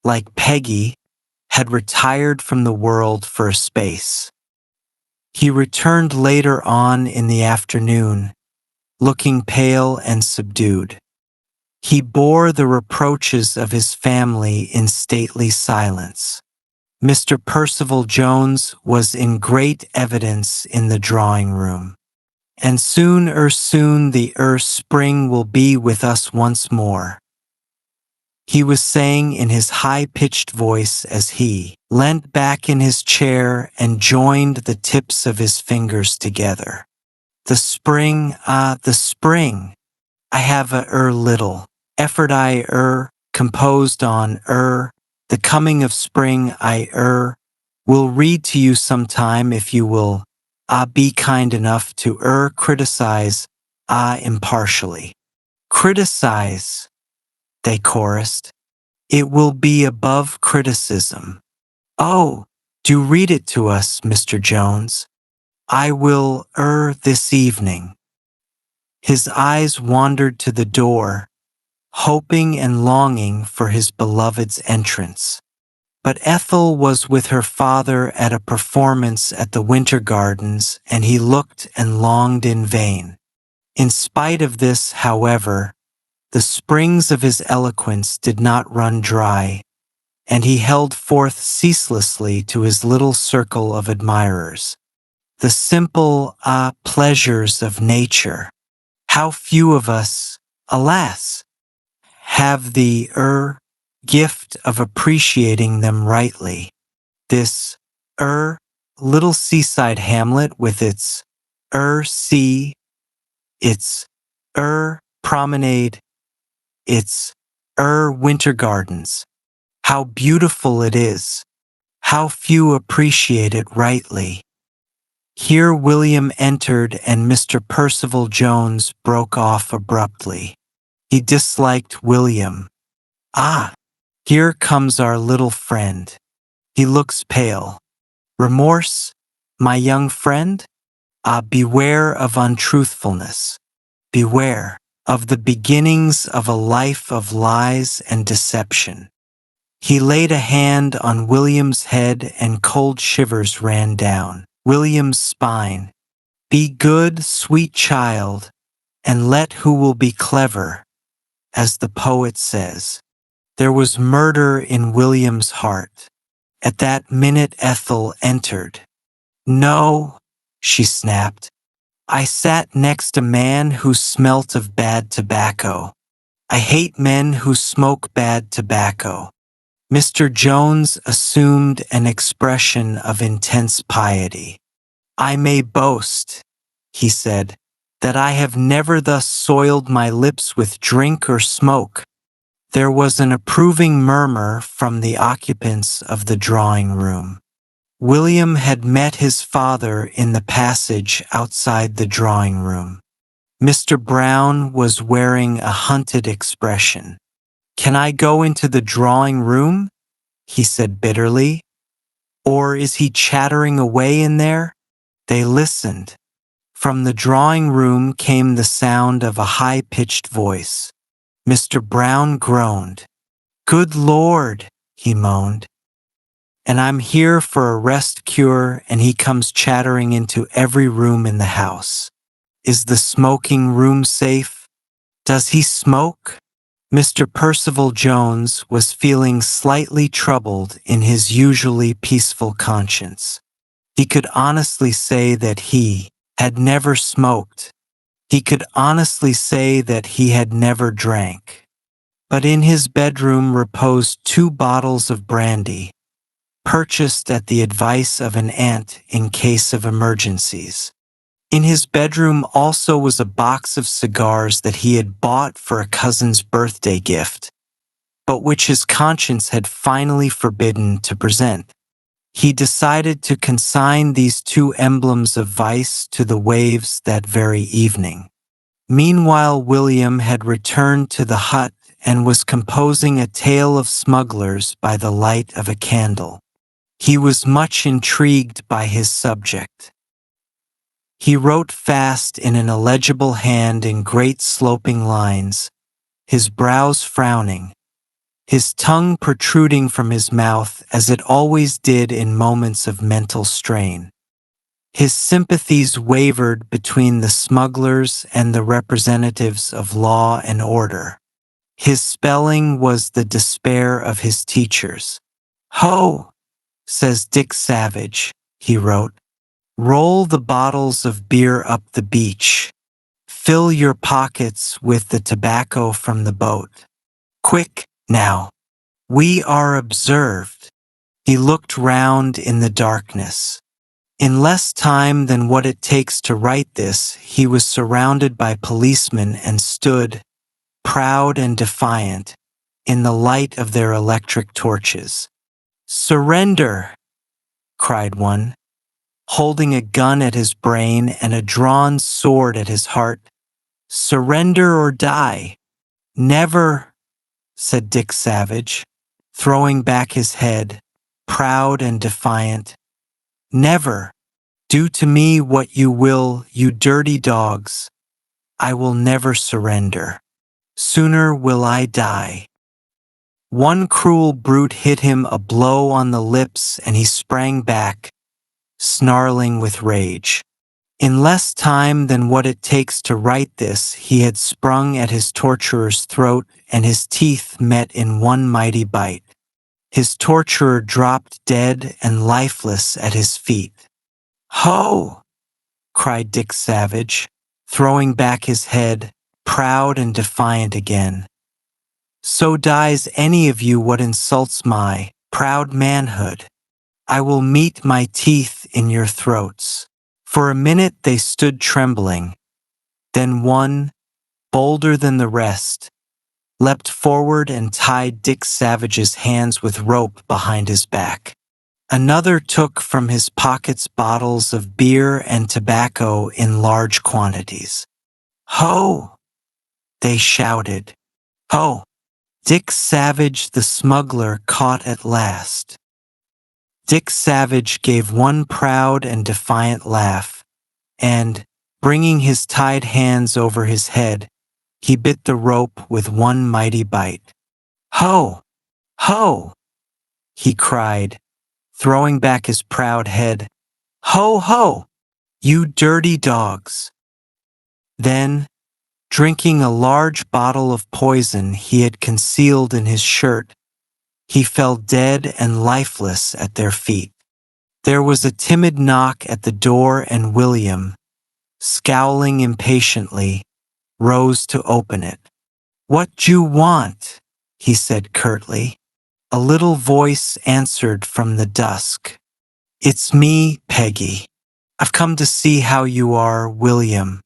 like Peggy, had retired from the world for a space. He returned later on in the afternoon, looking pale and subdued. He bore the reproaches of his family in stately silence. Mr. Percival Jones was in great evidence in the drawing room. "And soon the spring will be with us once more," he was saying in his high-pitched voice as he leant back in his chair and joined the tips of his fingers together. "The spring, the spring. I have a little effort composed on the coming of spring. I will read to you sometime if you will be kind enough to criticize impartially." "Criticize," they chorused. "It will be above criticism." "Oh, do read it to us, Mr. Jones." "I will this evening." His eyes wandered to the door, hoping and longing for his beloved's entrance. But Ethel was with her father at a performance at the Winter Gardens, and he looked and longed in vain. In spite of this, however, the springs of his eloquence did not run dry, and he held forth ceaselessly to his little circle of admirers. The simple pleasures of nature. How few of us, alas, have the gift of appreciating them rightly. This little seaside hamlet with its sea, its promenade, its winter gardens. How beautiful it is. How few appreciate it rightly. Here William entered and Mr. Percival Jones broke off abruptly. He disliked William. "Ah, here comes our little friend. He looks pale. Remorse, my young friend? Beware of untruthfulness. Beware of the beginnings of a life of lies and deception." He laid a hand on William's head and cold shivers ran down William's spine. "Be good, sweet child, and let who will be clever, as the poet says." There was murder in William's heart. At that minute Ethel entered. "No," she snapped. "I sat next a man who smelt of bad tobacco. I hate men who smoke bad tobacco." Mr. Jones assumed an expression of intense piety. "I may boast," he said, "that I have never thus soiled my lips with drink or smoke." There was an approving murmur from the occupants of the drawing room. William had met his father in the passage outside the drawing room. Mr. Brown was wearing a hunted expression. "Can I go into the drawing room?" he said bitterly. Or is he chattering away in there? They listened. From the drawing room came the sound of a high-pitched voice. Mr. Brown groaned. "Good Lord," he moaned. "And I'm here for a rest cure and he comes chattering into every room in the house. Is the smoking room safe? Does he smoke?" Mr. Percival Jones was feeling slightly troubled in his usually peaceful conscience. He could honestly say that he had never smoked. He could honestly say that he had never drank. But in his bedroom reposed 2 bottles of brandy, purchased at the advice of an aunt in case of emergencies. In his bedroom also was a box of cigars that he had bought for a cousin's birthday gift, but which his conscience had finally forbidden to present. He decided to consign these 2 emblems of vice to the waves that very evening. Meanwhile, William had returned to the hut and was composing a tale of smugglers by the light of a candle. He was much intrigued by his subject. He wrote fast in an illegible hand in great sloping lines, his brows frowning, his tongue protruding from his mouth as it always did in moments of mental strain. His sympathies wavered between the smugglers and the representatives of law and order. His spelling was the despair of his teachers. "Ho," says Dick Savage, he wrote. "Roll the bottles of beer up the beach. Fill your pockets with the tobacco from the boat. Quick, now. We are observed." He looked round in the darkness. In less time than what it takes to write this, he was surrounded by policemen and stood, proud and defiant, in the light of their electric torches. "Surrender!" cried one, holding a gun at his brain and a drawn sword at his heart. "Surrender or die." "Never," said Dick Savage, throwing back his head, proud and defiant. "Never. Do to me what you will, you dirty dogs. I will never surrender. Sooner will I die." One cruel brute hit him a blow on the lips and he sprang back, snarling with rage. In less time than what it takes to write this, he had sprung at his torturer's throat and his teeth met in one mighty bite. His torturer dropped dead and lifeless at his feet. "Ho!" cried Dick Savage, throwing back his head, proud and defiant again. "So dies any of you what insults my proud manhood. I will meet my teeth in your throats." For a minute they stood trembling. Then one, bolder than the rest, leapt forward and tied Dick Savage's hands with rope behind his back. Another took from his pockets bottles of beer and tobacco in large quantities. "Ho!" they shouted. "Ho!" Dick Savage the smuggler caught at last. Dick Savage gave one proud and defiant laugh, and, bringing his tied hands over his head, he bit the rope with one mighty bite. "Ho! Ho!" he cried, throwing back his proud head. "Ho! Ho! You dirty dogs!" Then, drinking a large bottle of poison he had concealed in his shirt, he fell dead and lifeless at their feet. There was a timid knock at the door and William, scowling impatiently, rose to open it. "What d'you want?" he said curtly. A little voice answered from the dusk. "It's me, Peggy. I've come to see how you are, William.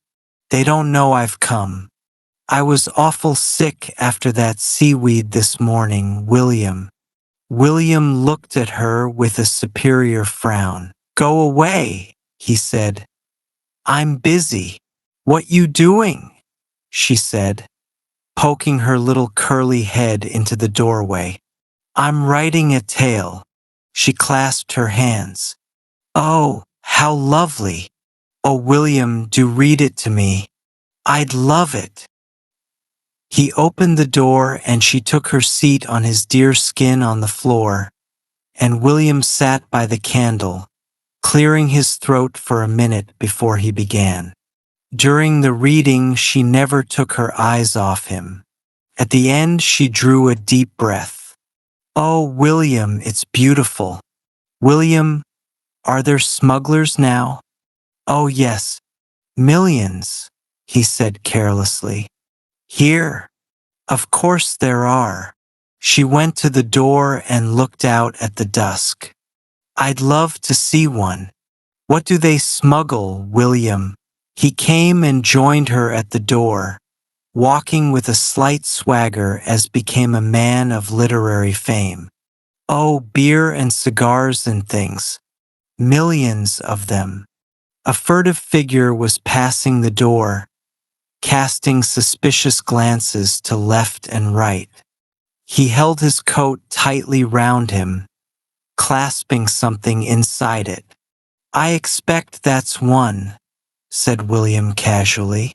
They don't know I've come. I was awful sick after that seaweed this morning, William." William looked at her with a superior frown. "Go away," he said. "I'm busy." "What you doing?" she said, poking her little curly head into the doorway. "I'm writing a tale." She clasped her hands. "Oh, how lovely! Oh, William, do read it to me. I'd love it." He opened the door and she took her seat on his deer skin on the floor, and William sat by the candle, clearing his throat for a minute before he began. During the reading, she never took her eyes off him. At the end, she drew a deep breath. "Oh, William, it's beautiful. William, are there smugglers now?" "Oh, yes, millions," he said carelessly. "Here? Of course there are." She went to the door and looked out at the dusk. "I'd love to see one. What do they smuggle, William?" He came and joined her at the door, walking with a slight swagger as became a man of literary fame. "Oh, beer and cigars and things. Millions of them." A furtive figure was passing the door, casting suspicious glances to left and right. He held his coat tightly round him, clasping something inside it. "I expect that's one," said William casually.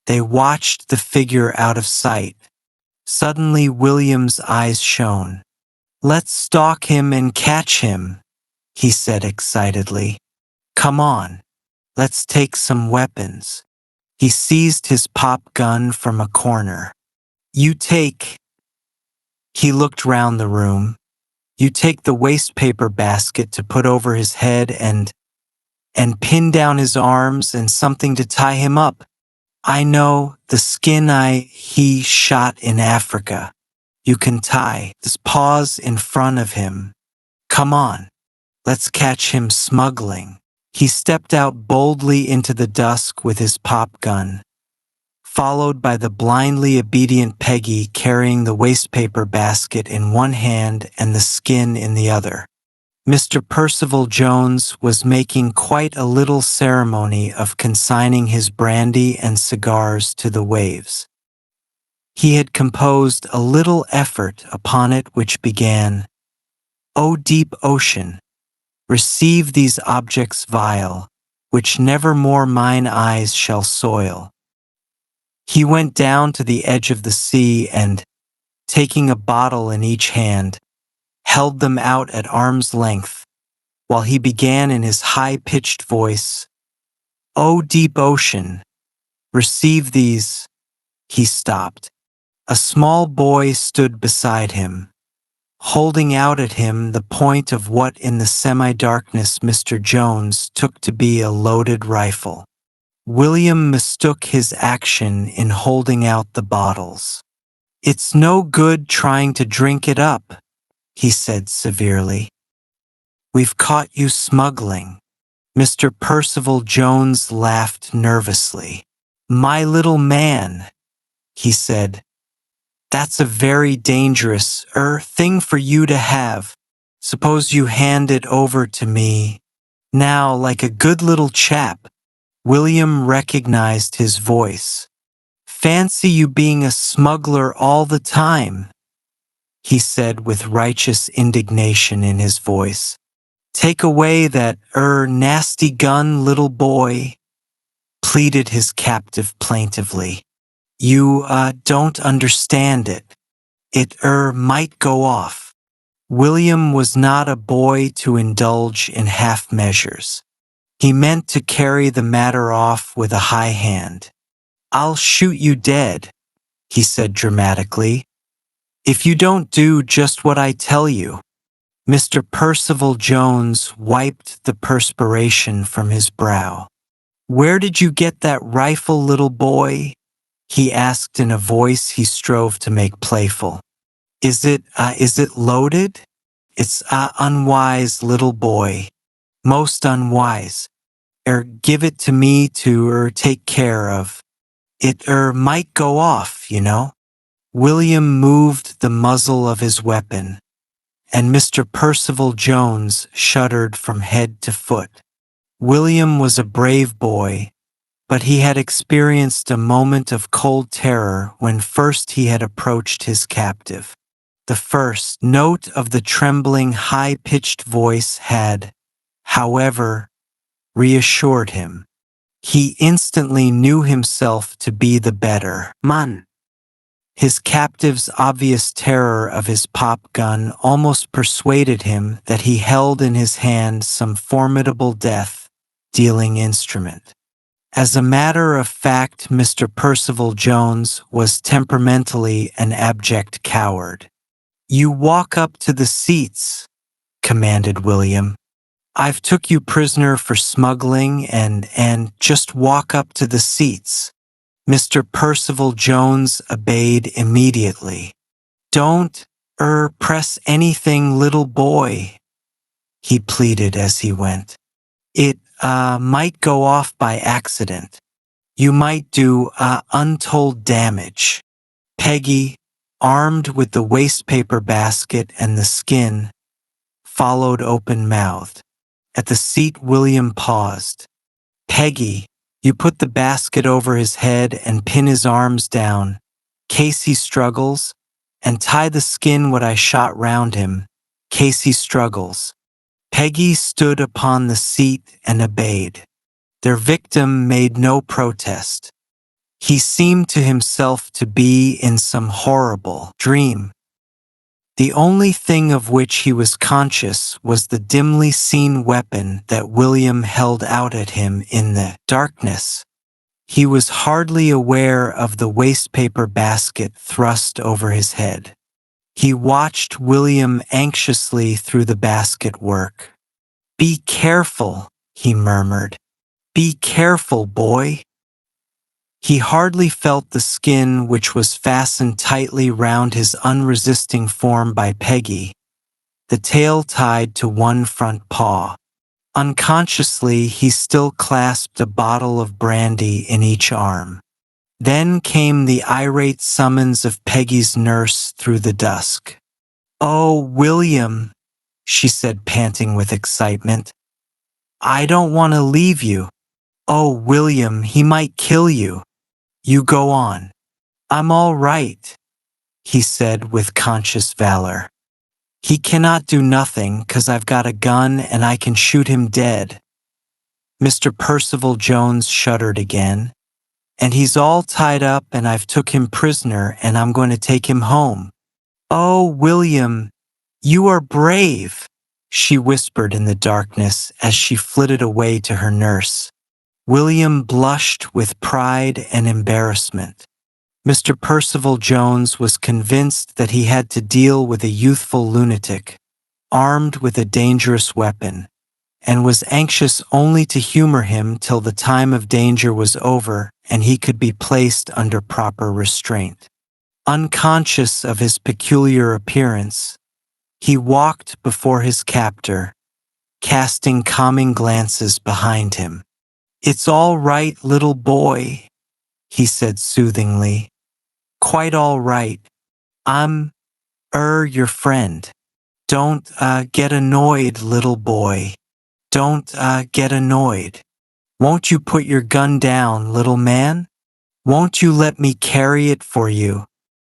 They watched the figure out of sight. Suddenly William's eyes shone. "Let's stalk him and catch him," he said excitedly. "Come on, let's take some weapons." He seized his pop gun from a corner. "You take," he looked round the room, "you take the wastepaper basket to put over his head and pin down his arms and something to tie him up. I know, the skin he shot in Africa. You can tie his paws in front of him. Come on, let's catch him smuggling." He stepped out boldly into the dusk with his pop gun, followed by the blindly obedient Peggy carrying the wastepaper basket in one hand and the skin in the other. Mr. Percival Jones was making quite a little ceremony of consigning his brandy and cigars to the waves. He had composed a little effort upon it which began, "O deep ocean, receive these objects vile, which never more mine eyes shall soil." He went down to the edge of the sea and, taking a bottle in each hand, held them out at arm's length, while he began in his high-pitched voice, "O deep ocean, receive these." He stopped. A small boy stood beside him, holding out at him the point of what in the semi-darkness Mr. Jones took to be a loaded rifle. William mistook his action in holding out the bottles. "It's no good trying to drink it up," he said severely. "We've caught you smuggling." Mr. Percival Jones laughed nervously. "My little man," he said, "that's a very dangerous thing for you to have. Suppose you hand it over to me. Now, like a good little chap." William recognized his voice. "Fancy you being a smuggler all the time," he said with righteous indignation in his voice. "Take away that nasty gun, little boy," pleaded his captive plaintively. "You don't understand it. It might go off." William was not a boy to indulge in half measures. He meant to carry the matter off with a high hand. "I'll shoot you dead," he said dramatically, "if you don't do just what I tell you." Mr. Percival Jones wiped the perspiration from his brow. "Where did you get that rifle, little boy?" he asked in a voice he strove to make playful. Is it loaded?" "It's unwise, little boy. Most unwise. Give it to me to take care of. It might go off, you know." William moved the muzzle of his weapon, and Mr. Percival Jones shuddered from head to foot. William was a brave boy, but he had experienced a moment of cold terror when first he had approached his captive. The first note of the trembling, high-pitched voice had, however, reassured him. He instantly knew himself to be the better man. His captive's obvious terror of his pop gun almost persuaded him that he held in his hand some formidable death-dealing instrument. As a matter of fact, Mr. Percival Jones was temperamentally an abject coward. "You walk up to the seats," commanded William. "I've took you prisoner for smuggling and just walk up to the seats." Mr. Percival Jones obeyed immediately. "Don't, press anything, little boy," he pleaded as he went. "It, might go off by accident. You might do, untold damage." Peggy, armed with the wastepaper basket and the skin, followed open-mouthed. At the seat, William paused. "Peggy, you put the basket over his head and pin his arms down, case he struggles, and tie the skin what I shot round him, case he struggles." Peggy stood upon the seat and obeyed. Their victim made no protest. He seemed to himself to be in some horrible dream. The only thing of which he was conscious was the dimly seen weapon that William held out at him in the darkness. He was hardly aware of the wastepaper basket thrust over his head. He watched William anxiously through the basket work. "Be careful," he murmured. "Be careful, boy." He hardly felt the skin which was fastened tightly round his unresisting form by Peggy, the tail tied to one front paw. Unconsciously, he still clasped a bottle of brandy in each arm. Then came the irate summons of Peggy's nurse through the dusk. "Oh, William," she said, panting with excitement. "I don't want to leave you. Oh, William, he might kill you. You go on." "I'm all right," he said with conscious valor. "He cannot do nothing, 'cause I've got a gun and I can shoot him dead." Mr. Percival Jones shuddered again. "And he's all tied up and I've took him prisoner and I'm going to take him home." "Oh, William, you are brave," she whispered in the darkness as she flitted away to her nurse. William blushed with pride and embarrassment. Mr. Percival Jones was convinced that he had to deal with a youthful lunatic, armed with a dangerous weapon, and was anxious only to humor him till the time of danger was over and he could be placed under proper restraint. Unconscious of his peculiar appearance, he walked before his captor, casting calming glances behind him. "It's all right, little boy," he said soothingly. "Quite all right. I'm, your friend. Don't, get annoyed, little boy. Don't, get annoyed. Won't you put your gun down, little man? Won't you let me carry it for you?"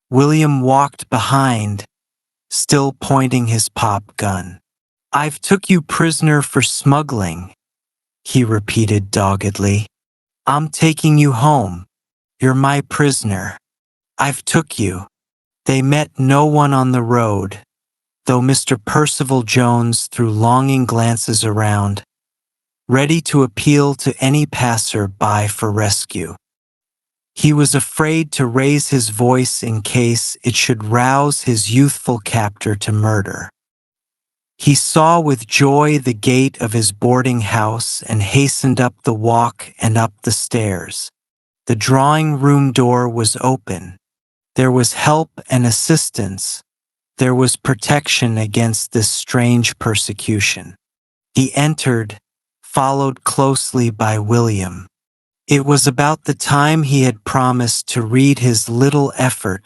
William walked behind, still pointing his pop gun. "I've took you prisoner for smuggling," he repeated doggedly. "I'm taking you home. You're my prisoner. I've took you." They met no one on the road, though Mr. Percival Jones threw longing glances around, ready to appeal to any passer-by for rescue. He was afraid to raise his voice in case it should rouse his youthful captor to murder. He saw with joy the gate of his boarding house and hastened up the walk and up the stairs. The drawing-room door was open. There was help and assistance. There was protection against this strange persecution. He entered, followed closely by William. It was about the time he had promised to read his little effort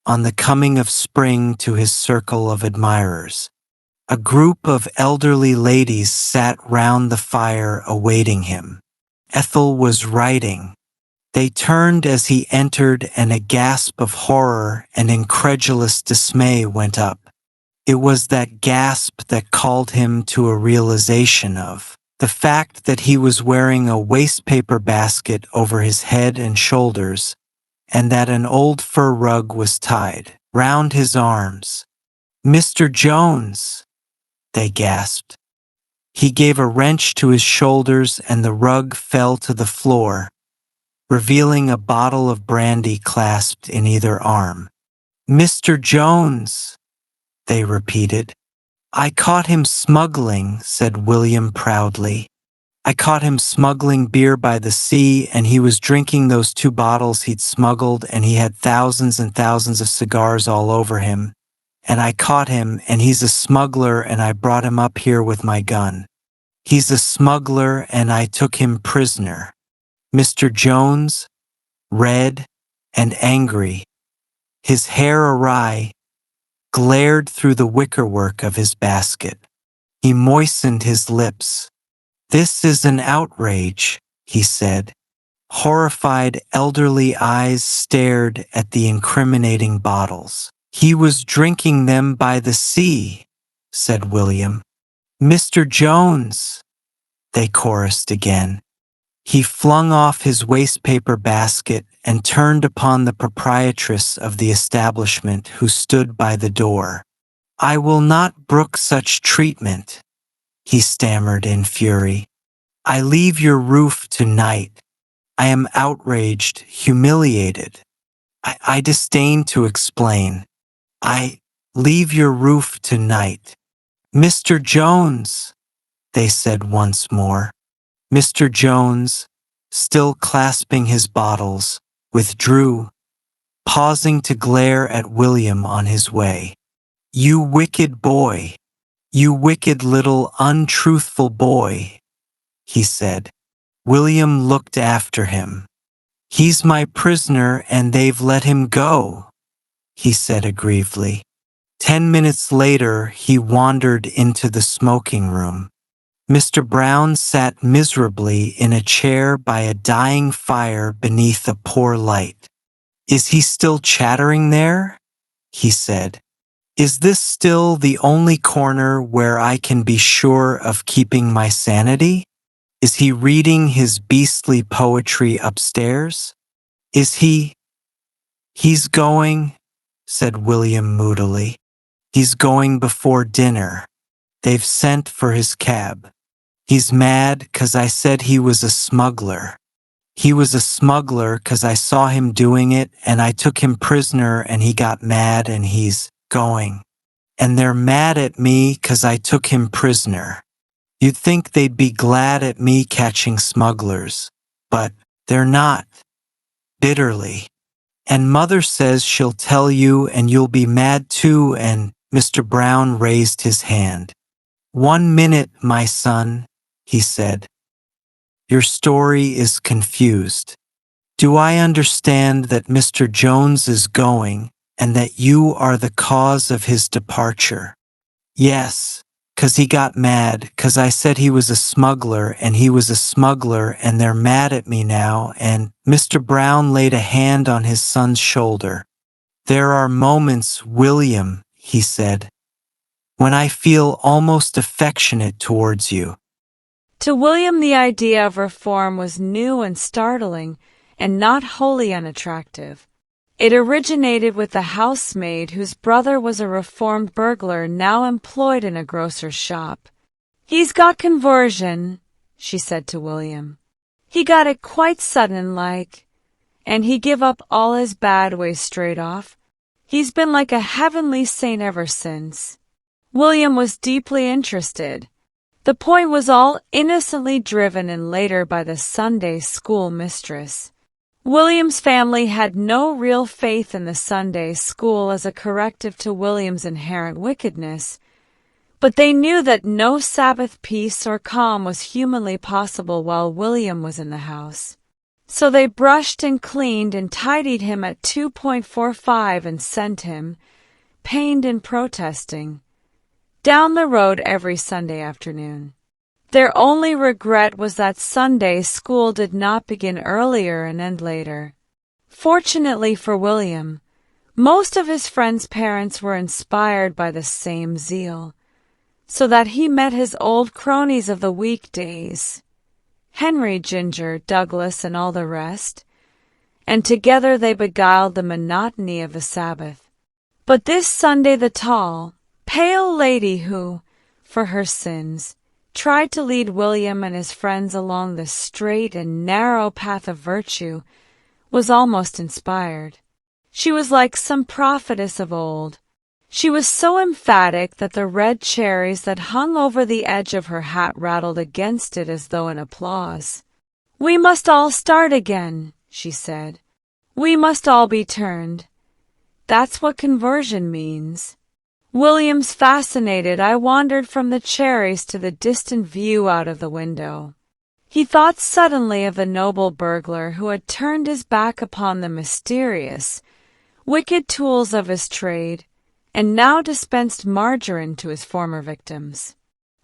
on the coming of spring to his circle of admirers. A group of elderly ladies sat round the fire awaiting him. Ethel was writing. They turned as he entered, and a gasp of horror and incredulous dismay went up. It was that gasp that called him to a realization of the fact that he was wearing a wastepaper basket over his head and shoulders, and that an old fur rug was tied round his arms. "Mr. Jones!" they gasped. He gave a wrench to his shoulders and the rug fell to the floor, revealing a bottle of brandy clasped in either arm. "Mr. Jones!" they repeated. "I caught him smuggling," said William proudly. "I caught him smuggling beer by the sea, and he was drinking those 2 bottles he'd smuggled, and he had thousands and thousands of cigars all over him. And I caught him, and he's a smuggler, and I brought him up here with my gun. He's a smuggler, and I took him prisoner." Mr. Jones, red and angry, his hair awry, glared through the wickerwork of his basket. He moistened his lips. "This is an outrage," he said. Horrified elderly eyes stared at the incriminating bottles. "He was drinking them by the sea," said William. "Mr. Jones!" they chorused again. He flung off his wastepaper basket and turned upon the proprietress of the establishment who stood by the door. "I will not brook such treatment," he stammered in fury. "I leave your roof tonight. I am outraged, humiliated. I disdain to explain. I leave your roof tonight." "Mr. Jones!" they said once more. Mr. Jones, still clasping his bottles, withdrew, pausing to glare at William on his way. "You wicked boy! You wicked little untruthful boy!" he said. William looked after him. "He's my prisoner and they've let him go," he said aggrievedly. 10 minutes later, he wandered into the smoking room. Mr. Brown sat miserably in a chair by a dying fire beneath a poor light. "Is he still chattering there?" he said. "Is this still the only corner where I can be sure of keeping my sanity? Is he reading his beastly poetry upstairs? Is he—" "He's going," said William moodily. "He's going before dinner. They've sent for his cab. He's mad 'cause I said he was a smuggler. He was a smuggler 'cause I saw him doing it and I took him prisoner and he got mad and he's going. And they're mad at me 'cause I took him prisoner. You'd think they'd be glad at me catching smugglers, but they're not." Bitterly. "And mother says she'll tell you and you'll be mad too," and Mr. Brown raised his hand. "1 minute, my son," he said. "Your story is confused. Do I understand that Mr. Jones is going and that you are the cause of his departure?" "Yes, 'cause he got mad, 'cause I said he was a smuggler and he was a smuggler and they're mad at me now," and Mr. Brown laid a hand on his son's shoulder. "There are moments, William," he said, "when I feel almost affectionate towards you." To William, the idea of reform was new and startling, and not wholly unattractive. It originated with the housemaid whose brother was a reformed burglar now employed in a grocer's shop. "He's got conversion," she said to William. "He got it quite sudden like, and he give up all his bad ways straight off. He's been like a heavenly saint ever since." William was deeply interested. The point was all innocently driven in later by the Sunday school mistress. William's family had no real faith in the Sunday school as a corrective to William's inherent wickedness, but they knew that no Sabbath peace or calm was humanly possible while William was in the house. So they brushed and cleaned and tidied him at 2.45 and sent him, pained and protesting, down the road every Sunday afternoon. Their only regret was that Sunday school did not begin earlier and end later. Fortunately for William, most of his friends' parents were inspired by the same zeal, so that he met his old cronies of the weekdays, Henry, Ginger, Douglas, and all the rest, and together they beguiled the monotony of the Sabbath. But this Sunday the tall, pale lady who, for her sins, tried to lead William and his friends along the straight and narrow path of virtue was almost inspired. She was like some prophetess of old. She was so emphatic that the red cherries that hung over the edge of her hat rattled against it as though in applause. "We must all start again," she said. "We must all be turned. That's what conversion means." William's fascinated, I wandered from the cherries to the distant view out of the window. He thought suddenly of the noble burglar who had turned his back upon the mysterious, wicked tools of his trade, and now dispensed margarine to his former victims.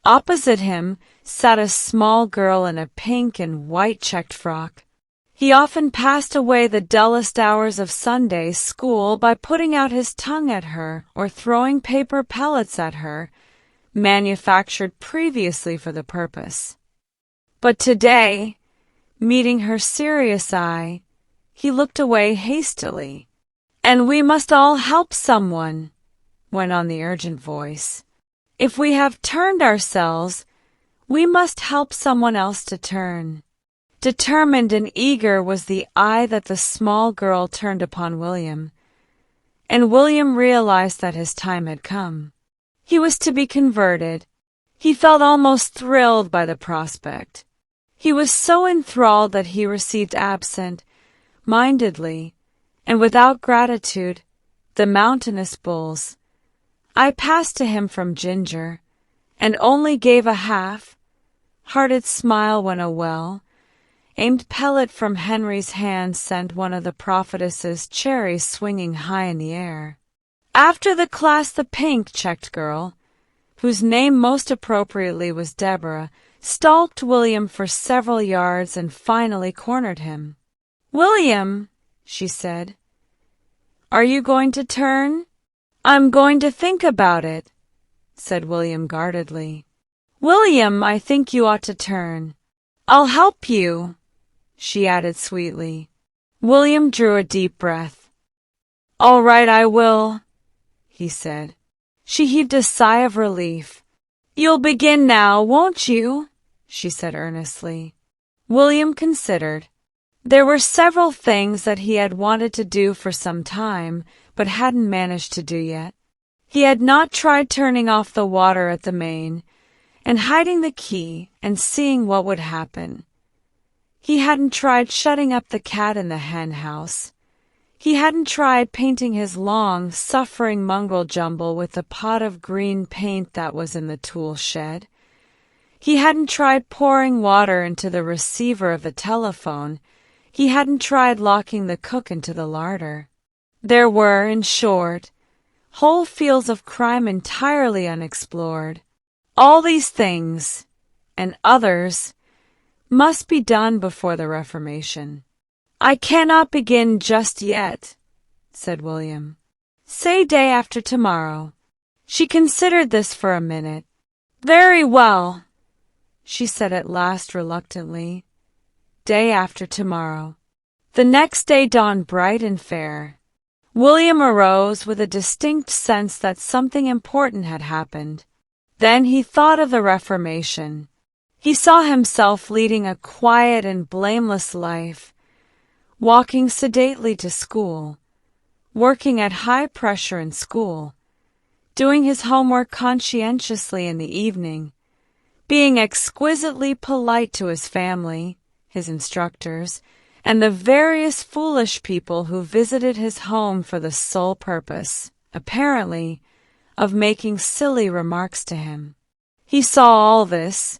Opposite him sat a small girl in a pink and white checked frock. He often passed away the dullest hours of Sunday school by putting out his tongue at her or throwing paper pellets at her, manufactured previously for the purpose. But today, meeting her serious eye, he looked away hastily. "And we must all help someone," went on the urgent voice. "If we have turned ourselves, we must help someone else to turn." Determined and eager was the eye that the small girl turned upon William, and William realized that his time had come. He was to be converted. He felt almost thrilled by the prospect. He was so enthralled that he received absent-mindedly, and without gratitude, the mountainous bulls. I passed to him from Ginger, and only gave a half-hearted smile when a well-aimed pellet from Henry's hand sent one of the prophetess's cherries swinging high in the air. After the class, the pink-checked girl, whose name most appropriately was Deborah, stalked William for several yards and finally cornered him. "William," she said, "are you going to turn?" "I'm going to think about it," said William guardedly. "William, I think you ought to turn. I'll help you," she added sweetly. William drew a deep breath. "All right, I will," he said. She heaved a sigh of relief. "You'll begin now, won't you?" she said earnestly. William considered. There were several things that he had wanted to do for some time, but hadn't managed to do yet. He had not tried turning off the water at the main, and hiding the key and seeing what would happen. He hadn't tried shutting up the cat in the hen house. He hadn't tried painting his long, suffering mongrel jumble with the pot of green paint that was in the tool shed. He hadn't tried pouring water into the receiver of the telephone. He hadn't tried locking the cook into the larder. There were, in short, whole fields of crime entirely unexplored. All these things, and others, must be done before the Reformation. "I cannot begin just yet," said William. "Say day after tomorrow." She considered this for a minute. "Very well," she said at last reluctantly. "Day after tomorrow." The next day dawned bright and fair. William arose with a distinct sense that something important had happened. Then he thought of the Reformation. He saw himself leading a quiet and blameless life, walking sedately to school, working at high pressure in school, doing his homework conscientiously in the evening, being exquisitely polite to his family, his instructors, and the various foolish people who visited his home for the sole purpose, apparently, of making silly remarks to him. He saw all this,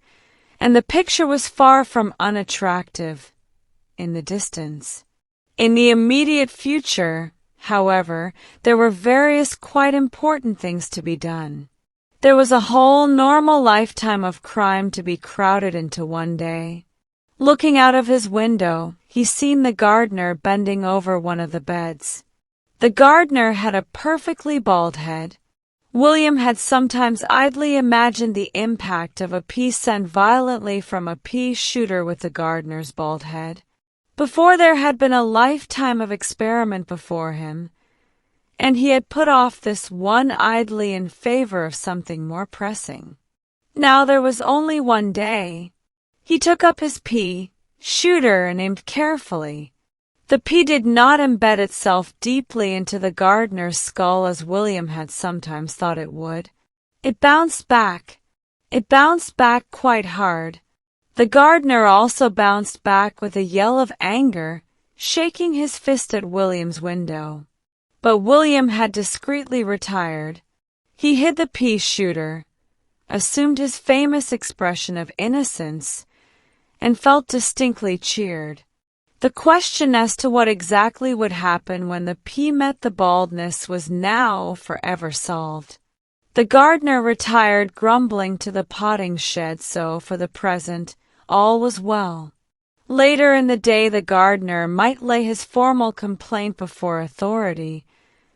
and the picture was far from unattractive in the distance. In the immediate future, however, there were various quite important things to be done. There was a whole normal lifetime of crime to be crowded into one day. Looking out of his window, he seen the gardener bending over one of the beds. The gardener had a perfectly bald head. William had sometimes idly imagined the impact of a pea sent violently from a pea shooter with the gardener's bald head. Before there had been a lifetime of experiment before him, and he had put off this one idly in favor of something more pressing. Now there was only one day. He took up his pea shooter and aimed carefully. The pea did not embed itself deeply into the gardener's skull as William had sometimes thought it would. It bounced back. It bounced back quite hard. The gardener also bounced back with a yell of anger, shaking his fist at William's window. But William had discreetly retired. He hid the pea shooter, assumed his famous expression of innocence, and felt distinctly cheered. The question as to what exactly would happen when the pea met the baldness was now forever solved. The gardener retired grumbling to the potting shed, so, for the present, all was well. Later in the day the gardener might lay his formal complaint before authority,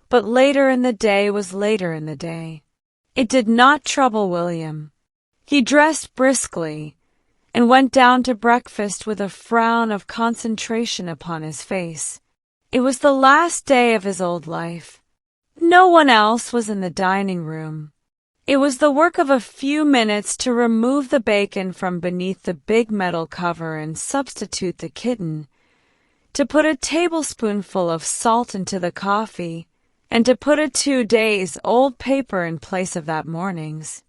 but later in the day was later in the day. It did not trouble William. He dressed briskly, and went down to breakfast with a frown of concentration upon his face. It was the last day of his old life. No one else was in the dining room. It was the work of a few minutes to remove the bacon from beneath the big metal cover and substitute the kitten, to put a tablespoonful of salt into the coffee, and to put a 2 days old paper in place of that morning's.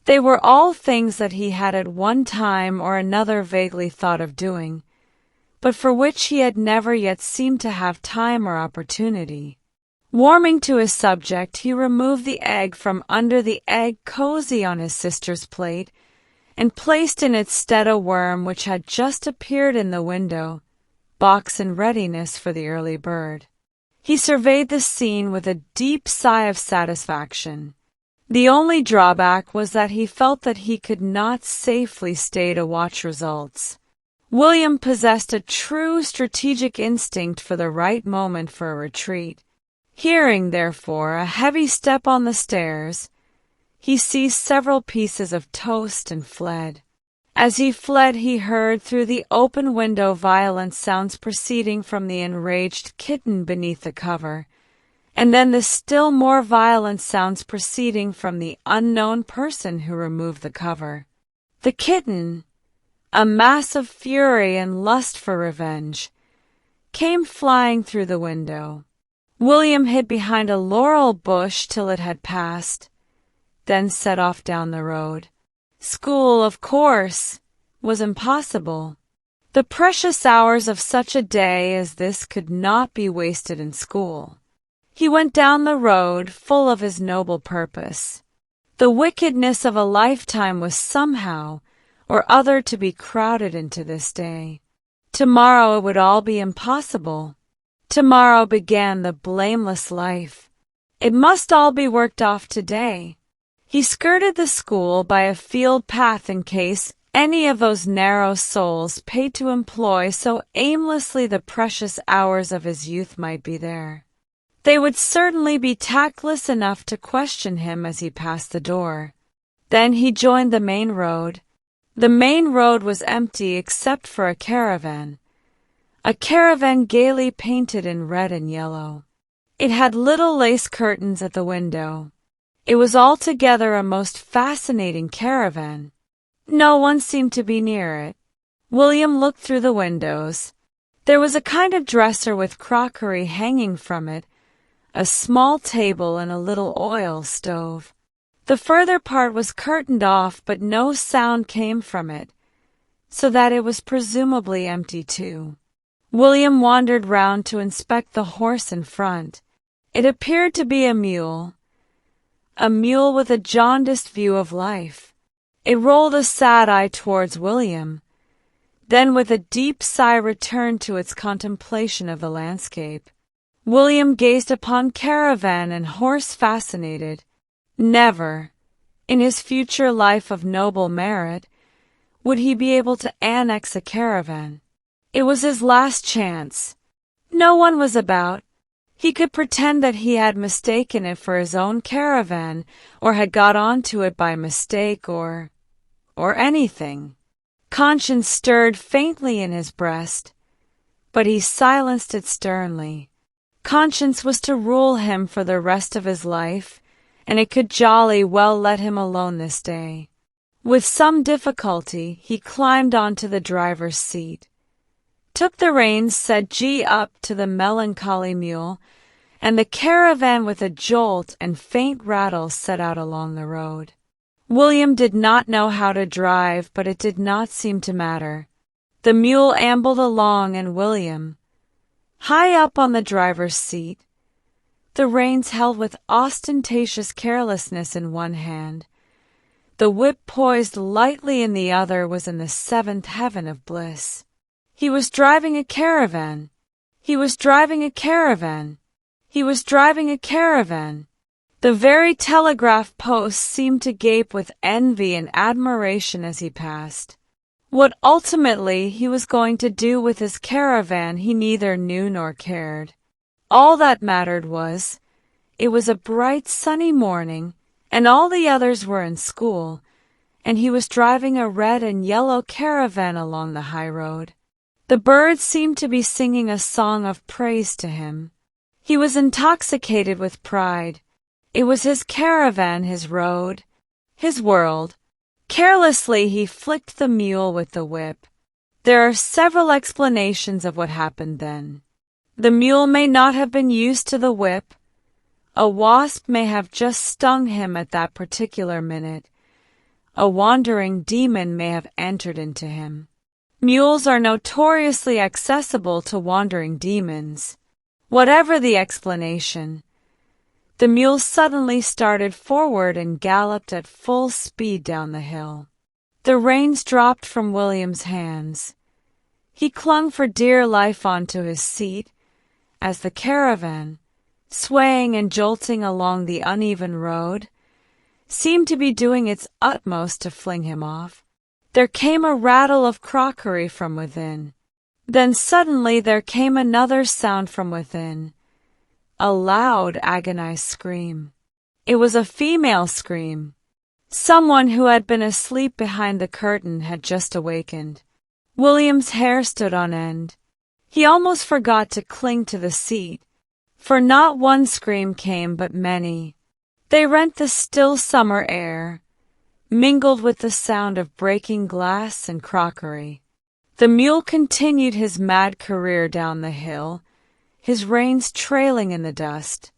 They were all things that he had at one time or another vaguely thought of doing, but for which he had never yet seemed to have time or opportunity. Warming to his subject, he removed the egg from under the egg cozy on his sister's plate, and placed in its stead a worm which had just appeared in the window, box in readiness for the early bird. He surveyed the scene with a deep sigh of satisfaction. The only drawback was that he felt that he could not safely stay to watch results. William possessed a true strategic instinct for the right moment for a retreat. Hearing, therefore, a heavy step on the stairs, he seized several pieces of toast and fled. As he fled, he heard through the open window violent sounds proceeding from the enraged kitten beneath the cover, and then the still more violent sounds proceeding from the unknown person who removed the cover. The kitten, a mass of fury and lust for revenge, came flying through the window. William hid behind a laurel bush till it had passed, then set off down the road. School, of course, was impossible. The precious hours of such a day as this could not be wasted in school. He went down the road, full of his noble purpose. The wickedness of a lifetime was somehow or other to be crowded into this day. Tomorrow it would all be impossible. Tomorrow began the blameless life. It must all be worked off today. He skirted the school by a field path in case any of those narrow souls paid to employ so aimlessly the precious hours of his youth might be there. They would certainly be tactless enough to question him as he passed the door. Then he joined the main road. The main road was empty except for a caravan gaily painted in red and yellow. It had little lace curtains at the window. It was altogether a most fascinating caravan. No one seemed to be near it. William looked through the windows. There was a kind of dresser with crockery hanging from it, a small table and a little oil stove. The further part was curtained off, but no sound came from it, so that it was presumably empty too. William wandered round to inspect the horse in front. It appeared to be a mule with a jaundiced view of life. It rolled a sad eye towards William, then with a deep sigh returned to its contemplation of the landscape. William gazed upon caravan and horse fascinated. Never, In his future life of noble merit, would he be able to annex a caravan? It was his last chance. No one was about. He could pretend that he had mistaken it for his own caravan, or had got onto it by mistake, or anything. Conscience stirred faintly in his breast, but he silenced it sternly. Conscience was to rule him for the rest of his life, and it could jolly well let him alone this day. With some difficulty, he climbed onto the driver's seat, took the reins, said "Gee up" to the melancholy mule, and the caravan with a jolt and faint rattle set out along the road. William did not know how to drive, but it did not seem to matter. The mule ambled along, and William, high up on the driver's seat, the reins held with ostentatious carelessness in one hand, the whip poised lightly in the other, was in the seventh heaven of bliss. He was driving a caravan. He was driving a caravan. He was driving a caravan. The very telegraph posts seemed to gape with envy and admiration as he passed. What ultimately he was going to do with his caravan he neither knew nor cared. All that mattered was, it was a bright sunny morning, and all the others were in school, and he was driving a red and yellow caravan along the high road. The birds seemed to be singing a song of praise to him. He was intoxicated with pride. It was his caravan, his road, his world. Carelessly he flicked the mule with the whip. There are several explanations of what happened then. The mule may not have been used to the whip. A wasp may have just stung him at that particular minute. A wandering demon may have entered into him. Mules are notoriously accessible to wandering demons. Whatever the explanation, the mule suddenly started forward and galloped at full speed down the hill. The reins dropped from William's hands. He clung for dear life onto his seat as the caravan, swaying and jolting along the uneven road, seemed to be doing its utmost to fling him off. There came a rattle of crockery from within. Then suddenly there came another sound from within, a loud, agonized scream. It was a female scream. Someone who had been asleep behind the curtain had just awakened. William's hair stood on end. He almost forgot to cling to the seat, for not one scream came but many. They rent the still summer air, mingled with the sound of breaking glass and crockery. The mule continued his mad career down the hill, his reins trailing in the dust.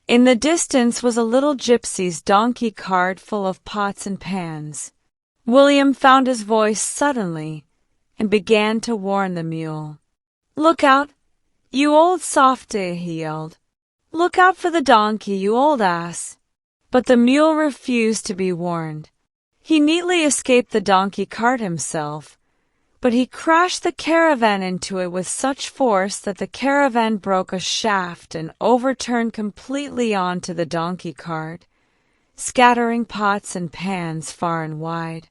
In the distance was a little gypsy's donkey cart full of pots and pans. William found his voice suddenly and began to warn the mule. "Look out, you old softy," he yelled. "Look out for the donkey, you old ass." But the mule refused to be warned. He neatly escaped the donkey cart himself, but he crashed the caravan into it with such force that the caravan broke a shaft and overturned completely onto the donkey cart, scattering pots and pans far and wide.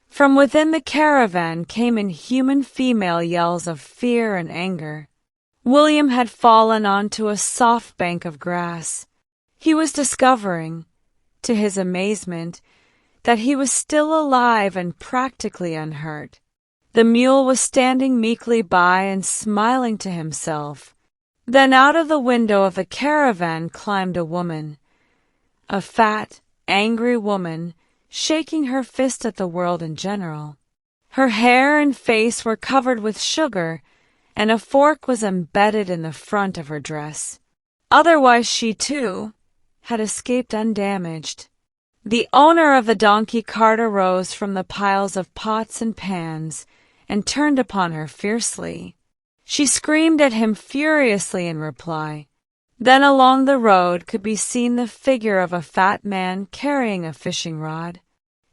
From within the caravan came inhuman female yells of fear and anger. William had fallen onto a soft bank of grass. He was discovering, to his amazement, that he was still alive and practically unhurt. The mule was standing meekly by and smiling to himself. Then out of the window of the caravan climbed a woman, a fat, angry woman, shaking her fist at the world in general. Her hair and face were covered with sugar, and a fork was embedded in the front of her dress. Otherwise she, too, had escaped undamaged. The owner of the donkey cart arose from the piles of pots and pans and turned upon her fiercely. She screamed at him furiously in reply. Then along the road could be seen the figure of a fat man carrying a fishing rod.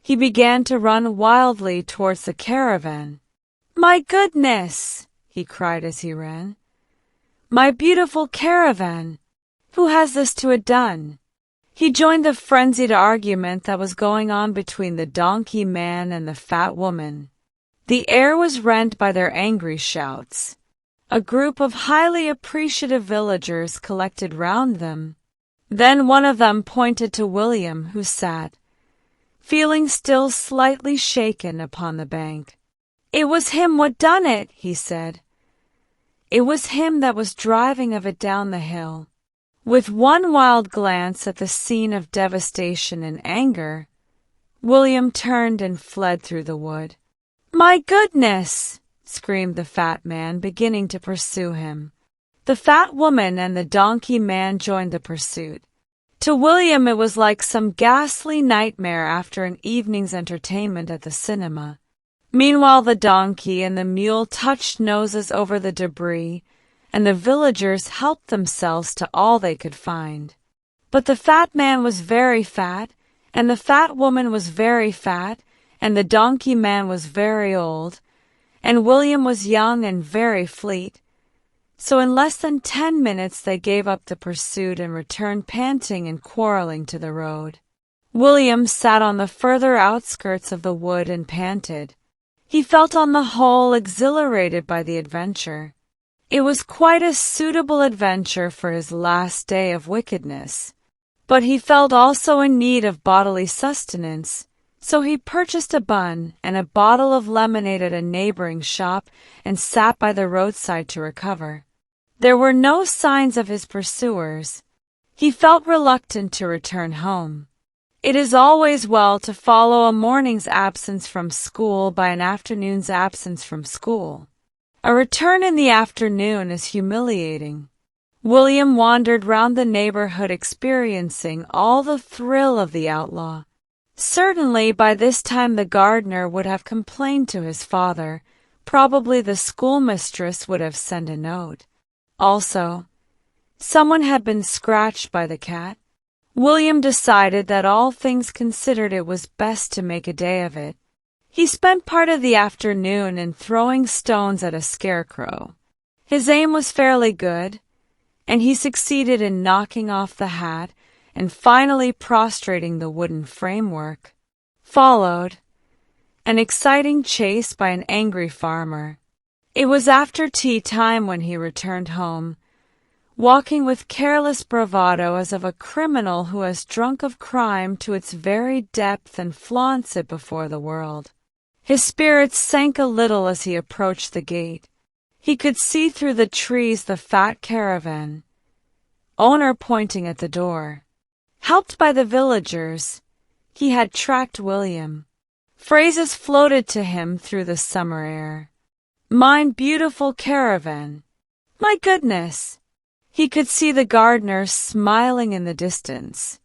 He began to run wildly towards the caravan. "My goodness!" he cried as he ran. "My beautiful caravan! Who has this to have done?" He joined the frenzied argument that was going on between the donkey man and the fat woman. The air was rent by their angry shouts. A group of highly appreciative villagers collected round them. Then one of them pointed to William, who sat, feeling still slightly shaken, upon the bank. "It was him what done it," he said. "It was him that was driving of it down the hill." With one wild glance at the scene of devastation and anger, William turned and fled through the wood. "My goodness!" screamed the fat man, beginning to pursue him. The fat woman and the donkey man joined the pursuit. To William it was like some ghastly nightmare after an evening's entertainment at the cinema. Meanwhile the donkey and the mule touched noses over the debris, and the villagers helped themselves to all they could find. But the fat man was very fat, and the fat woman was very fat, and the donkey man was very old, and William was young and very fleet. So in less than 10 minutes they gave up the pursuit and returned panting and quarreling to the road. William sat on the further outskirts of the wood and panted. He felt on the whole exhilarated by the adventure. It was quite a suitable adventure for his last day of wickedness. But he felt also in need of bodily sustenance, so he purchased a bun and a bottle of lemonade at a neighboring shop and sat by the roadside to recover. There were no signs of his pursuers. He felt reluctant to return home. It is always well to follow a morning's absence from school by an afternoon's absence from school. A return in the afternoon is humiliating. William wandered round the neighborhood experiencing all the thrill of the outlaw. Certainly by this time the gardener would have complained to his father. Probably the schoolmistress would have sent a note. Also, someone had been scratched by the cat. William decided that all things considered it was best to make a day of it. He spent part of the afternoon in throwing stones at a scarecrow. His aim was fairly good, and he succeeded in knocking off the hat and finally prostrating the wooden framework. Followed an exciting chase by an angry farmer. It was after tea time when he returned home, walking with careless bravado as of a criminal who has drunk of crime to its very depth and flaunts it before the world. His spirits sank a little as he approached the gate. He could see through the trees the fat caravan, owner pointing at the door. Helped by the villagers, he had tracked William. Phrases floated to him through the summer air. "Mine beautiful caravan." My goodness! He could see the gardener smiling in the distance.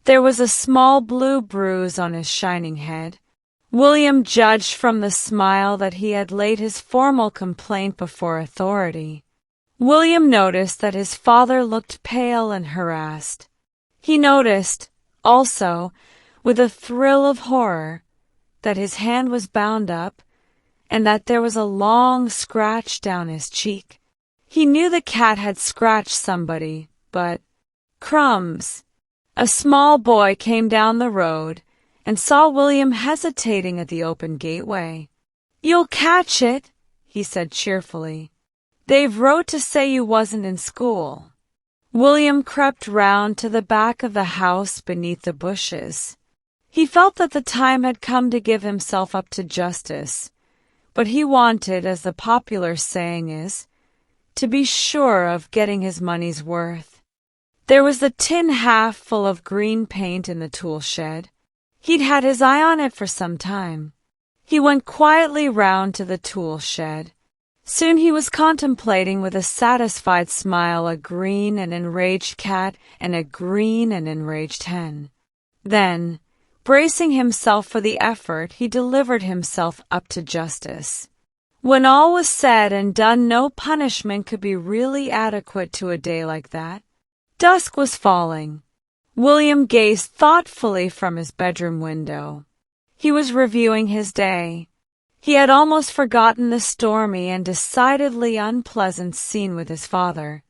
There was a small blue bruise on his shining head. William judged from the smile that he had laid his formal complaint before authority. William noticed that his father looked pale and harassed. He noticed, also, with a thrill of horror, that his hand was bound up and that there was a long scratch down his cheek. He knew the cat had scratched somebody, but crumbs! A small boy came down the road and saw William hesitating at the open gateway. "You'll catch it," he said cheerfully. "They've wrote to say you wasn't in school." William crept round to the back of the house beneath the bushes. He felt that the time had come to give himself up to justice, but he wanted, as the popular saying is, to be sure of getting his money's worth. There was the tin half full of green paint in the tool shed. He'd had his eye on it for some time. He went quietly round to the tool shed. Soon he was contemplating with a satisfied smile a green and enraged cat and a green and enraged hen. Then, bracing himself for the effort, he delivered himself up to justice. When all was said and done, no punishment could be really adequate to a day like that. Dusk was falling. William gazed thoughtfully from his bedroom window. He was reviewing his day. He had almost forgotten the stormy and decidedly unpleasant scene with his father.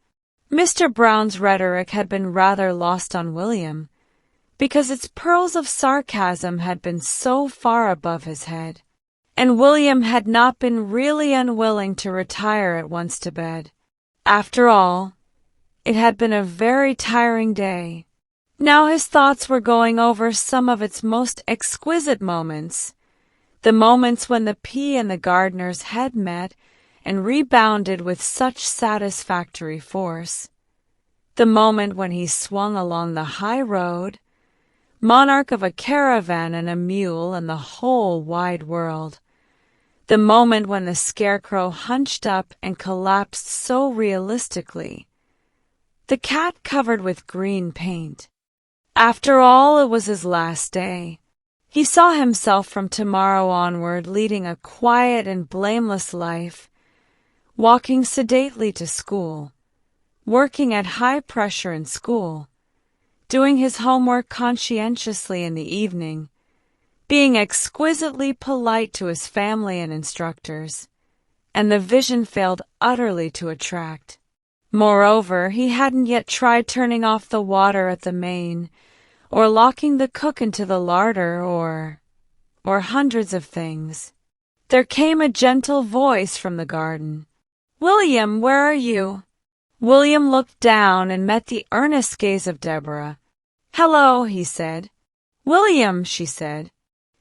Mr. Brown's rhetoric had been rather lost on William, because its pearls of sarcasm had been so far above his head. And William had not been really unwilling to retire at once to bed. After all, it had been a very tiring day. Now his thoughts were going over some of its most exquisite moments, the moments when the pea and the gardener's head met and rebounded with such satisfactory force, the moment when he swung along the high road, monarch of a caravan and a mule and the whole wide world, the moment when the scarecrow hunched up and collapsed so realistically, the cat covered with green paint. After all, it was his last day. He saw himself from tomorrow onward leading a quiet and blameless life, walking sedately to school, working at high pressure in school, doing his homework conscientiously in the evening, being exquisitely polite to his family and instructors, and the vision failed utterly to attract. Moreover, he hadn't yet tried turning off the water at the main, or locking the cook into the larder, or hundreds of things. There came a gentle voice from the garden. "William, where are you?" William looked down and met the earnest gaze of Deborah. "Hello," he said. "William," she said,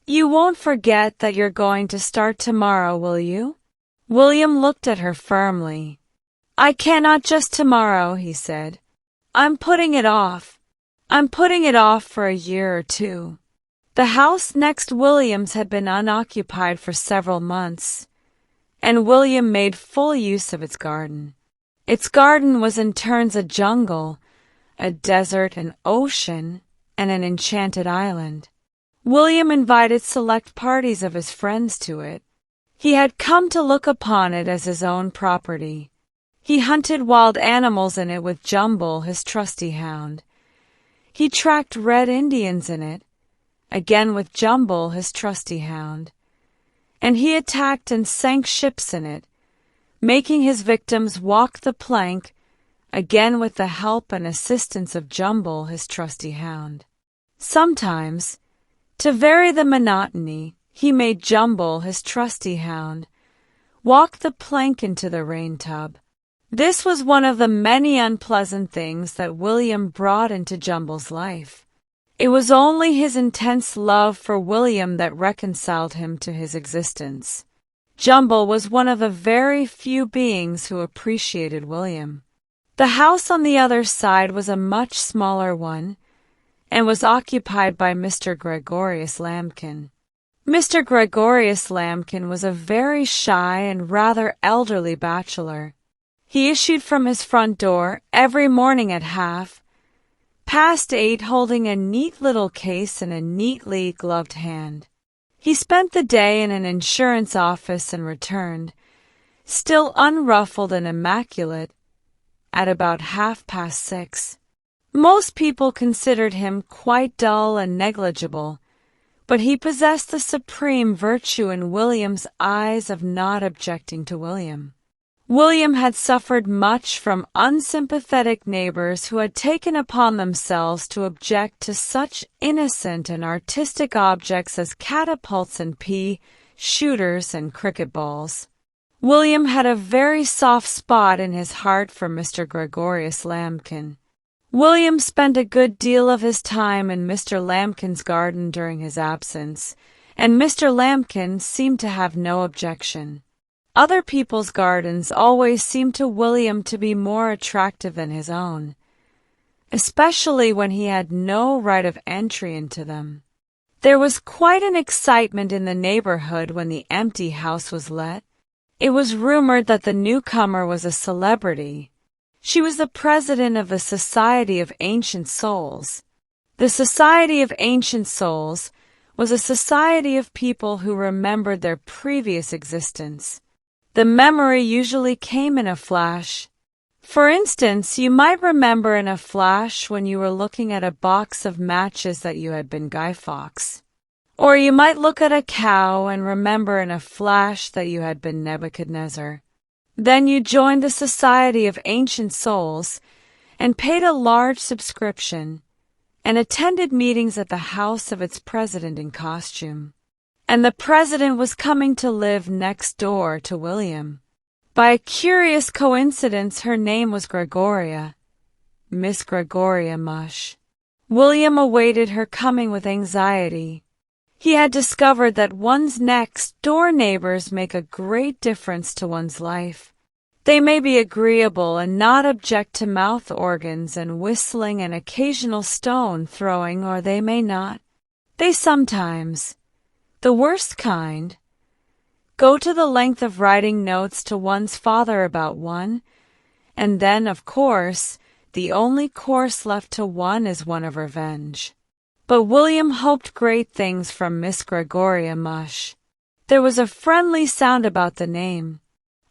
"you won't forget that you're going to start tomorrow, will you?" William looked at her firmly. "I cannot just tomorrow," he said. I'm putting it off for a year or two." The house next William's had been unoccupied for several months, and William made full use of its garden. Its garden was in turns a jungle, a desert, an ocean, and an enchanted island. William invited select parties of his friends to it. He had come to look upon it as his own property. He hunted wild animals in it with Jumble, his trusty hound. He tracked red Indians in it, again with Jumble, his trusty hound. And he attacked and sank ships in it, making his victims walk the plank, again with the help and assistance of Jumble, his trusty hound. Sometimes, to vary the monotony, he made Jumble, his trusty hound, walk the plank into the rain tub. This was one of the many unpleasant things that William brought into Jumble's life. It was only his intense love for William that reconciled him to his existence. Jumble was one of the very few beings who appreciated William. The house on the other side was a much smaller one, and was occupied by Mr. Gregorius Lambkin. Mr. Gregorius Lambkin was a very shy and rather elderly bachelor. He issued from his front door every morning at 8:30, holding a neat little case in a neatly gloved hand. He spent the day in an insurance office and returned, still unruffled and immaculate, at about 6:30. Most people considered him quite dull and negligible, but he possessed the supreme virtue in William's eyes of not objecting to William. William had suffered much from unsympathetic neighbors who had taken upon themselves to object to such innocent and artistic objects as catapults and pea shooters and cricket balls. William had a very soft spot in his heart for Mr. Gregorius Lambkin. William spent a good deal of his time in Mr. Lambkin's garden during his absence, and Mr. Lambkin seemed to have no objection. Other people's gardens always seemed to William to be more attractive than his own, especially when he had no right of entry into them. There was quite an excitement in the neighborhood when the empty house was let. It was rumored that the newcomer was a celebrity. She was the president of the Society of Ancient Souls. The Society of Ancient Souls was a society of people who remembered their previous existence. The memory usually came in a flash. For instance, you might remember in a flash when you were looking at a box of matches that you had been Guy Fawkes. Or you might look at a cow and remember in a flash that you had been Nebuchadnezzar. Then you joined the Society of Ancient Souls and paid a large subscription, and attended meetings at the house of its president in costume. And the president was coming to live next door to William. By a curious coincidence, her name was Gregoria, Miss Gregoria Mush. William awaited her coming with anxiety. He had discovered that one's next-door neighbors make a great difference to one's life. They may be agreeable and not object to mouth organs and whistling and occasional stone throwing, or they may not. They sometimes, the worst kind, go to the length of writing notes to one's father about one, and then, of course, the only course left to one is one of revenge. But William hoped great things from Miss Gregoria Mush. There was a friendly sound about the name.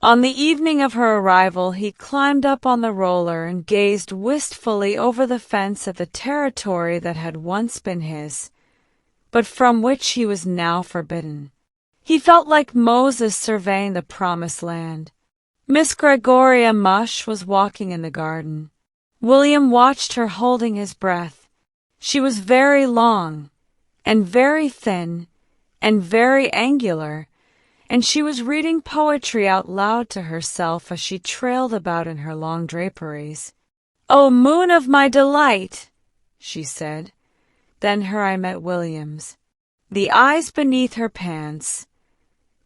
On the evening of her arrival, he climbed up on the roller and gazed wistfully over the fence at the territory that had once been his, but from which he was now forbidden. He felt like Moses surveying the promised land. Miss Gregoria Mush was walking in the garden. William watched her holding his breath. She was very long, and very thin, and very angular, and she was reading poetry out loud to herself as she trailed about in her long draperies. "O moon of my delight," she said. Then her eye met William's. The eyes beneath her pants,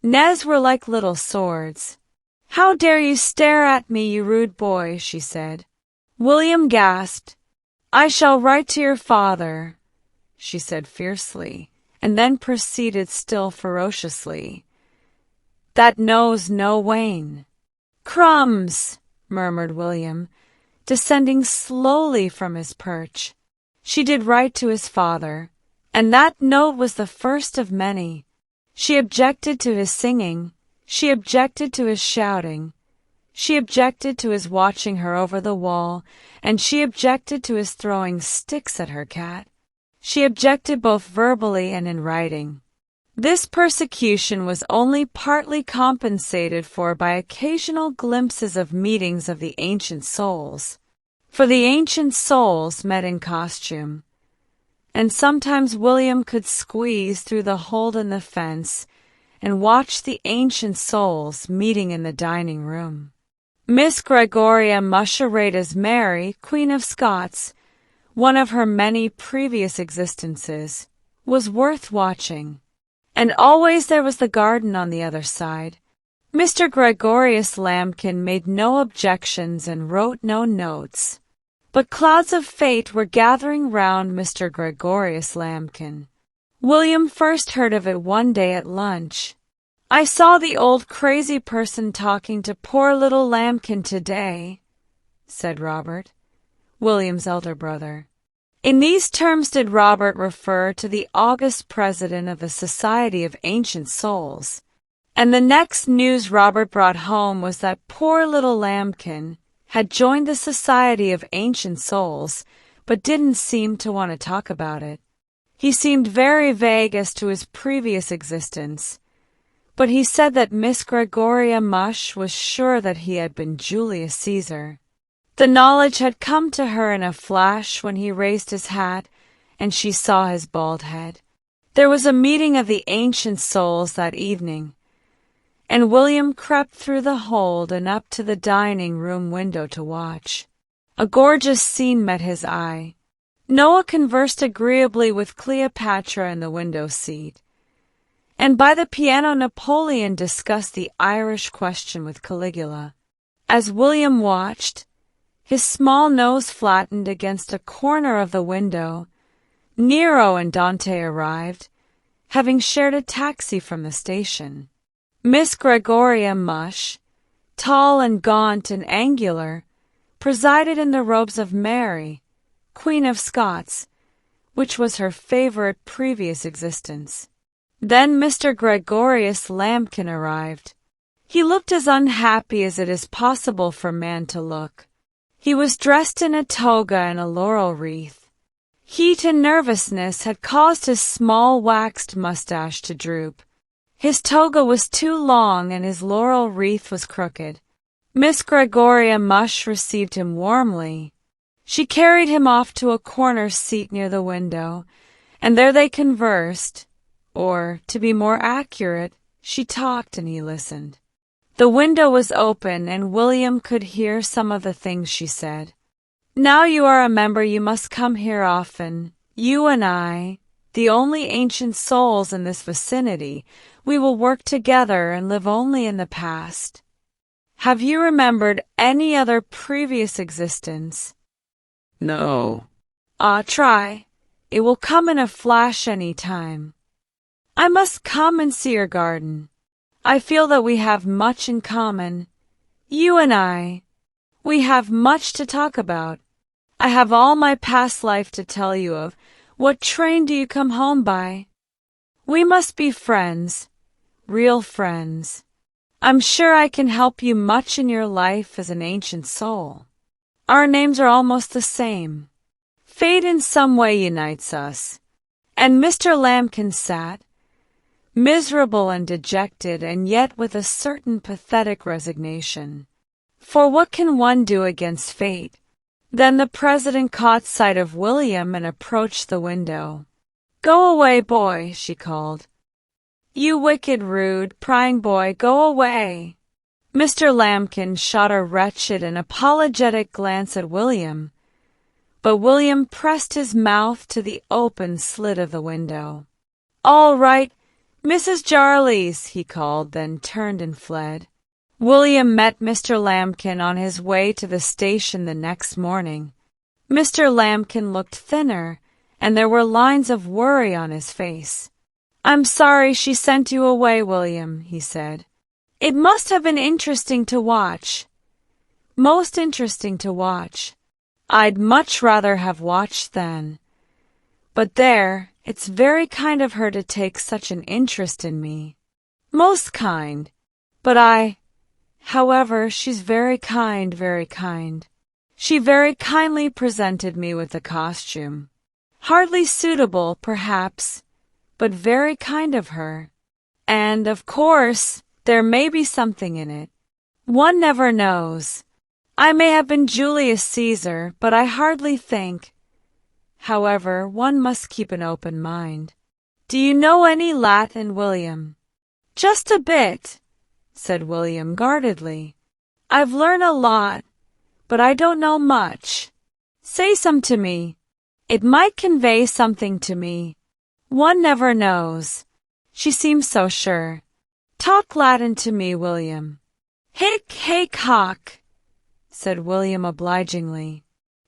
Nez, were like little swords. "How dare you stare at me, you rude boy," she said. William gasped. "I shall write to your father," she said fiercely, and then proceeded still ferociously. "That knows no wane." "Crumbs," murmured William, descending slowly from his perch. She did write to his father, and that note was the first of many. She objected to his singing, she objected to his shouting, she objected to his watching her over the wall, and she objected to his throwing sticks at her cat. She objected both verbally and in writing. This persecution was only partly compensated for by occasional glimpses of meetings of the ancient souls, for the ancient souls met in costume, and sometimes William could squeeze through the hole in the fence and watch the ancient souls meeting in the dining room. Miss Gregoria Mush, arrayed as Mary, Queen of Scots, one of her many previous existences, was worth watching. And always there was the garden on the other side. Mr. Gregorius Lambkin made no objections and wrote no notes. But clouds of fate were gathering round Mr. Gregorius Lambkin. William first heard of it one day at lunch. "I saw the old crazy person talking to poor little Lambkin today," said Robert, William's elder brother. In these terms did Robert refer to the august president of the Society of Ancient Souls. And the next news Robert brought home was that poor little Lambkin had joined the Society of Ancient Souls, but didn't seem to want to talk about it. He seemed very vague as to his previous existence, but he said that Miss Gregoria Mush was sure that he had been Julius Caesar. The knowledge had come to her in a flash when he raised his hat and she saw his bald head. There was a meeting of the ancient souls that evening, and William crept through the hold and up to the dining room window to watch. A gorgeous scene met his eye. Noah conversed agreeably with Cleopatra in the window seat, and by the piano Napoleon discussed the Irish question with Caligula. As William watched, his small nose flattened against a corner of the window, Nero and Dante arrived, having shared a taxi from the station. Miss Gregoria Mush, tall and gaunt and angular, presided in the robes of Mary, Queen of Scots, which was her favorite previous existence. Then Mr. Gregorius Lambkin arrived. He looked as unhappy as it is possible for man to look. He was dressed in a toga and a laurel wreath. Heat and nervousness had caused his small waxed mustache to droop. His toga was too long and his laurel wreath was crooked. Miss Gregoria Mush received him warmly. She carried him off to a corner seat near the window, and there they conversed, or, to be more accurate, she talked and he listened. The window was open, and William could hear some of the things she said. "Now you are a member, you must come here often. You and I, the only ancient souls in this vicinity, we will work together and live only in the past. Have you remembered any other previous existence?" No. Try. It will come in a flash any time. I must come and see your garden. I feel that we have much in common. You and I. We have much to talk about. I have all my past life to tell you of. What train do you come home by? We must be friends. Real friends. I'm sure I can help you much in your life as an ancient soul. Our names are almost the same. Fate in some way unites us. And Mr. Lambkin sat, miserable and dejected, and yet with a certain pathetic resignation. For what can one do against fate? Then the president caught sight of William and approached the window. "Go away, boy," she called. "You wicked, rude, prying boy, go away." Mr. Lambkin shot a wretched and apologetic glance at William, but William pressed his mouth to the open slit of the window. "All right, Mrs. Jarley's," he called, then turned and fled. William met Mr. Lambkin on his way to the station the next morning. Mr. Lambkin looked thinner, and there were lines of worry on his face. "I'm sorry she sent you away, William," he said. "It must have been interesting to watch. Most interesting to watch. I'd much rather have watched then. But there, it's very kind of her to take such an interest in me. Most kind. But however, she's very kind, very kind. She very kindly presented me with the costume. Hardly suitable, perhaps, but very kind of her. And, of course, there may be something in it. One never knows. I may have been Julius Caesar, but I hardly think. However, one must keep an open mind. Do you know any Latin, William?" "Just a bit," said William guardedly. "I've learned a lot, but I don't know much. Say some to me. It might convey something to me. One never knows." She seemed so sure. "Talk Latin to me, William." "Hic haec hoc," said William obligingly.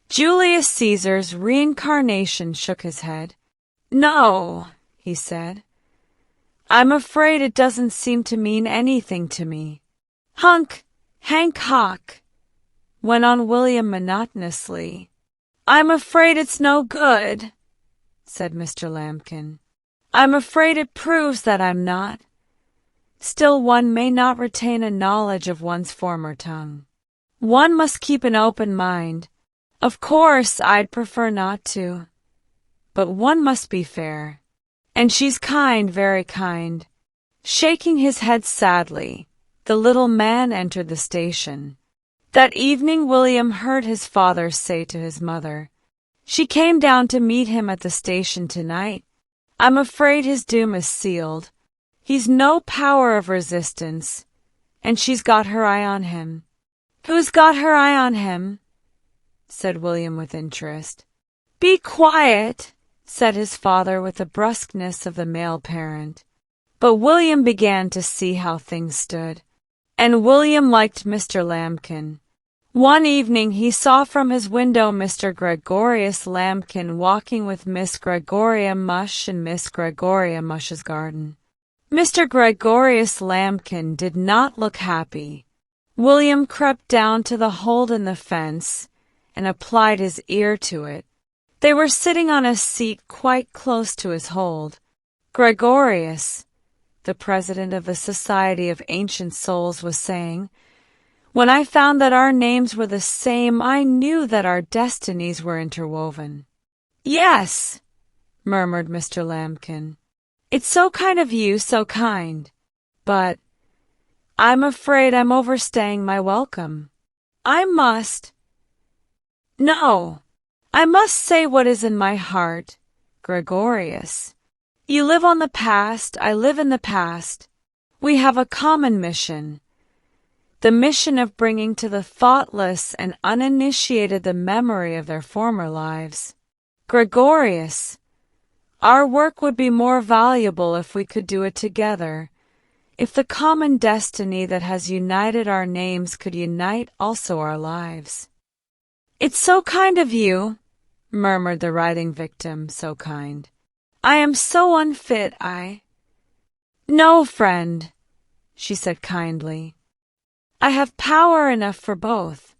Julius Caesar's reincarnation shook his head. "No," he said. "I'm afraid it doesn't seem to mean anything to me." "Hunk, hank hock," went on William monotonously. "I'm afraid it's no good," said Mr. Lambkin. "I'm afraid it proves that I'm not. Still, one may not retain a knowledge of one's former tongue. One must keep an open mind. Of course, I'd prefer not to. But one must be fair. And she's kind, very kind." Shaking his head sadly, the little man entered the station. That evening William heard his father say to his mother, "She came down to meet him at the station tonight. I'm afraid his doom is sealed. He's no power of resistance, and she's got her eye on him." "Who's got her eye on him?" said William with interest. "Be quiet," said his father with the brusqueness of the male parent. But William began to see how things stood. And William liked Mr. Lambkin. One evening he saw from his window Mr. Gregorius Lambkin walking with Miss Gregoria Mush in Miss Gregoria Mush's garden. Mr. Gregorius Lambkin did not look happy. William crept down to the hold in the fence and applied his ear to it. They were sitting on a seat quite close to his hold. Gregorius, the president of the Society of Ancient Souls, was saying, "When I found that our names were the same, I knew that our destinies were interwoven." "Yes," murmured Mr. Lambkin. "It's so kind of you, so kind. But I'm afraid I'm overstaying my welcome. I must—" "No," I must say what is in my heart, Gregorius. You live on the past, I live in the past. We have a common mission. The mission of bringing to the thoughtless and uninitiated the memory of their former lives. Gregorius, our work would be more valuable if we could do it together, if the common destiny that has united our names could unite also our lives. It's so kind of you, murmured the writhing victim, so kind. I am so unfit, No, friend, she said kindly. I have power enough for both.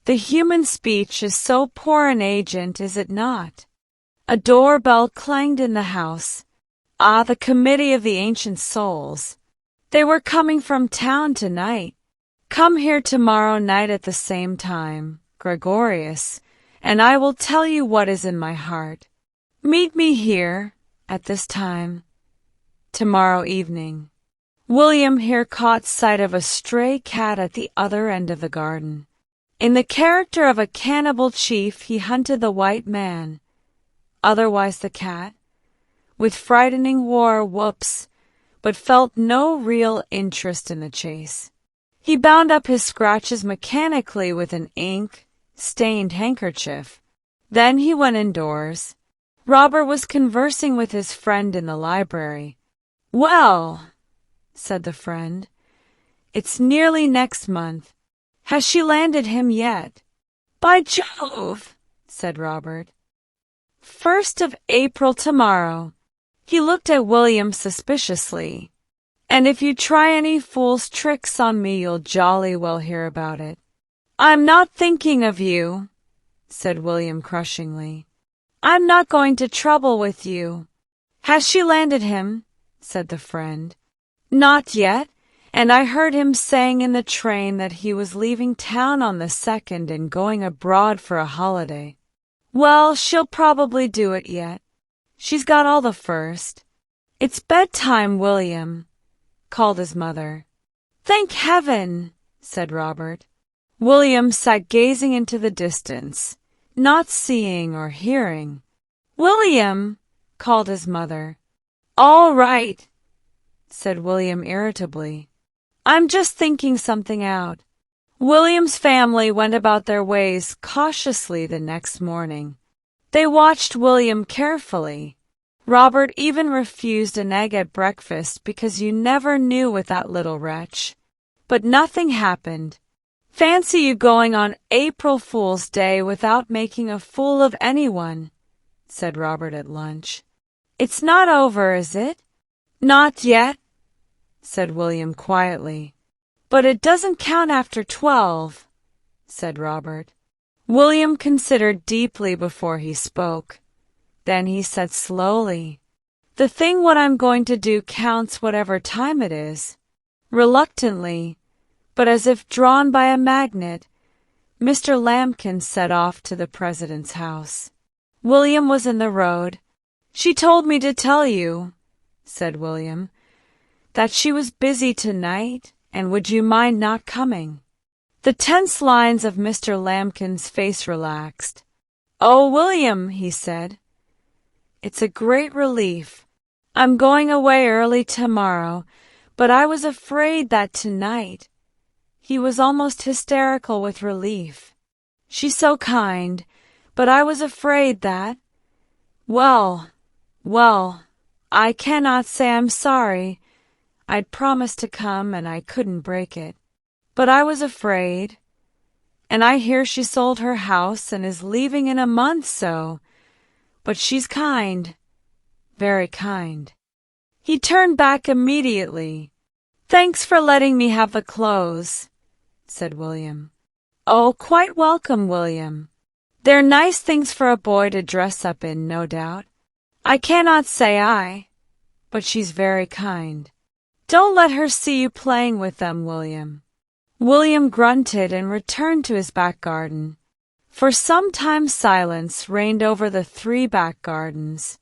The human speech is so poor an agent, is it not? A doorbell clanged in the house. Ah, the committee of the ancient souls. They were coming from town tonight. Come here tomorrow night at the same time, Gregorius, and I will tell you what is in my heart. Meet me here, at this time, tomorrow evening. William here caught sight of a stray cat at the other end of the garden. In the character of a cannibal chief, he hunted the white man, otherwise the cat, with frightening war whoops, but felt no real interest in the chase. He bound up his scratches mechanically with an ink-stained handkerchief. Then he went indoors. Robert was conversing with his friend in the library. Well, said the friend, it's nearly next month. Has she landed him yet? By Jove, said Robert. 1st of April tomorrow. He looked at William suspiciously. And if you try any fool's tricks on me, you'll jolly well hear about it. I'm not thinking of you, said William crushingly. I'm not going to trouble with you. Has she landed him? Said the friend. Not yet, and I heard him saying in the train that he was leaving town on the 2nd and going abroad for a holiday. Well, she'll probably do it yet. She's got all the first. It's bedtime, William, called his mother. Thank heaven, said Robert. William sat gazing into the distance, not seeing or hearing. William, called his mother. All right, said William irritably. I'm just thinking something out. William's family went about their ways cautiously the next morning. They watched William carefully. Robert even refused an egg at breakfast because you never knew with that little wretch. But nothing happened. Fancy you going on April Fool's Day without making a fool of anyone, said Robert at lunch. It's not over, is it? Not yet, said William quietly. But it doesn't count after 12, said Robert. William considered deeply before he spoke. Then he said slowly, The thing what I'm going to do counts whatever time it is. Reluctantly, but as if drawn by a magnet, Mr. Lambkin set off to the president's house. William was in the road. She told me to tell you, said William, that she was busy tonight, and would you mind not coming? The tense lines of Mr. Lambkin's face relaxed. Oh, William, he said, it's a great relief. I'm going away early tomorrow, but I was afraid that tonight. He was almost hysterical with relief. She's so kind, but I was afraid that... Well, I cannot say I'm sorry. I'd promised to come and I couldn't break it. But I was afraid. And I hear she sold her house and is leaving in a month, so. But she's kind. Very kind. He turned back immediately. Thanks for letting me have the clothes, said William. Oh, quite welcome, William. They're nice things for a boy to dress up in, no doubt. I cannot say I, but she's very kind. Don't let her see you playing with them, William. William grunted and returned to his back garden. For some time silence reigned over the 3 back gardens.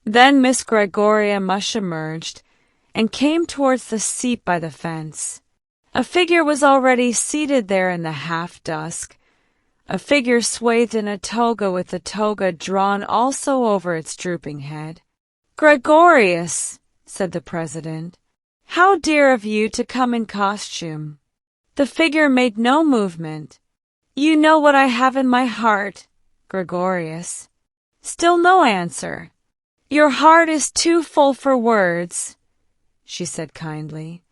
Then Miss Gregoria Mush emerged and came towards the seat by the fence. A figure was already seated there in the half-dusk, a figure swathed in a toga with the toga drawn also over its drooping head. "Gregorius," said the president, "how dear of you to come in costume." The figure made no movement. "You know what I have in my heart, Gregorius." Still no answer. "Your heart is too full for words," she said kindly.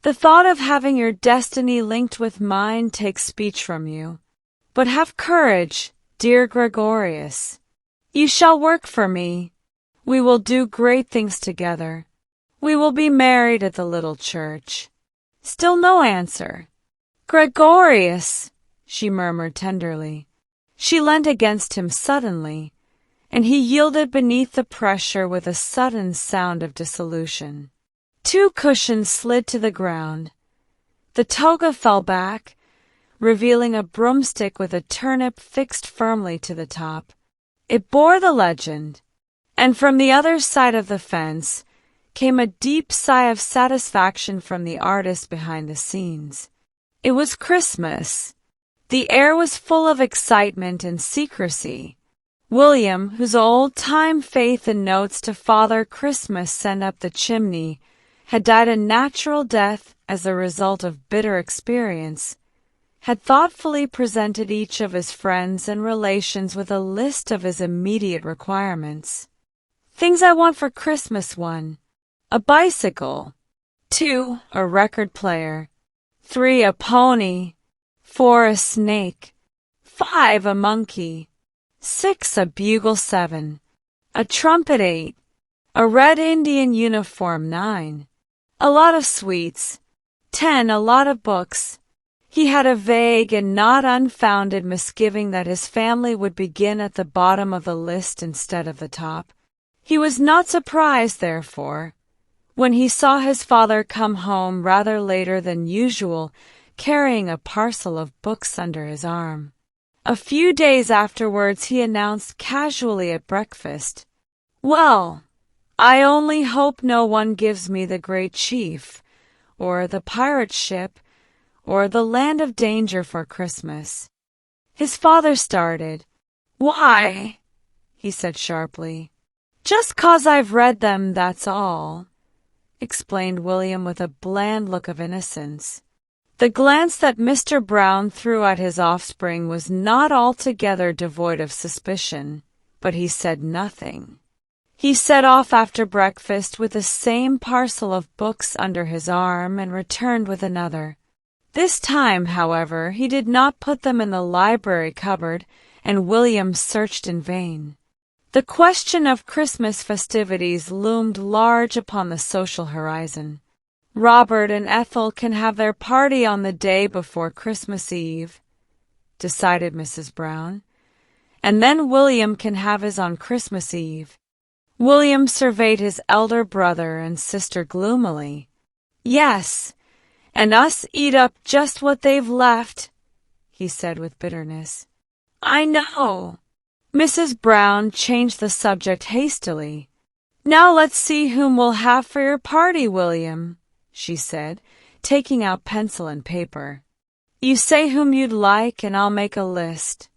"The thought of having your destiny linked with mine takes speech from you. But have courage, dear Gregorius. You shall work for me. We will do great things together. We will be married at the little church." Still no answer. "Gregorius," she murmured tenderly. She leant against him suddenly, and he yielded beneath the pressure with a sudden sound of dissolution. 2 cushions slid to the ground. The toga fell back, revealing a broomstick with a turnip fixed firmly to the top. It bore the legend, and from the other side of the fence came a deep sigh of satisfaction from the artist behind the scenes. It was Christmas. The air was full of excitement and secrecy. William, whose old-time faith in notes to Father Christmas sent up the chimney, had died a natural death as a result of bitter experience, had thoughtfully presented each of his friends and relations with a list of his immediate requirements. "Things I want for Christmas: 1. A bicycle. 2. A record player. 3. A pony. 4. A snake. 5. A monkey. 6. A bugle. 7. A trumpet. 8. A red Indian uniform. 9. A lot of sweets. 10. A lot of books." He had a vague and not unfounded misgiving that his family would begin at the bottom of the list instead of the top. He was not surprised, therefore, when he saw his father come home rather later than usual, carrying a parcel of books under his arm. A few days afterwards he announced casually at breakfast, "Well, I only hope no one gives me The Great Chief, or The Pirate Ship, or The Land of Danger for Christmas." His father started. "Why?" he said sharply. "Just 'cause I've read them, that's all," explained William with a bland look of innocence. The glance that Mr. Brown threw at his offspring was not altogether devoid of suspicion, but he said nothing. He set off after breakfast with the same parcel of books under his arm and returned with another. This time, however, he did not put them in the library cupboard, and William searched in vain. The question of Christmas festivities loomed large upon the social horizon. "Robert and Ethel can have their party on the day before Christmas Eve," decided Mrs. Brown, "and then William can have his on Christmas Eve." William surveyed his elder brother and sister gloomily. "Yes, and us eat up just what they've left," he said with bitterness. "I know." Mrs. Brown changed the subject hastily. "Now let's see whom we'll have for your party, William," she said, taking out pencil and paper. "You say whom you'd like, and I'll make a list."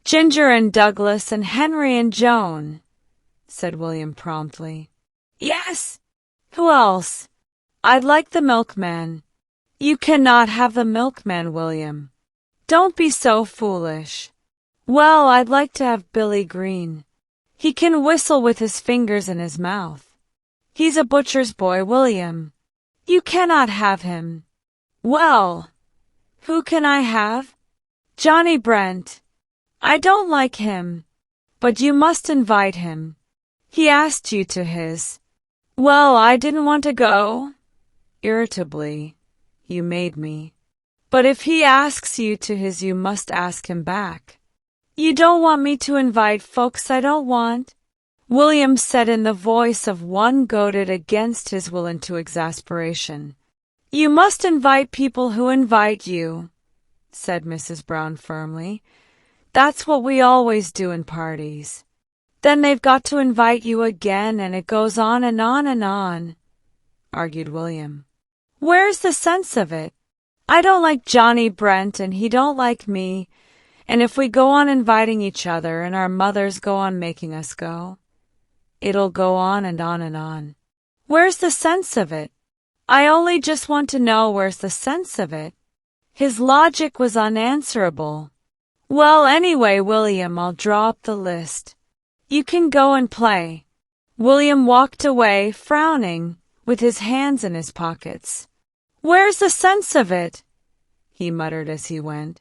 "Ginger and Douglas and Henry and Joan," said William promptly. "Yes. Who else?" "I'd like the milkman." "You cannot have the milkman, William." "Don't be so foolish." "Well, I'd like to have Billy Green. He can whistle with his fingers in his mouth." "He's a butcher's boy, William." "You cannot have him." "Well, who can I have?" "Johnny Brent." "I don't like him." "But you must invite him. He asked you to his." "Well, I didn't want to go." Irritably, "You made me." "But if he asks you to his, you must ask him back." "You don't want me to invite folks I don't want?" William said in the voice of one goaded against his will into exasperation. "You must invite people who invite you," said Mrs. Brown firmly. "That's what we always do in parties. Then they've got to invite you again, and it goes on and on and on," argued William. "Where's the sense of it? I don't like Johnny Brent, and he don't like me, And if we go on inviting each other and our mothers go on making us go, it'll go on and on and on. Where's the sense of it? I only just want to know where's the sense of it. His logic was unanswerable. Well, anyway, William, I'll draw up the list. You can go and play. William walked away, frowning, with his hands in his pockets. Where's the sense of it? He muttered as he went.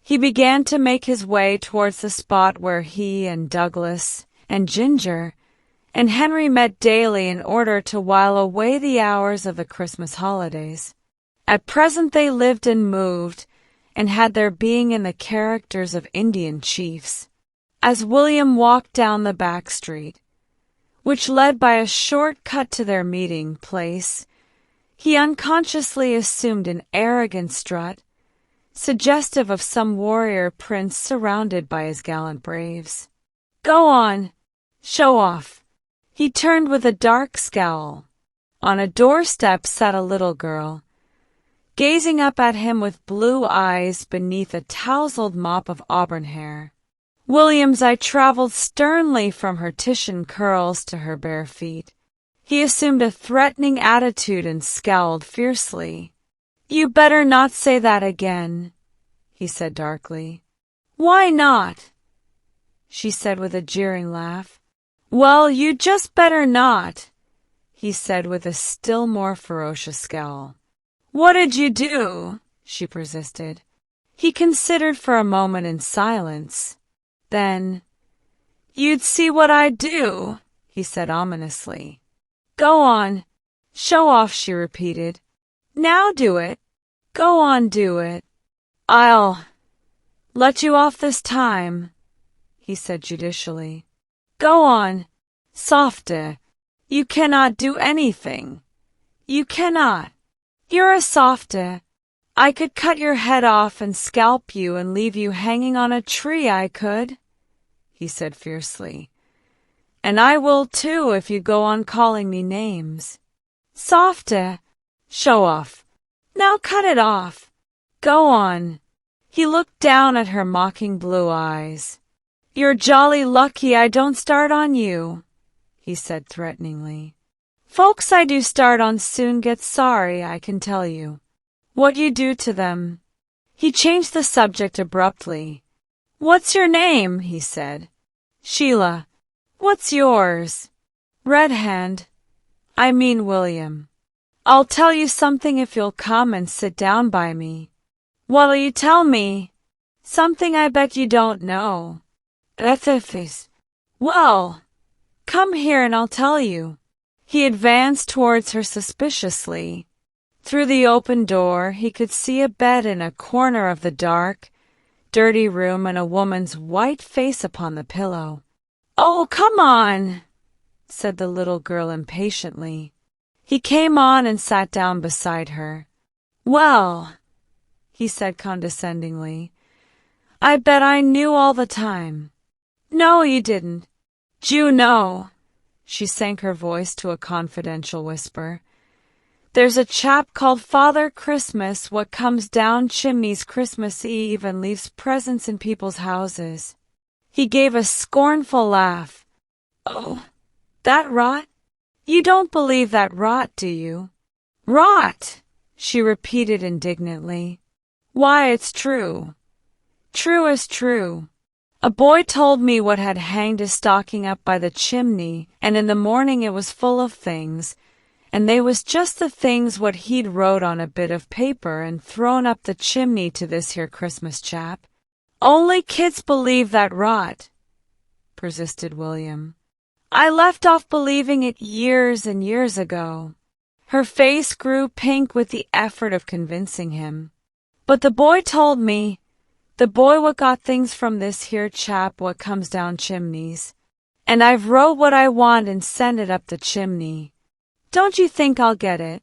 He began to make his way towards the spot where he and Douglas and Ginger and Henry met daily in order to while away the hours of the Christmas holidays. At present they lived and moved and had their being in the characters of Indian chiefs. As William walked down the back street, which led by a short cut to their meeting place, he unconsciously assumed an arrogant strut, suggestive of some warrior prince surrounded by his gallant braves. Go on, show off. He turned with a dark scowl. On a doorstep sat a little girl, gazing up at him with blue eyes beneath a tousled mop of auburn hair. William's eye traveled sternly from her Titian curls to her bare feet. He assumed a threatening attitude and scowled fiercely. You better not say that again, he said darkly. Why not? She said with a jeering laugh. Well, you just better not, he said with a still more ferocious scowl. What did you do? She persisted. He considered for a moment in silence. Then, you'd see what I'd do, he said ominously. Go on, show off, she repeated. Now do it. Go on, do it. I'll let you off this time, he said judicially. Go on, softer. You cannot do anything. You cannot. You're a softer. I could cut your head off and scalp you and leave you hanging on a tree, I could, he said fiercely. And I will too if you go on calling me names. Softer. Show off. Now cut it off. Go on. He looked down at her mocking blue eyes. You're jolly lucky I don't start on you, he said threateningly. Folks I do start on soon get sorry, I can tell you. What you do to them. He changed the subject abruptly. What's your name? He said. Sheila. What's yours? Red Hand. I mean William. I'll tell you something if you'll come and sit down by me. What'll you tell me? Something I bet you don't know. Well, come here and I'll tell you. He advanced towards her suspiciously. Through the open door he could see a bed in a corner of the dark, dirty room and a woman's white face upon the pillow. Oh, come on, said the little girl impatiently. He came on and sat down beside her. Well, he said condescendingly, I bet I knew all the time. No, you didn't. You know. She sank her voice to a confidential whisper. There's a chap called Father Christmas what comes down chimneys Christmas Eve and leaves presents in people's houses. He gave a scornful laugh. Oh, that rot? You don't believe that rot, do you? Rot, she repeated indignantly. Why, it's true. True as true. A boy told me what had hanged his stocking up by the chimney, and in the morning it was full of things, and they was just the things what he'd wrote on a bit of paper and thrown up the chimney to this here Christmas chap. Only kids believe that rot, persisted William. I left off believing it years and years ago. Her face grew pink with the effort of convincing him. But the boy told me, the boy what got things from this here chap what comes down chimneys, and I've wrote what I want and sent it up the chimney. Don't you think I'll get it?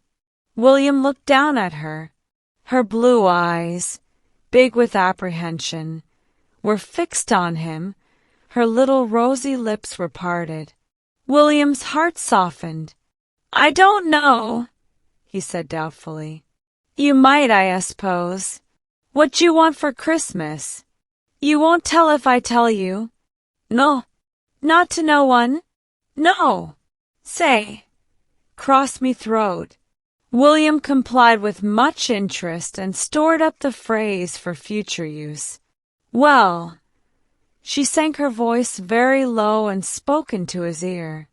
William looked down at her. Her blue eyes, big with apprehension, were fixed on him. Her little rosy lips were parted. William's heart softened. I don't know, he said doubtfully. You might, I suppose. What you want for Christmas? You won't tell if I tell you? No. Not to no one? No. Say. Cross me throat. William complied with much interest and stored up the phrase for future use. Well. She sank her voice very low and spoke into his ear.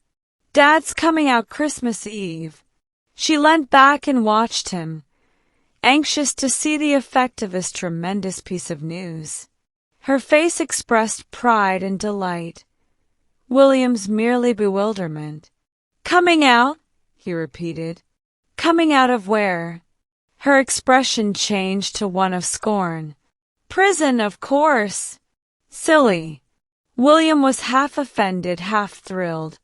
Dad's coming out Christmas Eve. She leant back and watched him, anxious to see the effect of this tremendous piece of news. Her face expressed pride and delight. William's merely bewilderment. Coming out? He repeated. Coming out of where? Her expression changed to one of scorn. Prison, of course. Silly. William was half offended, half thrilled.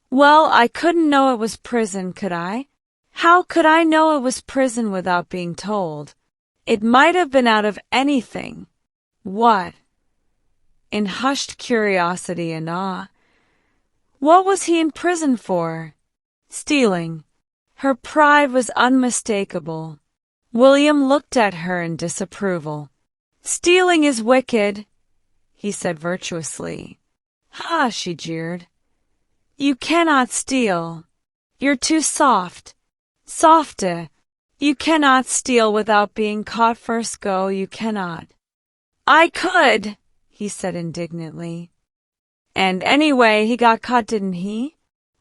Well, I couldn't know it was prison, could I? How could I know it was prison without being told? It might have been out of anything. What? In hushed curiosity and awe. What was he in prison for? Stealing. Her pride was unmistakable. William looked at her in disapproval. Stealing is wicked, he said virtuously. Ha, she jeered. You cannot steal. You're too soft. Softe. You cannot steal without being caught first go, you cannot. I could, he said indignantly. And anyway, he got caught, didn't he?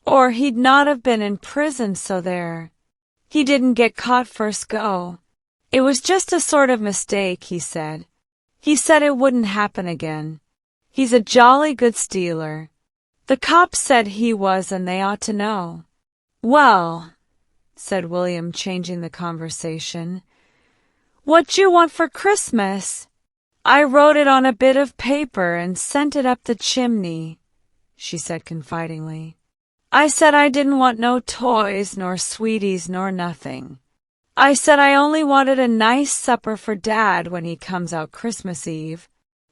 Or he'd not have been in prison, so there. He didn't get caught first go. It was just a sort of mistake, he said. He said it wouldn't happen again. He's a jolly good stealer. The cops said he was, and they ought to know. Well, said William, changing the conversation, what you want for Christmas? I wrote it on a bit of paper and sent it up the chimney, she said confidingly. I said I didn't want no toys, nor sweeties, nor nothing. I said I only wanted a nice supper for Dad when he comes out Christmas Eve.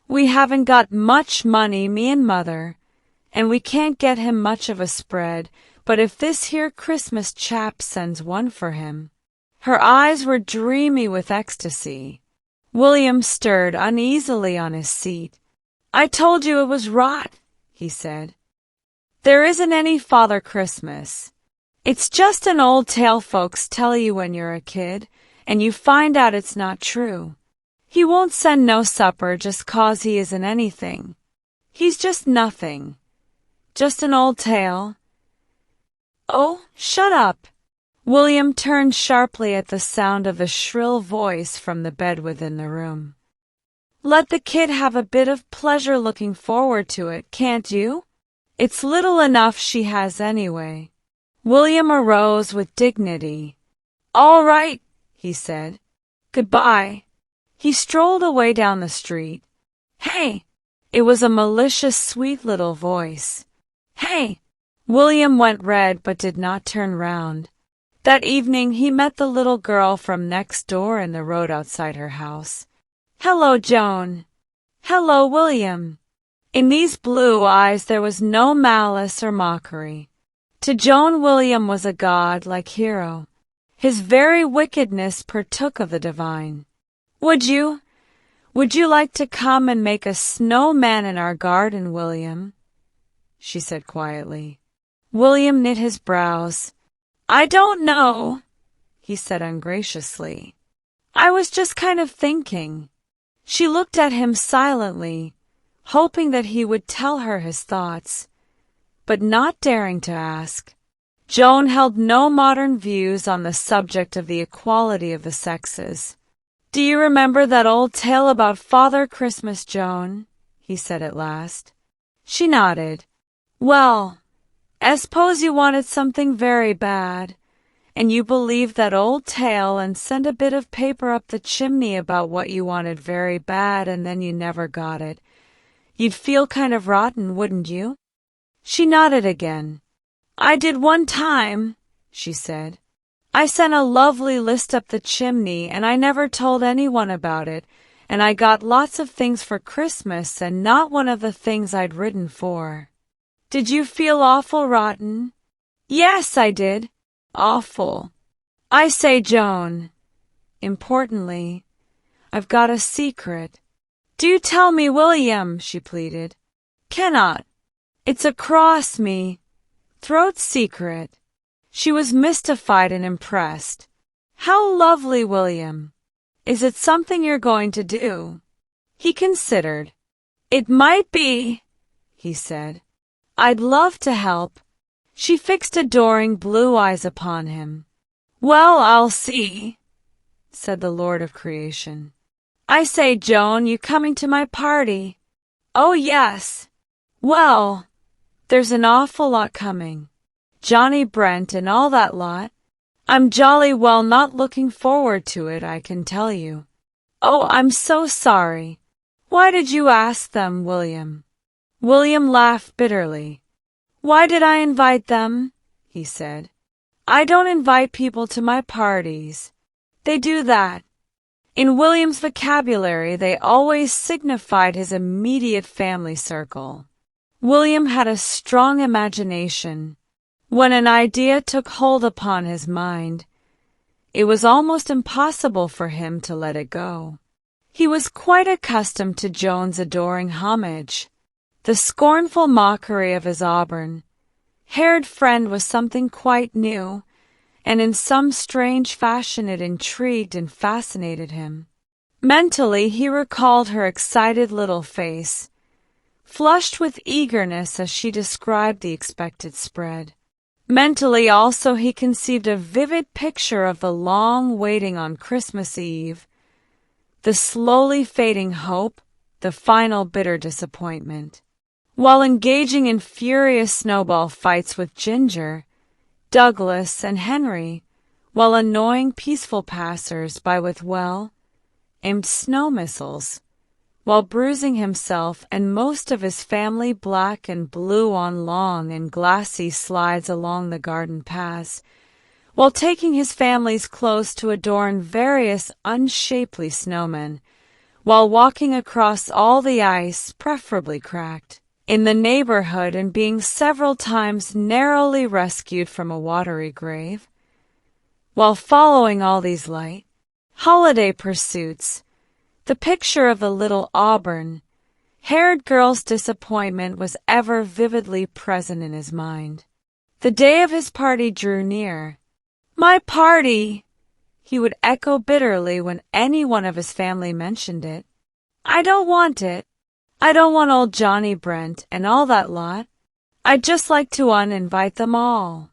We haven't got much money, me and Mother, and we can't get him much of a spread, but if this here Christmas chap sends one for him. Her eyes were dreamy with ecstasy. William stirred uneasily on his seat. I told you it was rot, he said. There isn't any Father Christmas. It's just an old tale folks tell you when you're a kid, and you find out it's not true. He won't send no supper just 'cause he isn't anything. He's just nothing. Just an old tale. Oh, shut up. William turned sharply at the sound of the shrill voice from the bed within the room. Let the kid have a bit of pleasure looking forward to it, can't you? It's little enough she has anyway. William arose with dignity. All right, he said. Goodbye. He strolled away down the street. Hey! It was a malicious, sweet little voice. Hey! William went red but did not turn round. That evening he met the little girl from next door in the road outside her house. Hello, Joan. Hello, William. In these blue eyes there was no malice or mockery. To Joan, William was a god-like hero. His very wickedness partook of the divine. Would you like to come and make a snowman in our garden, William? She said quietly. William knit his brows. I don't know, he said ungraciously. I was just kind of thinking. She looked at him silently, hoping that he would tell her his thoughts, but not daring to ask. Joan held no modern views on the subject of the equality of the sexes. Do you remember that old tale about Father Christmas, Joan? He said at last. She nodded. Well, I suppose you wanted something very bad, and you believed that old tale and sent a bit of paper up the chimney about what you wanted very bad, and then you never got it. You'd feel kind of rotten, wouldn't you? She nodded again. I did one time, she said. I sent a lovely list up the chimney, and I never told anyone about it, and I got lots of things for Christmas, and not one of the things I'd written for. Did you feel awful rotten? Yes, I did. Awful. I say, Joan, importantly, I've got a secret. Do tell me, William, she pleaded. Cannot. It's across me. Throat secret. She was mystified and impressed. How lovely, William. Is it something you're going to do? He considered. It might be, he said. I'd love to help. She fixed adoring blue eyes upon him. Well, I'll see, said the Lord of Creation. I say, Joan, you coming to my party? Oh, yes. Well, there's an awful lot coming. Johnny Brent and all that lot. I'm jolly well not looking forward to it, I can tell you. Oh, I'm so sorry. Why did you ask them, William? William laughed bitterly. Why did I invite them? He said. I don't invite people to my parties. They do that. In William's vocabulary, they always signified his immediate family circle. William had a strong imagination. When an idea took hold upon his mind, it was almost impossible for him to let it go. He was quite accustomed to Joan's adoring homage. The scornful mockery of his auburn-haired friend was something quite new, and in some strange fashion it intrigued and fascinated him. Mentally, he recalled her excited little face, flushed with eagerness as she described the expected spread. Mentally also he conceived a vivid picture of the long waiting on Christmas Eve, the slowly fading hope, the final bitter disappointment. While engaging in furious snowball fights with Ginger, Douglas, and Henry, while annoying peaceful passers-by with well-aimed snow missiles, while bruising himself and most of his family black and blue on long and glassy slides along the garden paths, while taking his family's clothes to adorn various unshapely snowmen, while walking across all the ice, preferably cracked, in the neighborhood and being several times narrowly rescued from a watery grave, while following all these light, holiday pursuits, the picture of the little auburn-haired girl's disappointment was ever vividly present in his mind. The day of his party drew near. My party, he would echo bitterly when any one of his family mentioned it. I don't want it. I don't want old Johnny Brent and all that lot. I'd just like to uninvite them all.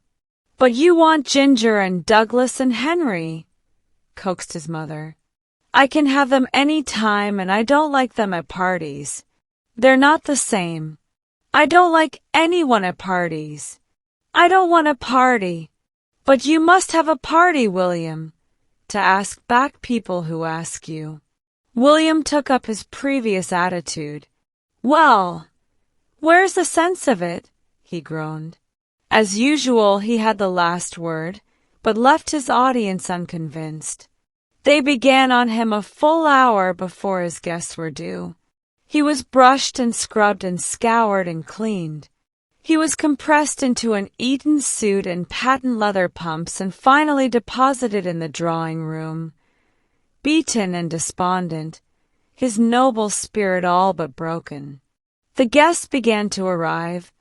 But you want Ginger and Douglas and Henry, coaxed his mother. I can have them any time, and I don't like them at parties. They're not the same. I don't like anyone at parties. I don't want a party. But you must have a party, William, to ask back people who ask you. William took up his previous attitude. Well, where's the sense of it? He groaned. As usual, he had the last word, but left his audience unconvinced. They began on him a full hour before his guests were due. He was brushed and scrubbed and scoured and cleaned. He was compressed into an Eton suit and patent leather pumps and finally deposited in the drawing-room. Beaten and despondent, his noble spirit all but broken. The guests began to arrive.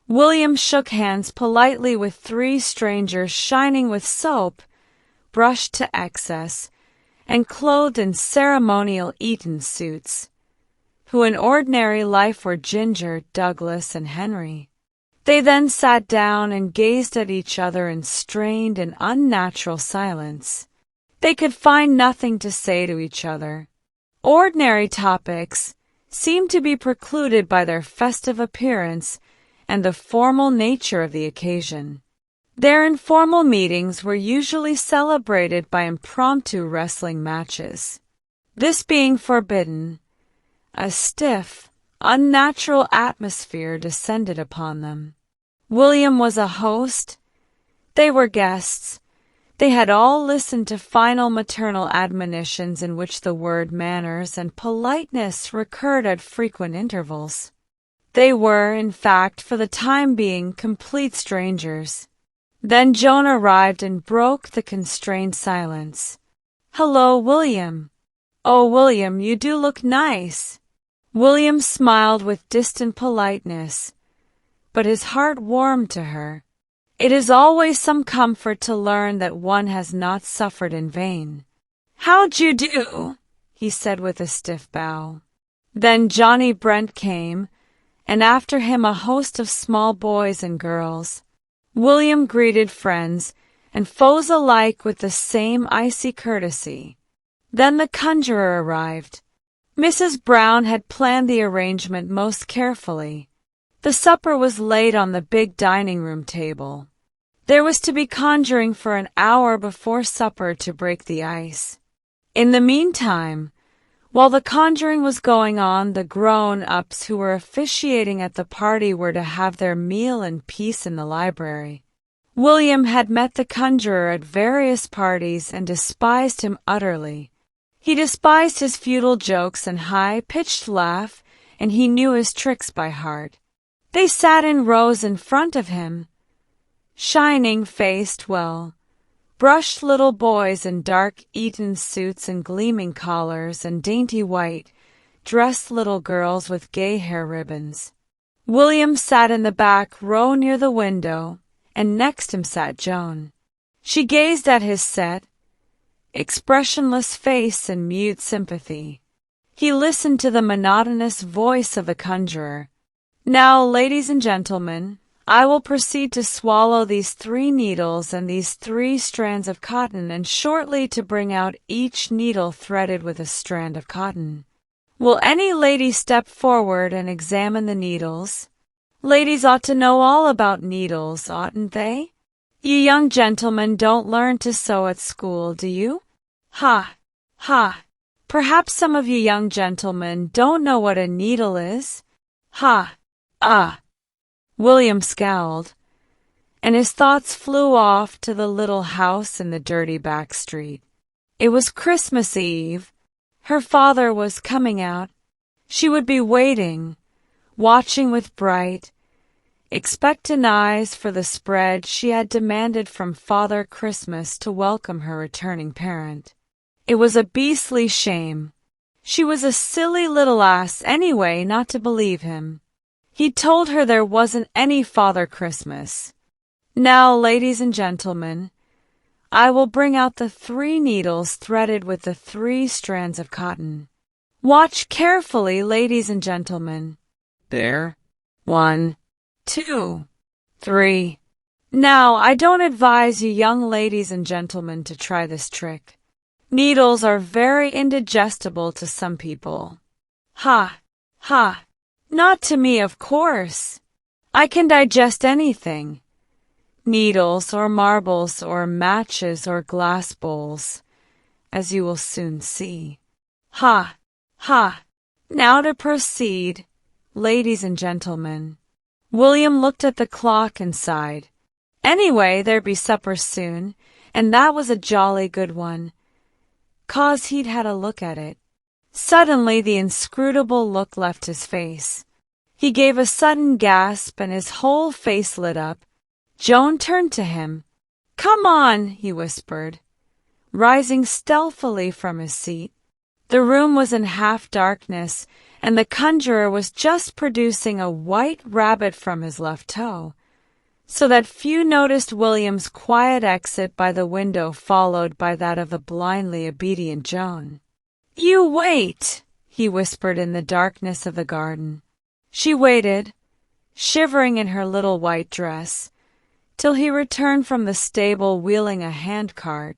William shook hands politely with 3 strangers shining with soap, brushed to excess, and clothed in ceremonial Eton suits, who in ordinary life were Ginger, Douglas, and Henry. They then sat down and gazed at each other in strained and unnatural silence. They could find nothing to say to each other. Ordinary topics seemed to be precluded by their festive appearance and the formal nature of the occasion. Their informal meetings were usually celebrated by impromptu wrestling matches. This being forbidden, a stiff, unnatural atmosphere descended upon them. William was a host. They were guests. They had all listened to final maternal admonitions in which the word manners and politeness recurred at frequent intervals. They were, in fact, for the time being, complete strangers. Then Joan arrived and broke the constrained silence. "Hello, William. Oh, William, you do look nice. William smiled with distant politeness, but his heart warmed to her. It is always some comfort to learn that one has not suffered in vain. "How'd you do?" he said with a stiff bow. Then Johnny Brent came, and after him a host of small boys and girls. William greeted friends and foes alike with the same icy courtesy. Then the conjurer arrived. Mrs. Brown had planned the arrangement most carefully. The supper was laid on the big dining room table. There was to be conjuring for an hour before supper to break the ice. In the meantime, while the conjuring was going on, the grown-ups who were officiating at the party were to have their meal in peace in the library. William had met the conjurer at various parties and despised him utterly. He despised his futile jokes and high-pitched laugh, and he knew his tricks by heart. They sat in rows in front of him, shining-faced, well-brushed little boys in dark Eton suits and gleaming collars, and dainty white-dressed little girls with gay hair ribbons. William sat in the back row near the window, and next him sat Joan. She gazed at his set, expressionless face in mute sympathy. He listened to the monotonous voice of the conjurer. "Now, ladies and gentlemen, I will proceed to swallow these 3 needles and these 3 strands of cotton, and shortly to bring out each needle threaded with a strand of cotton. Will any lady step forward and examine the needles? Ladies ought to know all about needles, oughtn't they? You young gentlemen don't learn to sew at school, do you? Ha! Ha! Perhaps some of you young gentlemen don't know what a needle is? Ha! Ah!" William scowled, and his thoughts flew off to the little house in the dirty back street. It was Christmas Eve. Her father was coming out. She would be waiting, watching with bright, expectant eyes for the spread she had demanded from Father Christmas to welcome her returning parent. It was a beastly shame. She was a silly little ass anyway not to believe him. He told her there wasn't any Father Christmas. "Now, ladies and gentlemen, I will bring out the 3 needles threaded with the 3 strands of cotton. Watch carefully, ladies and gentlemen. There. 1, 2, 3. Now, I don't advise you young ladies and gentlemen to try this trick. Needles are very indigestible to some people. Ha! Ha! Not to me, of course. I can digest anything. Needles or marbles or matches or glass bowls, as you will soon see. Ha! Ha! Now to proceed, ladies and gentlemen." William looked at the clock and sighed. Anyway, there'd be supper soon, and that was a jolly good one, 'cause he'd had a look at it. Suddenly the inscrutable look left his face. He gave a sudden gasp and his whole face lit up. Joan turned to him. "Come on," he whispered, rising stealthily from his seat. The room was in half darkness, and the conjurer was just producing a white rabbit from his left toe, so that few noticed William's quiet exit by the window, followed by that of the blindly obedient Joan. "You wait," he whispered in the darkness of the garden. She waited, shivering in her little white dress, till he returned from the stable wheeling a handcart,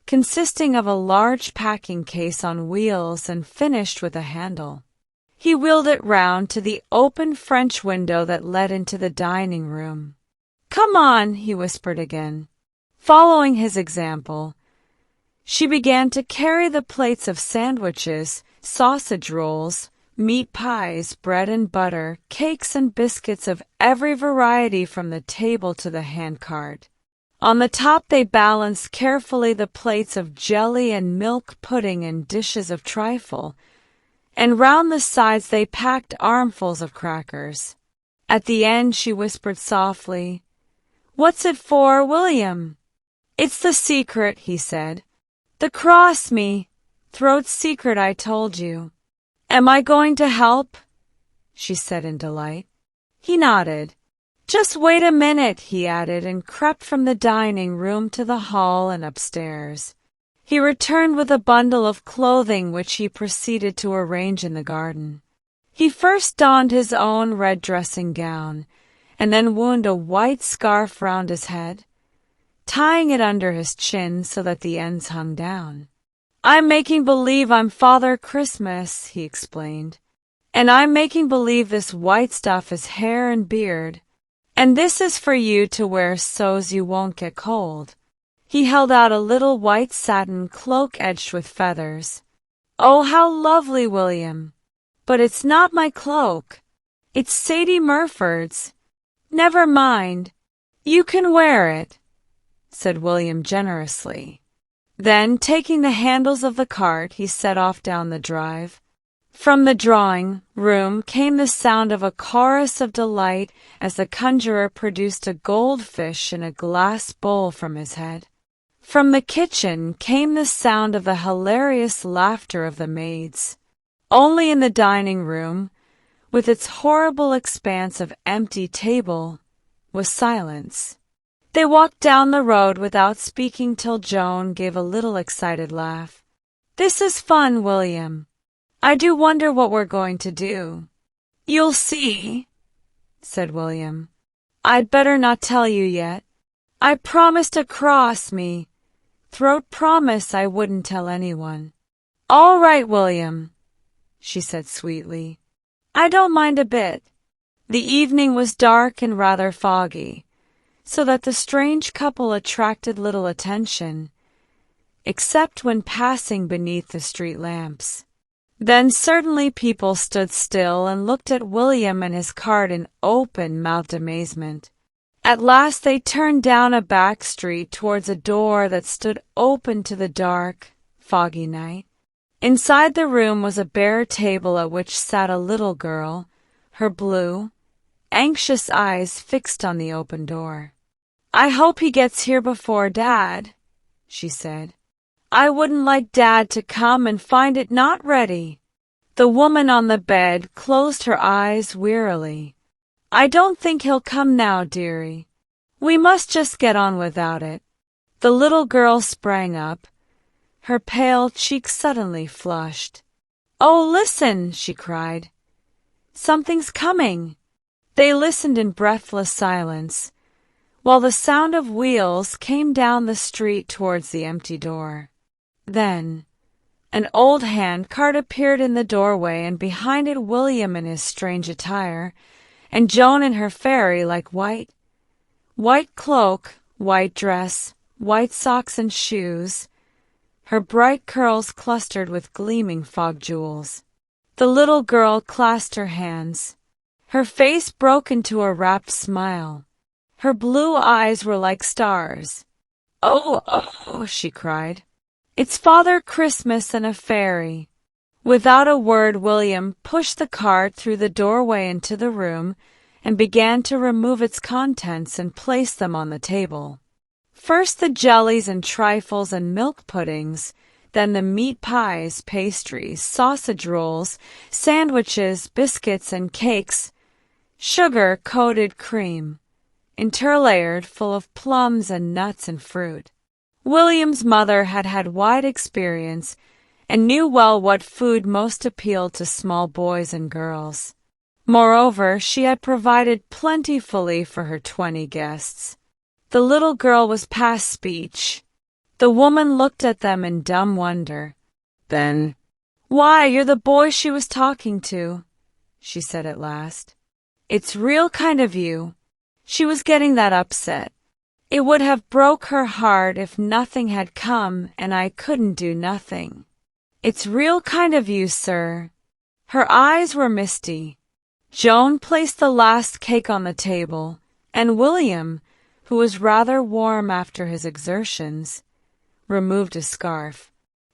consisting of a large packing case on wheels and finished with a handle. He wheeled it round to the open French window that led into the dining room. "Come on," he whispered again. Following his example, she began to carry the plates of sandwiches, sausage rolls, meat pies, bread and butter, cakes and biscuits of every variety from the table to the handcart. On the top they balanced carefully the plates of jelly and milk pudding and dishes of trifle, and round the sides they packed armfuls of crackers. At the end she whispered softly, "What's it for, William?" "It's the secret," he said. "The cross me, throat secret I told you. Am I going to help? She said in delight. He nodded. Just wait a minute, he added, and crept from the dining room to the hall and upstairs. He returned with a bundle of clothing which he proceeded to arrange in the garden. He first donned his own red dressing gown, and then wound a white scarf round his head, tying it under his chin so that the ends hung down. I'm making believe I'm Father Christmas, he explained, and I'm making believe this white stuff is hair and beard, and this is for you to wear so's you won't get cold. He held out a little white satin cloak edged with feathers. Oh, how lovely, William! But it's not my cloak. It's Sadie Murford's. Never mind. You can wear it, said William generously. Then, taking the handles of the cart, he set off down the drive. From the drawing room came the sound of a chorus of delight as the conjurer produced a goldfish in a glass bowl from his head. From the kitchen came the sound of the hilarious laughter of the maids. Only in the dining room, with its horrible expanse of empty table, was silence. They walked down the road without speaking till Joan gave a little excited laugh. This is fun, William. I do wonder what we're going to do. You'll see, said William. I'd better not tell you yet. I promised to cross me. Throat promise I wouldn't tell anyone. All right, William, she said sweetly. I don't mind a bit. The evening was dark and rather foggy, so that the strange couple attracted little attention, except when passing beneath the street lamps. Then certainly people stood still and looked at William and his cart in open-mouthed amazement. At last they turned down a back street towards a door that stood open to the dark, foggy night. Inside the room was a bare table at which sat a little girl, her blue, anxious eyes fixed on the open door. I hope he gets here before Dad, she said. I wouldn't like Dad to come and find it not ready. The woman on the bed closed her eyes wearily. I don't think he'll come now, dearie. We must just get on without it. The little girl sprang up. Her pale cheeks suddenly flushed. Oh, listen, she cried. Something's coming. They listened in breathless silence, while the sound of wheels came down the street towards the empty door. Then an old hand cart appeared in the doorway, and behind it William in his strange attire, and Joan in her fairy-like white cloak, white dress, white socks and shoes, her bright curls clustered with gleaming fog jewels. The little girl clasped her hands. Her face broke into a rapt smile. Her blue eyes were like stars. Oh, oh, she cried. It's Father Christmas and a fairy. Without a word, William pushed the cart through the doorway into the room and began to remove its contents and place them on the table. First the jellies and trifles and milk puddings, then the meat pies, pastries, sausage rolls, sandwiches, biscuits and cakes, sugar-coated cream, interlayered full of plums and nuts and fruit. William's mother had had wide experience and knew well what food most appealed to small boys and girls. Moreover, she had provided plentifully for her 20 guests. The little girl was past speech. The woman looked at them in dumb wonder. Then, why, you're the boy she was talking to, she said at last. It's real kind of you. She was getting that upset. It would have broke her heart if nothing had come and I couldn't do nothing. It's real kind of you, sir. Her eyes were misty. Joan placed the last cake on the table, and William, who was rather warm after his exertions, removed his scarf.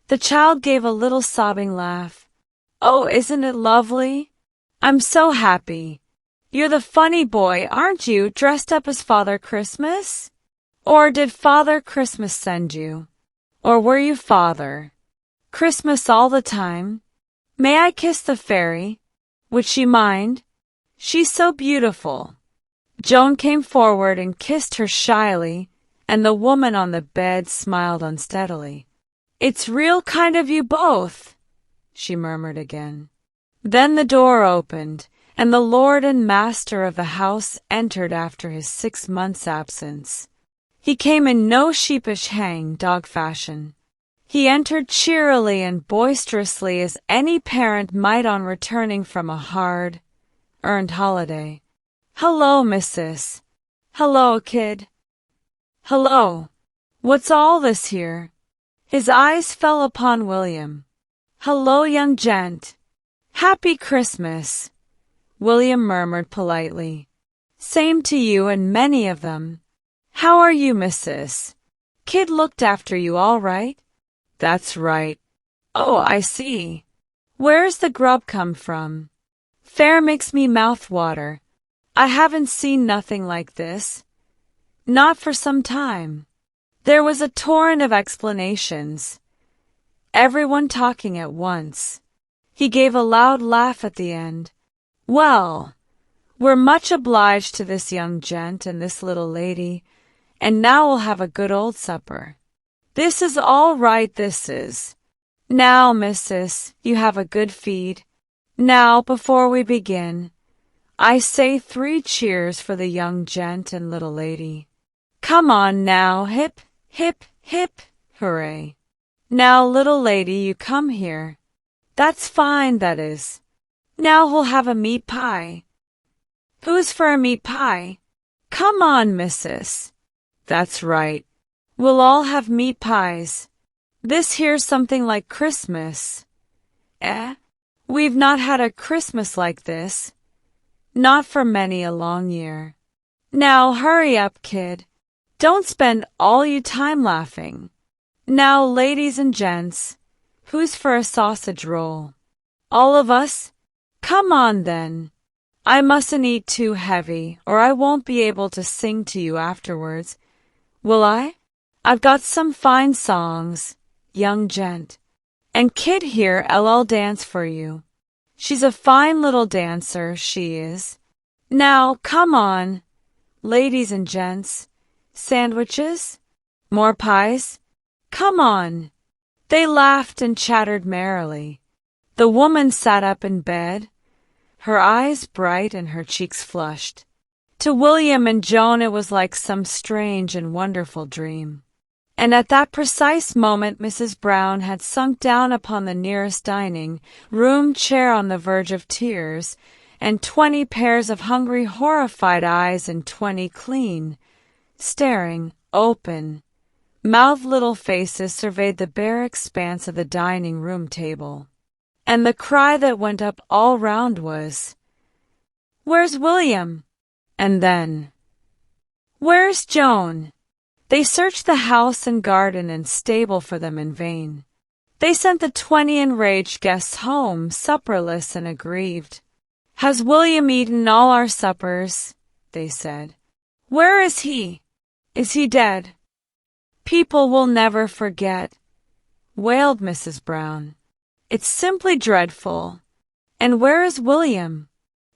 The child gave a little sobbing laugh. Oh, isn't it lovely? I'm so happy. You're the funny boy, aren't you, dressed up as Father Christmas? Or did Father Christmas send you? Or were you Father Christmas all the time? May I kiss the fairy? Would she mind? She's so beautiful." Joan came forward and kissed her shyly, and the woman on the bed smiled unsteadily. "It's real kind of you both," she murmured again. Then the door opened, and the lord and master of the house entered after his 6 months' absence. He came in no sheepish hang-dog fashion. He entered cheerily and boisterously as any parent might on returning from a hard-earned holiday. "Hello, missus. Hello, kid. Hello. What's all this here?" His eyes fell upon William. "Hello, young gent. Happy Christmas," William murmured politely. "Same to you and many of them. How are you, missus? Kid looked after you all right?" "That's right." "Oh, I see. Where's the grub come from? Fair makes me mouth water. I haven't seen nothing like this. Not for some time." There was a torrent of explanations, everyone talking at once. He gave a loud laugh at the end. "Well, we're much obliged to this young gent and this little lady, and now we'll have a good old supper. This is all right, this is. Now, missus, you have a good feed. Now, before we begin, I say 3 cheers for the young gent and little lady. Come on now, hip, hip, hip, hooray. Now, little lady, you come here. That's fine, that is. Now we'll have a meat pie. Who's for a meat pie? Come on, missus. That's right. We'll all have meat pies. This here's something like Christmas. Eh? We've not had a Christmas like this. Not for many a long year. Now hurry up, kid. Don't spend all your time laughing. Now, ladies and gents, who's for a sausage roll? All of us? Come on, then. I mustn't eat too heavy, or I won't be able to sing to you afterwards. Will I? I've got some fine songs, young gent. And Kid here, I'll dance for you. She's a fine little dancer, she is. Now, come on, ladies and gents. Sandwiches? More pies? Come on. They laughed and chattered merrily. The woman sat up in bed, her eyes bright and her cheeks flushed. To William and Joan it was like some strange and wonderful dream. And at that precise moment Mrs. Brown had sunk down upon the nearest dining-room chair on the verge of tears, and 20 pairs of hungry, horrified eyes and 20 clean, staring, open-mouthed little faces surveyed the bare expanse of the dining-room table. And the cry that went up all round was, "Where's William?" And then, "Where's Joan?" They searched the house and garden and stable for them in vain. They sent the 20 enraged guests home, supperless and aggrieved. "Has William eaten all our suppers?" they said. "Where is he? Is he dead?" "People will never forget," wailed Mrs. Brown. "It's simply dreadful. And where is William?"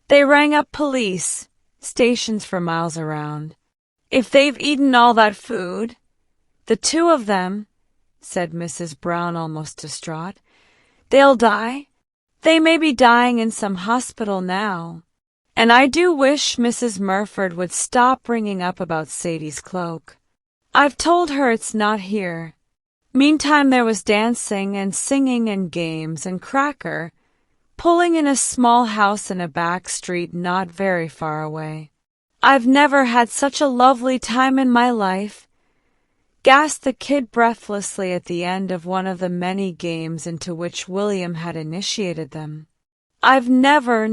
They rang up police stations for miles around. "If they've eaten all that food, the 2 of them," said Mrs. Brown almost distraught, "they'll die. They may be dying in some hospital now. And I do wish Mrs. Murford would stop ringing up about Sadie's cloak. I've told her it's not here." Meantime there was dancing and singing and games and cracker pulling in a small house in a back street not very far away. "I've never had such a lovely time in my life," gasped the kid breathlessly at the end of one of the many games into which William had initiated them. "I've never.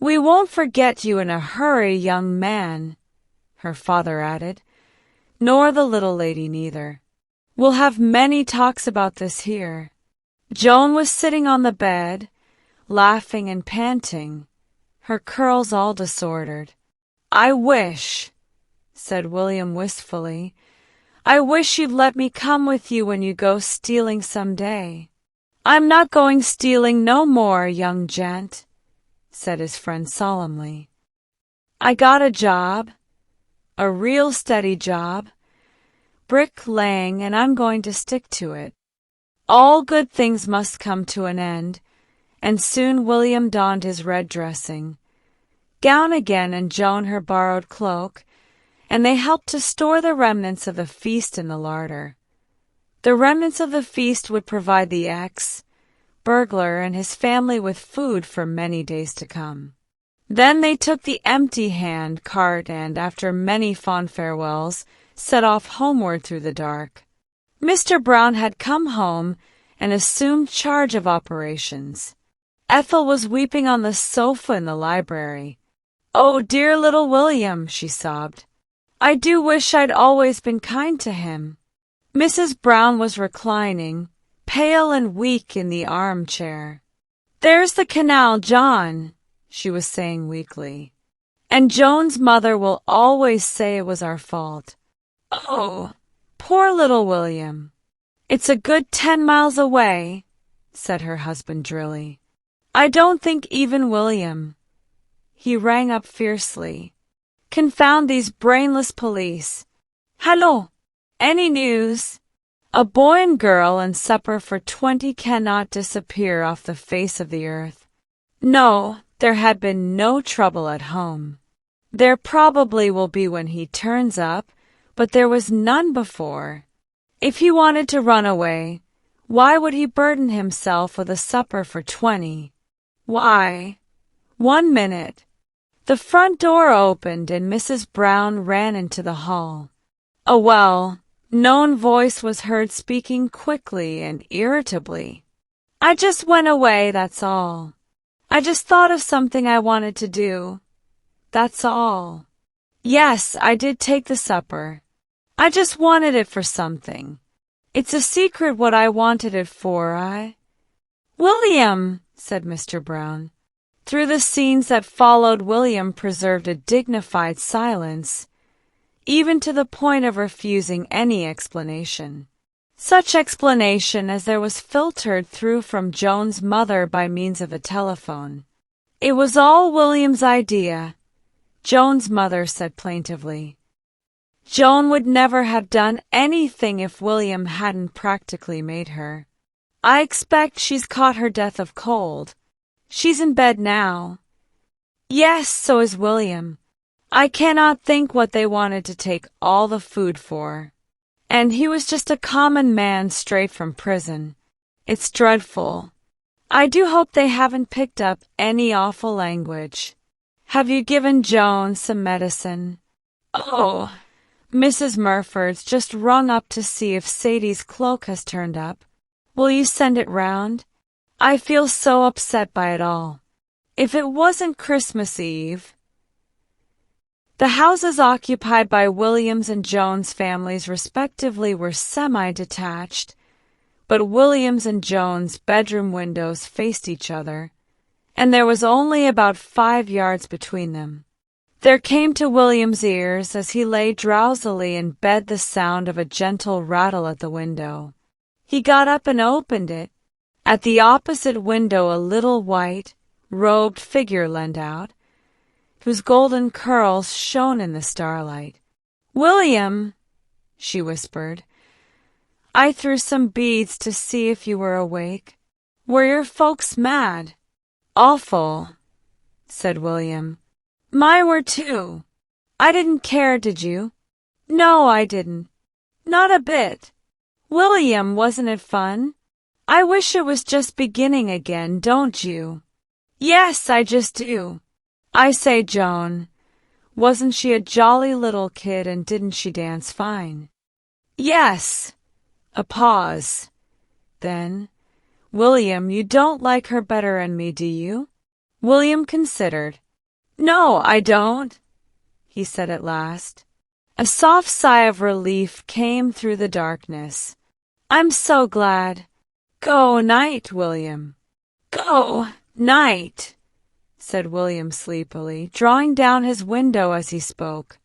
We won't forget you in a hurry, young man," her father added, "nor the little lady neither. We'll have many talks about this here." Joan was sitting on the bed, laughing and panting, her curls all disordered. "I wish," said William wistfully, "I wish you'd let me come with you when you go stealing some day. I'm not going stealing no more, young gent, said his friend solemnly. I got a job, a real steady job, bricklaying, and I'm going to stick to it. All good things must come to an end, and soon William donned his red dressing gown again and Joan her borrowed cloak, and they helped to store the remnants of the feast in the larder. The remnants of the feast would provide the ex-burglar and his family with food for many days to come. Then they took the empty-hand cart and, after many fond farewells, set off homeward through the dark. Mr. Brown had come home and assumed charge of operations. Ethel was weeping on the sofa in the library. "Oh, dear little William," she sobbed. "I do wish I'd always been kind to him." Mrs. Brown was reclining, pale and weak, in the armchair. "There's the canal, John," she was saying weakly. "And Joan's mother will always say it was our fault. Oh, poor little William." "It's a good 10 miles away," said her husband drily. "I don't think even William—" He rang up fiercely. "Confound these brainless police. Hallo! Any news? A boy and girl and supper for 20 cannot disappear off the face of the earth. No, there had been no trouble at home. There probably will be when he turns up, but there was none before. If he wanted to run away, why would he burden himself with a supper for 20? Why? 1 minute." The front door opened and Mrs. Brown ran into the hall. A well-known voice was heard speaking quickly and irritably. "I just went away, that's all. I just thought of something I wanted to do. That's all. Yes, I did take the supper. I just wanted it for something. It's a secret what I wanted it for, "William," said Mr. Brown. Through the scenes that followed, William preserved a dignified silence, even to the point of refusing any explanation. Such explanation as there was filtered through from Joan's mother by means of a telephone. "It was all William's idea," Joan's mother said plaintively. "Joan would never have done anything if William hadn't practically made her. I expect she's caught her death of cold. She's in bed now. Yes, so is William. I cannot think what they wanted to take all the food for. And he was just a common man straight from prison. It's dreadful. I do hope they haven't picked up any awful language. Have you given Joan some medicine?" "Oh, Mrs. Murford's just rung up to see if Sadie's cloak has turned up. Will you send it round? I feel so upset by it all. If it wasn't Christmas Eve—" The houses occupied by William's and Joan's families respectively were semi-detached, but William's and Joan's bedroom windows faced each other, and there was only about 5 yards between them. There came to William's ears as he lay drowsily in bed the sound of a gentle rattle at the window. He got up and opened it. At the opposite window a little white-robed figure leaned out, whose golden curls shone in the starlight. "William," she whispered, "I threw some beads to see if you were awake. Were your folks mad?" "Awful," said William. "Mine were too. I didn't care, did you?" "No, I didn't. Not a bit. William, wasn't it fun? I wish it was just beginning again, don't you?" "Yes, I just do. I say, Joan, wasn't she a jolly little kid, and didn't she dance fine?" "Yes." A pause. Then, "William, you don't like her better than me, do you?" William considered. "No, I don't," he said at last. A soft sigh of relief came through the darkness. "I'm so glad. Go night, William." "Go night," said William sleepily, drawing down his window as he spoke.